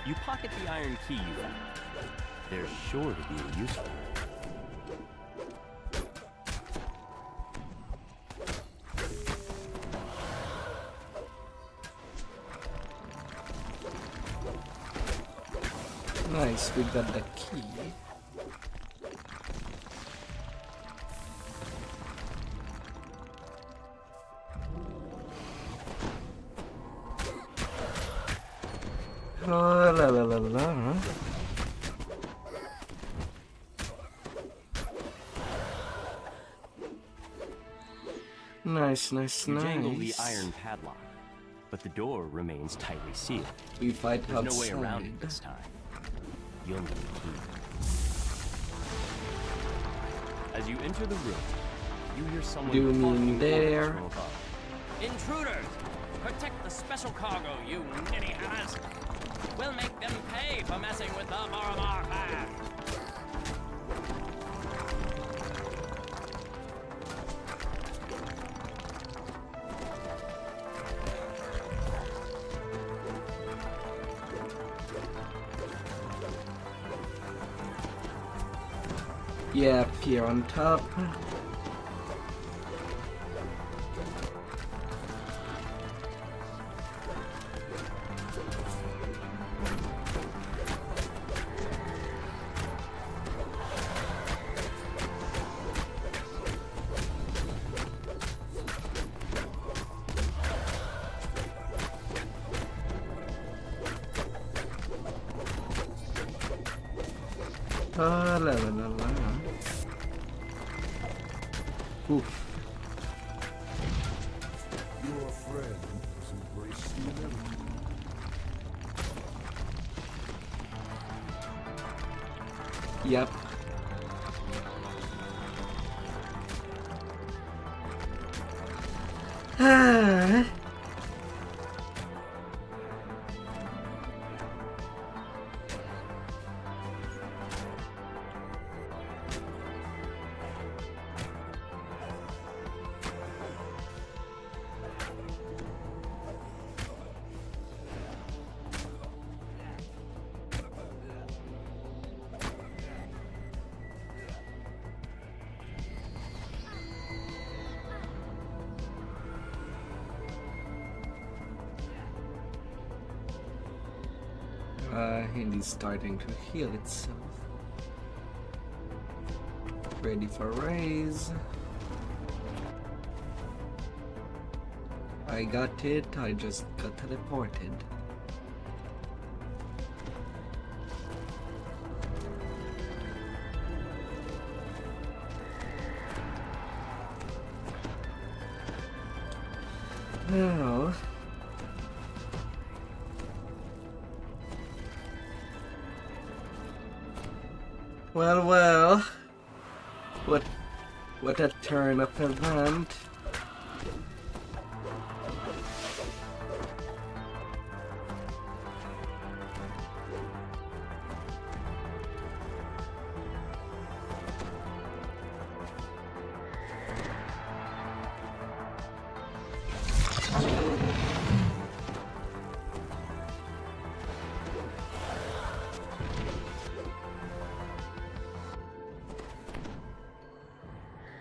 You pocket the iron key you found. There's sure to be a use for it. Nice, we got the key. Oh la la la la. Nice, nice, You jangle the nice. iron padlock, but the door remains tightly sealed. We fight There's no way outside. around it this time. You'll need a key. As you enter the room, you hear someone Do you mean barking there? orders from above. Intruders! Protect the special cargo, you nitty hammers! We'll make them pay for messing with the Moramar clan! Yeah, up here on top. La la la la. Oof. Your friend has embraced you. Yep. Ah. And it's starting to heal itself. Ready for raise. I got it, I just got teleported. Now, well, what a turn of event.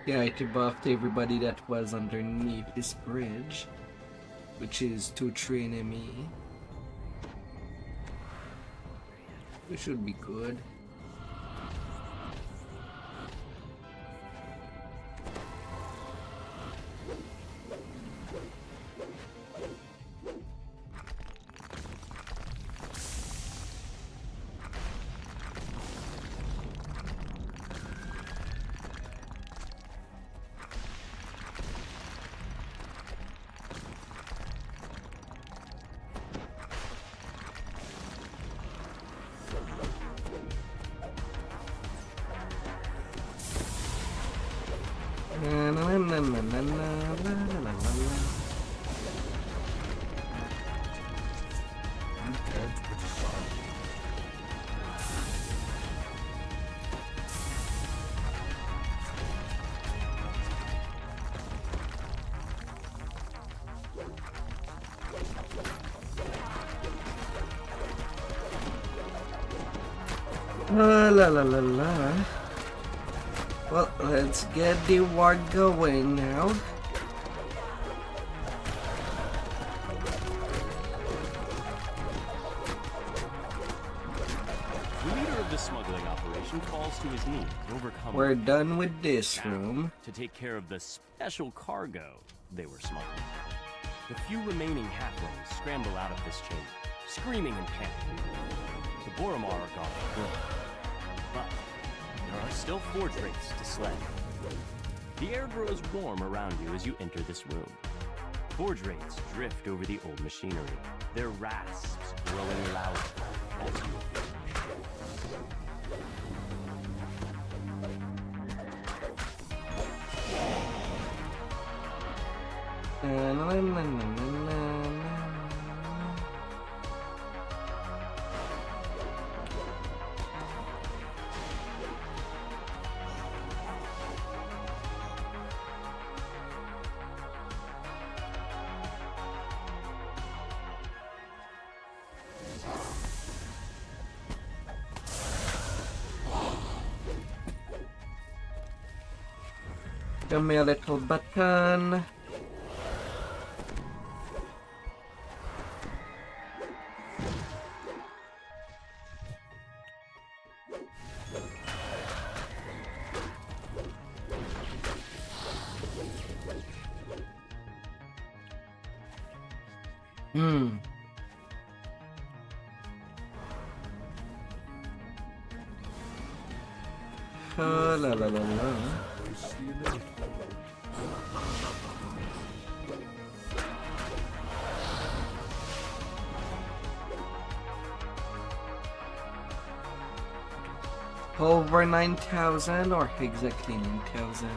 Yeah, it buffed everybody that was underneath this bridge, which is 2-3 enemy. We should be good. La la la la. Well, let's get the war going now. The leader of the smuggling operation falls to his knees, overcome. We're done with this room. To take care of the special cargo they were smuggling. The few remaining halflings scramble out of this chamber, screaming in panic. The Boromar are gone good, but there are still forge rates to slay. The air grows warm around you as you enter this room. Forge rates drift over the old machinery, their rasps growing louder as you approach. Give me a little button. La la la la. Over 9,000 or exactly 9,000?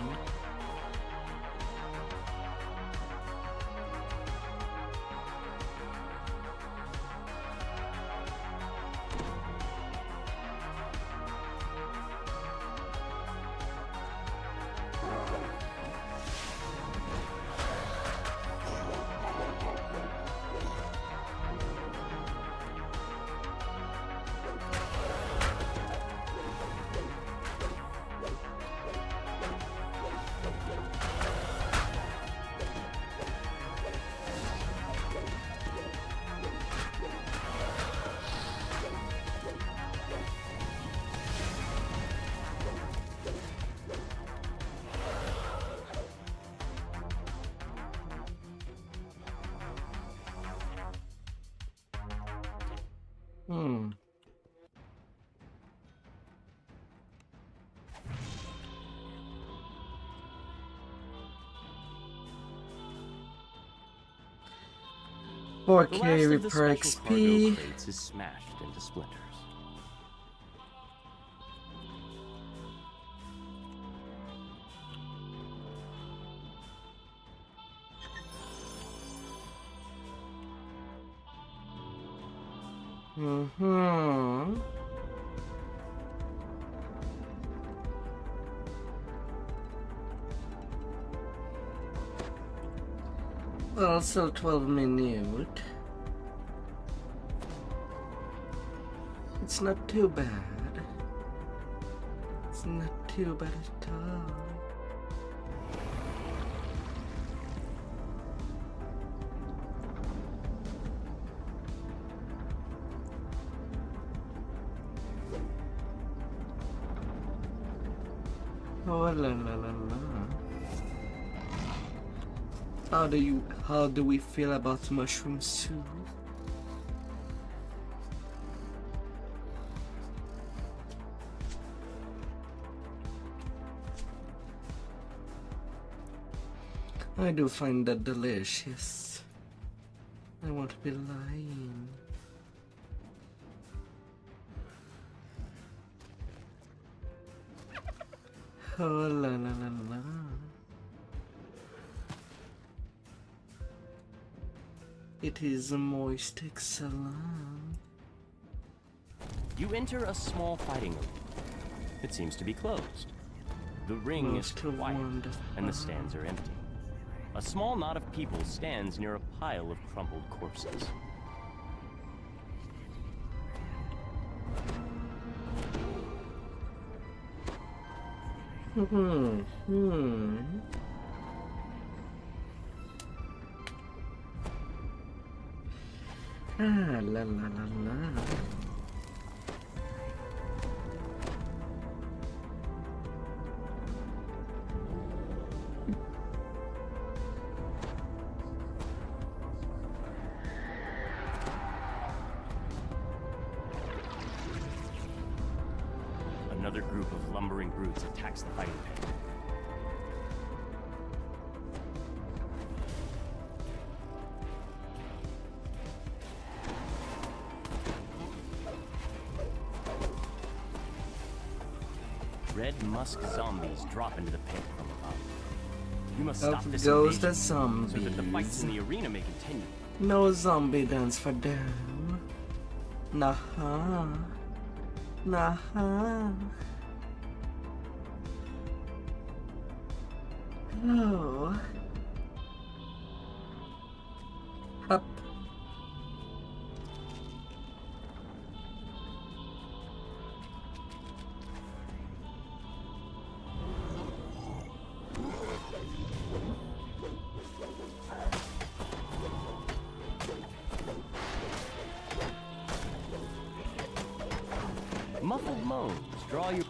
The last 4K of the repair special cargo XP. crates is smashed into splinters. Also 12 minute. It's not too bad. It's not too bad at all. Oh la la la la. How do we feel about mushroom soup? I do find that delicious. I won't be lying. Oh la la la la. It is a moist excellent. You enter a small fighting room. It seems to be closed. The ring is quiet, and the stands are empty. A small knot of people stands near a pile of crumpled corpses. Ah, la la la la. Another group of lumbering brutes attacks the fighting pit. musk zombies drop into the pit from above. You must Up stop this goes the invasion so that the fights zombies. in the arena may continue. No zombie dance for them. Nah. Nah. Oh. Up. Muffled moans draw your...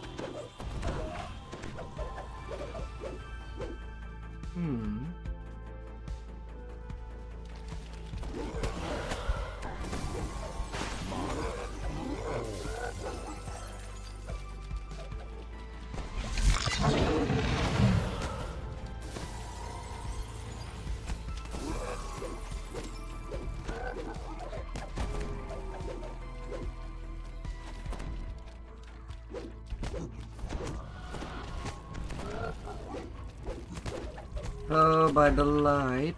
Oh, by the light.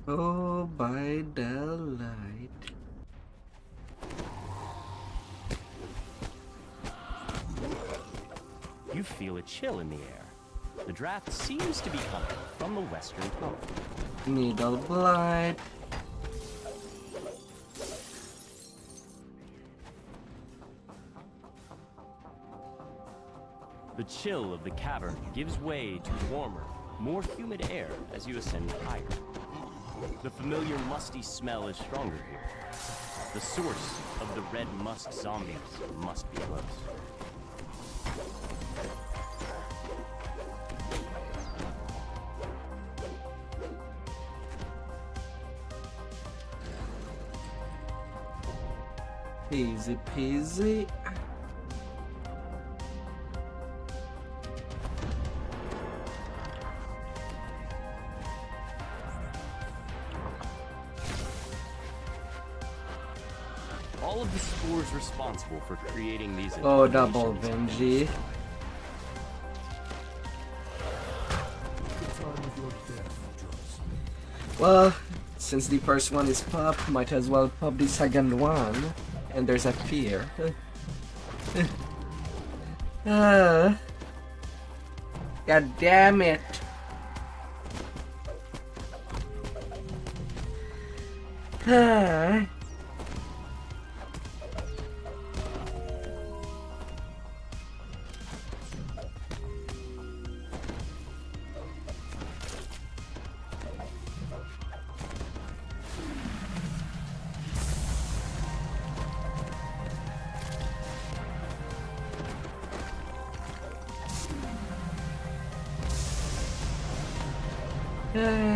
Oh, by the light. You feel a chill in the air. The draft seems to be coming from the western tunnel. Needle blight. The chill of the cavern gives way to warmer, more humid air as you ascend higher. The familiar musty smell is stronger here. The source of the red musk zombies must be close. Easy peasy. All of the spores responsible for creating these Oh, double inflammations Benji. Well, since the first one is pop, might as well pop the second one. And there's a fear. God damn it.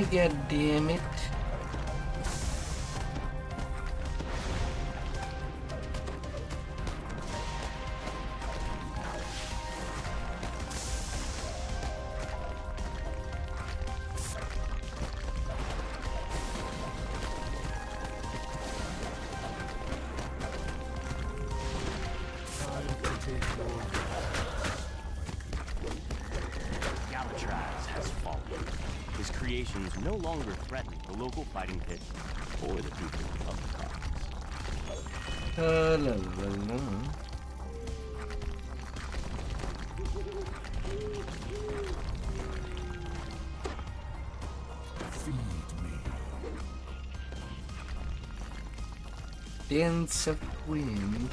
God damn it. Creations no longer threaten the local fighting pit or the people of the Cogs. La la la. Dance of wind.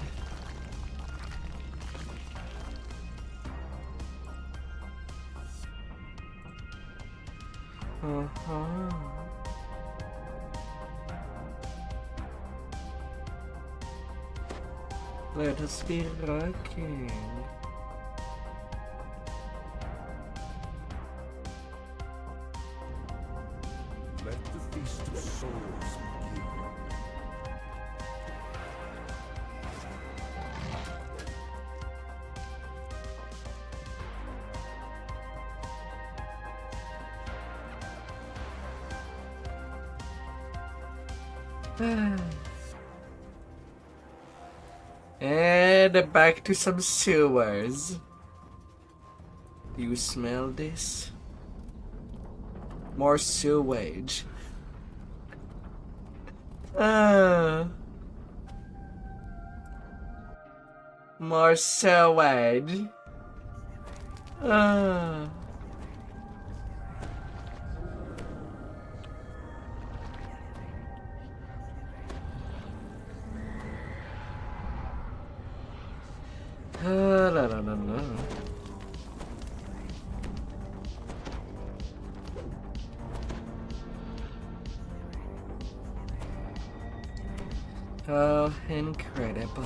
Let us be rocking. Let the feast of souls begin. And back to some sewers. Do you smell this? More sewage. More sewage. La la la la. Oh, incredible.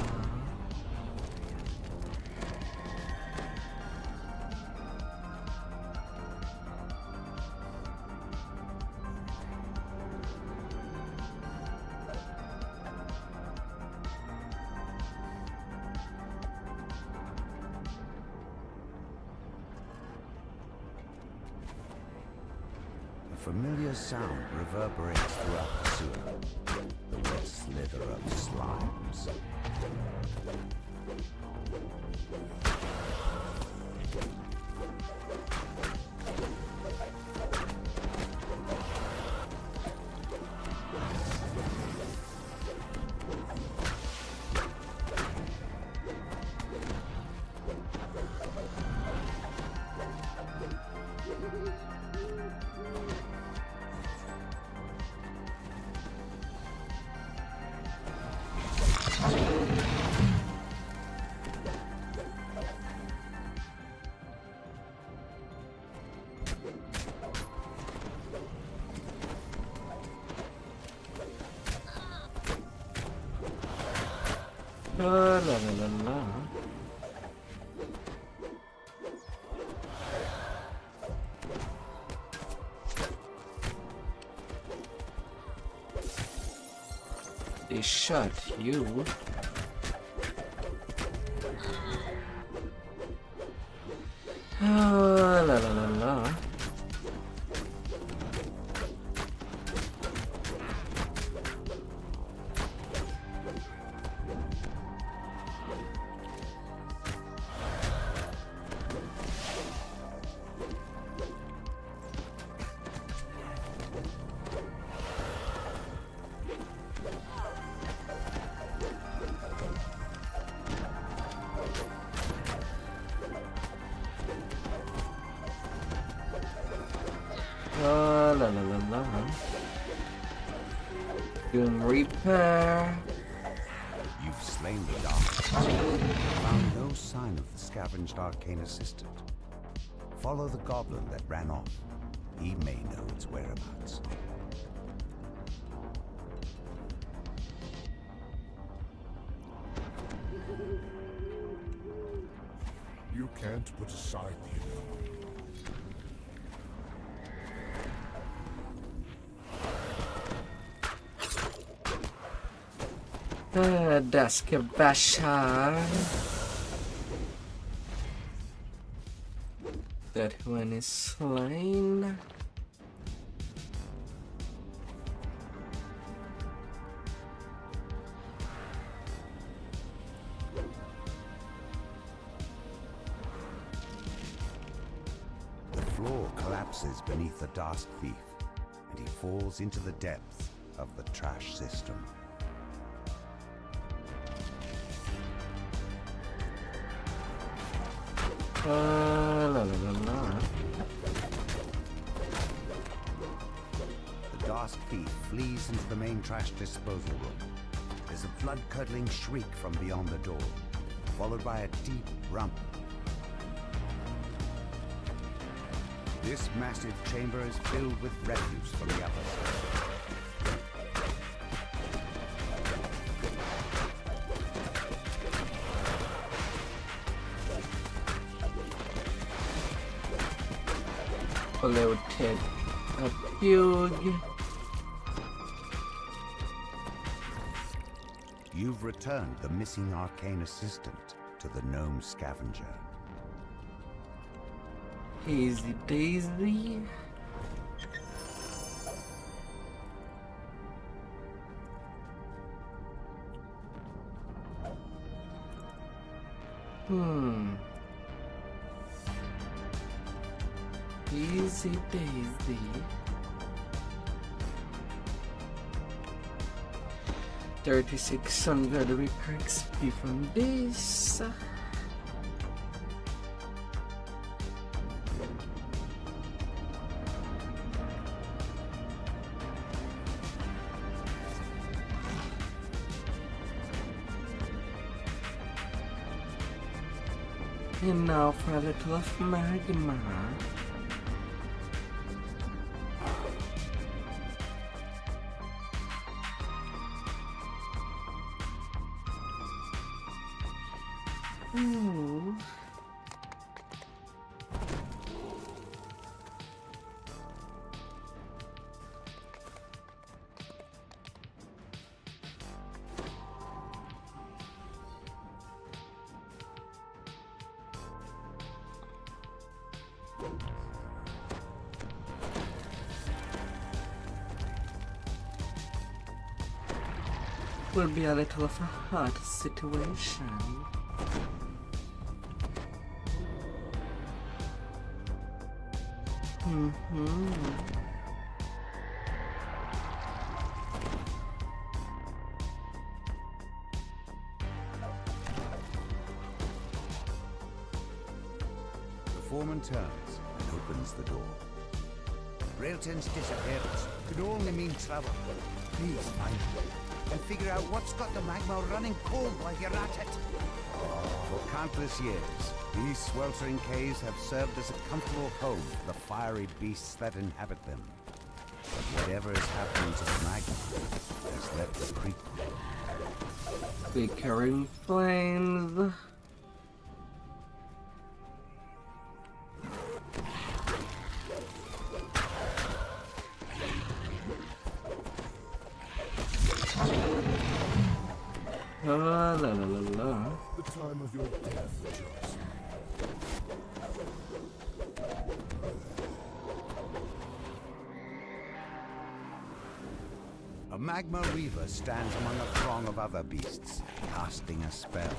A familiar sound reverberates throughout the sewer. The wet slither of slimes. La la la la la. They shot you. La la la la. La la la la. Doing repair. You've slain the dark. Found no sign of the scavenged arcane assistant. Follow the goblin that ran off. He may know its whereabouts. You can't put aside the Dusk Bashar. That one is slain. The floor collapses beneath the Dusk Thief, and he falls into the depths of the trash system. La la la la. The Dusk Thief flees into the main trash disposal room. There's a blood-curdling shriek from beyond the door, followed by a deep rump. This massive chamber is filled with refuse from the upper side. Polluted. A pug. You've returned the missing arcane assistant to the gnome scavenger. Easy daisy. Easy daisy. 3600 repair XP from this. And now for a little of magma. Ooh. Will be a little of a hard situation. The foreman turns and opens the door. Railton's disappearance could only mean trouble. Please find him and figure out what's got the magma running cold while you're at it. For countless years, these sweltering caves have served as a comfortable home for the fiery beasts that inhabit them. But whatever is happening to the magma has left the creek. Flickering flames. La la la la. The time of your death, Joyce. A magma reaver stands among a throng of other beasts, casting a spell.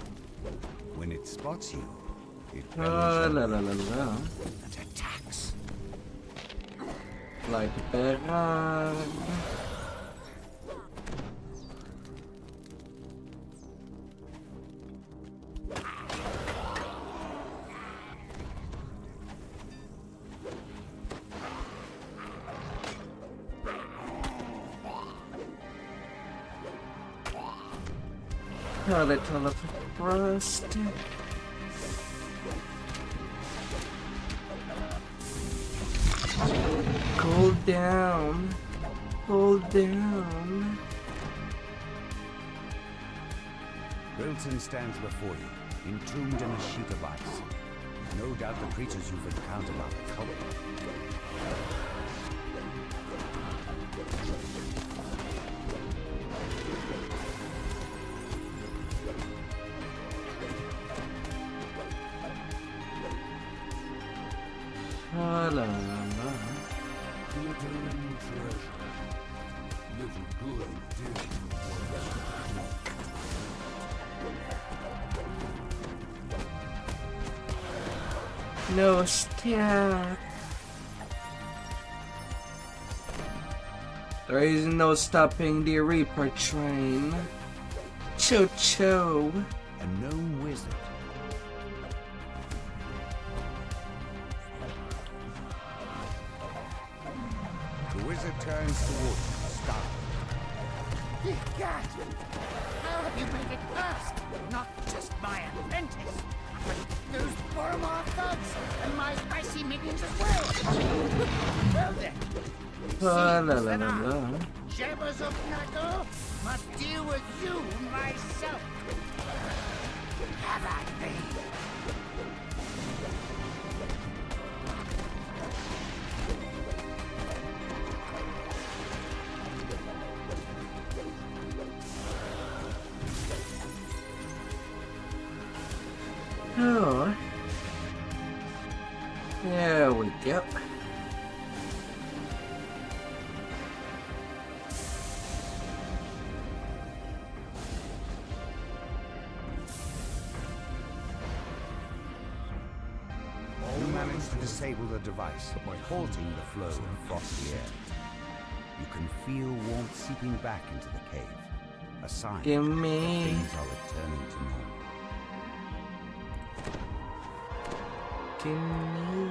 When it spots you, it La bellows la over la la la. and attacks. Like a bear. A little of a rust. Cool down. Cool down. Wilton stands before you, entombed in a sheet of ice. No doubt the creatures you've encountered are colorful. La la la. Glittering treasure. Little good did No stop. There is no stopping the Reaper train. Cho-cho. A gnome wizard. The wizard turns toward you, startled. Egad! How have you made it past? Not just my apprentice, but those Boromar thugs and my spicy minions as well. Well then, La la la la la. Jabbers of Knuckle must deal with you myself. Have at me. Oh. There we go. a device halting the flow of frosty air. You can feel warmth seeping back into the cave, a sign Give that me. things are returning to normal. Give me.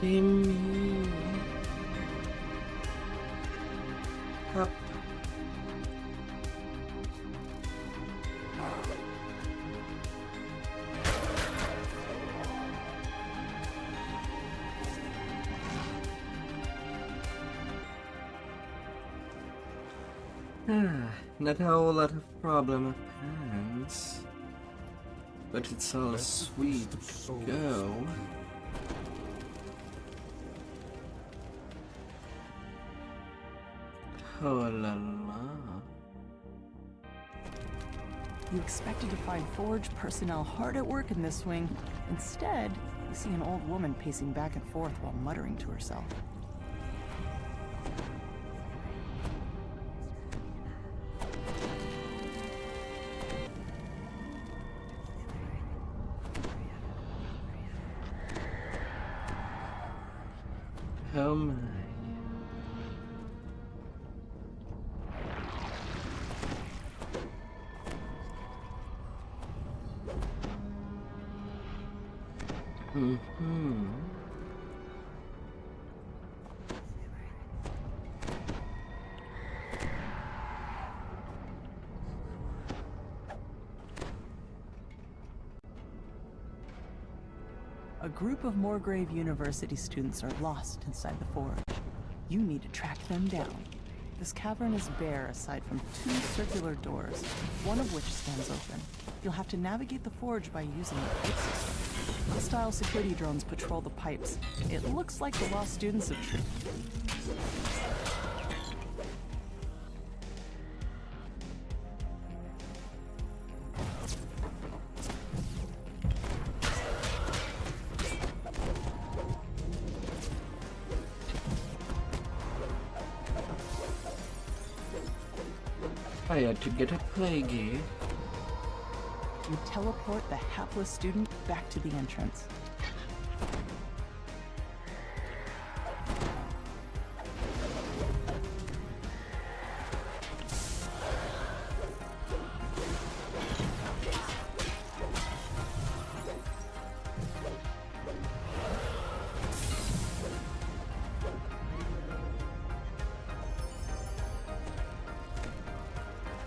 Give me. Up. Not a whole lot of problem of hands, but it's all sweet go. Oh la la. You expected to find Forge personnel hard at work in this wing. Instead, you see an old woman pacing back and forth while muttering to herself. Oh my. Mm-hmm. A group of Morgrave University students are lost inside the forge. You need to track them down. This cavern is bare aside from 2 circular doors, one of which stands open. You'll have to navigate the forge by using the pipe system. Hostile security drones patrol the pipes. It looks like the lost students have tripped. I had to get a plaguey. You teleport the hapless student back to the entrance.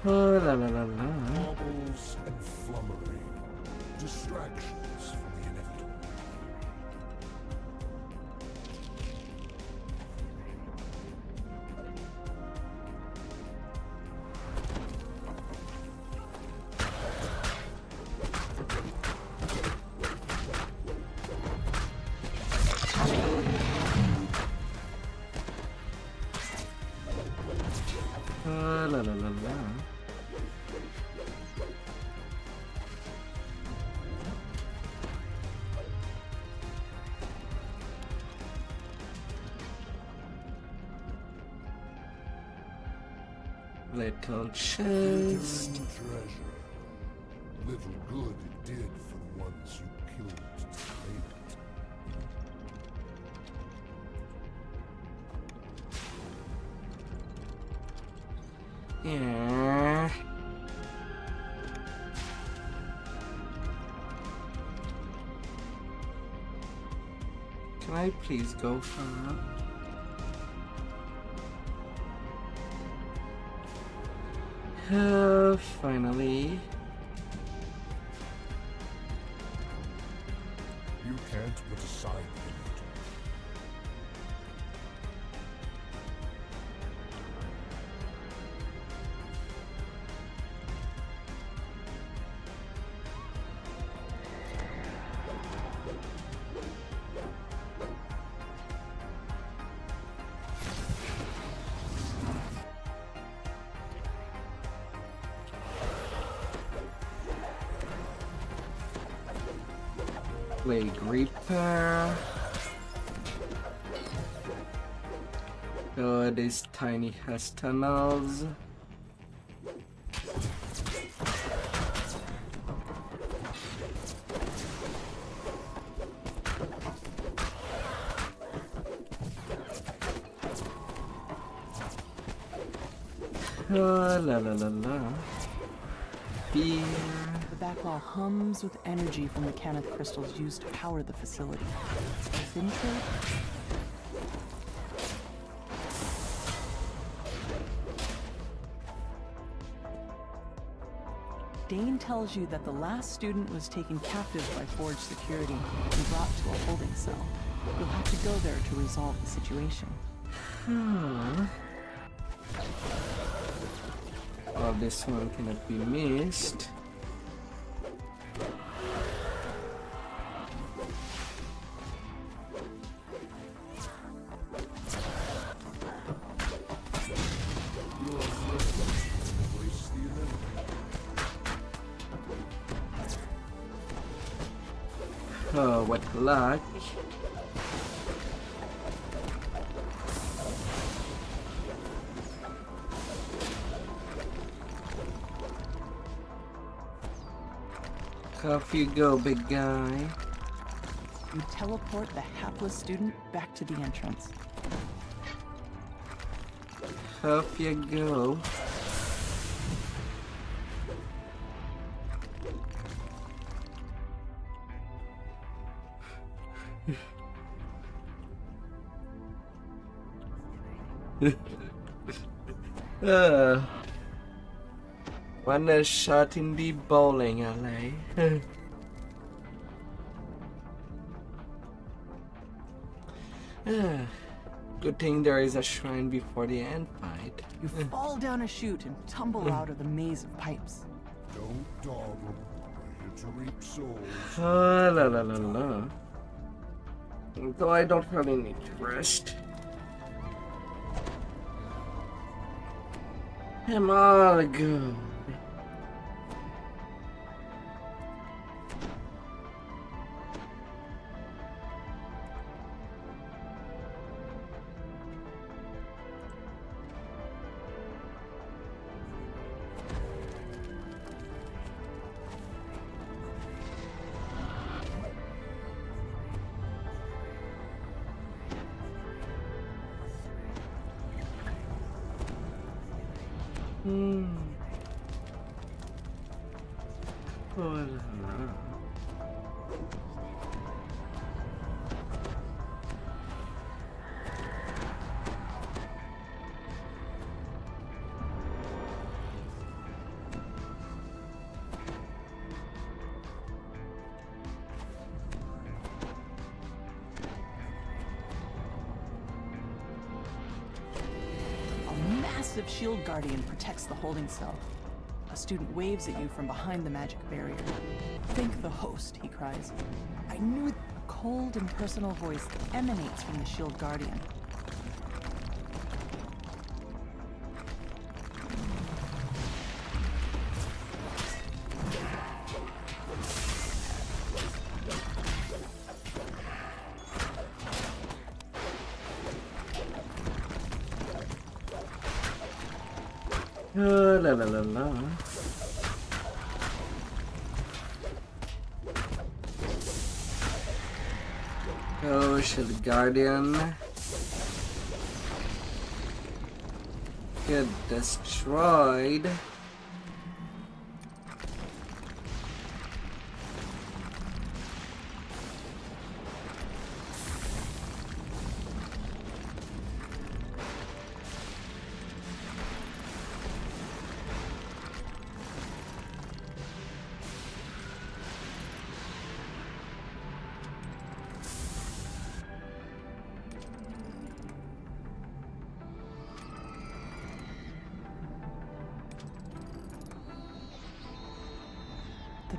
Oh la la la la. Baubles and flummery. Distractions from the inevitable. Oh la la la la. Little chest. Treasure. Little good it did for the ones you killed to claim it. Yeah. Can I please go far? Finally. You can't put aside the inevitable. Plague Reaper. Oh, these tiny ass tunnels. La la la la. Fear. The back wall hums with energy from the Caneth crystals used to power the facility. Intrude? Dane tells you that the last student was taken captive by Forge Security and brought to a holding cell. You'll have to go there to resolve the situation. Oh, this one cannot be missed. Oh, what luck. Off you go, big guy. You teleport the hapless student back to the entrance. Off you go. One shot in the bowling alley. Good thing there is a shrine before the end fight. You fall down a chute and tumble out of the maze of pipes. Don't dawdle. We're here to reap souls. La la la la. Though I don't really need to rest. I'm all good. Massive shield guardian protects the holding cell. A student waves at you from behind the magic barrier. Thank the host, he cries. I knew a cold and personal voice that emanates from the shield guardian. La la la la. Oh, shield guardian. Get destroyed.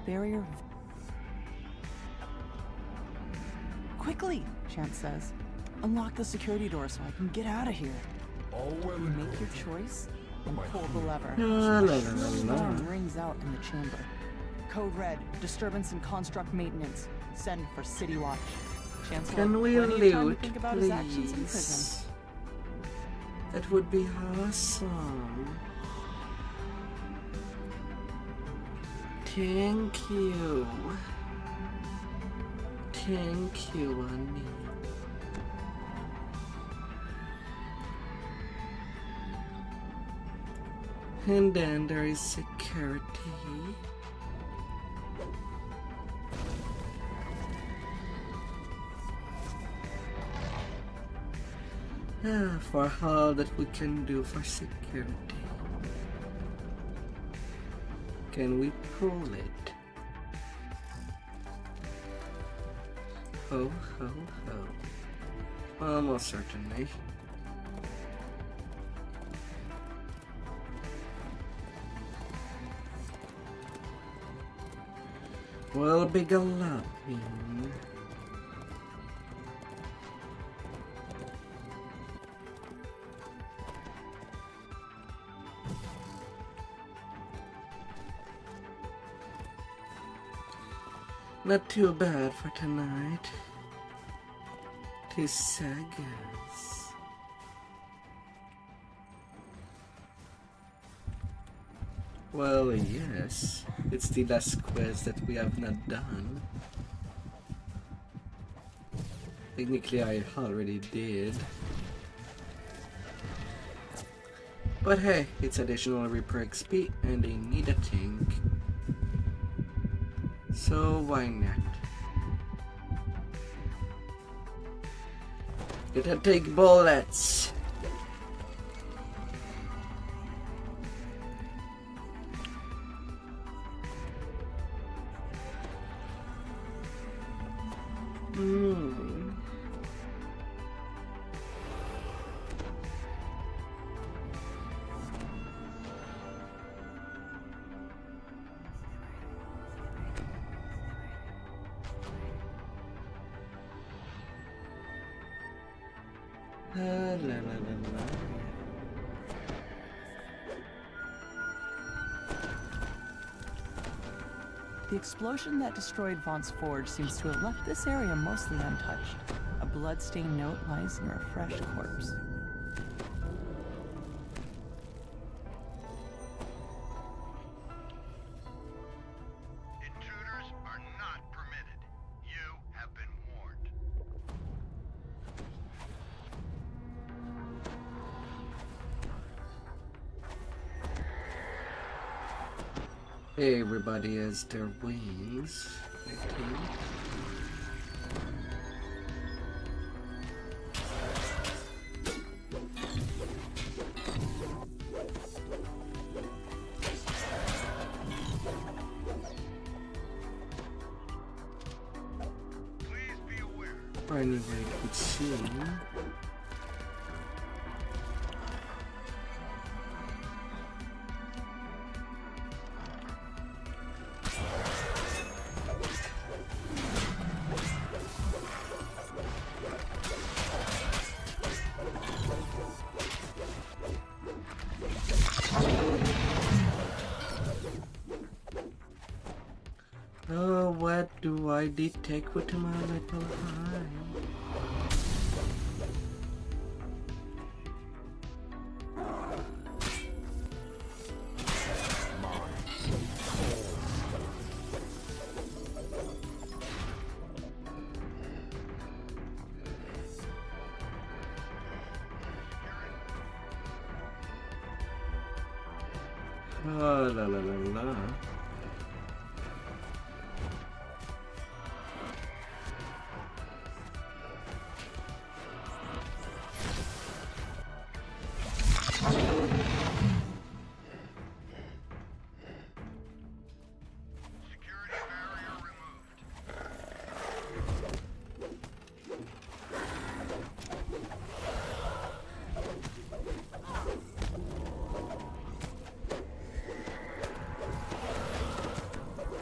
Barrier. Quickly, Chance says. Unlock the security door so I can get out of here. You make your choice and pull the lever. Storm rings out in the chamber. Code red, disturbance and construct maintenance. Send for City Watch. Chancellor, Can we plenty of time to loot, think about his actions in prison. please? That would be awesome. Thank you. Thank you, honey. And then there is security. For all that we can do for security. Can we pull it? Ho, ho, ho. Almost certainly. We'll be galloping. Not too bad for tonight. 2 sagas. Well, yes. It's the last quest that we have not done. Technically, I already did. But hey, it's additional Reaper XP and they need a tank. So why not? Gotta take bullets. The explosion that destroyed Vaught's Forge seems to have left this area mostly untouched. A blood-stained note lies near a fresh corpse. Intruders are not permitted. You have been warned. Everybody has their wings. Okay. Anyway, let's see. Oh, what do I detect with my little eye? Oh, la la la la.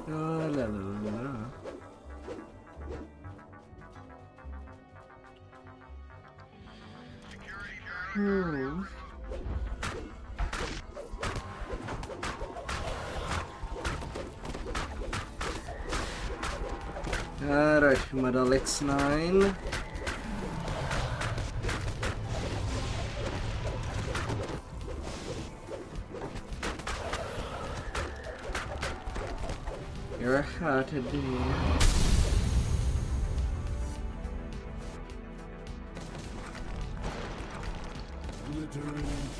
Oh, la la la la. Hmm. Alright, Model X9. You're hot today.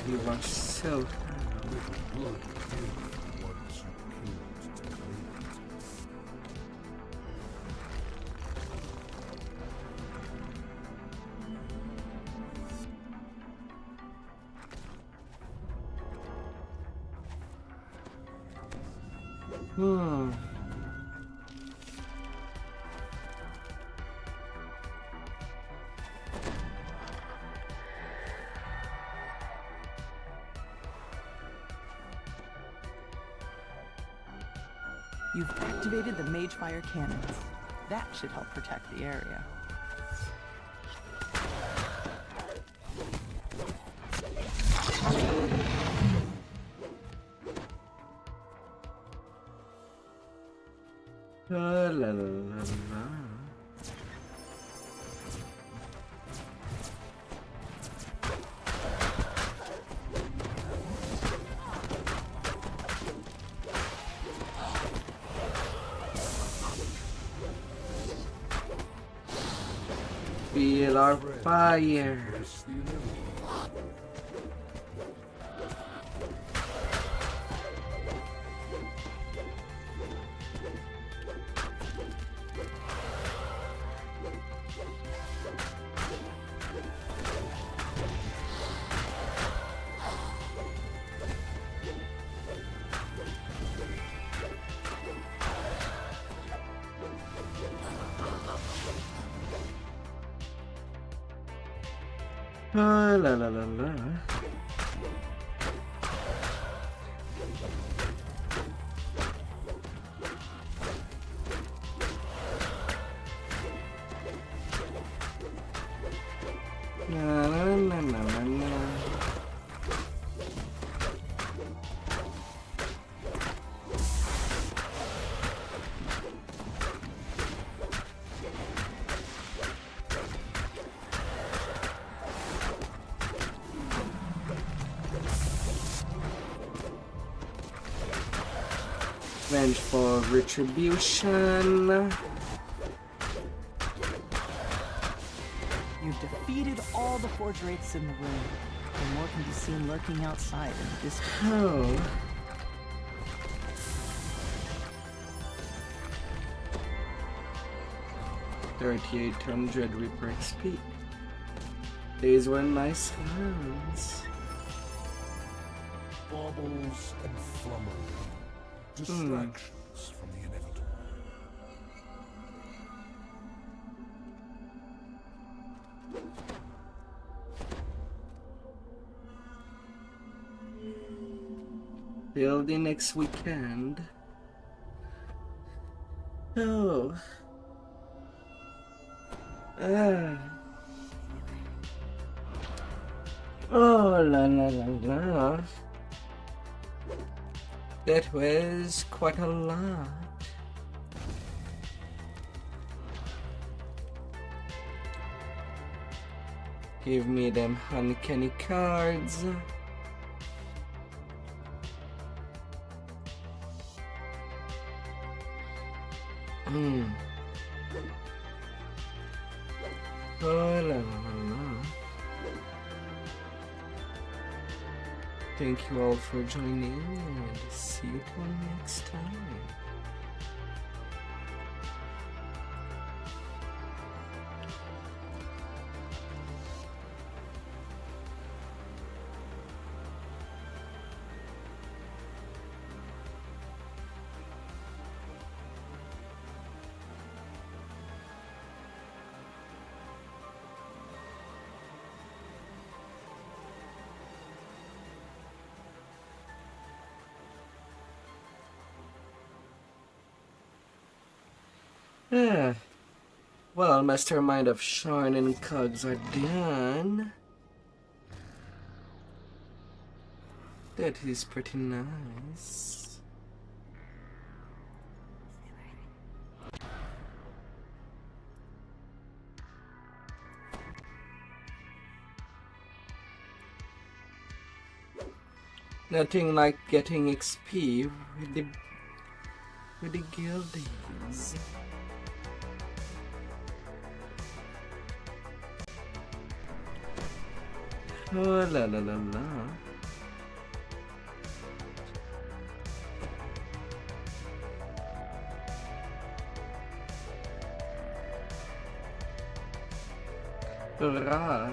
You are so You've activated the Magefire cannons. That should help protect the area. La la la la. Feel our fire. La la la la. Na na na na na na. Vengeful retribution. You've defeated all the Forge Wraiths in the room, and more can be seen lurking outside in the distance. Oh. $3,800 Reaper XP. These were nice hands. Baubles and flummery. Distractions from the inevitable. Building next weekend. Oh. Oh la la la la. That was quite a lot. Give me them uncanny cards. Oh la la la. Thank you all for joining and see you till next time. Well, Mastermind of Sharn and Cogs are done. That is pretty nice. Nothing like getting XP with the guildies. Oh la la la la. Hurrah.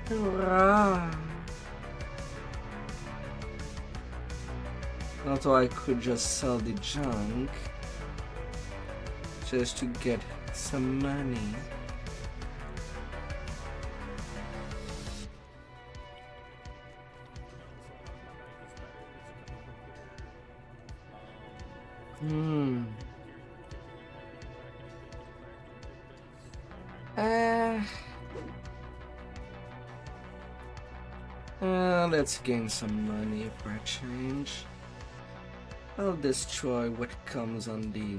Hurrah. Although I could just sell the junk just to get some money. Let's gain some money for a change. I'll destroy what comes on the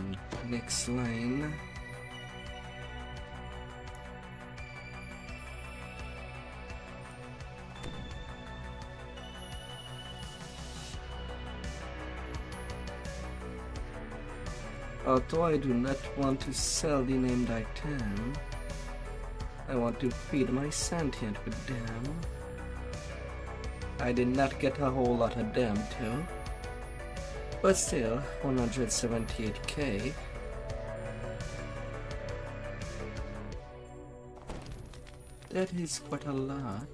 next line. Although I do not want to sell the named item, I want to feed my sentient with them. I did not get a whole lot of them too. But still, 178k. That is quite a lot.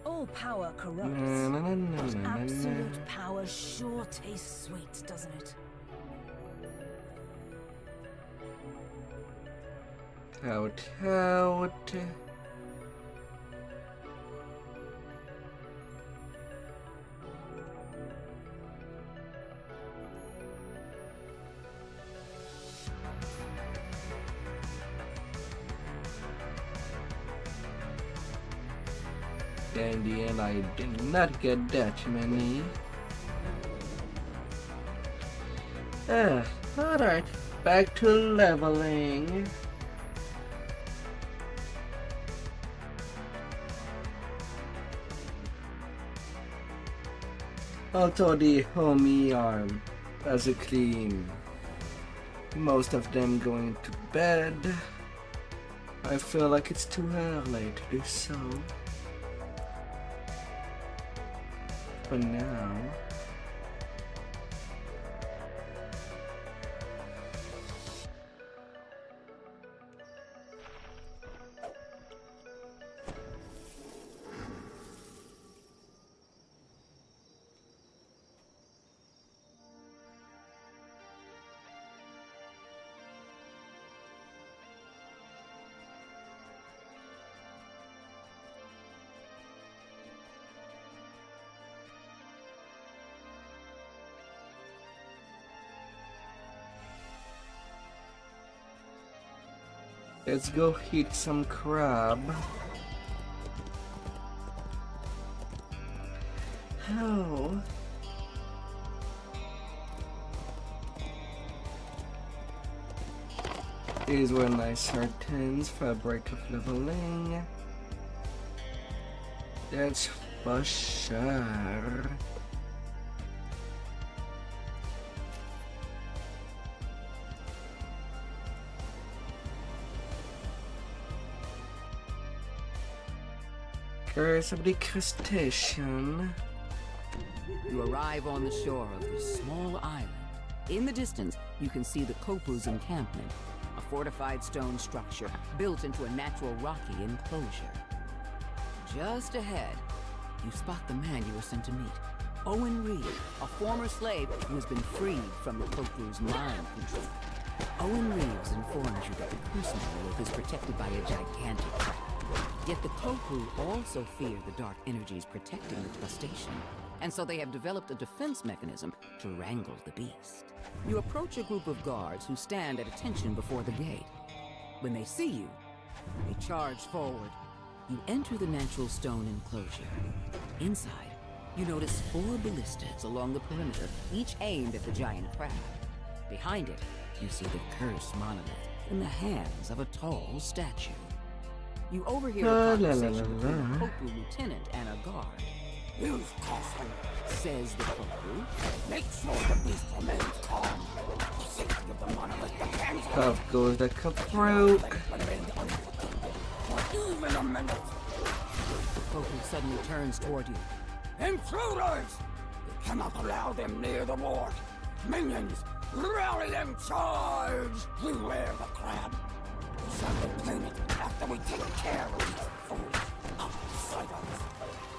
All power corrupts. But absolute power sure tastes sweet, doesn't it? Out. In the end, I did not get that many. Alright, back to leveling. Although the homie are basically most of them going to bed, I feel like it's too early to do so. For now. Let's go eat some crab. Oh. These were nice R10s for a break of leveling. That's for sure. Curse of the crustacean. You arrive on the shore of this small island. In the distance, you can see the Kopu's encampment, a fortified stone structure built into a natural rocky enclosure. Just ahead, you spot the man you were sent to meet, Owen Reed, a former slave who has been freed from the Kopu's mind control. Owen Reeves informs you that the personal wolf is protected by a gigantic trap. Yet the Kopu also fear the dark energies protecting the crustacean, and so they have developed a defense mechanism to wrangle the beast. You approach a group of guards who stand at attention before the gate. When they see you, they charge forward. You enter the natural stone enclosure. Inside, you notice 4 ballistas along the perimeter, each aimed at the giant crab. Behind it, you see the cursed monolith in the hands of a tall statue. You overhear a conversation between a Kopu lieutenant and a guard. Use caution, says the Kopu. make sure the beast remains calm. The safety of the monolith depends on Up goes the Kaprook. even a minute. The Kopu suddenly turns toward you. Intruders! You cannot allow them near the ward. Minions, rally and charge! Beware the crab. We shall reclaim it after we take care of these fools. Outsiders.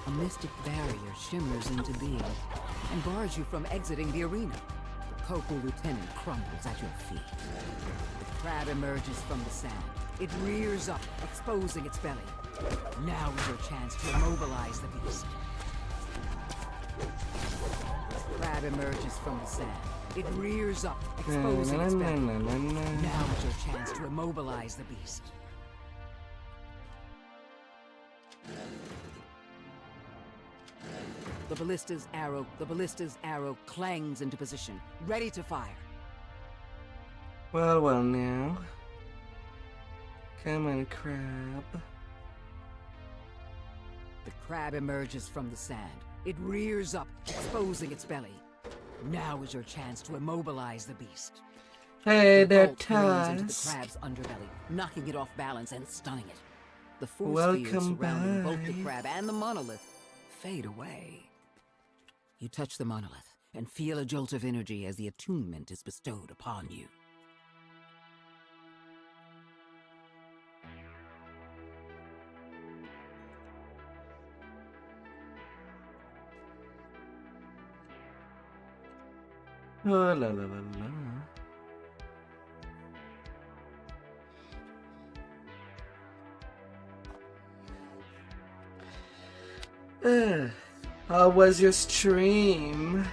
A mystic barrier shimmers into being and bars you from exiting the arena. The Kopu lieutenant crumbles at your feet. The crab emerges from the sand. It rears up, exposing its belly. Now is your chance to immobilize the beast. The crab emerges from the sand. It rears up, exposing its belly. Now is your chance to immobilize the beast. The ballista's arrow clangs into position, ready to fire. Well now. Come on, crab. The crab emerges from the sand. It rears up, exposing its belly. Now is your chance to immobilize the beast. Hey the there, bolt burns into the Taz. crab's underbelly, knocking it off balance and stunning it. The force fields surrounding both the crab and the monolith fade away. You touch the monolith and feel a jolt of energy as the attunement is bestowed upon you. Oh, la la la la. How was your stream?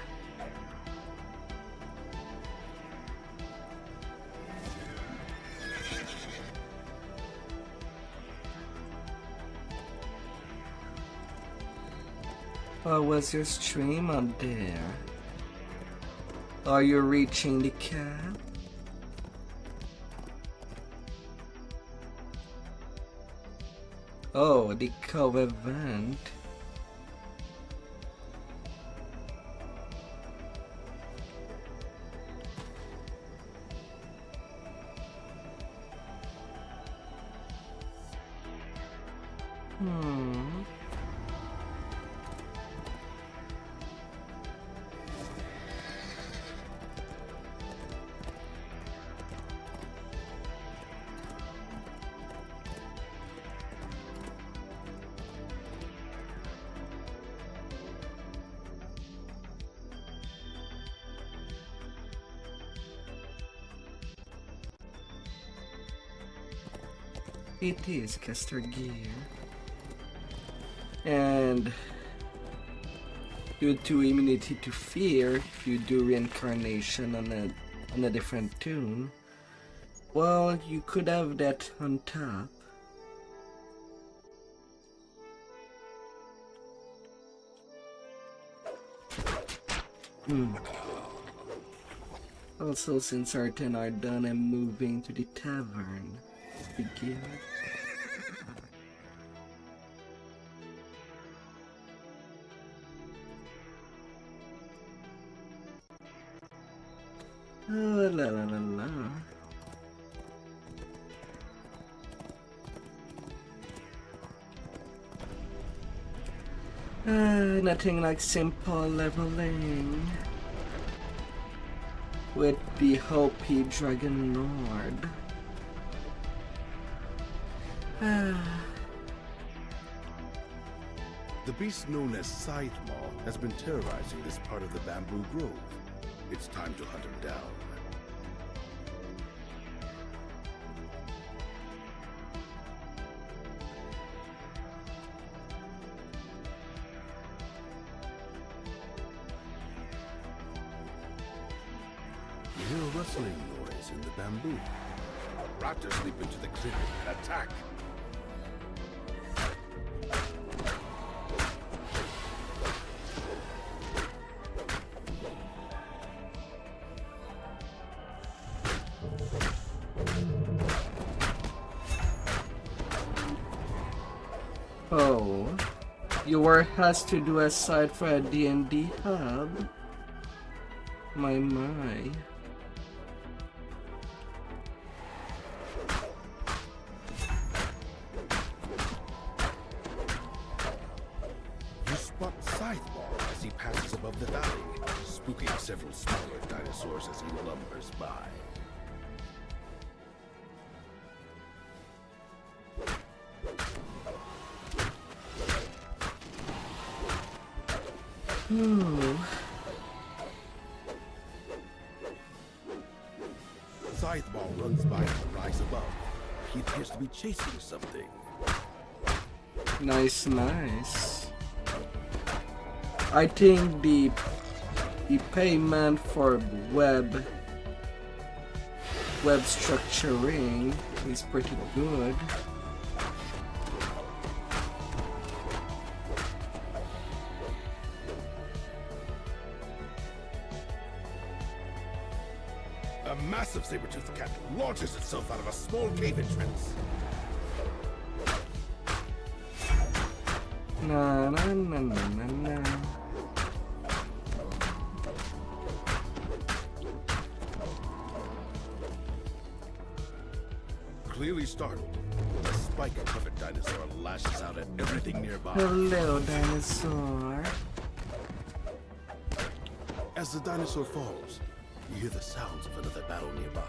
How was your stream up there? Are you reaching the cap? Oh, the co-event. It is caster gear, and due to immunity to fear, if you do reincarnation on a different tune, well, you could have that on top. Also, since R10 are done, I'm moving to the tavern. Begin. Oh, la la la la. Nothing like simple leveling with the Hopi Dragon Lord. The beast known as Scythe Maw has been terrorizing this part of the bamboo grove. It's time to hunt him down. You hear a rustling noise in the bamboo. Raptors leap into the clearing and attack. Oh, your work has to do aside for a D&D hub. My. You spot Scytheball as he passes above the valley, spooking several smaller dinosaurs as he lumbers by. Scytheball runs by and rise above. He appears to be chasing something. Nice, nice. I think the payment for web structuring is pretty good. A massive saber-toothed cat launches itself out of a small cave entrance. Na na na na na na. Clearly startled, a spike-covered dinosaur lashes out at everything nearby. Hello, dinosaur. As the dinosaur falls, you hear the sounds of another battle nearby.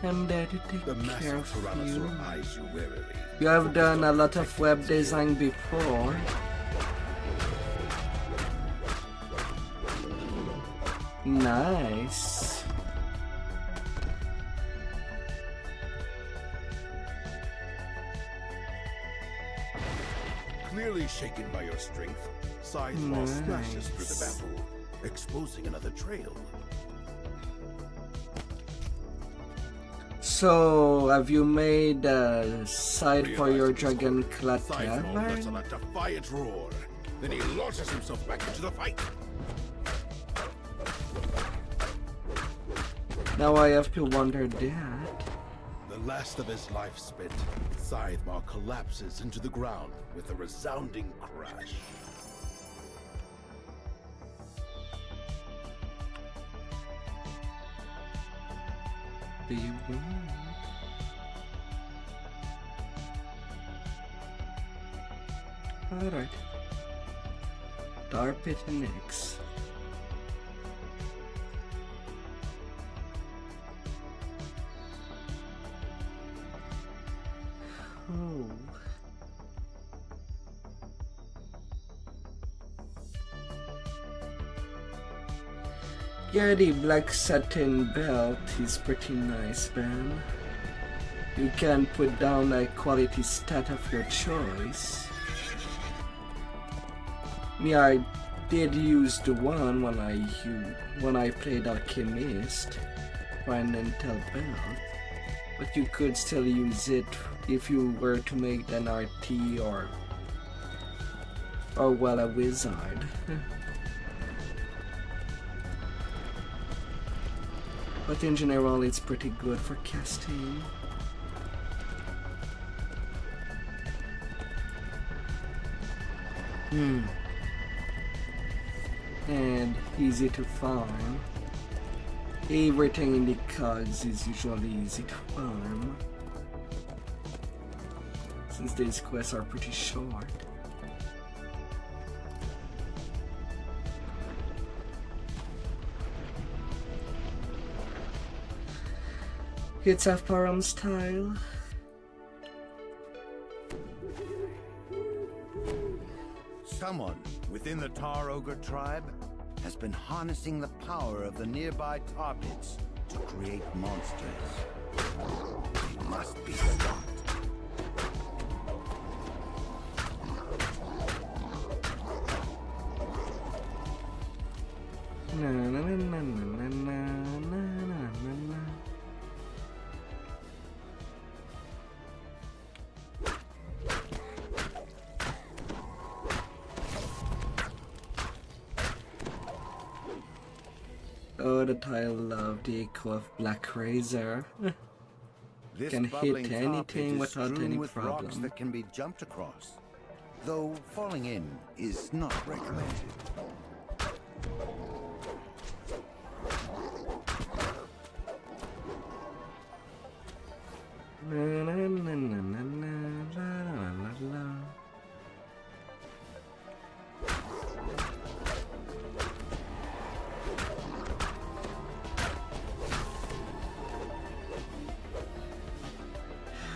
I'm there to take The care massive of you. tyrannosaur eyes you warily. You have done a lot of web design before. Nice. Clearly shaken by your strength, Scytheball smashes through the bamboo, exposing another trail. So, have you made a side for your dragon clad Scytheball lets cavern? out a defiant roar. Then he launches himself back into the fight. Now I have to wonder that. The last of his life spent, Scytheball collapses into the ground with a resounding crash. Do you win? Alright. Tar pit next. Oh. Yeah, the black satin belt is pretty nice, man. You can put down a quality stat of your choice. Yeah, I did use the one when I played Alchemist for an intel belt, but you could still use it if you were to make an RT or well, a wizard. But in general, it's pretty good for casting. And easy to farm. Everything in the cogs is usually easy to farm, since these quests are pretty short. It's a farm style. Someone within the Tar Ogre tribe has been harnessing the power of the nearby tar pits to create monsters. They must be stopped. Na na na na na na na. Oh, that I love the echo of Black Razor. This Can bubbling hit tar pit anything is without strewn any with rocks problem. that can be jumped across, though falling in is not recommended. Na, na, na, na, na, na, la, la, la, la.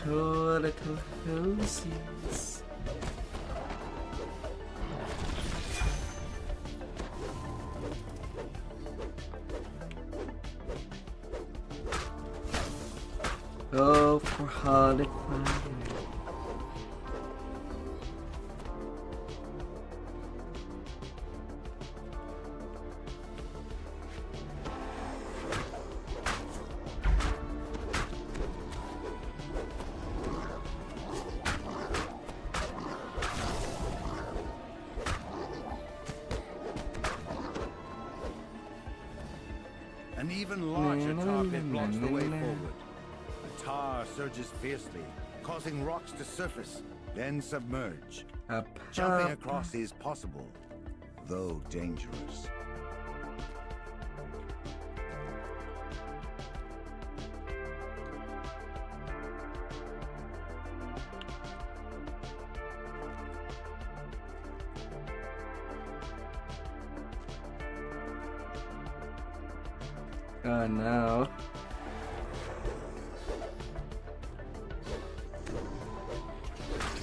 Oh, little hosies. Oh, for Harlequin. An even larger tar pit blocks the way forward. The tar surges fiercely, causing rocks to surface, then submerge. Jumping across is possible, though dangerous. Oh no.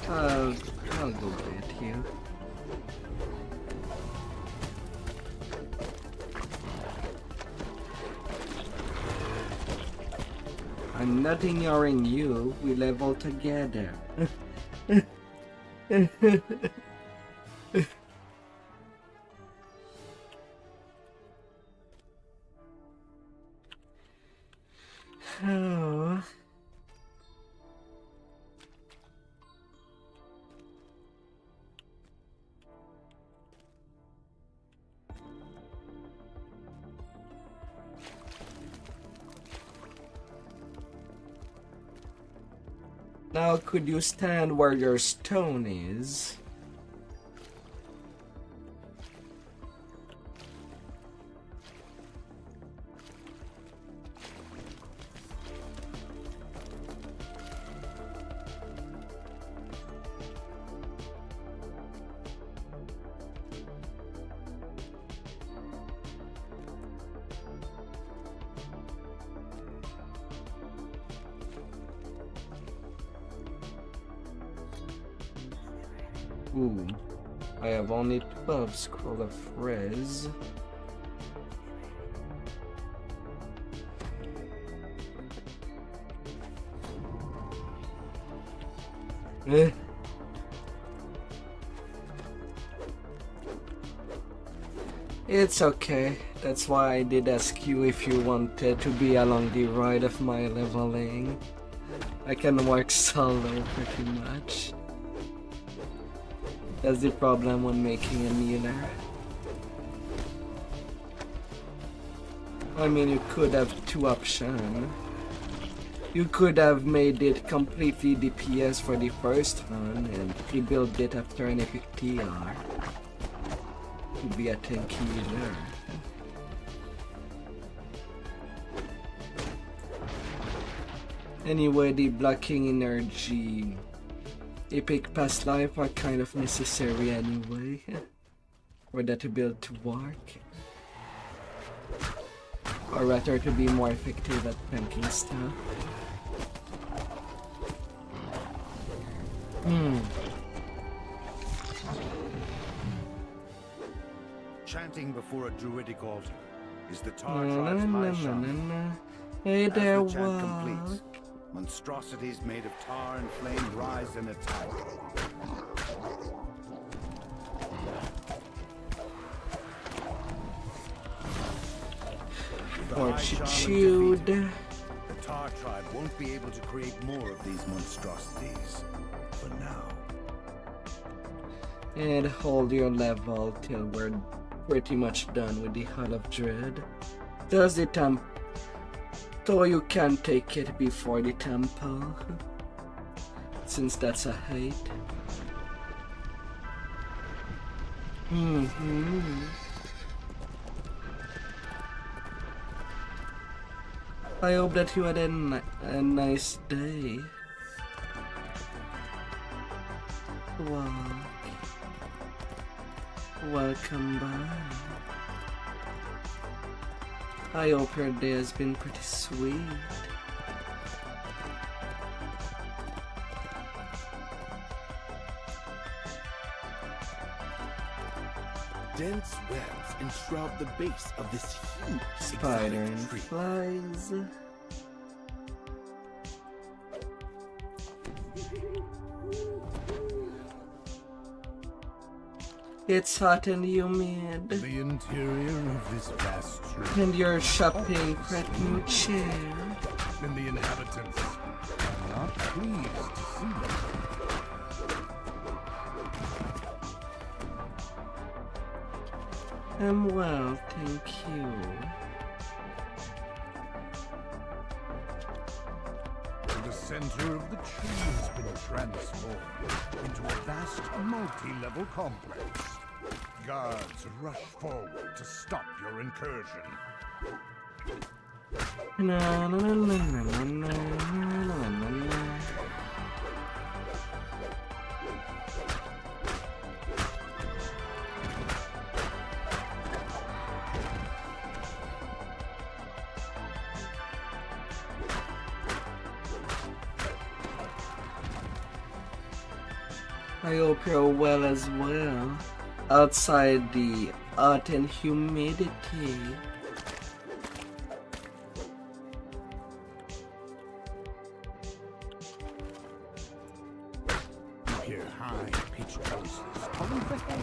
I'll go get you. I'm not ignoring you. We level together. Oh. Now, could you stand where your stone is? Ooh, I have only 12 scroll of res. It's okay. That's why I did ask you if you wanted to be along the ride of my leveling. I can work solo pretty much. That's the problem when making a healer. I mean, you could have two options. You could have made it completely DPS for the first one and rebuild it after an epic TR. To be a tanky healer. Anyway, the blocking energy epic past life are kind of necessary anyway for that to build to work, or rather to be more effective at tanking stuff. Chanting before a druidic altar is the Tar tribe's high shaman. Hey there, as the chant completes, monstrosities made of tar and flame rise and attack. Fortitude. The Tar tribe won't be able to create more of these monstrosities for now. And hold your level till we're pretty much done with the Hall of Dread. Does the temple? So you can take it before the temple, since that's a height. I hope that you had a nice day. Welcome by. I hope your day has been pretty sweet. Dense webs enshroud the base of this huge Spider exotic and tree. flies. It's hot and humid. The interior of this vast tree. And you're shopping for a new chair. And the inhabitants are not pleased to see them. I'm well, thank you. The center of the tree has been transformed into a vast multi-level complex. Guards rush forward to stop your incursion. Na, na, na, na, na, na, na, na, na. I hope you're well as well, outside the hot and humidity. You hear high-pitched voices calling for help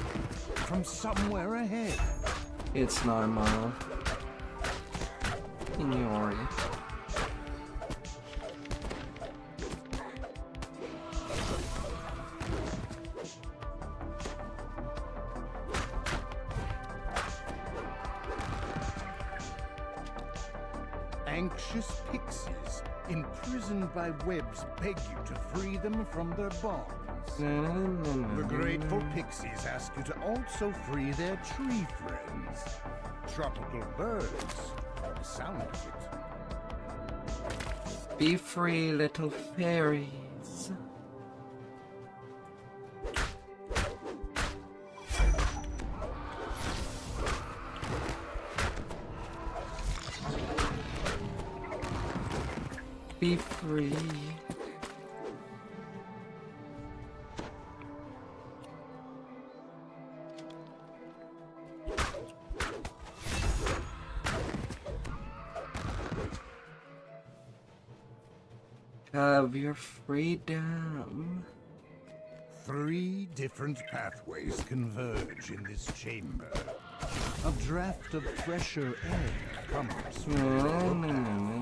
from somewhere ahead. It's normal. Ignore it. Anxious pixies, imprisoned by webs, beg you to free them from their bonds. The grateful pixies ask you to also free their tree friends. Tropical birds are the sound of it. Be free, little fairies. Be free. Have your freedom. 3 different pathways converge in this chamber. A draft of fresher air comes from your path.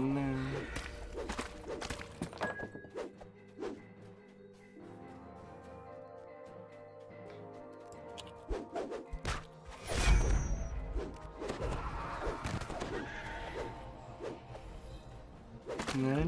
No.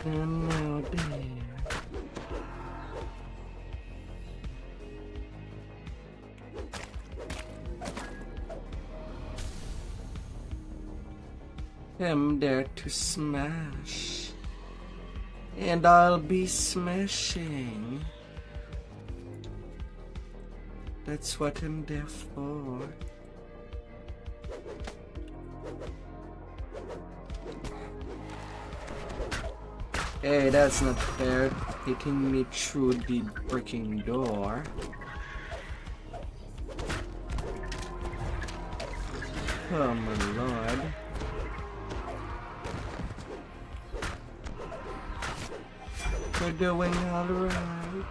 No, dear. I'm there to smash, and I'll be smashing. That's what I'm there for. Hey, that's not fair, hitting me through the freaking door. Oh my lord. We're doing alright.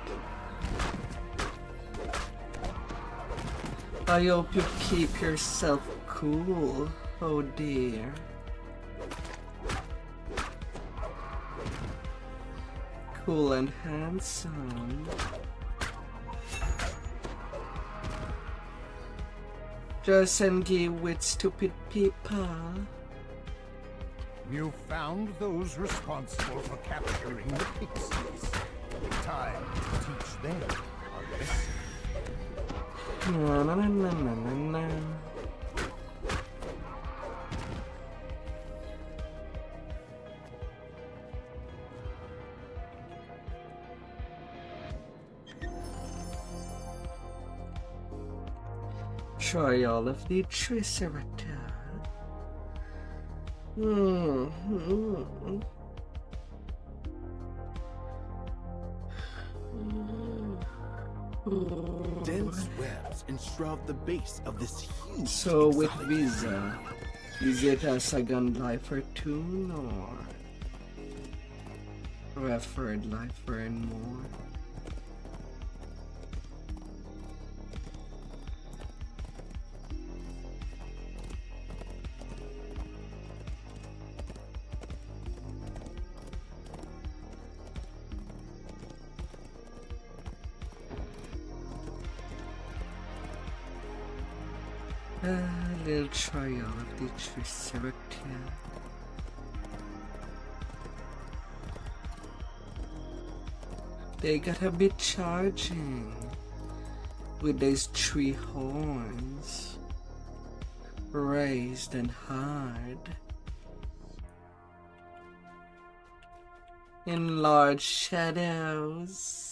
I hope you keep yourself cool. Oh dear. Cool and handsome. Just engage with stupid people. You found those responsible for capturing the pixies. Time to teach them a lesson. Na na na na na na. Try all of the Triceratops. Dense webs enshroud the base of this huge. So with Visa, you get a second life or two or a third life and more. A little trial of the Triceratops. They got a bit charging with those 3 horns, raised and hard, in large shadows.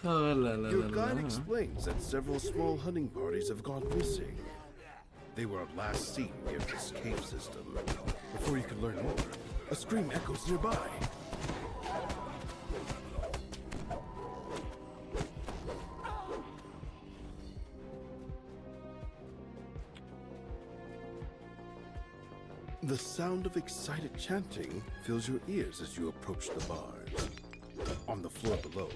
Oh, la, la, Your la, guide la. explains that several small hunting parties have gone missing. They were last seen near this cave system. Before you can learn more, a scream echoes nearby. The sound of excited chanting fills your ears as you approach the bars. On the floor below,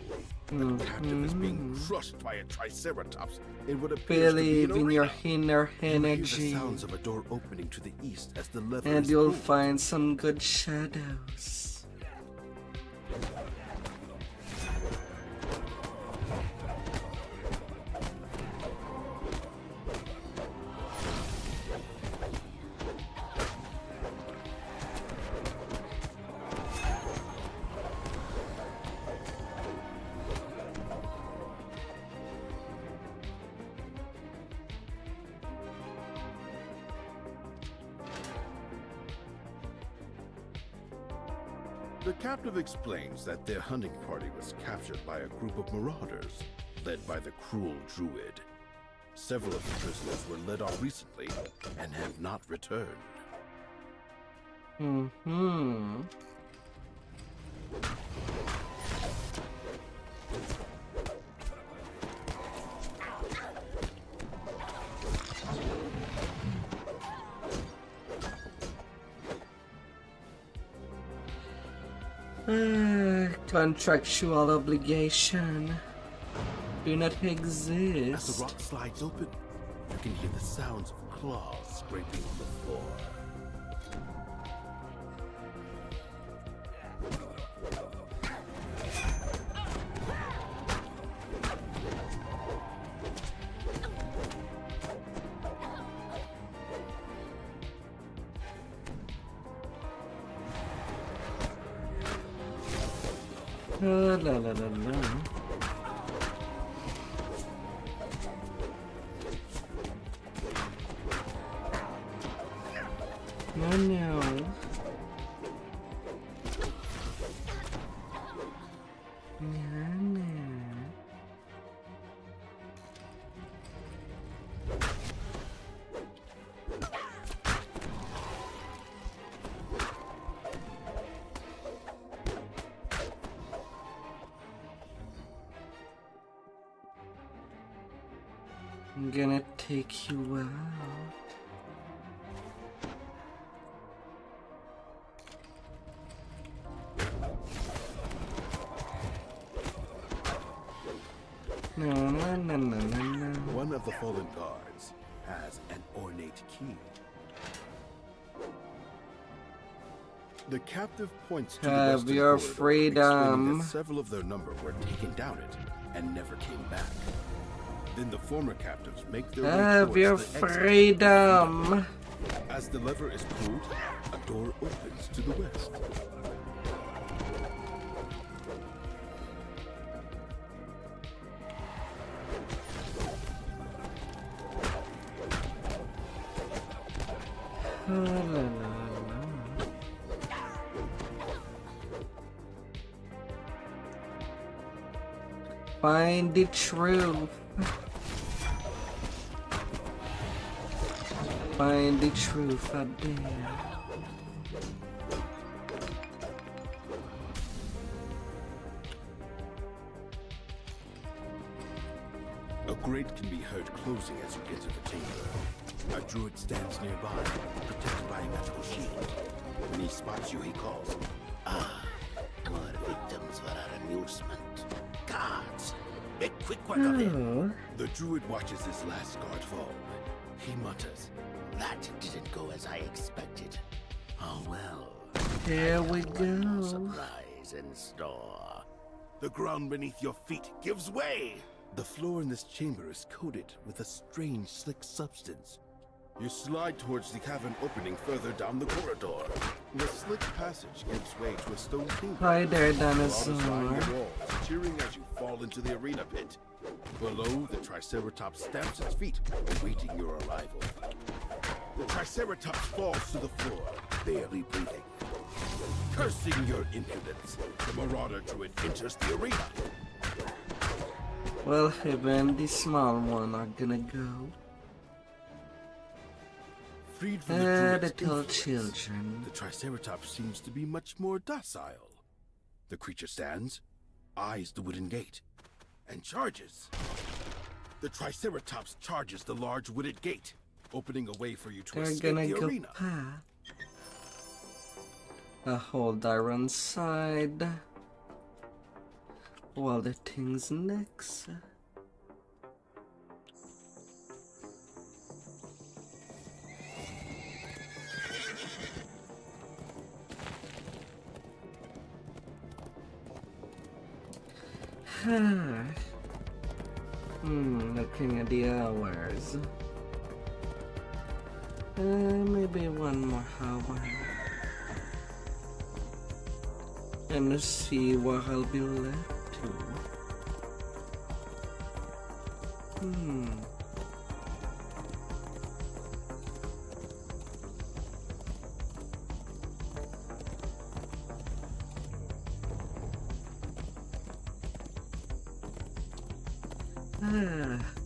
the captive is being crushed by a Triceratops in what appears to be an Believe in your arena. inner You hear the energy, sounds of a door opening to the east as the lever and is you'll pulled. find some good shadows. The captive explains that their hunting party was captured by a group of marauders, led by the cruel druid. Several of the prisoners were led off recently and have not returned. Contractual obligation do not As the exist. rock slides open, you can hear the sounds of claws scraping on the floor. La la la la. No, no. No, no. I'm gonna take you out. No, no, no, no, no, no. One of the fallen guards has an ornate key. The captive points to Have the western your corridor, freedom. explaining that several of their number were taken down it and never came back. Then the former captives make their way Have towards your the exit. freedom. As the lever is pulled, a door opens to the west. Find the truth. Find the truth out there. A grate can be heard closing as you enter the chamber. A druid stands nearby, protected by a magical shield. When he spots you, he calls, "Ah, more victims for our amusement. Guards, make quick work of him." The druid watches his last guard fall. He mutters, "That didn't go as I expected. Oh well. Here we One more go. surprise in store." The ground beneath your feet gives way. The floor in this chamber is coated with a strange, slick substance. You slide towards the cavern opening further down the corridor. The slick passage gives way to a stone chamber. Hi there, Marauders line dinosaur. the walls, cheering as you fall into the arena pit. Below, the Triceratops stamps its feet, awaiting your arrival. The Triceratops falls to the floor, barely breathing. Cursing your impudence, the Marauder Druid enters the arena. Well, even the small one are gonna go. Freed from the druid's Little influence, children. the Triceratops seems to be much more docile. The creature stands, eyes the wooden gate, and charges. The Triceratops charges the large wooded gate, opening a way for you to They're escape gonna the go arena. past. A hold iron side. While the thing's next. Looking at the hours. Maybe one more hour. And let's see what I'll be left to.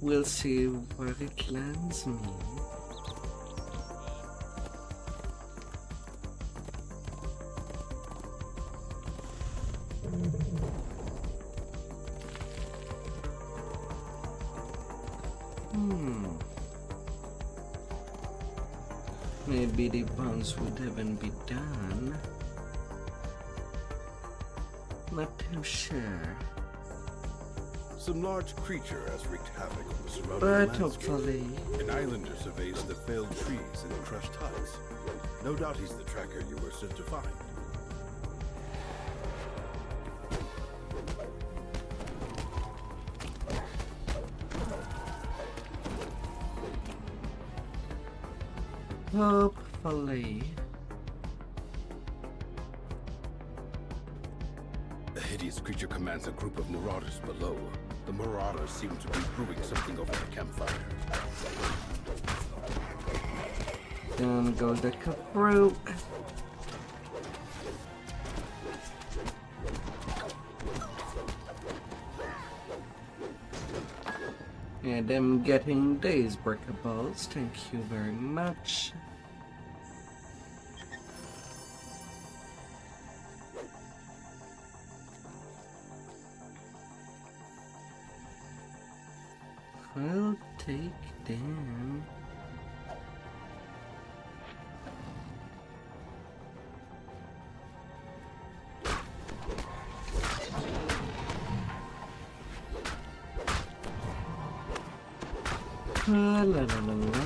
We'll see where it lands me. Maybe the bounce would even be done. Not too sure. Some large creature has wreaked havoc on the surrounding But landscape. hopefully. An islander surveys the felled trees and crushed huts. No doubt he's the tracker you were sent to find. Hopefully. The hideous creature commands a group of marauders below. The marauders seem to be brewing something over the campfire. Down goes the fruit. And I'm getting days breakables. Thank you very much. I'll take them. La la la la.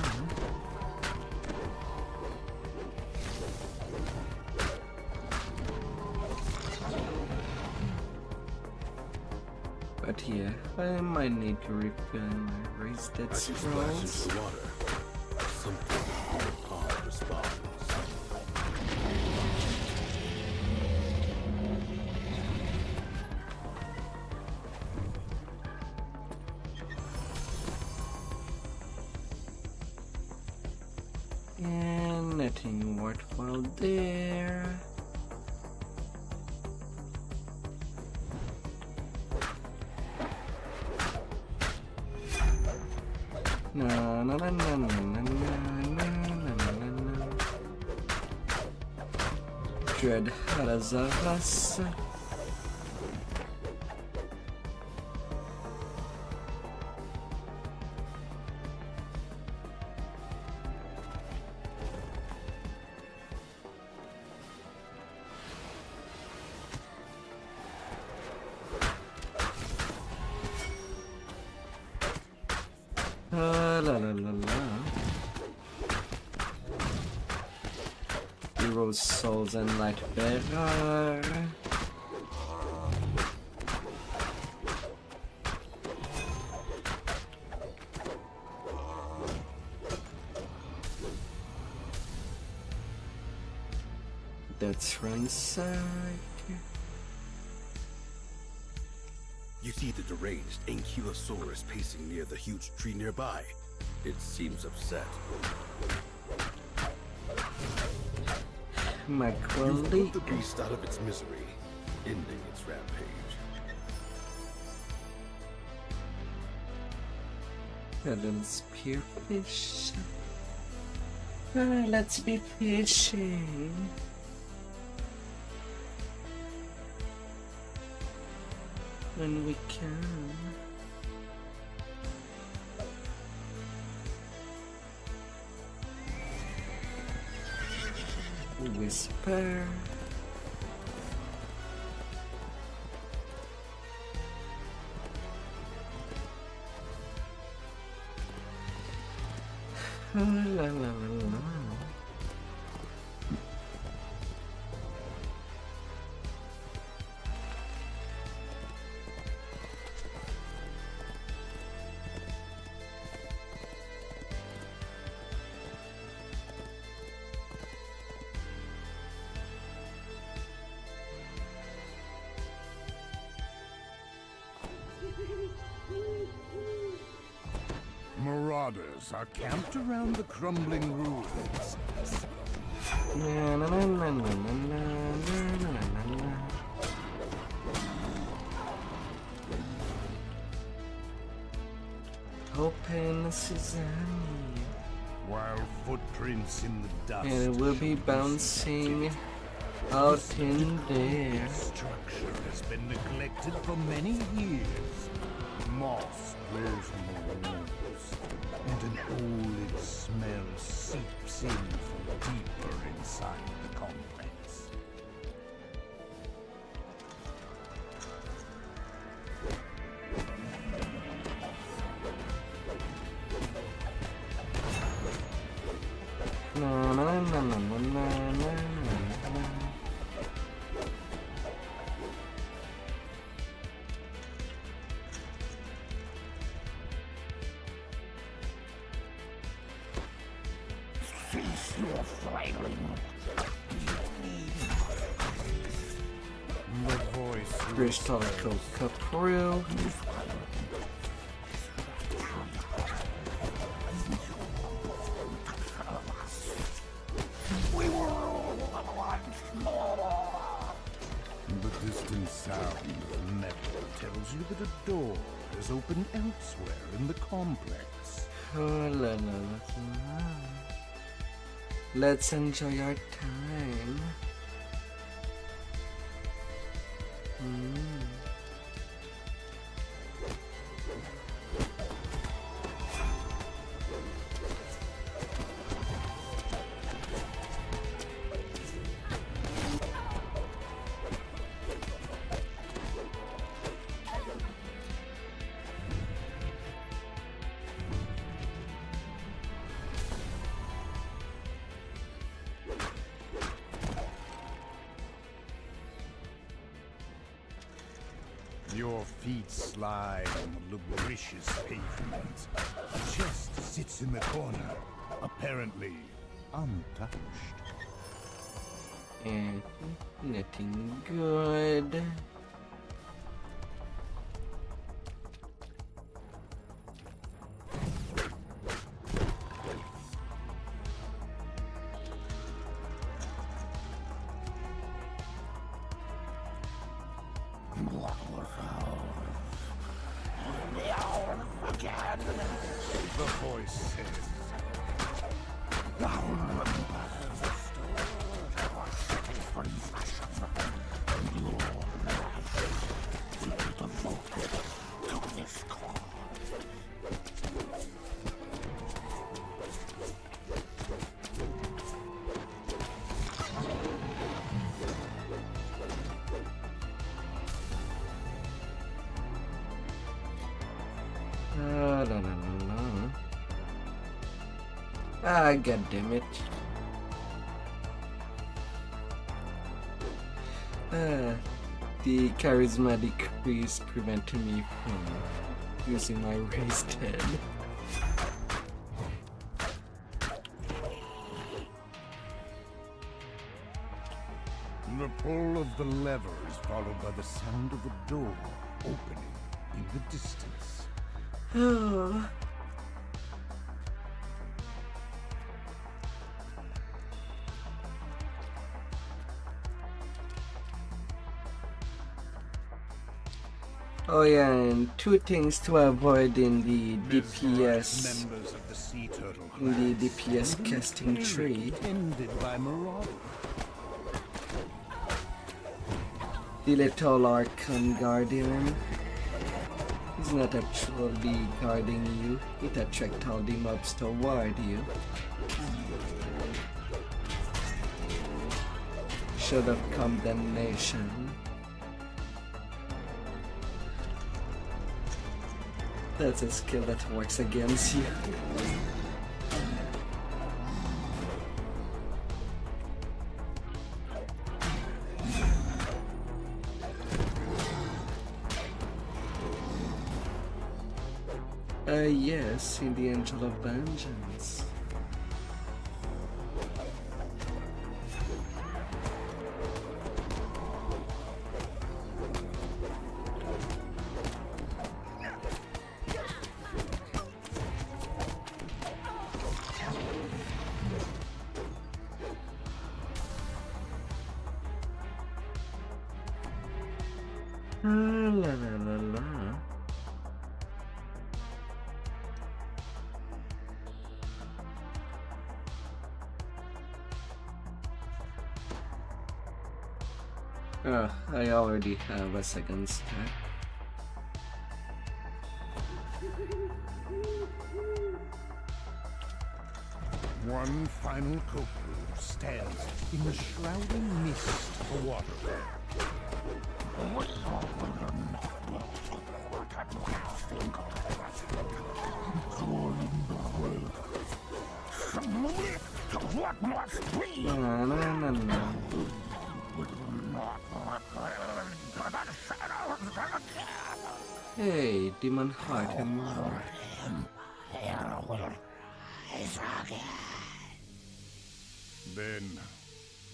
But yeah, I might need to refill my raised dead scrolls. Into water. Something in the pond responds. And nothing worthwhile there. No, no, no, no, no, no, no, no, no, no, no. Dread Harazavas. La la la la. Heroes, souls, and light bearer. That's ransack. You see the deranged Ankylosaurus pacing near the huge tree nearby. It seems upset. Macro You've put the beast out of its misery, ending its rampage. A little spearfish. Let's be fishing. When we can. Whisper. La la la la. Marauders are camped around the crumbling ruins. Na, na, na, na, na, na, na, na, na. Open sesame. While footprints in the dust. And it will be bouncing out in there. Structure has been neglected for many years. Moss grows on the walls, and an old smell seeps in from deeper inside the complex. Na, na, na, na, na, na, na, na, na. Crystallical Caprill. The distant sound of metal tells you that a door is open elsewhere in the complex. Oh, la, la, la, la. Let's enjoy our time. Your feet slide on the lubricious pavement. The chest sits in the corner, apparently untouched. And nothing good. The voice says, "Thou remembers the story that was setting free fashion, and your life will be devoted to this cause." La, la, la, la. Ah, god damn it. The charisma decrease prevented me from using my raised head. The pull of the lever is followed by the sound of a door opening in the distance. Oh. Oh yeah, and two things to avoid in the DPS, in the DPS casting tree. The little Archon Guardian is not actually guarding you, it attracts all the mobs toward you. Shot of condemnation. That's a skill that works against you. Yes, in the Angel of Vengeance. La la la la. I already have a second stack. One final Koku stands in the shrouding mist of the waterfall. What must be? No. Hey, Demon Heart and more. Then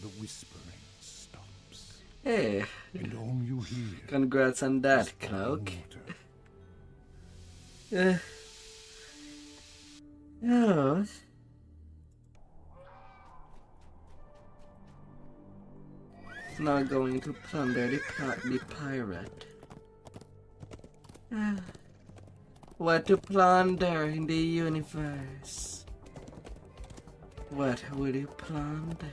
the whispering stops. Hey, and all you hear. Congrats on that, Cloak. Oh. Now going to plunder the pirate. What to plunder in the universe? What would you plunder?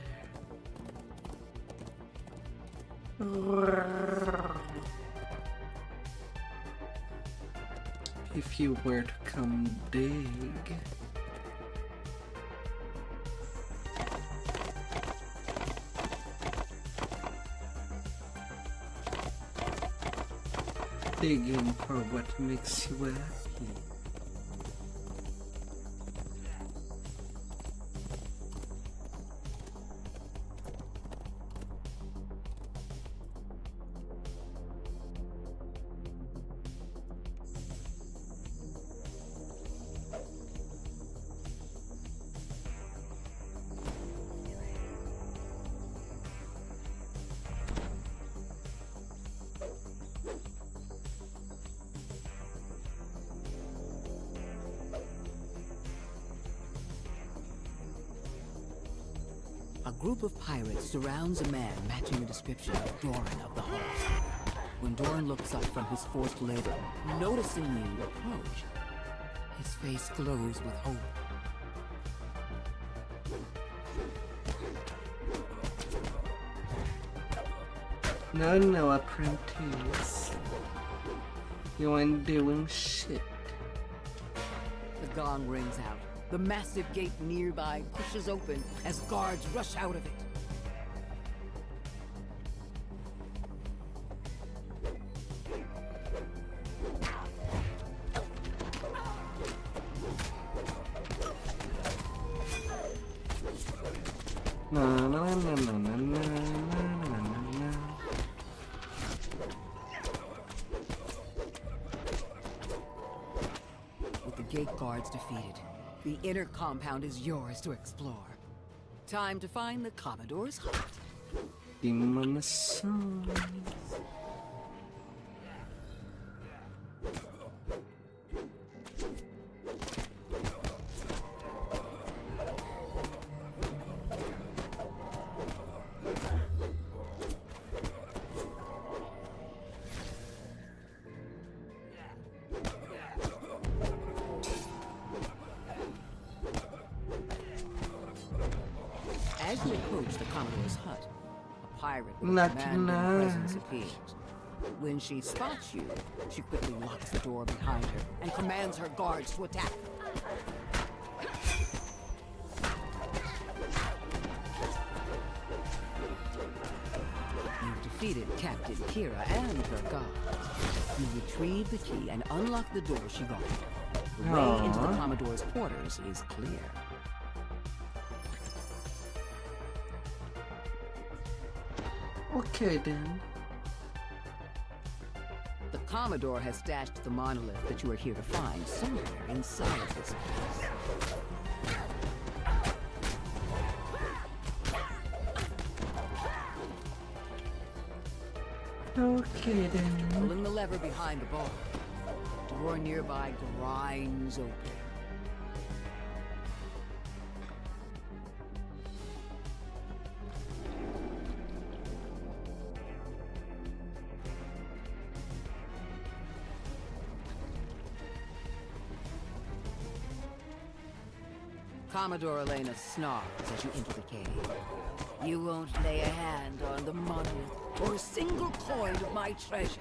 If you were to come dig. Digging for what makes you happy. A group of pirates surrounds a man matching the description of Doran of the Hall. When Doran looks up from his forced labor, noticing you approach, his face glows with hope. No, apprentice. You ain't doing shit. The gong rings out. The massive gate nearby pushes open as guards rush out of it. With the gate guards defeated, the inner compound is yours to explore. Time to find the Commodore's hut. Demon Souls. As you approach the Commodore's hut, a pirate with Knock, a commanding knock. presence appears. When she spots you, she quickly locks the door behind her and commands her guards to attack. You've defeated Captain Kira and her guards. You retrieve the key and unlock the door she guarded. The way into the Aww. Commodore's quarters is clear. Okay then. The Commodore has stashed the monolith that you are here to find somewhere inside of this place. Okay then. Pulling the lever behind the bar, the door nearby grinds open. Commodore Elena snarls as you enter the cave. You won't lay a hand on the monolith or a single coin of my treasure.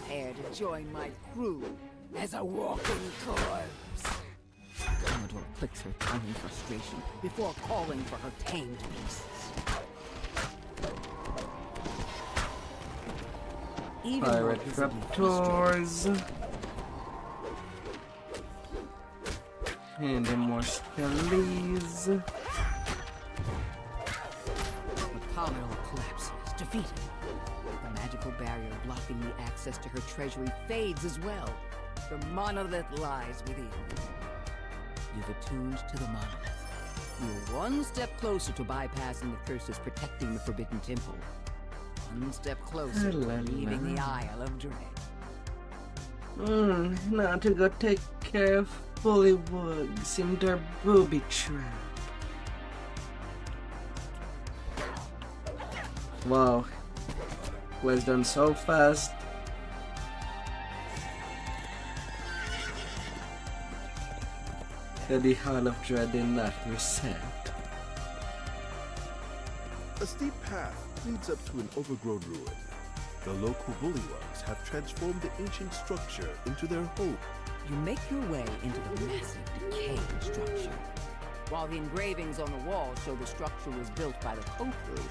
Prepare to join my crew as a walking corpse. Commodore clicks her tongue in frustration before calling for her tamed beasts. Even more Pirate visibly Raptors. And then more skellies. The Commodore collapses, defeated. The magical barrier blocking the access to her treasury fades as well. The monolith lies within. You've attuned to the monolith. You're one step closer to bypassing the curses protecting the Forbidden Temple. One step closer to leaving the Isle of Dread. Now to go take care of Bullywugs in their booby trap. Wow. Was done so fast. That the Hall of Dread did not reset. A steep path leads up to an overgrown ruin. The local bullywugs have transformed the ancient structure into their home. You make your way into the massive, decaying structure. While the engravings on the wall show the structure was built by the Kopu, the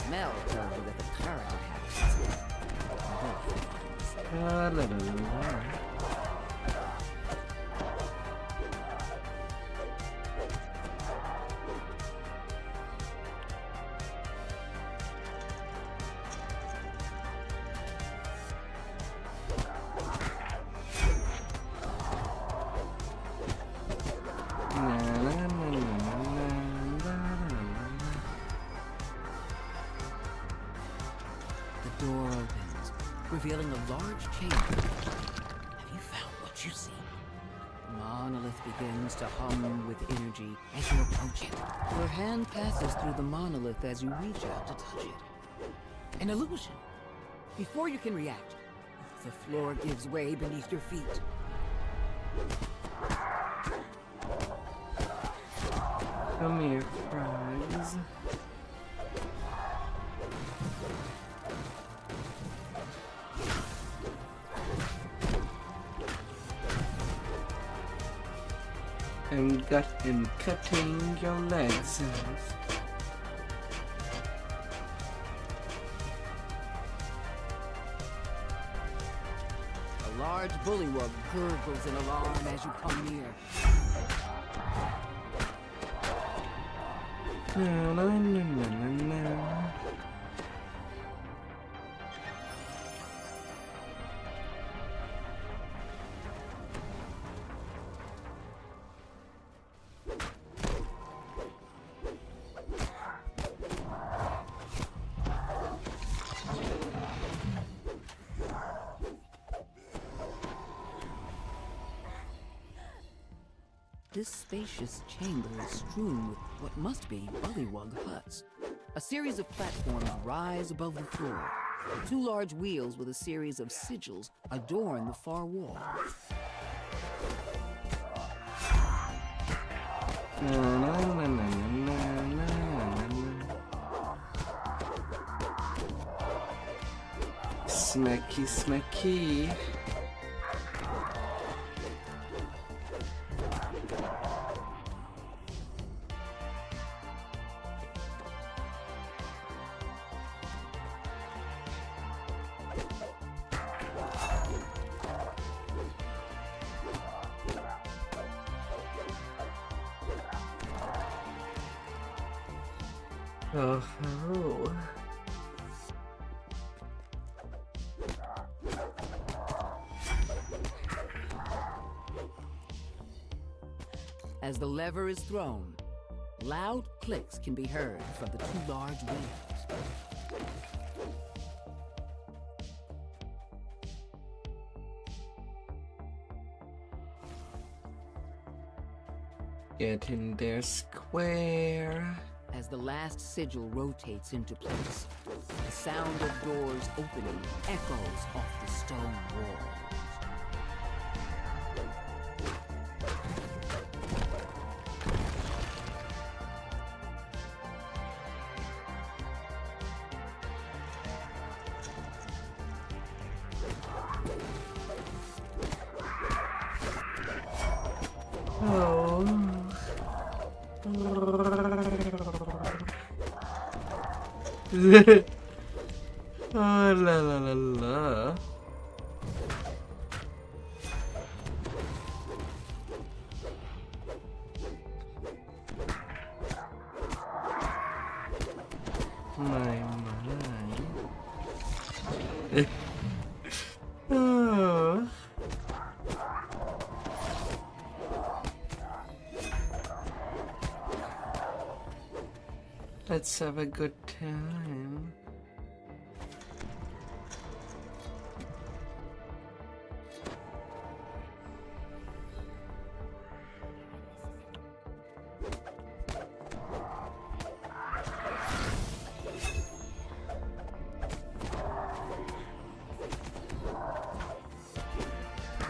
smell tells you that the current inhabitants. The door opens, revealing a large chamber. Have you found what you see? monolith begins to hum with energy as you approach it. Your hand passes through the monolith as you reach out to touch it. An illusion. Before you can react, the floor gives way beneath your feet. Come here, fries. I'm cutting your legs off. A large bullywug gurgles in alarm as you come near. Na, na, na, na, na. This spacious chamber is strewn with what must be bullywug huts. A series of platforms rise above the floor. Two large wheels with a series of sigils adorn the far wall. Na, na, na, na, na, na, na. Smacky, smacky. Oh, oh. As the lever is thrown, loud clicks can be heard from the two large wheels. Get in there, square. As the last sigil rotates into place, the sound of doors opening echoes off the stone walls. Oh, la la la la. My mind. Oh. Let's have a good time.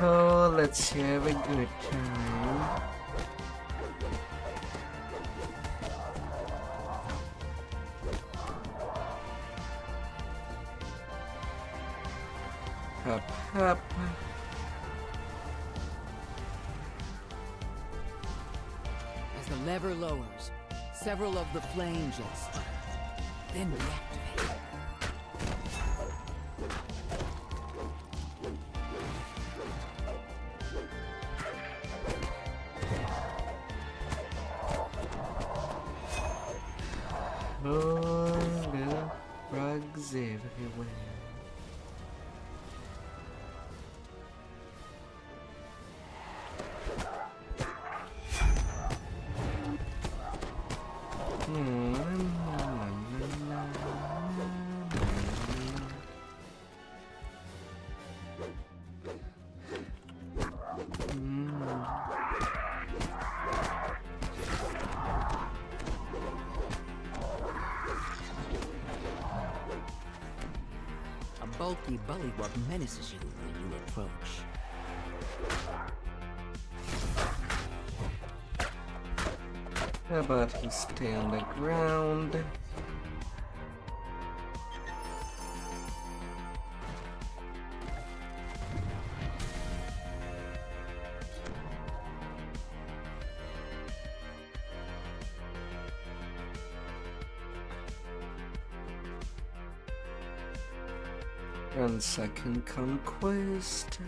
Oh, let's have a good time. Hop, hop. As the lever lowers, several of the flame jets then reactivate. Oh, little frogs everywhere. bulky bullywug menaces you when you approach. How about he stay on the ground? And second conquest.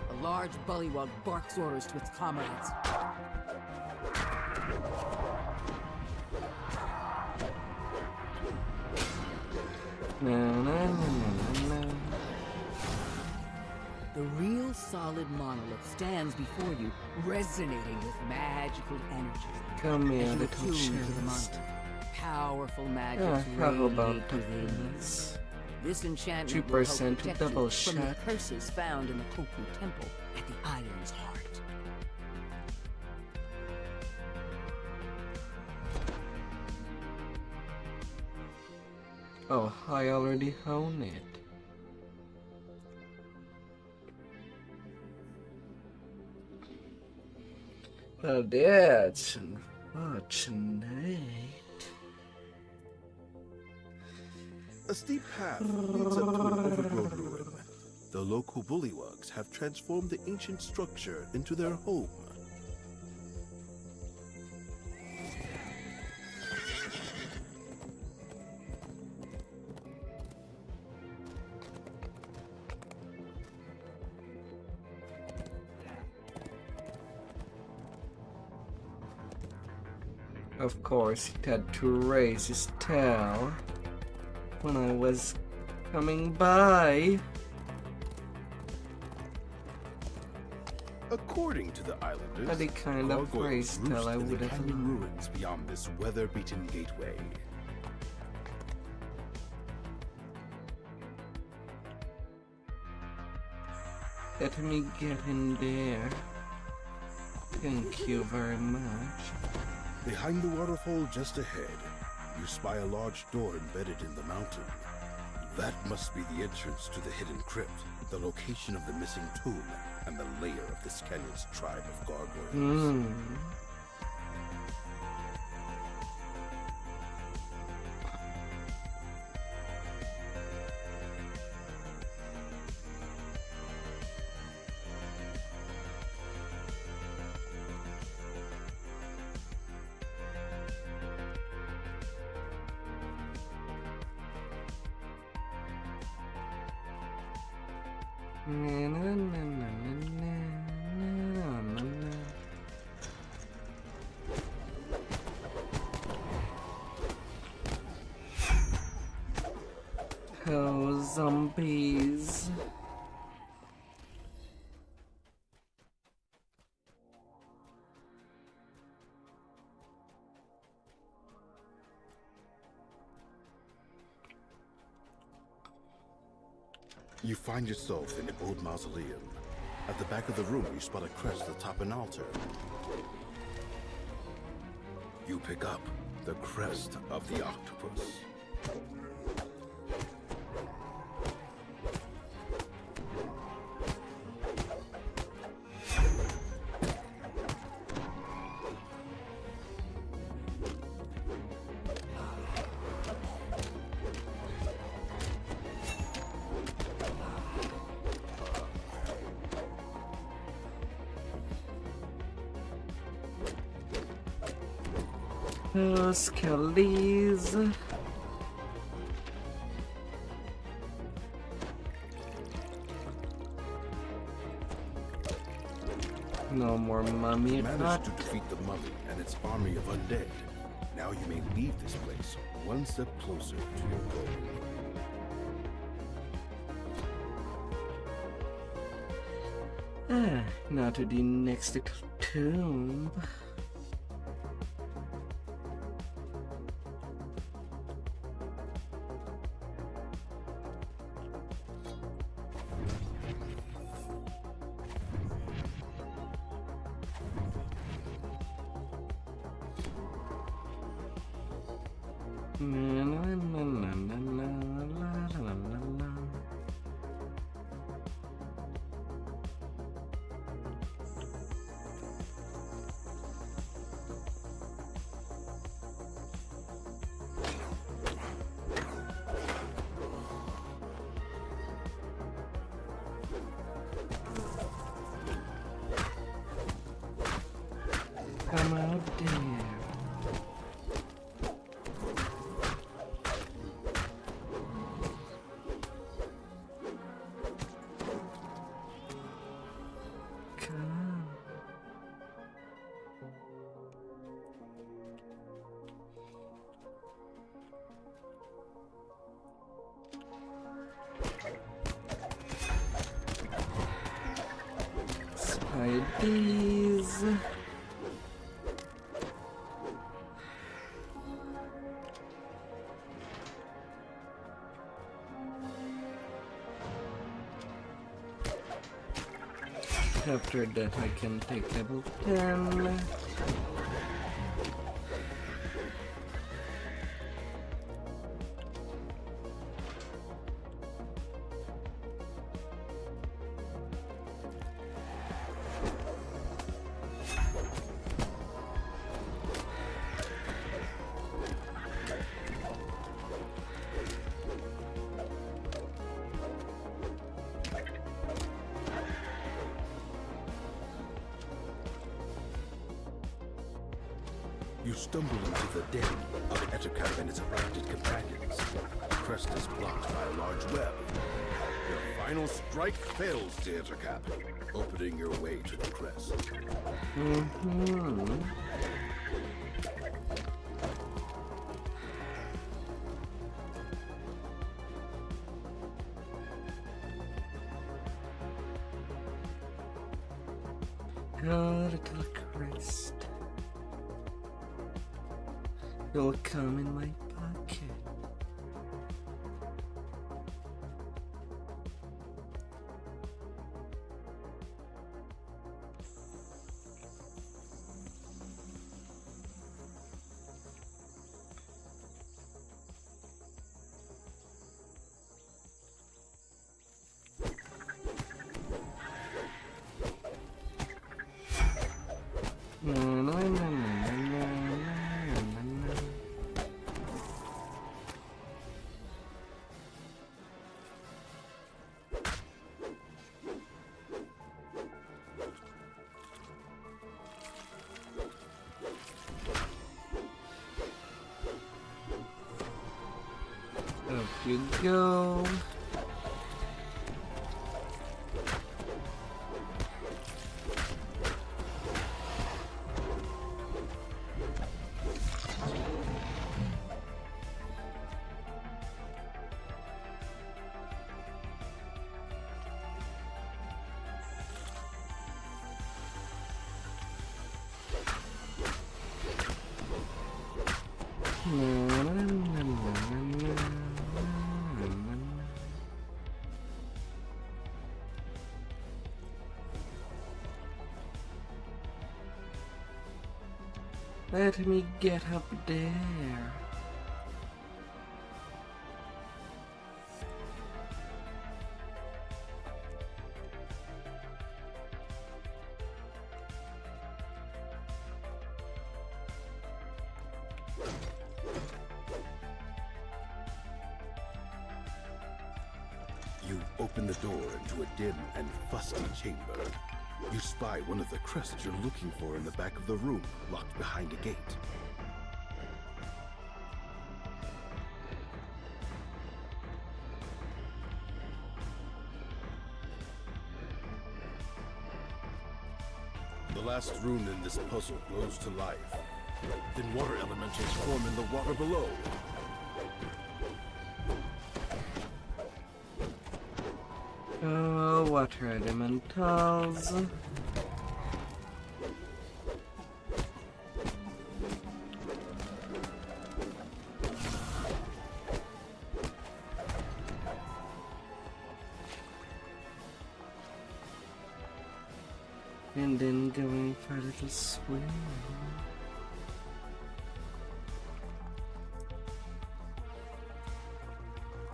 A large bullywug barks orders to its comrades. The real solid monolith stands before you, resonating with magical energy. Come here, As you little attune to the chest. monolith, powerful magic How about within you. this? This enchantment 2% will help protect double you from the shot. curses found in the Koku Temple at the island's heart. Oh, I already own it. Well, that's unfortunate. A steep path leads up to an overgrown ruin. The local bullywugs have transformed the ancient structure into their home. Of course, he had to raise his tail when I was coming by. According to the islanders, But he kind of gargoyles raised roost tail, I in the would have canyon known. ruins beyond this weather-beaten gateway. Let me get in there. Thank you very much. Behind the waterfall just ahead, you spy a large door embedded in the mountain. That must be the entrance to the hidden crypt, the location of the missing tomb, and the lair of this canyon's tribe of gargoyles. Oh, zombies. You find yourself in an old mausoleum. At the back of the room, you spot a crest atop an altar. You pick up the crest of the octopus. Oh, skellies. No more mummy. You managed to defeat the mummy and its army of undead. Now you may leave this place one step closer to your goal. Now to the next little tomb. Come out there. Come. Spideys. After that I can take level 10. You stumble into the den of Austrakear and its arachnid companions. The crest is blocked by a large web. Your final strike fails, Austrakear, opening your way to the crest. Go to the crest. You'll come in my pocket. Up you go. Let me get up there. You open the door into a dim and fusty chamber. You spy one of the crests you're looking for in the back of the room, locked behind a gate. The last rune in this puzzle glows to life. Then water elementals form in the water below. Water elementals. And then going for a little swim.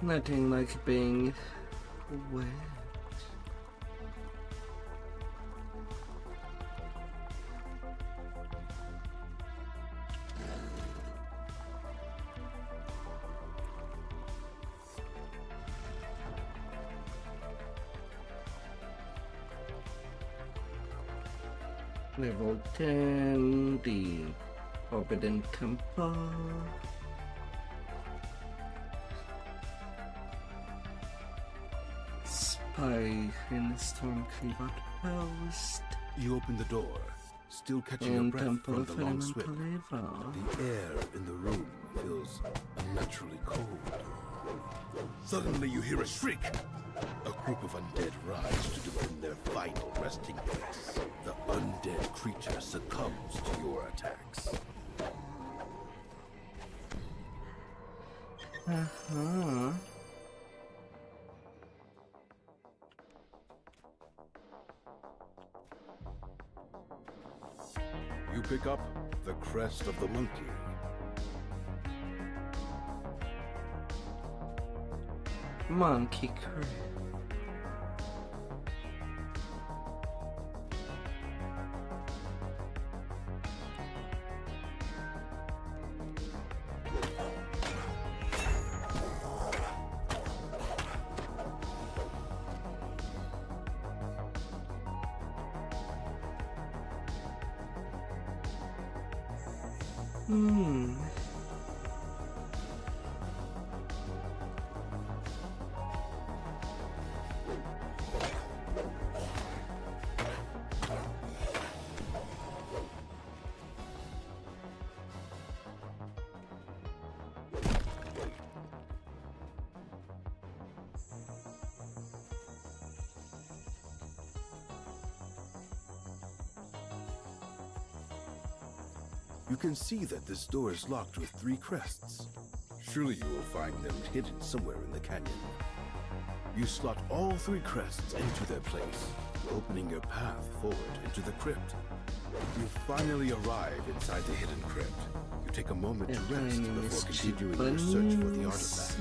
Nothing like being wet. Level 10, the Forbidden Temple. Spy in the Storm Cleave Outpost. You open the door, still catching your And breath Temple from of the long Elemental swim. Evil. The air in the room feels unnaturally cold. Suddenly you hear a shriek. A group of undead rise to defend their final resting place. The undead creature succumbs to your attacks. Uh-huh. You pick up the crest of the monkey. Monkey Crew. You can see that this door is locked with 3 crests. Surely you will find them hidden somewhere in the canyon. You slot all 3 crests into their place, opening your path forward into the crypt. You finally arrive inside the hidden crypt. You take a moment to rest before continuing your search for the artifact.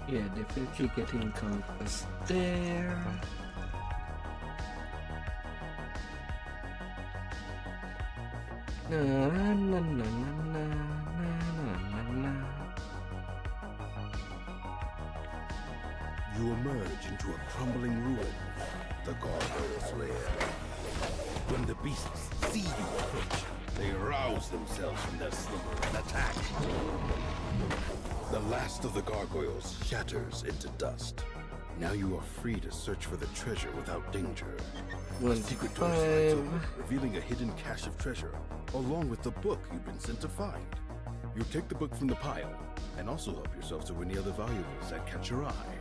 Yeah, definitely getting compass there. Na na na na na na na. You emerge into a crumbling ruin, the gargoyle's lair. When the beasts see you approach, they rouse themselves from their slumber and attack. The last of the gargoyles shatters into dust. Now you are free to search for the treasure without danger. The secret door slides open, revealing a hidden cache of treasure, along with the book you've been sent to find. You take the book from the pile, and also help yourself to any other valuables that catch your eye.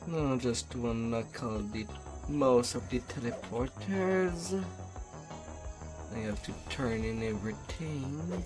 No, just one knock out the most of the teleporters. I have to turn in everything.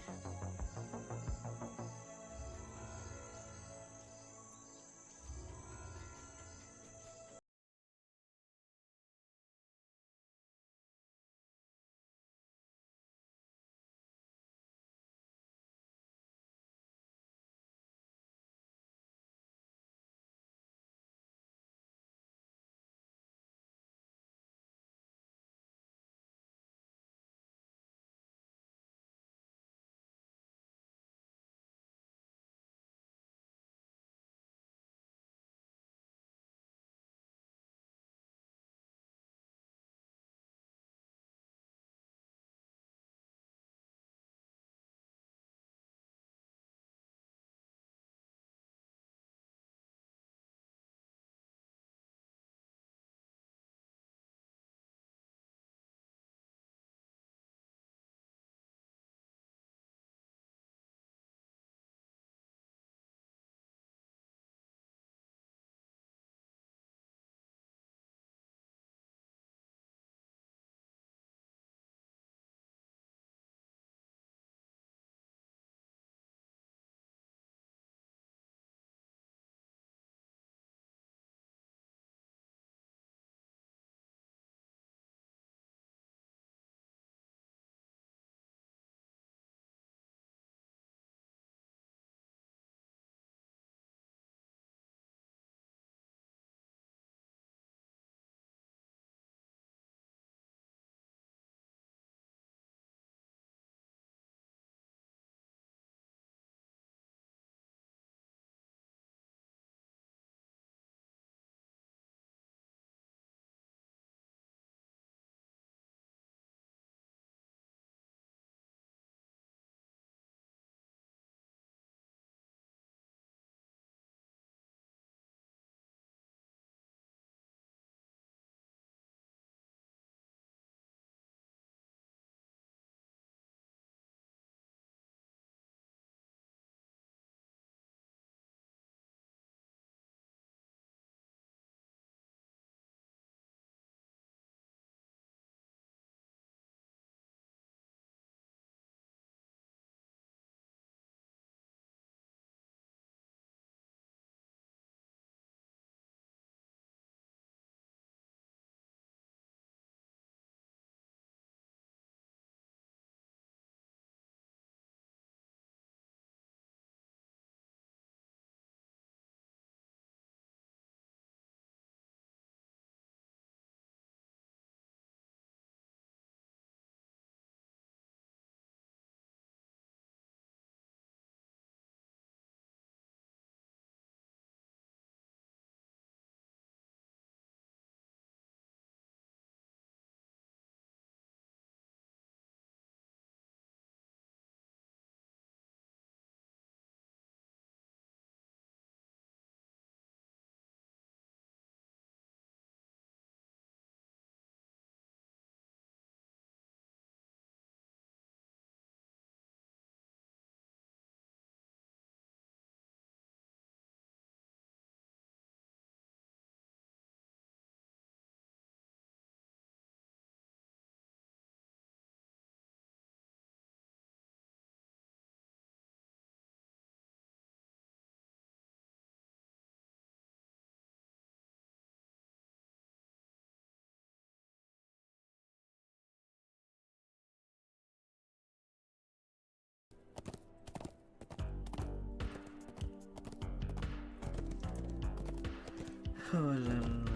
Oh la la.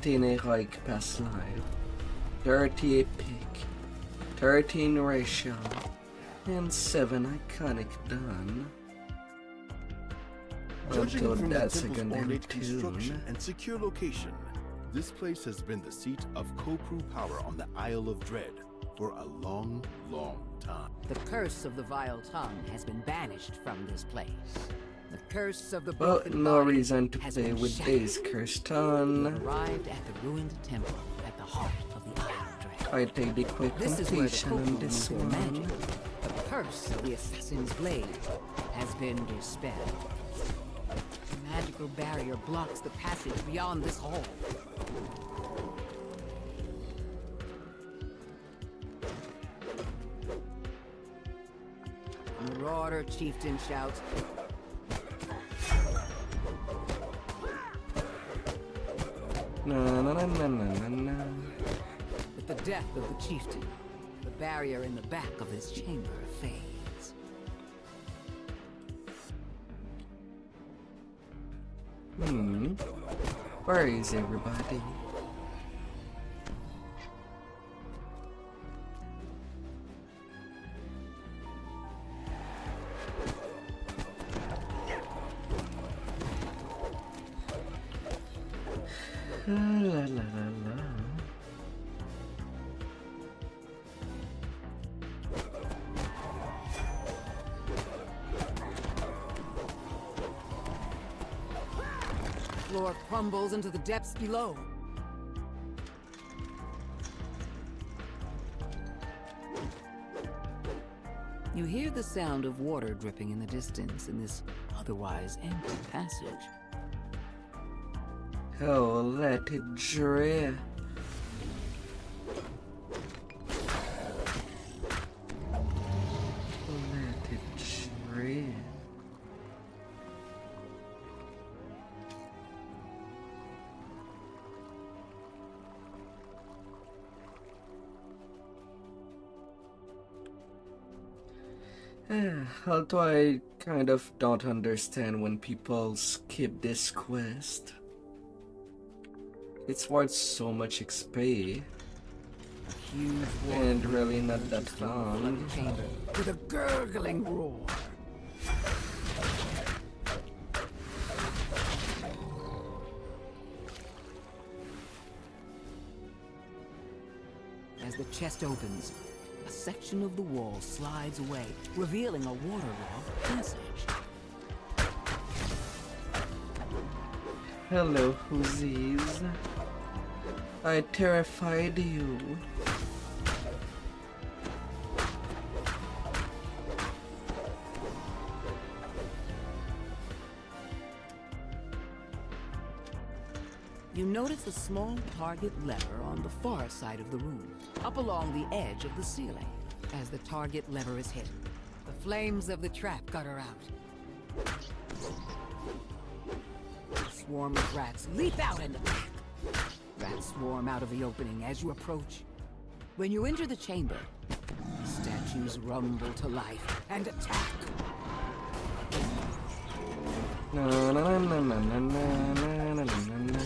Heroic past life, 30 epic, 13 racial, and 7 iconic done. Judging Until from the that temple's second ornate tune. construction and secure location, this place has been the seat of Kopru power on the Isle of Dread for a long, long time. The curse of the vile tongue has been banished from this place. The curse of the Well, broken no body reason to has play been with shattered. this cursed You tongue. have arrived at the ruined temple at the heart of the Isle of Dread. I take the quick This is where the completion on Kopru this use their one. magic. The curse of the assassin's blade has been dispelled. The magical barrier blocks the passage beyond this hall. Marauder chieftain shouts, Na na na na na na na. with the death of the chieftain, the barrier in the back of this chamber fades. Where is everybody? La la la la. Floor crumbles into the depths below. You hear the sound of water dripping in the distance in this otherwise empty passage. Oh, let it drip. Let it drip. Although I kind of don't understand when people skip this quest. It's worth so much XP. And really not that long. Chamber with a gurgling roar. As the chest opens, a section of the wall slides away, revealing a waterlogged passage. Hello, whoosies. I terrified you. You notice a small target lever on the far side of the room, up along the edge of the ceiling. As the target lever is hit, the flames of the trap gutter out. A swarm of rats leap out and attack. Rats swarm out of the opening as you approach. When you enter the chamber, the statues rumble to life and attack. Na na na na na na na na na na.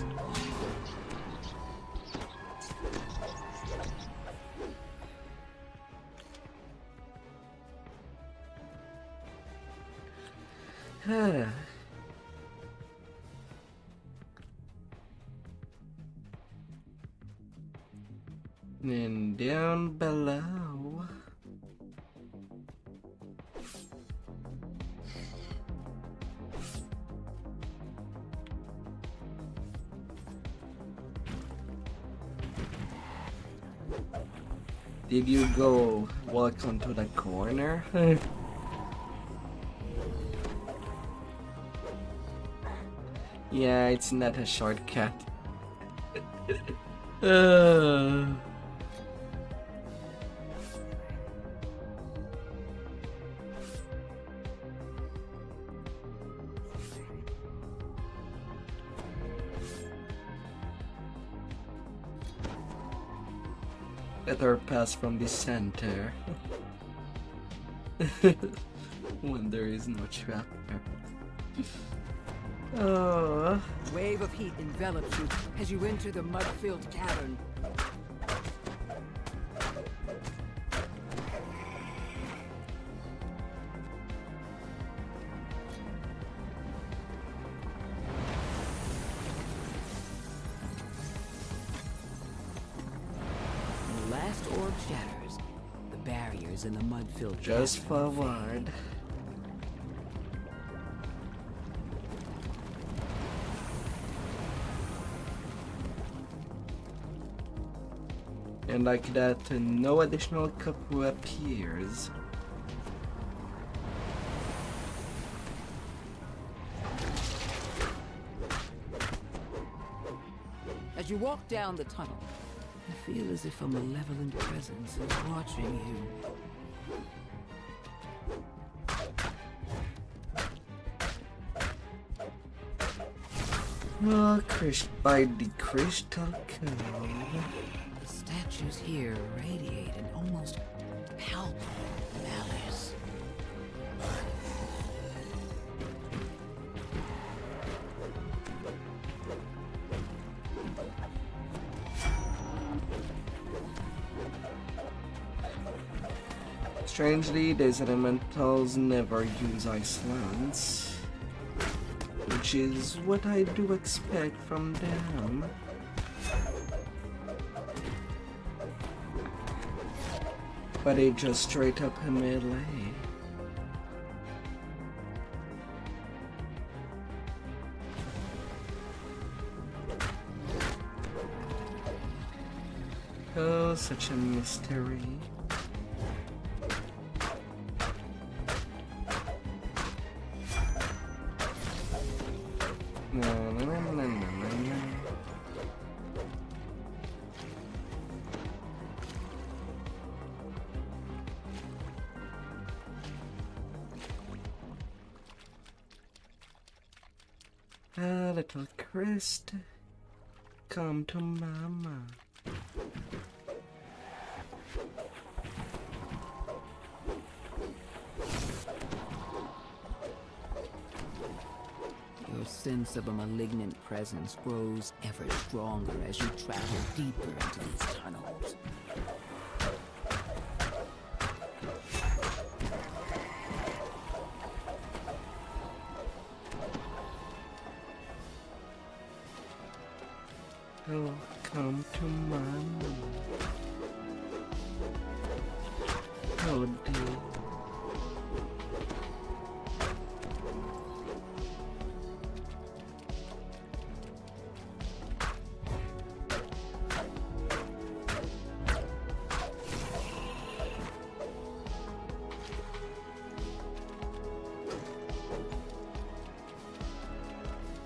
And down below. Did you go walk onto the corner? Yeah, it's not a shortcut. Let her pass from the center. When there is no trapper. Oh. Wave of heat envelops you as you enter the mud-filled cavern. The last orb shatters. The barriers in the mud-filled Just cavern forward. And like that, no additional couple appears. As you walk down the tunnel, you feel as if a malevolent presence is watching you. Oh, crushed by the crystal code. The statues here radiate an almost palpable malice. Strangely, these elementals never use ice lands, which is what I do expect from them. But they just straight up melee. Oh, such a mystery. Little Christ, come to mama. Your sense of a malignant presence grows ever stronger as you travel deeper into these tunnels. Oh, come to mama. Oh dear.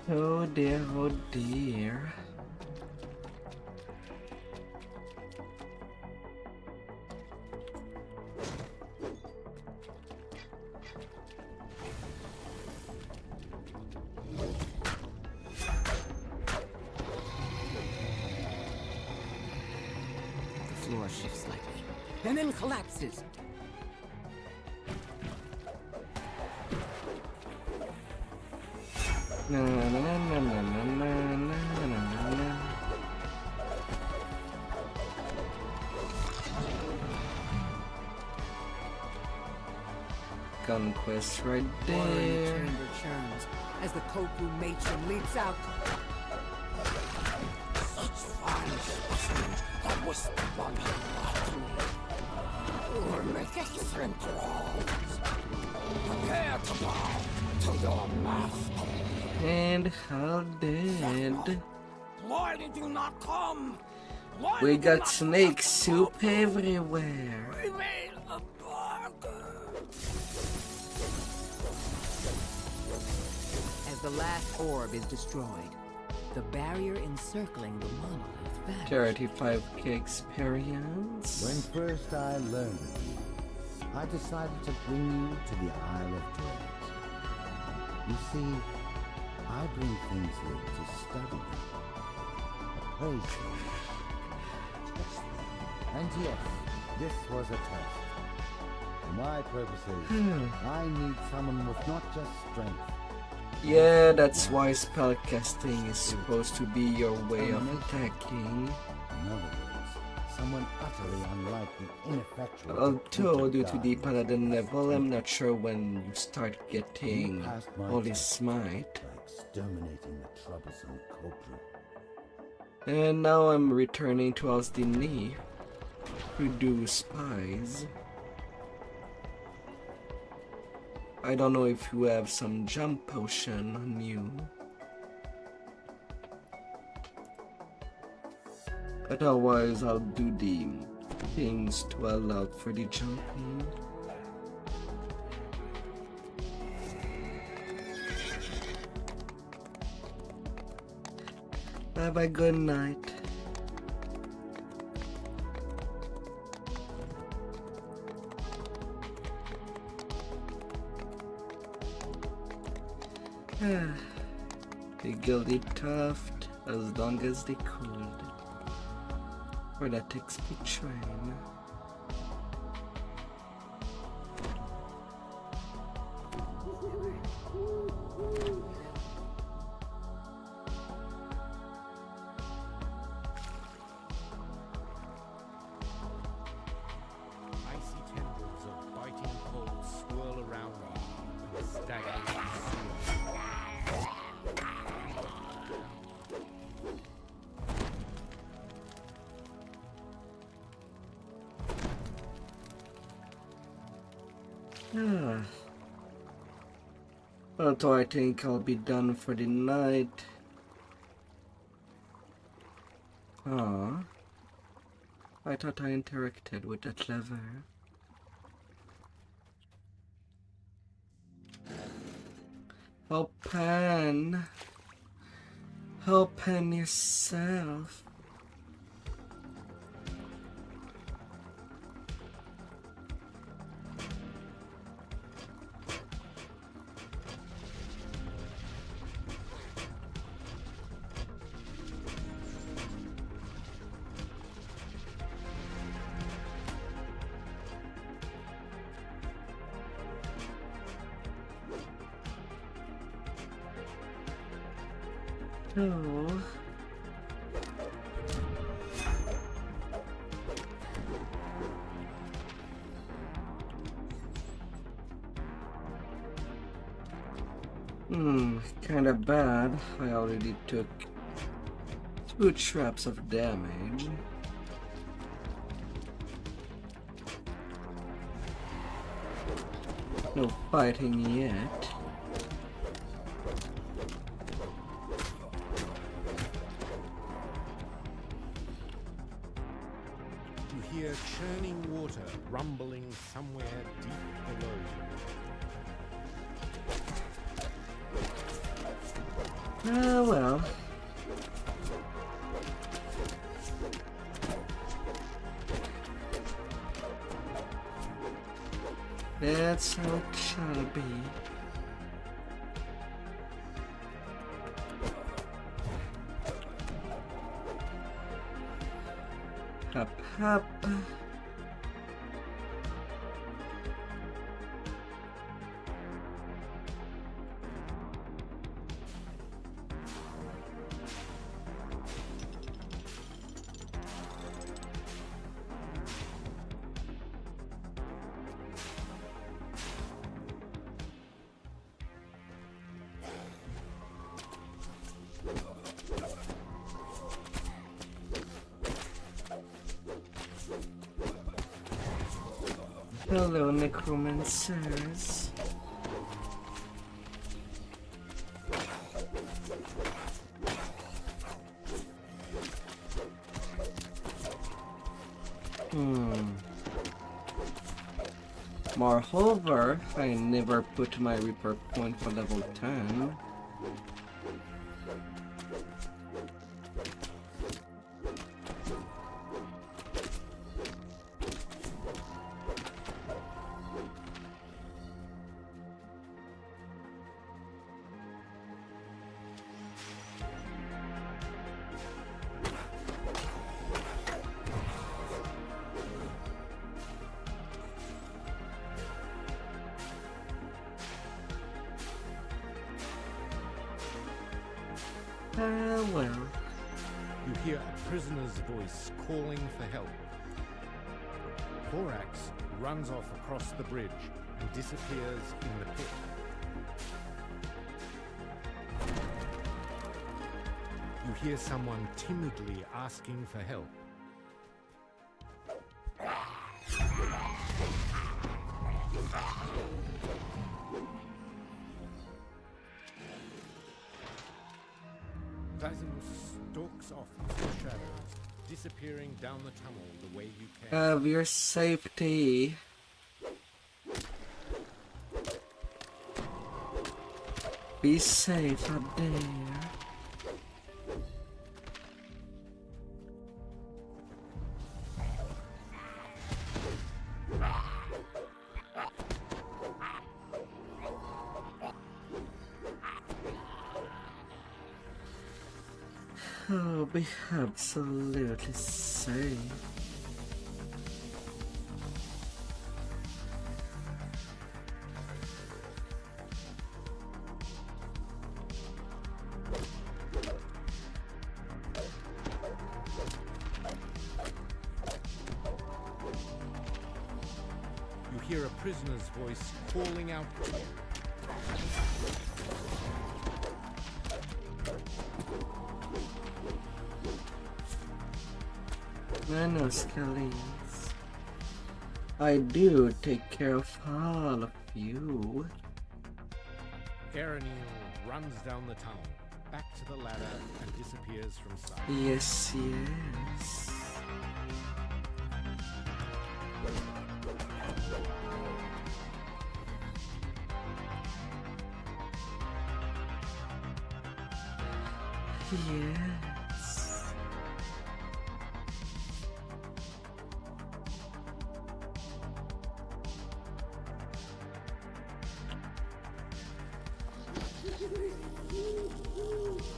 Oh dear, oh dear. The floor shifts slightly, and then collapses. Na na na na na na na na na. Conquest right Water in the there. chamber churns as the Koku matron leaps out. Such fine specimens that whisper on your magnificent thralls. Prepare to bow to your master. And how dead. Why did you not come? Why We did you got not snake soup everywhere. remain a bargain? As the last orb is destroyed, the barrier encircling the monolith vanished. 35k experience. When first I learned of you, I decided to bring you to the Isle of Dread. You see, I bring things here to study them, appraise them, test them. And yes, this was a test. For my purposes, I need someone with not just strength. Yeah, that's why spellcasting is supposed to be your way of attacking. In other words, someone utterly unlike the ineffectual. Although, due to the paladin level, I'm not sure when you start getting Holy Smite. Exterminating the troublesome culprit. And now I'm returning to Alsdini to do spies. I don't know if you have some jump potion on you. Otherwise, I'll do the things to allow for the jumping. Have a good night. They gilded Tuft as long as they could for that XP train. Icy tendrils of biting cold swirl around me in a staggering sea. So I think I'll be done for the night. I thought I interacted with that lever. Open yourself. Oh. Kinda bad. I already took 2 traps of damage. No fighting yet. You hear churning water rumbling somewhere deep below you. Ah, well. That's how it shall be. Hop, hop. Hello, necromancers. Moreover, I never put my Reaper point for level 10. Well. You hear a prisoner's voice calling for help. Thorax runs off across the bridge and disappears in the pit. You hear someone timidly asking for help. Vazimus stalks off into the shadows, disappearing down the tunnel the way you came. Have your safety. Be safe up there. Oh, be absolutely safe. You hear a prisoner's voice calling out to you. Nanoskellies. I do take care of all of you. Aranil runs down the tunnel, back to the ladder, and disappears from sight. Yes, yes. Yes.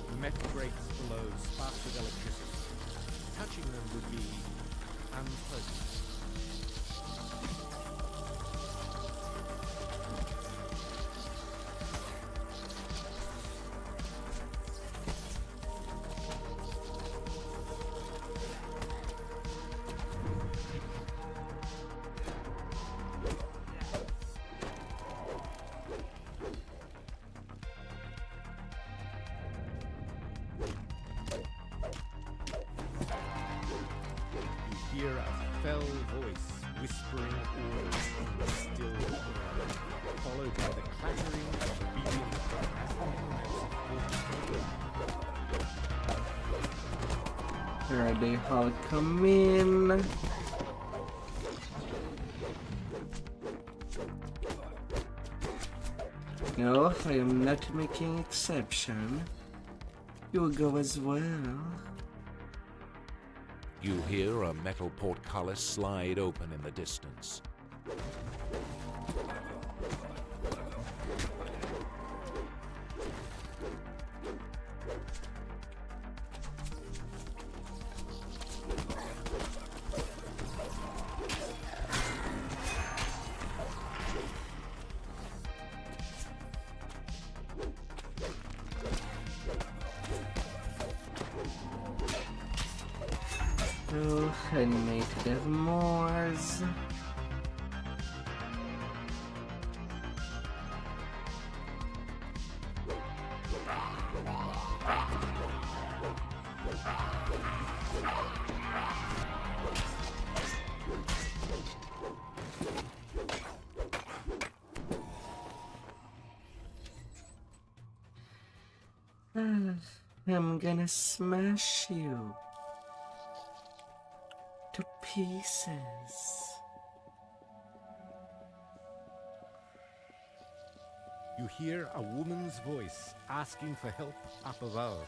The metal grates below spark with electricity. Touching them would be unpleasant. Hear a fell voice whispering orders in the still air, followed by the clattering of obedient Here they all come in. No, I am not making exception. You will go as well. You hear a metal portcullis slide open in the distance. Oh, animated Moors. I'm gonna smash you to pieces. You hear a woman's voice asking for help up above.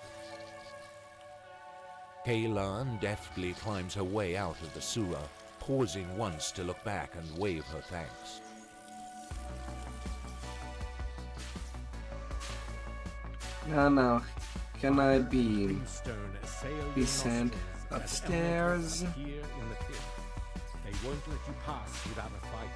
Kaylan deftly climbs her way out of the sewer, pausing once to look back and wave her thanks. Now, can I be sent upstairs? Here in the pit. They won't let you pass without a fight.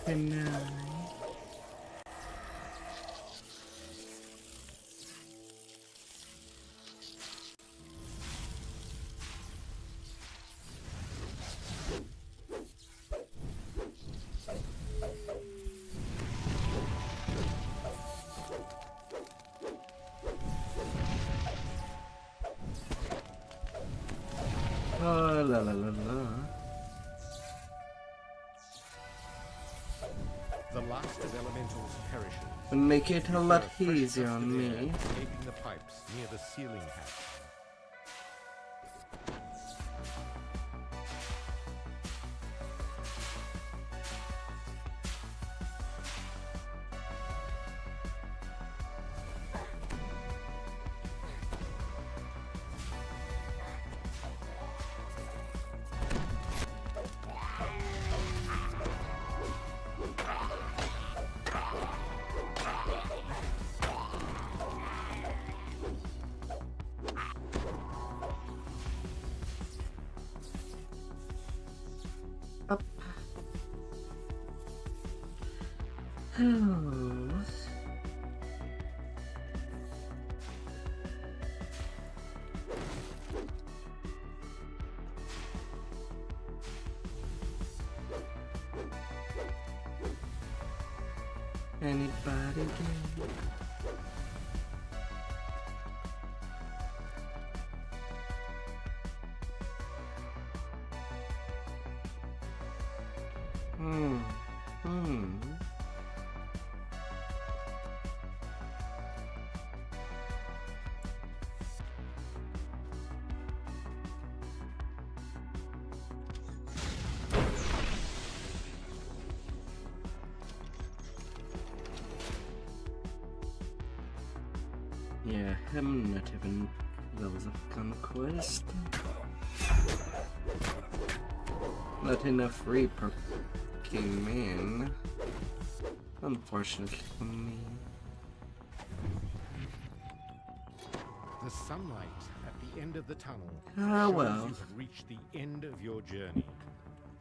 Can la la la la. The last of elementals perishes. Make it a lot easier on me. Escaping the pipes near the ceiling hatch. Anybody can. Yeah, I'm not even levels of conquest. Not enough Reaper came in. Unfortunately for me. The sunlight at the end of the tunnel Ah, shows well. you have reached the end of your journey.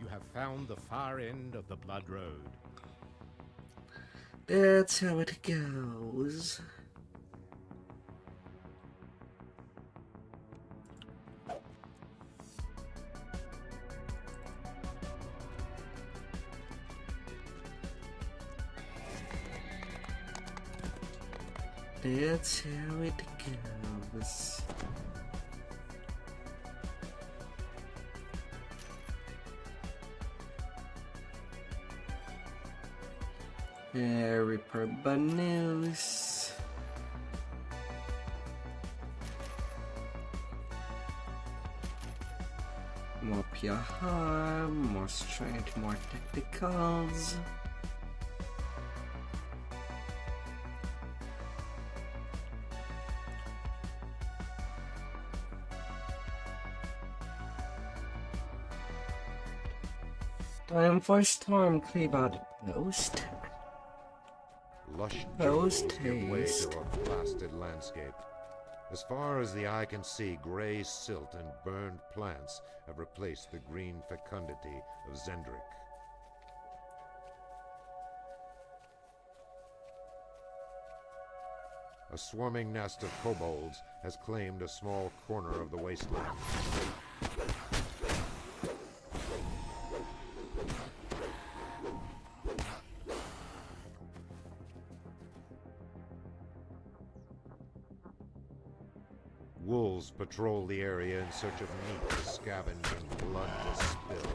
You have found the far end of the Blood Road. That's how it goes. That's how it goes. Reaper Banus. More pure harm, more strength, more tacticals. Time for Storm Cleave Outpost. Lush Post jungles give way haste. to a blasted landscape. As far as the eye can see, gray silt and burned plants have replaced the green fecundity of Zendrick. A swarming nest of kobolds has claimed a small corner of the wasteland. Wolves patrol the area in search of meat to scavenge and blood to spill.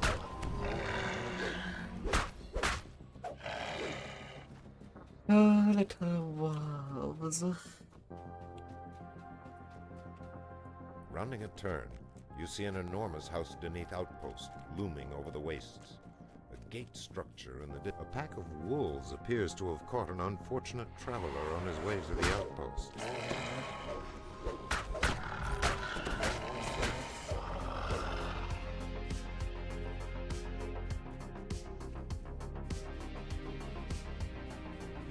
Oh, little wolves. Rounding a turn, you see an enormous house-beneath outpost looming over the wastes. A gate structure in the A pack of wolves appears to have caught an unfortunate traveler on his way to the outpost.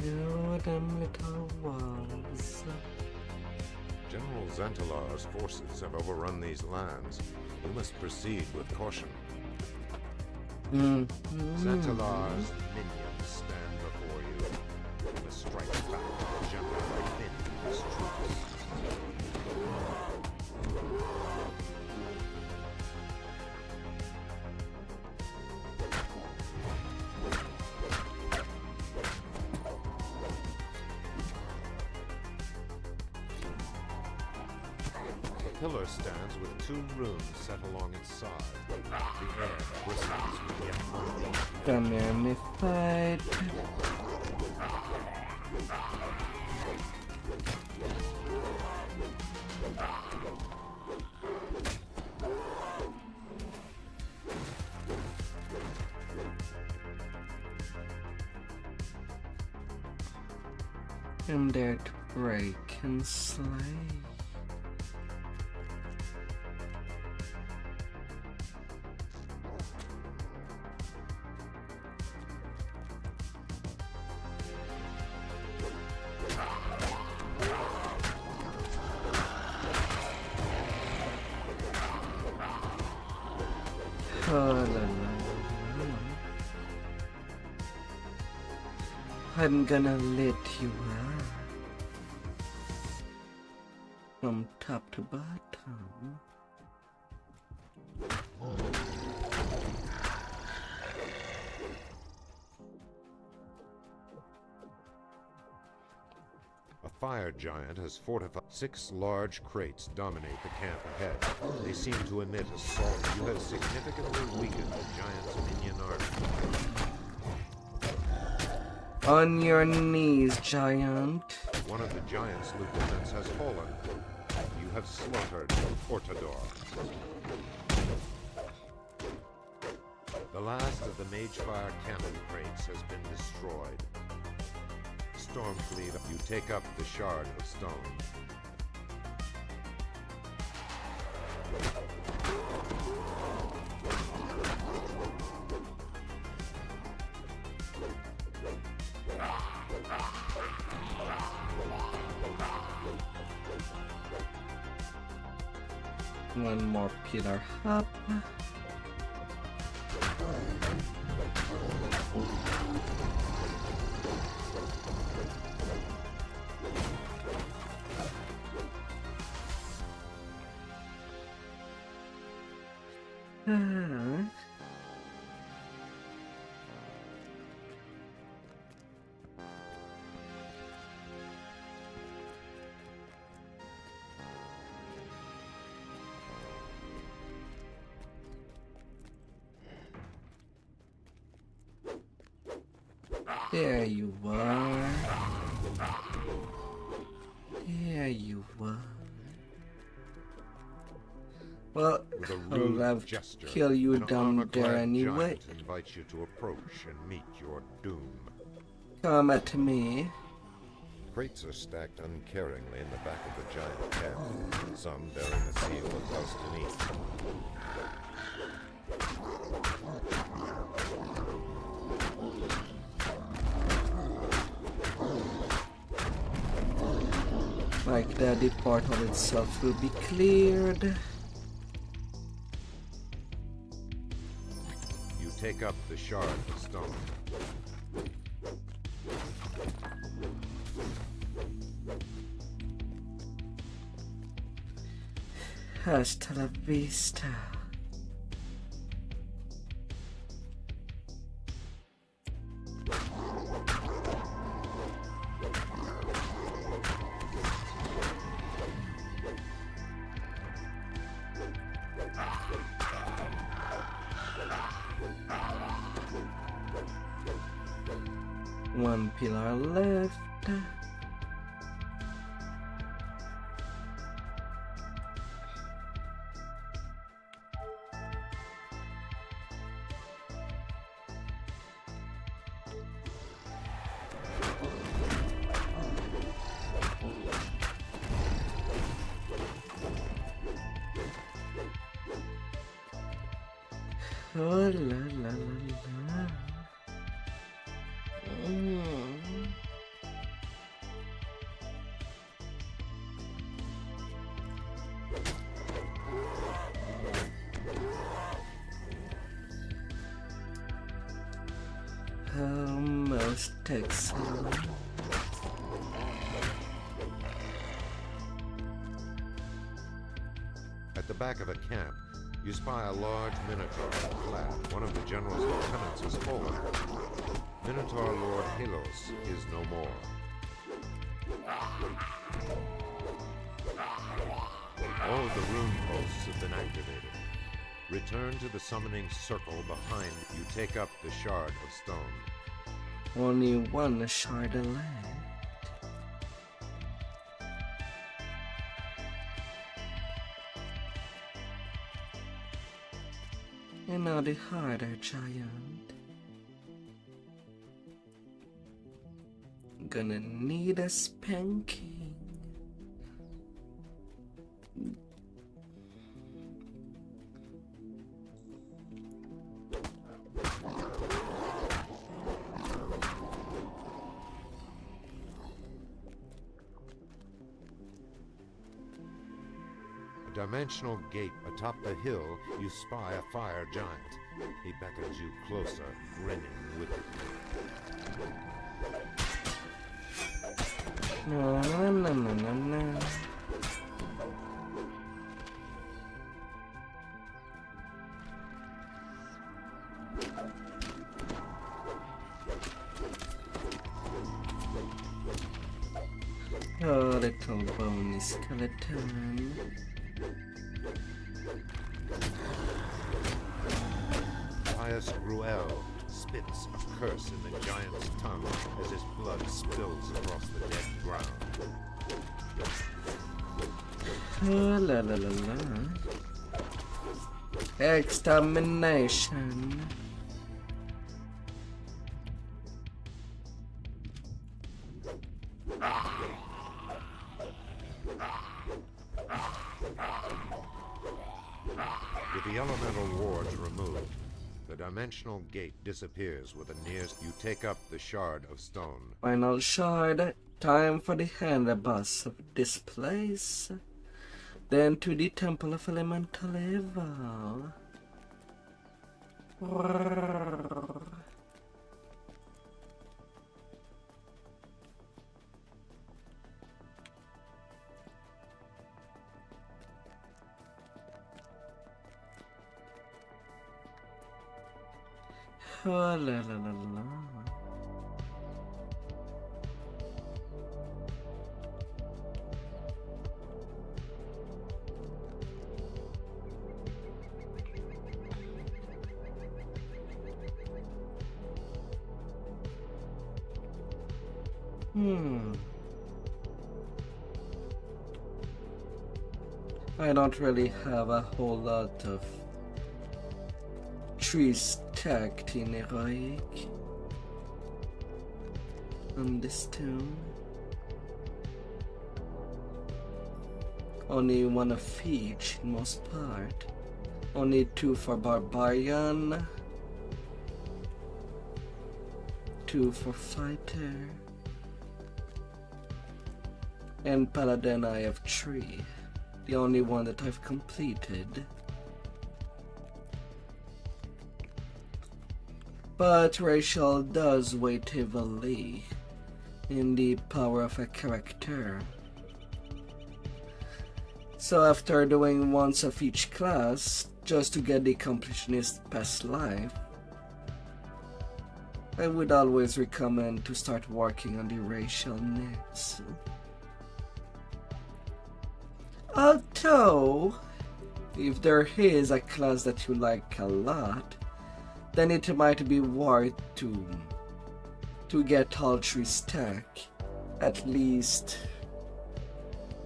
You them little wolves. General Xantalar's forces have overrun these lands. You must proceed with caution. Xantalar's minions pillar stands with 2 runes set along its side. The air bristles with yet more. Come here, me fight. I'm there to break and slay. Oh, la, la, la. I'm gonna let you out from top to bottom. A fire giant has fortified 6 large crates dominate the camp ahead. They seem to emit a salt. You have significantly weakened the giant's minion army. On your knees, giant. One of the giant's lieutenants has fallen. You have slaughtered Portador. The last of the Magefire cannon crates has been destroyed. Stormfleet, you take up the shard of stone. One more pillar up. There you are. There you are. Well, I'll have to kill you down there anyway. Invites you to approach and meet your doom. Come at me. Crates are stacked uncaringly in the back of the giant camp, some bearing the seal of House Denise. Like that, the portal itself will be cleared. You take up the shard of stone. Hasta la vista. One pillar left. Oh la la la la. Almost excellent. At the back of a camp, you spy a large minotaur on the flat. One of the general's lieutenants has fallen. Minotaur Lord Halos is no more. All of the rune posts have been activated. Return to the summoning circle behind you. Take up the shard of stone. Only one shard left. And now the harder giant. Gonna need a spanking. Dimensional gate atop the hill, you spy a fire giant. He beckons you closer, grinning wickedly. No, no, no, no, no, no. Oh, little bony skeleton. Pious Gruel spits a curse in the giant's tongue as his blood spills across the dead ground. Oh, la la la la. Extermination. With the elemental wards removed, the dimensional gate disappears with a near. You take up the shard of stone. Final shard. Time for the hand boss of this place. Then to the Temple of Elemental Evil. Oh, la la la la. I don't really have a whole lot of trees stacked in heroic on this tomb. Only one of each in most part. Only 2 for barbarian, 2 for fighter, and paladin I have 3. The only one that I've completed. But Rachel does weigh heavily in the power of a character. So after doing once of each class, just to get the completionist past life, I would always recommend to start working on the Rachel next. Although, if there is a class that you like a lot, then it might be worth to get all 3 stack, at least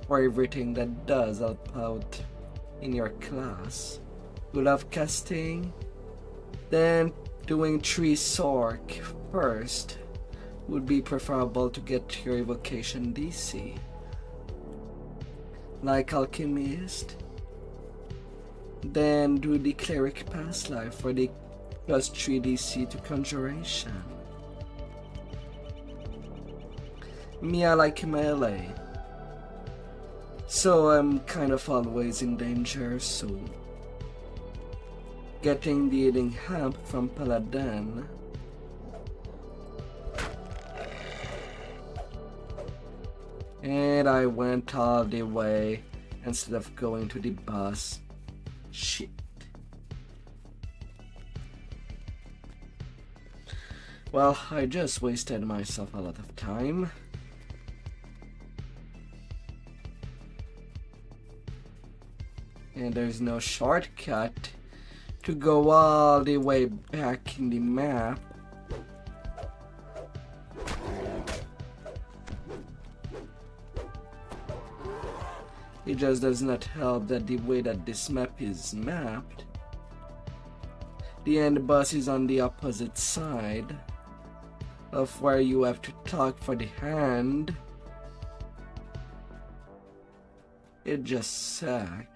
for everything that does help out in your class. You love casting, then doing 3 Sork first would be preferable to get your evocation DC. Like Alchemist, then do the Cleric Past Life for the +3 DC to Conjuration. Me, I like melee, so I'm kind of always in danger, so getting the healing hamp from Paladin and I went all the way instead of going to the boss. Shit. Well, I just wasted myself a lot of time. And there's no shortcut to go all the way back in the map. It just does not help that the way that this map is mapped, the end boss is on the opposite side of where you have to talk for the hand. It just sucks.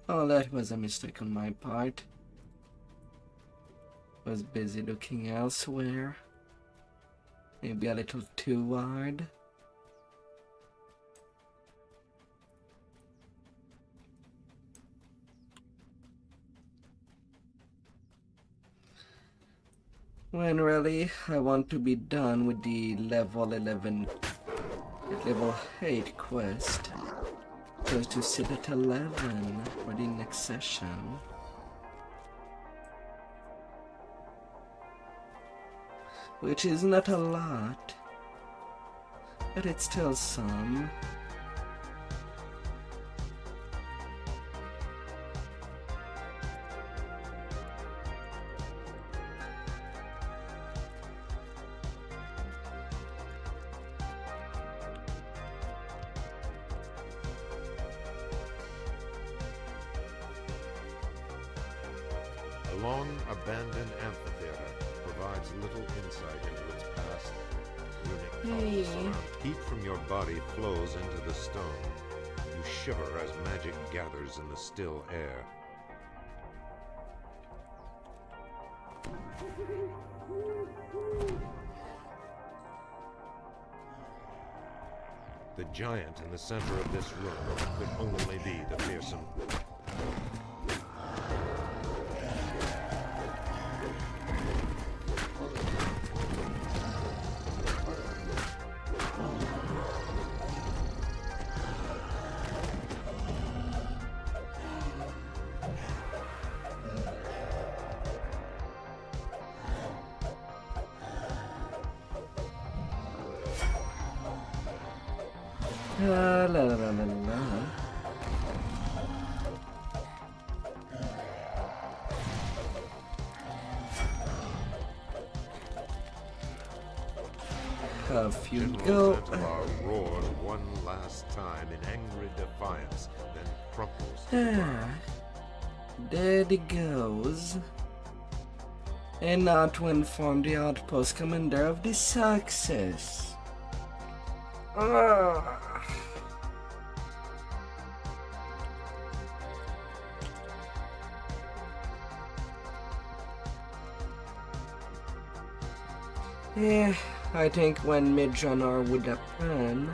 Oh, that was a mistake on my part. Was busy looking elsewhere. Maybe a little too hard. When really, I want to be done with the level 8 quest. Just to sit at 11 for the next session. Which is not a lot, but it's still some. A long, abandoned amphitheater provides little insight into its past. Runic tunnels surround. Heat from your body flows into the stone. You shiver as magic gathers in the still air. The giant in the center of this room could only be the fearsome. La la la la la. Off you go. General roars one last time in angry defiance, then crumples to the ground. There he goes. And now to inform the outpost commander of the success. Yeah, I think when mid-genre would happen,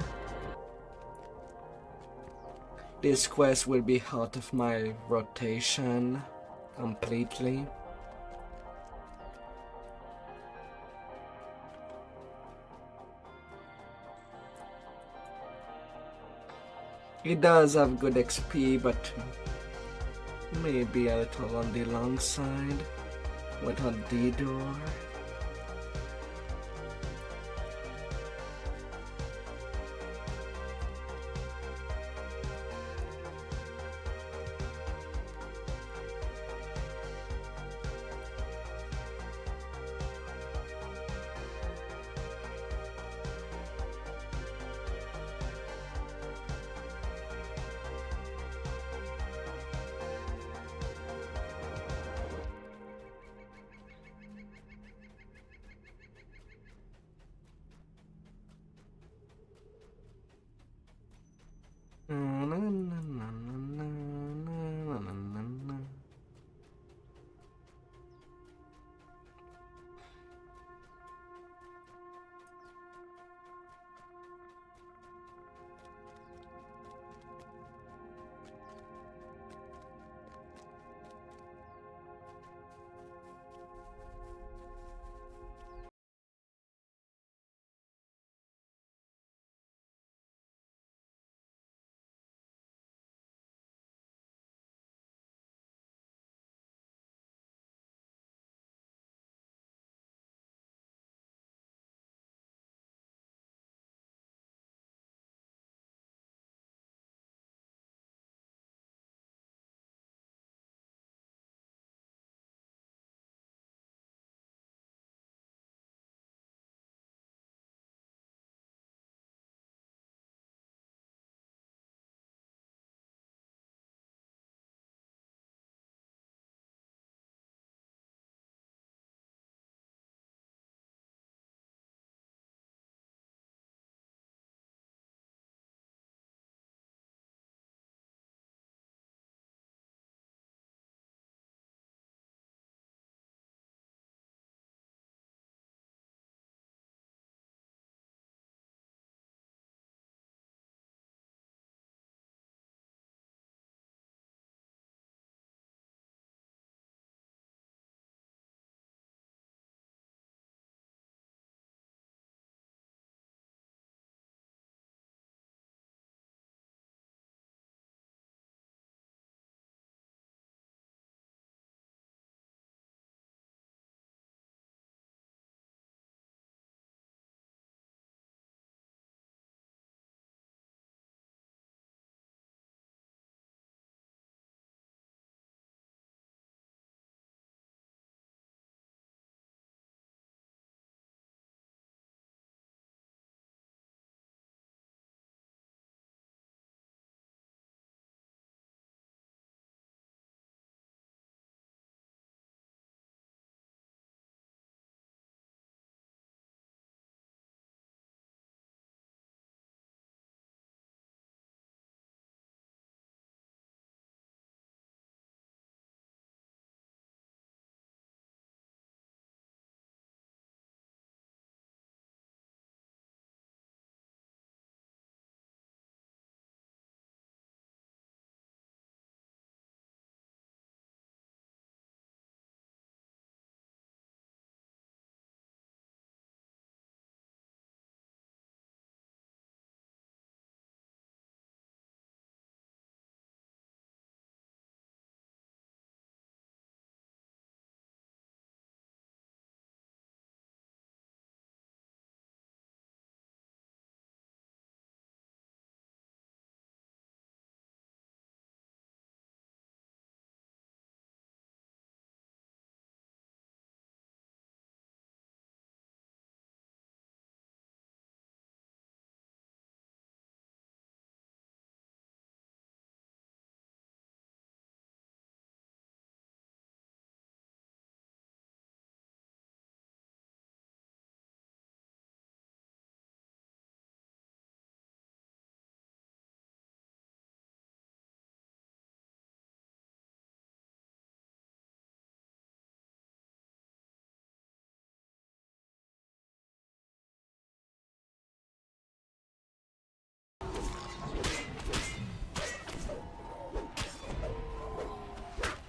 this quest will be out of my rotation completely. It does have good XP, but maybe a little on the long side without the door.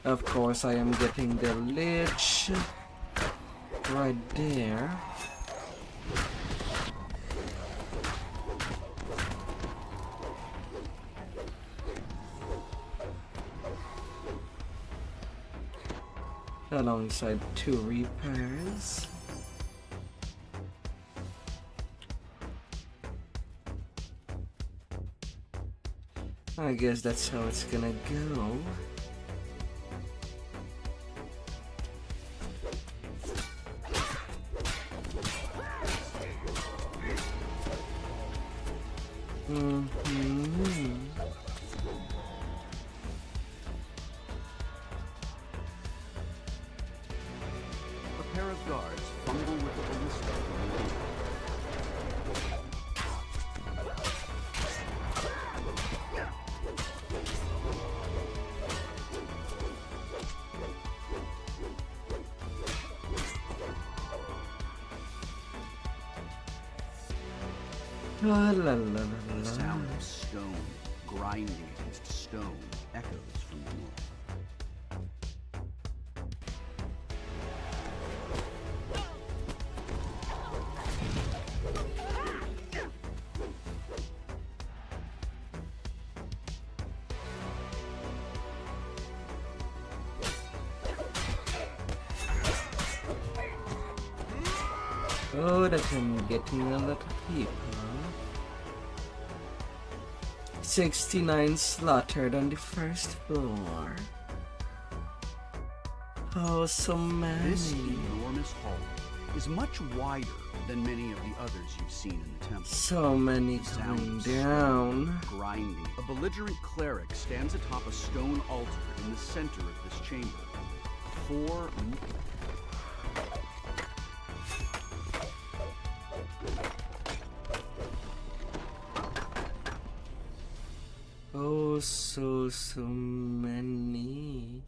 Of course, I am getting the lich right there. Alongside 2 repairs. I guess that's how it's gonna go. A pair of guards fumble with the ballista from the lead. La, la, la, la, The la. sound of stone grinding against stone echoes from the north. Oh, that I'm getting a lot of people. 69 slaughtered on the first floor. Oh, so many. This enormous hall is much wider than many of the others you've seen in the temple. So many The sound going of stone down. grinding. A belligerent cleric stands atop a stone altar in the center of this chamber. 4 Oh, so many.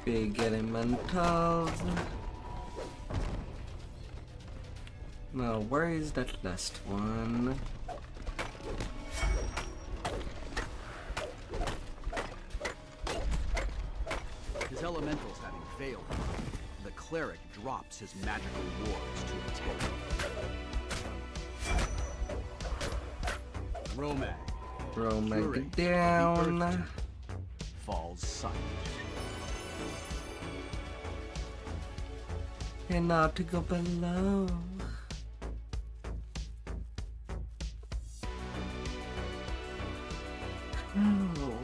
Big elementals. Now, where is that last one? His elementals having failed, the cleric drops his magical wards to attack. Romag Fury, down. the Earth Temple, falls silent. And now to go below. Oh.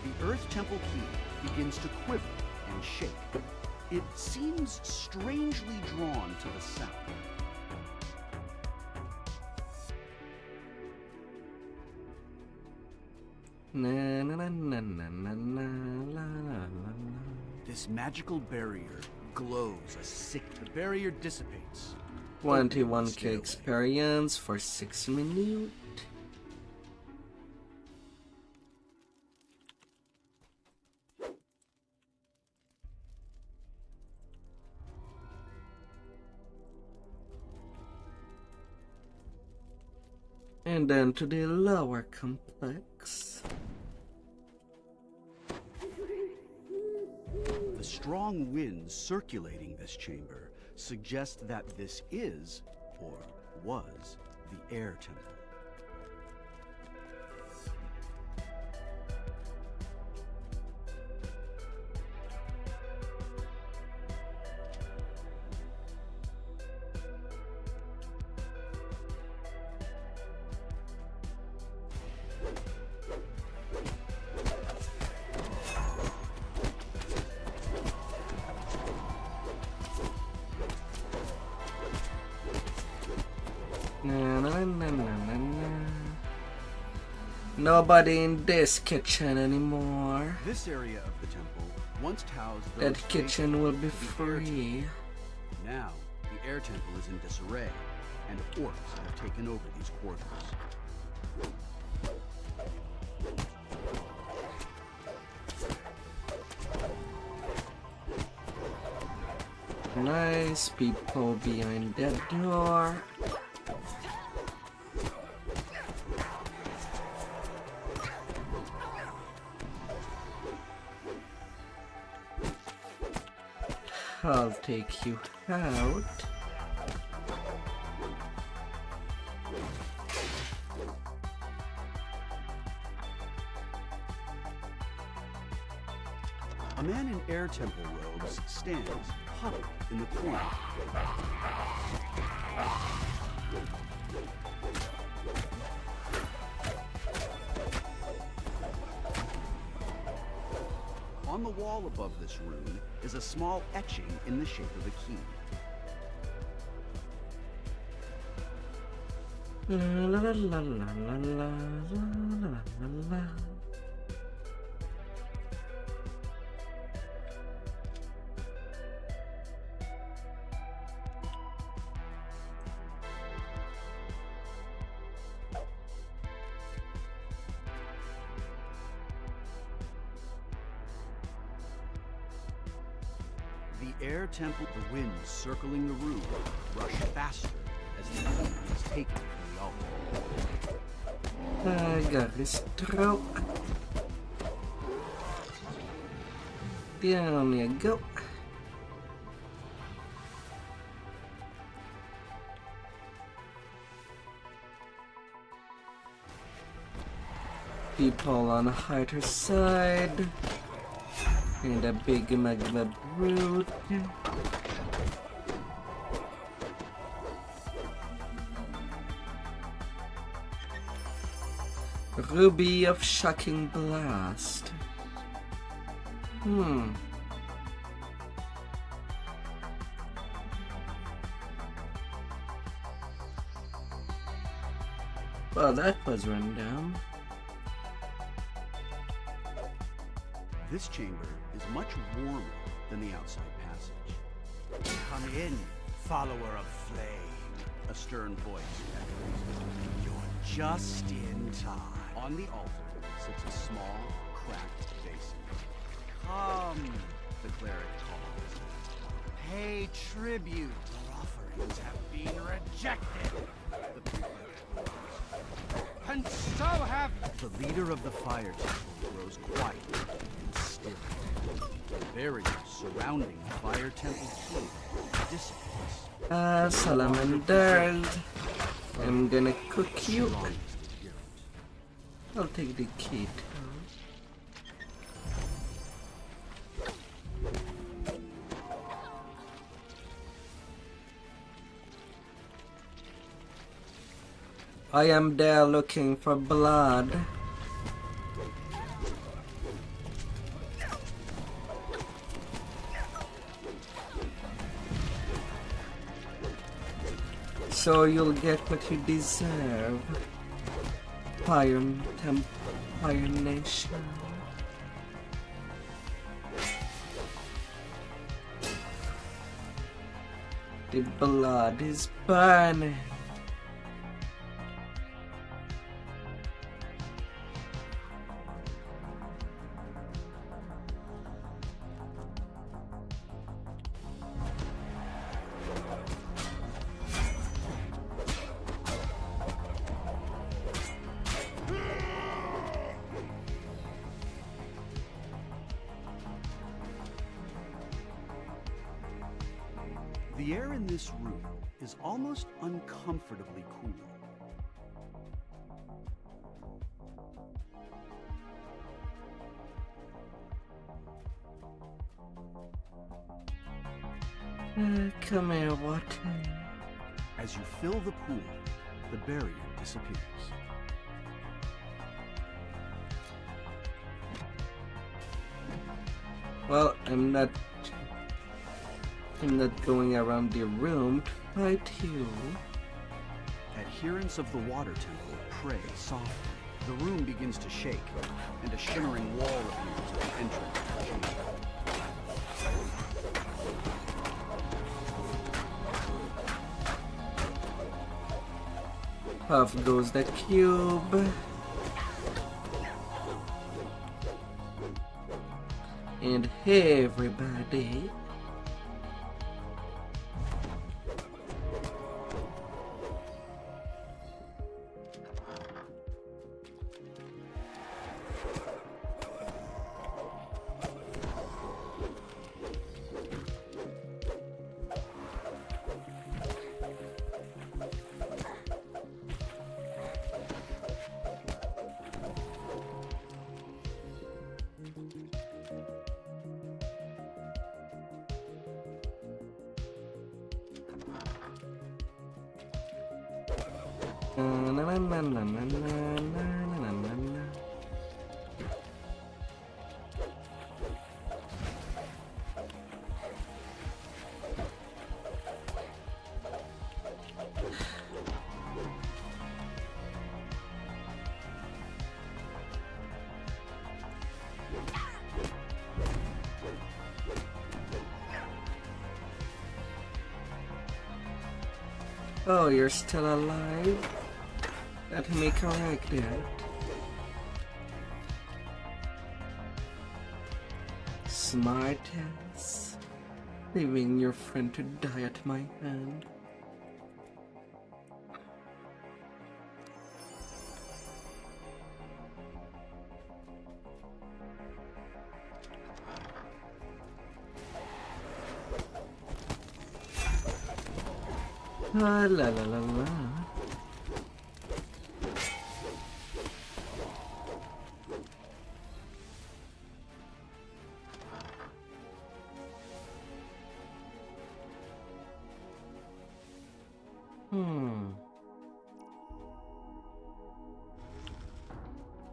The Earth Temple key begins to quiver and shake. It seems strangely drawn to the sound. Na, na, na, na, na, na, na, la, la, la. This magical barrier glows a sick. The barrier dissipates. 21k experience for 6 minutes. And then to the lower complex. The strong winds circulating this chamber suggest that this is, or was, the Air Temple. Na, na, na, na, na, na. Nobody in this kitchen anymore. This area of the temple once housed That those kitchen faithful will be to the Air free. Temple. Now, the Air Temple is in disarray, and orcs have taken over these quarters. Nice people behind that door. I'll take you out. A man in air temple robes stands huddled in the corner. On the wall above this rune is a small etching in the shape of a key. La la la la la la la la la. The air temple, the winds circling the rune, rush faster as the point is taken from the altar. I got this stroke. Down you go. People on the harder side. And a big magma brute. Ruby of Shocking Blast. Well, that was run down. This chamber is much warmer than the outside passage. Come in, follower of flame. A stern voice echoes. You're just in time. On the altar sits a small, cracked basin. Come, the cleric calls. pay tribute. Your offerings have been rejected. The prefect calls. And so have... The leader of the fire temple grows quiet and still. The barriers surrounding the fire temple key dissipates. Salamanders. I'm gonna cook you. I'll take the key too. I am there looking for blood. So you'll get what you deserve. Fire Nation. The blood is burning. The air in this room is almost uncomfortably cool. Come here, water. As you fill the pool, the barrier disappears. Well, I'm not going around the room to fight you. Adherents of the water temple pray softly. The room begins to shake, and a shimmering wall appears at the entrance of the chamber. Off goes the cube. And hey everybody. Oh, you're still alive? Let me correct that. Smartass. Leaving your friend to die at my hand. Ah, la la la la.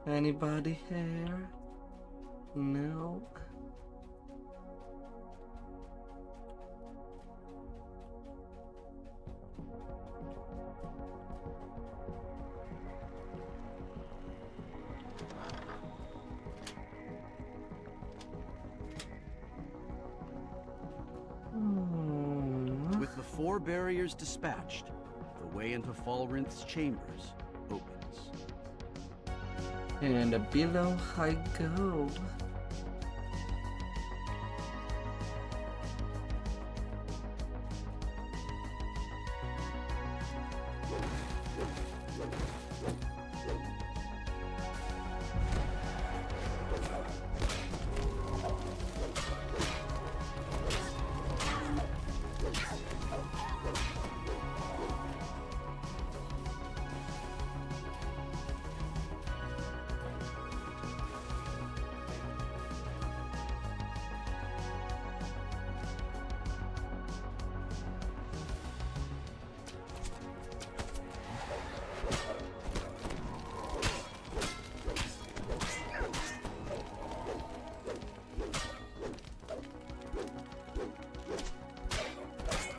Anybody here? No. With the 4 barriers dispatched, the way into Falrinth's chambers opens. And below I go.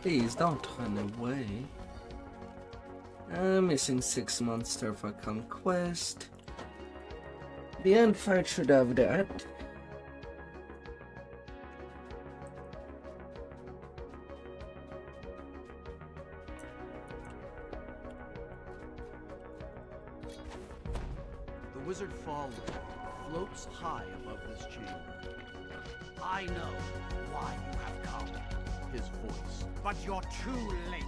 Please don't run away. I'm missing 6 monsters for conquest. The end fight should have that. The wizard Fallen floats high above this chamber. I know why you have come. His voice. But you're too late.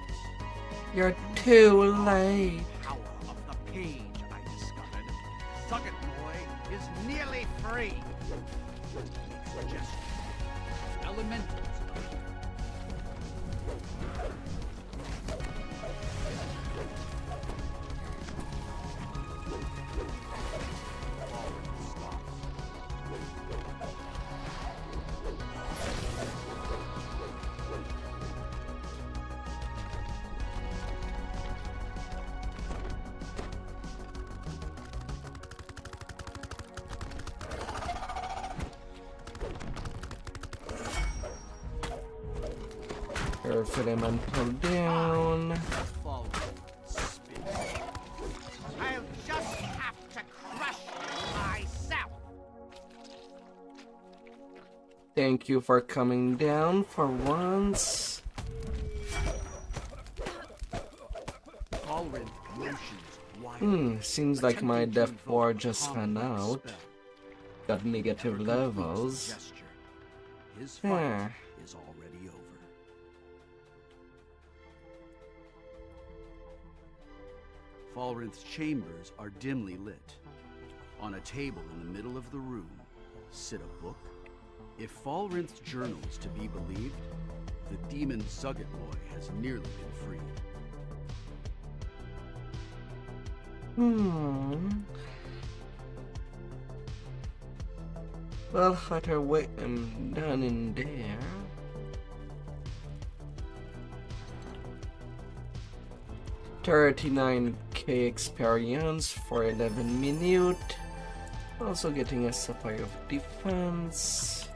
You're too late. The power of the page I discovered. Sucket Boy is nearly free. Suggestion. Elementals. Elemental down. I'll just have to crush you myself. Thank you for coming down for once. Seems like my death bar just ran out. Got negative levels. His fight is already over. Falrinth's chambers are dimly lit. On a table in the middle of the room, sit a book. If Falrinth's journal is to be believed, the demon Sucket Boy has nearly been freed. Well, better wait I'm done in there. 39k experience for 11 minutes. Also getting a sapphire of defense.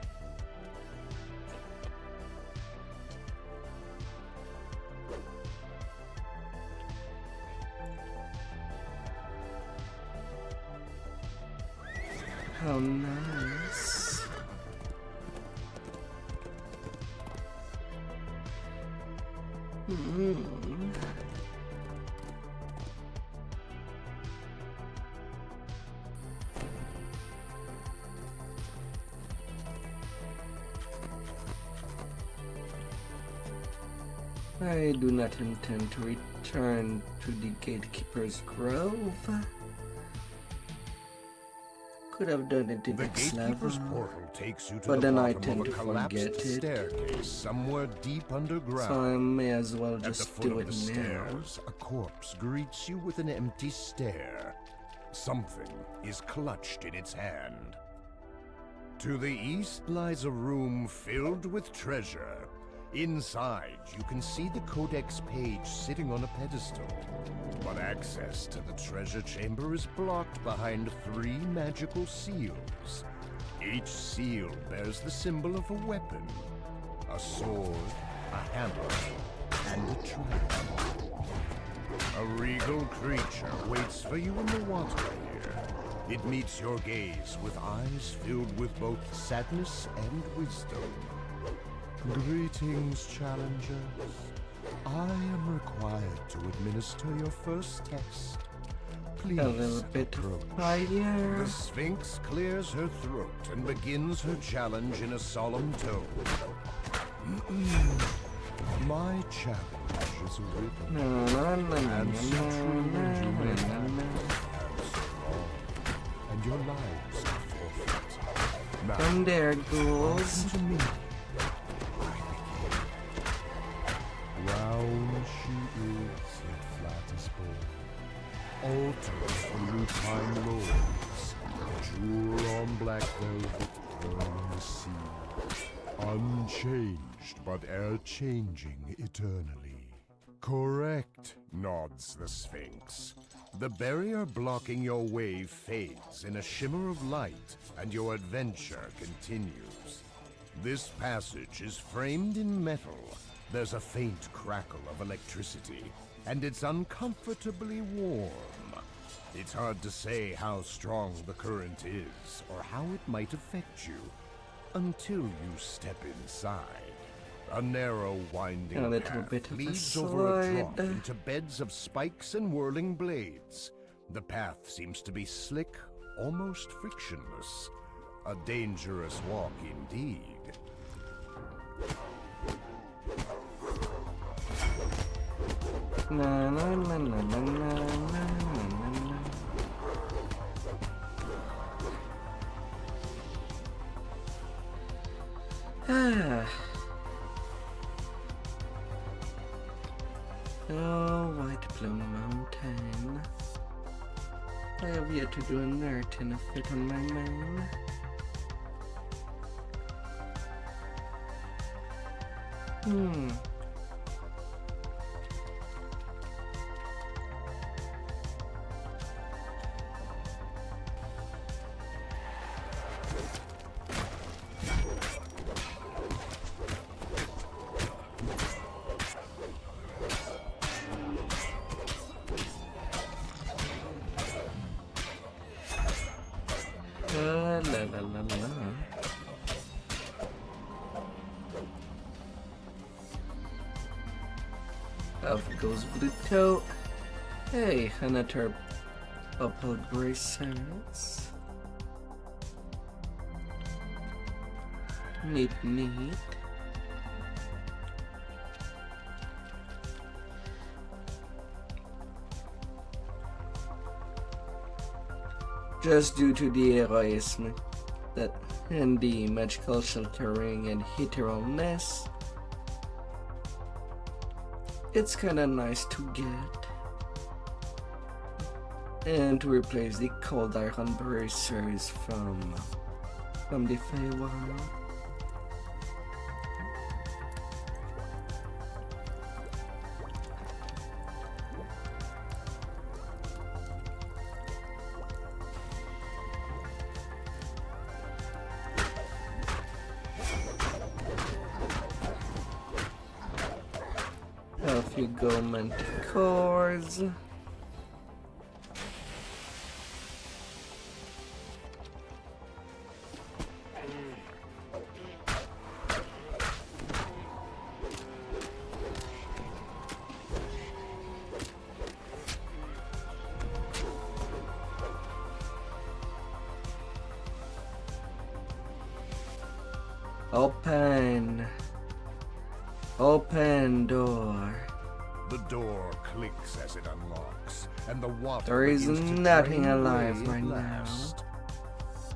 How nice. I do not intend to return to the Gatekeeper's Grove. Could have done it in The its Gatekeeper's level, portal takes you to but the then I bottom tend of a to collapsed forget it. staircase somewhere deep underground. So I may as well At the just foot do of it the now. stairs, a corpse greets you with an empty stare. Something is clutched in its hand. To the east lies a room filled with treasure. Inside, you can see the codex page sitting on a pedestal. But access to the treasure chamber is blocked behind 3 magical seals. Each seal bears the symbol of a weapon. A sword, a hammer, and a trident. A regal creature waits for you in the water here. It meets your gaze with eyes filled with both sadness and wisdom. Greetings, challengers. I am required to administer your first test. Please A little bit of fire. The Sphinx clears her throat and begins her challenge in a solemn tone. My challenge is written, and so true as you may have, and so long, and your lives are forfeit. Now, Come there, ghouls. listen to me. Round she is, yet flat as bone. Altars for lupine lords, jewel on black velvet, pearl the sea. Unchanged, but ever-changing eternally. Correct, nods the Sphinx. The barrier blocking your way fades in a shimmer of light, and your adventure continues. This passage is framed in metal. There's a faint crackle of electricity, and it's uncomfortably warm. It's hard to say how strong the current is, or how it might affect you, until you step inside. A narrow, winding A little path bit of a leads over a drop slide. into beds of spikes and whirling blades. The path seems to be slick, almost frictionless. A dangerous walk indeed. Na na na na na na na na. Ah. Oh, White Plume Mountain. I have yet to do an R10 fit on my main. La la la la. Off goes Bluto. Hey, another Opal Bracers. Neat, neat. Just due to the heroism that and the magical sheltering and heteralness, it's kinda nice to get. And to replace the cold iron bracers from the Feywild. Off you go, manticores. Open. Open door. The door clicks as it unlocks, and the water There is begins to nothing drain alive away right last.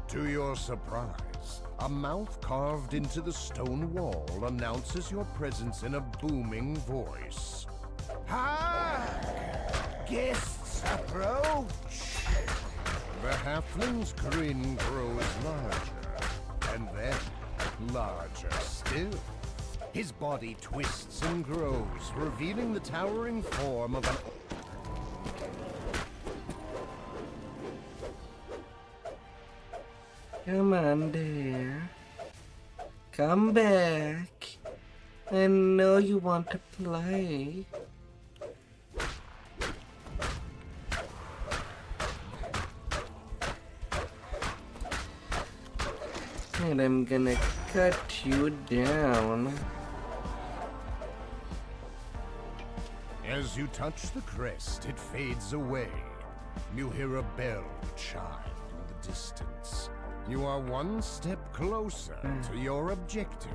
To your surprise, a mouth carved into the stone wall announces your presence in a booming voice. Hark! Guests approach! The halfling's grin grows larger, and then larger still. His body twists and grows, revealing the towering form of an... Come on, dear. Come back. I know you want to play. And I'm gonna cut you down. As you touch the crest, it fades away. You hear a bell chime in the distance. You are one step closer to your objective.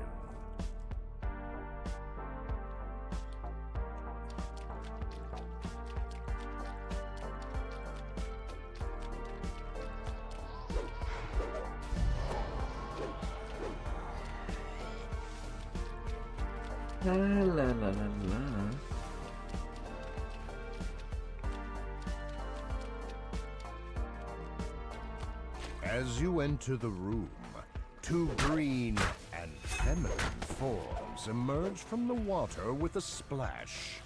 La la la la la. As you enter the room, two green and feminine forms emerge from the water with a splash.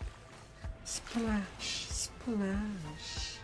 Splash, splash.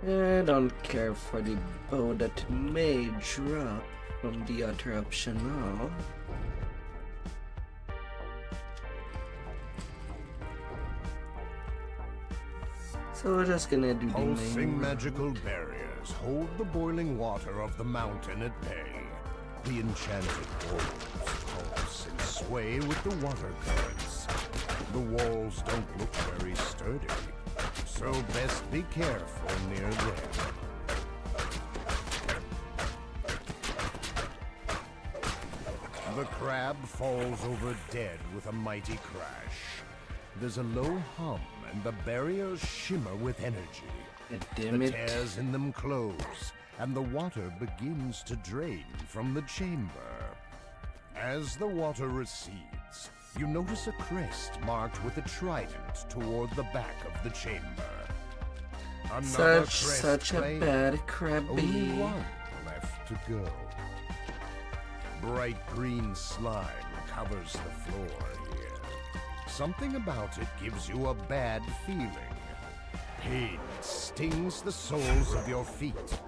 I don't care for the bow that may drop from the other optional. So we're just gonna do the Pulsing main magical barriers hold the boiling water of the mountain at bay. The enchanted walls pulse and sway with the water currents. The walls don't look very sturdy, so best be careful near them. The crab falls over dead with a mighty crash. There's a low hum and the barriers shimmer with energy. Damn The it. tears in them close, and the water begins to drain from the chamber. As the water recedes, you notice a crest marked with a trident toward the back of the chamber. Another crest Such a claimed. bad crabby. Only one left to go. Bright green slime covers the floor here. Something about it gives you a bad feeling. Pain stings the soles of your feet.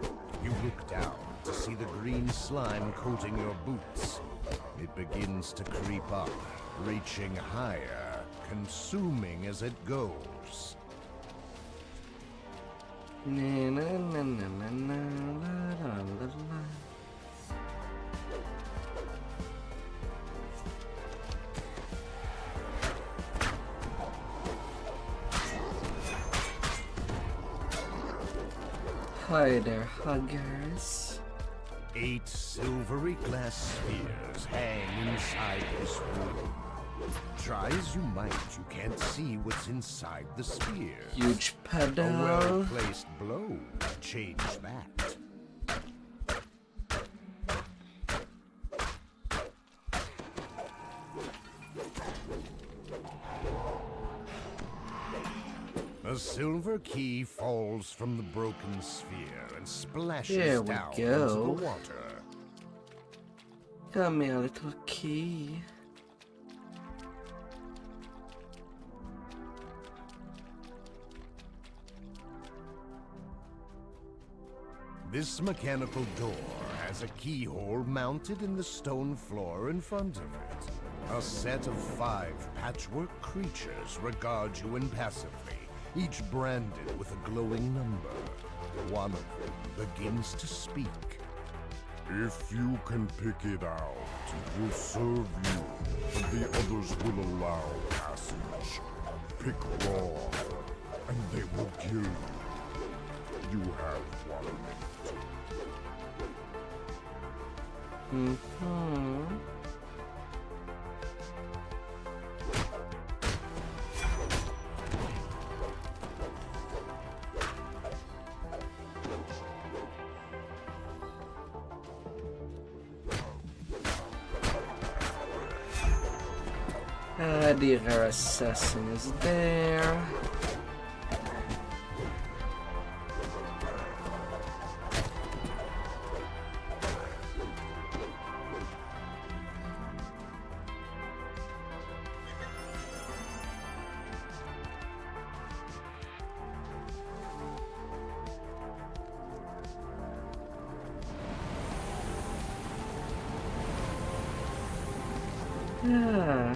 You look down to see the green slime coating your boots. It begins to creep up, reaching higher, consuming as it goes. Na, na, na, na, na, na, la, la, la, la. Hi there, huggers. 8 silvery glass spheres hang inside this room. Try as you might, you can't see what's inside the spheres. Huge A pedal. well-placed blow would change that. A silver key falls from the broken sphere and splashes There we down go. into the water. Come here, little key. This mechanical door has a keyhole mounted in the stone floor in front of it. A set of 5 patchwork creatures regard you impassively, each branded with a glowing number. One of them begins to speak. If you can pick it out, it will serve you, and the others will allow passage. Pick wrong, and they will kill you. You have 1 minute. The rare assassin is there. Yeah.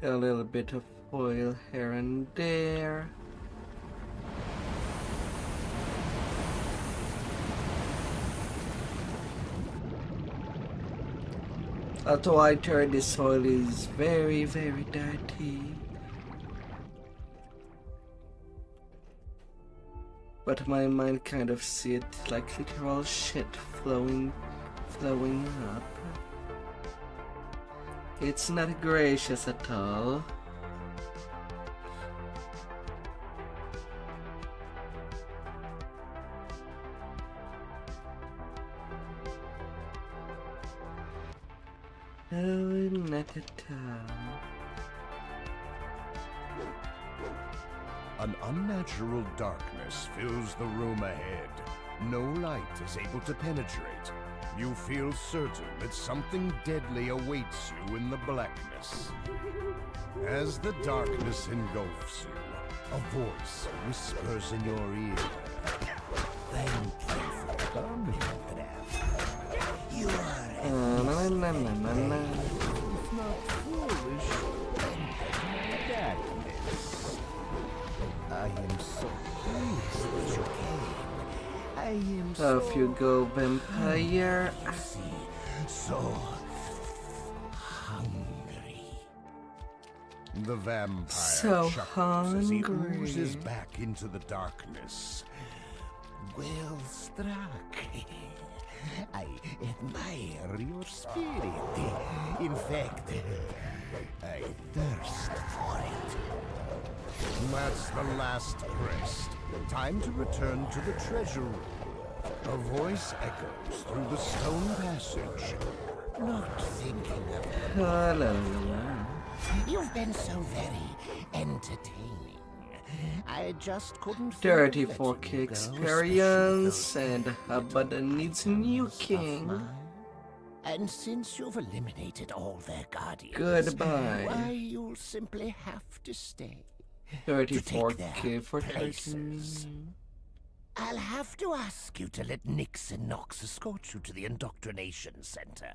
A little bit of foil here and there. Although I heard this soil is very, very dirty. But my mind kind of see it like literal shit flowing up. It's not gracious at all. Oh, not at all. An unnatural darkness fills the room ahead. No light is able to penetrate. You feel certain that something deadly awaits you in the blackness. As the darkness engulfs you, a voice whispers in your ear. Thank you for coming, traveler. You are if not foolish, darkness. I am so pleased that you came. I am Off you go, vampire. so hungry. The vampire So chuckles as he hungry. oozes back into the darkness. Well struck. I admire your spirit. In fact, I thirst for it. That's the last crest. Time to return to the treasure room. A voice echoes through the stone passage. Not thinking of it. Hello. You've been so very entertaining. I just couldn't 34k experience and Abaddon needs a new king. And since you've eliminated all their guardians, Goodbye. why, you'll simply have to stay. 34k for places. 13. I'll have to ask you to let Nix and Nox escort you to the indoctrination center.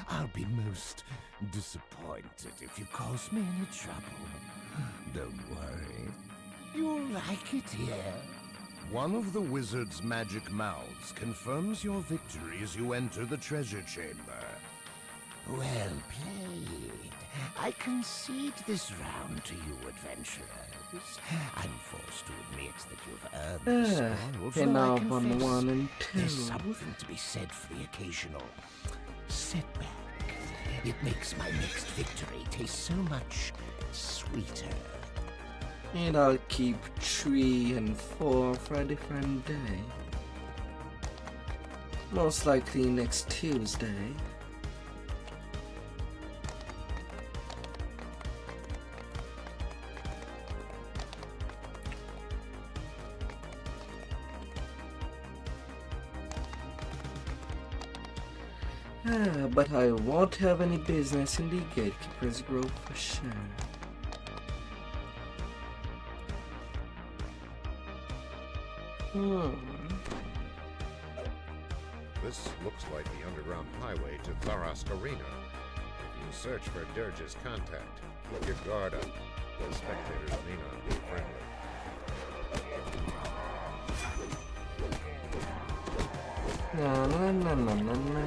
I'll be most disappointed if you cause me any trouble. Don't worry. You'll like it here. One of the wizard's magic mouths confirms your victory as you enter the treasure chamber. Well played. I concede this round to you, adventurers. I'm forced to admit that you've earned the spoils, Pin though I off on confess 1 and 2. there's something to be said for the occasional setback. It makes my next victory taste so much sweeter. And I'll keep 3 and 4 for a different day. Most likely next Tuesday. But I won't have any business in the Gatekeeper's Grove for sure. This looks like the underground highway to Tharask Arena. If you search for Dirge's contact, keep your guard up. The spectators may not be friendly. Na na na na na na.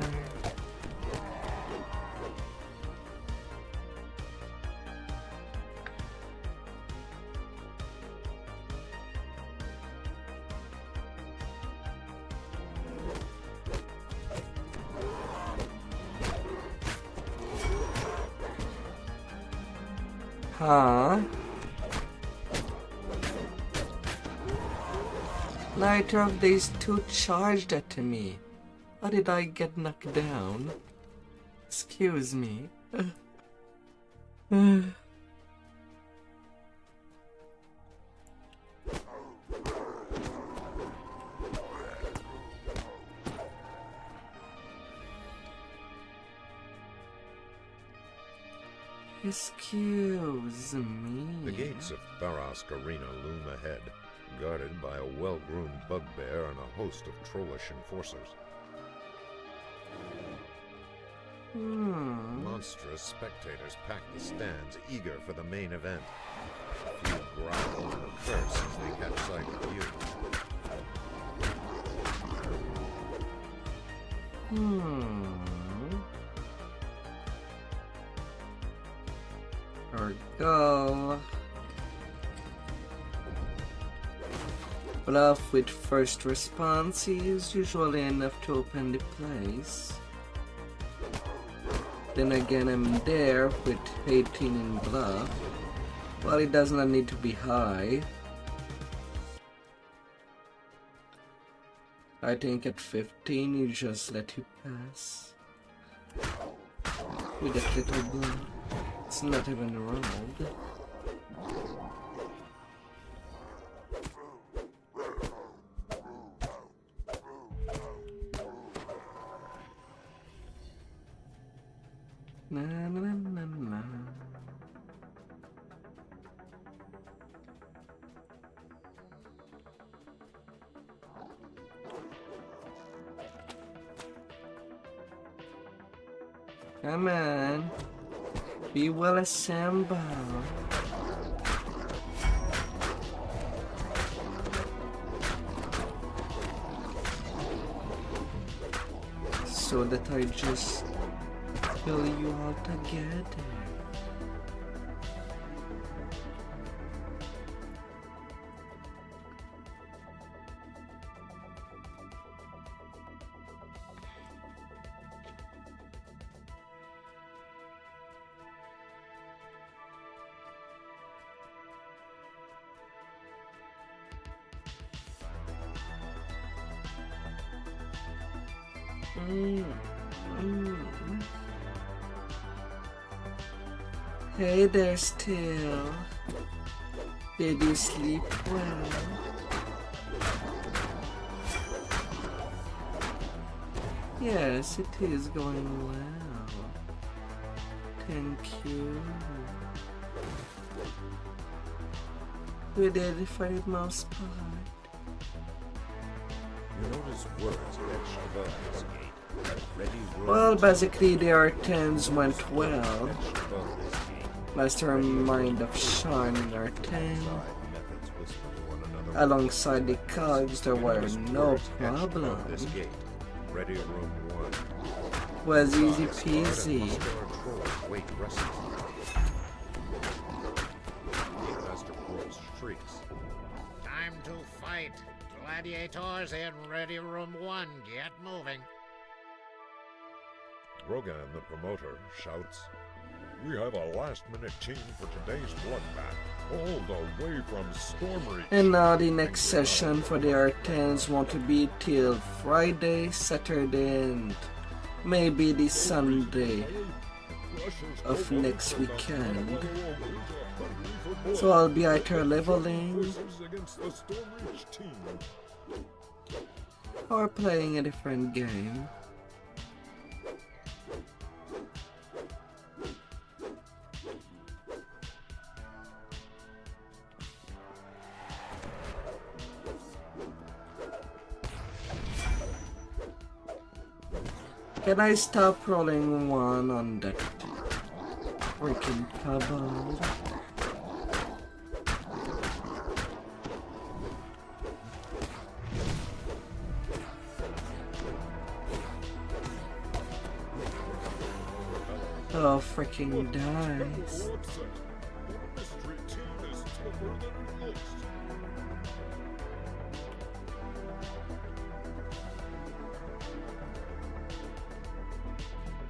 Huh? Neither of these two charged at me. How did I get knocked down? Excuse me. Excuse me. The gates of Tharask Arena loom ahead, guarded by a well-groomed bugbear and a host of trollish enforcers. Monstrous spectators pack the stands, eager for the main event. A few growl and curse as they catch sight of you. Or go. Bluff with first response is usually enough to open the place. Then again, I'm there with 18 in bluff. Well, it does not need to be high. I think at 15 you just let it pass. With that little bluff. It's not even around. Na na na na. Come on. Be well assembled. So that I just kill you all together. Hey there, Still. Did you sleep well? Yes, it is going well. Thank you. We did it for the most part. You notice words etched above this gate. Ready, Well, basically the R10s went well. Mastermind of Sharn R10. Alongside the Cogs, there were no problem. Ready, room 1. Was easy peasy. Wait, rest. Master Quartz shrieks. Time to fight. Gladiators in ready room 1. Get moving. Rogan, the promoter, shouts, We have a last-minute team for today's bloodbath, all the way from Stormreach. And now the next session for the R10s won't be till Friday, Saturday, and maybe the Sunday of next weekend. So I'll be either leveling or playing a different game. Can I stop rolling one on that freaking cobalt? Oh, freaking dice.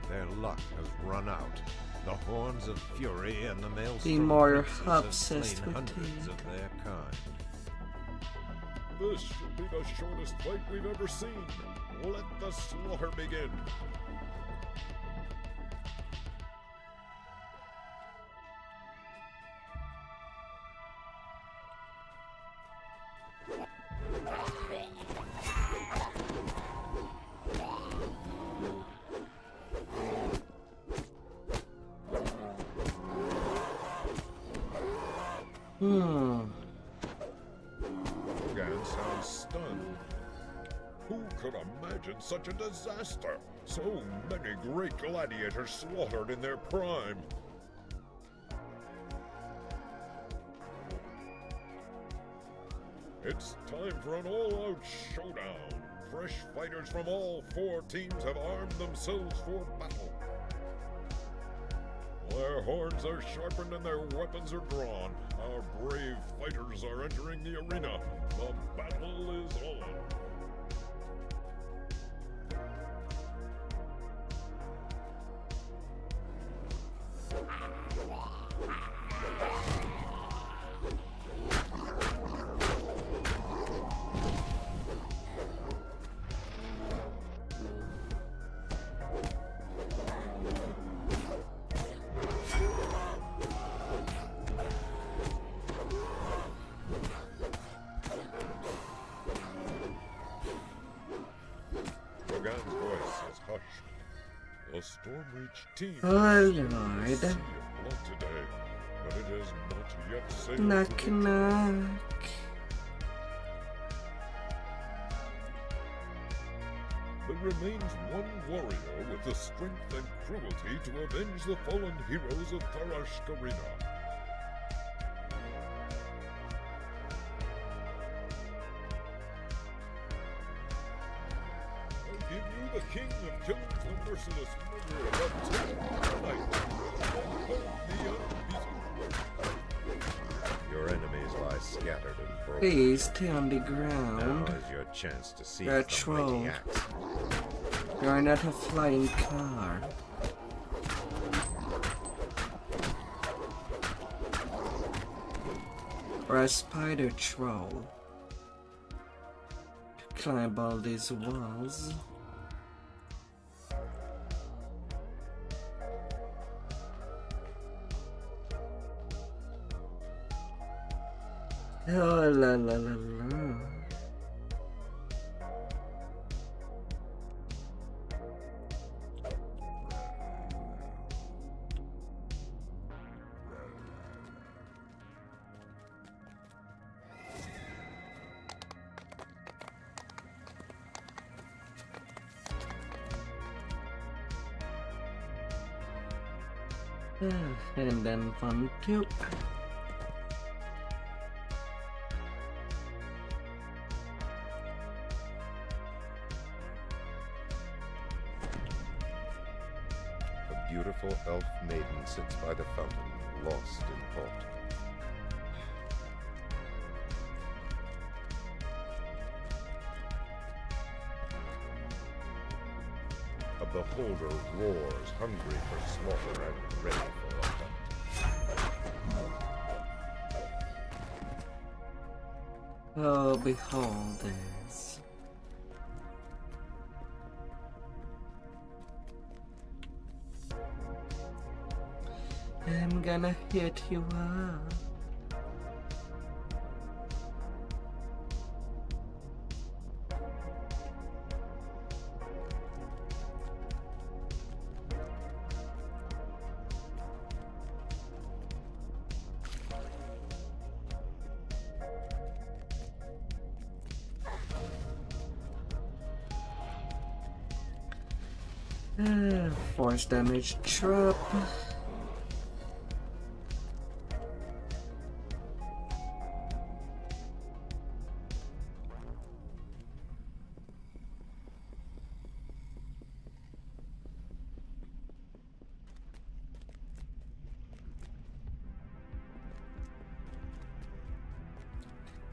Their luck has run out. The horns of fury and the maelstrom Be more princes have obsessed slain with hundreds it. of their kind. This should be the shortest fight we've ever seen. Let the slaughter begin. Hogan sounds stunned. Who could imagine such a disaster? So many great gladiators slaughtered in their prime. It's time for an all-out showdown. Fresh fighters from all four teams have armed themselves for battle. Their horns are sharpened and their weapons are drawn. Our brave fighters are entering the arena. The battle is on. Hogan's voice is hushed. The Stormreach team Oh, Lord. sea of blood today, but it is not yet safe. Knock, knock. There remains one warrior with the strength and cruelty to avenge the fallen heroes of Austrakear. I give you the king of killings, the merciless murderer of tonight. Your enemies lie scattered and broken. Please stay on the Now ground. is your chance to seize You're a the troll. mighty axe. You're not a flying car. Or a spider troll. To climb all these walls. Oh la la la la. And then 1, 2. A beautiful elf maiden sits by the fountain, lost in thought. A beholder roars, hungry for slaughter and ready for Oh, beholders. I'm gonna hit you up. Force damage trap.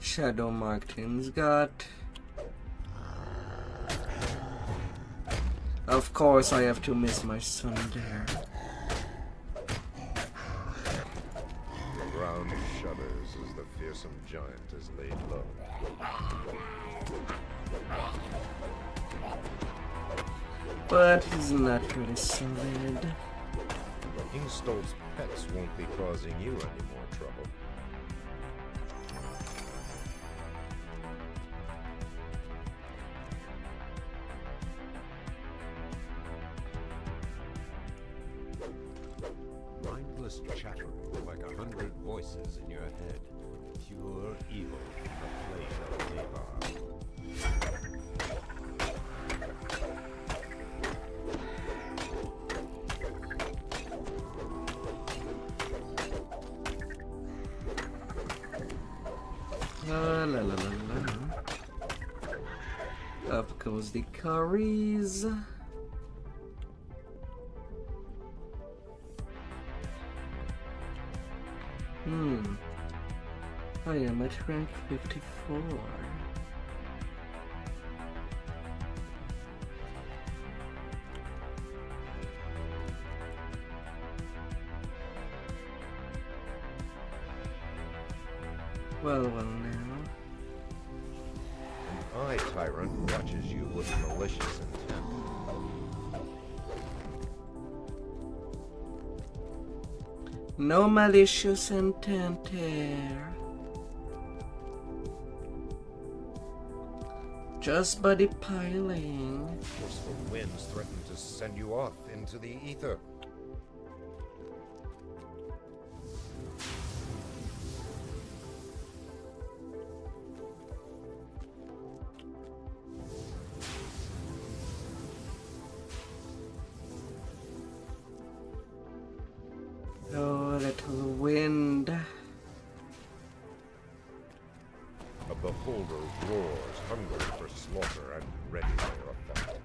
Shadow Martin's got. Of course I have to miss my son there. The ground shudders as the fearsome giant is laid low. But he's not really solid. Ingstol's pets won't be causing you any more trouble. Mindless chattering like 100 voices in your head. Pure evil, a plane of Nabar. La la la la la. Up goes the curries. I am at rank 54. Well now. An eye tyrant watches you with malicious intent. No malicious intent here. Just body piling. Forceful winds threaten to send you off into the ether. Oh, little wind. A beholder roars, hungry for slaughter and ready for effect.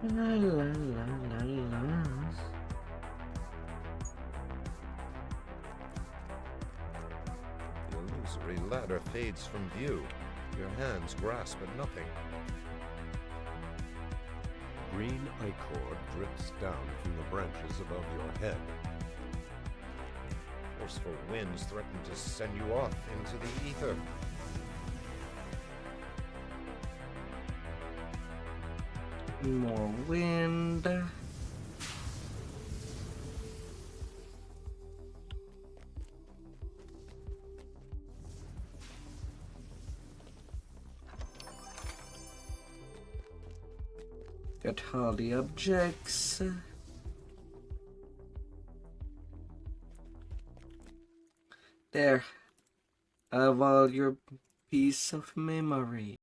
La la la la la. The illusory ladder fades from view. Your hands grasp at nothing. Green ichor drips down from the branches above your head. Forceful winds threaten to send you off into the ether. More wind. Got all the objects. There. Have all your piece of memory.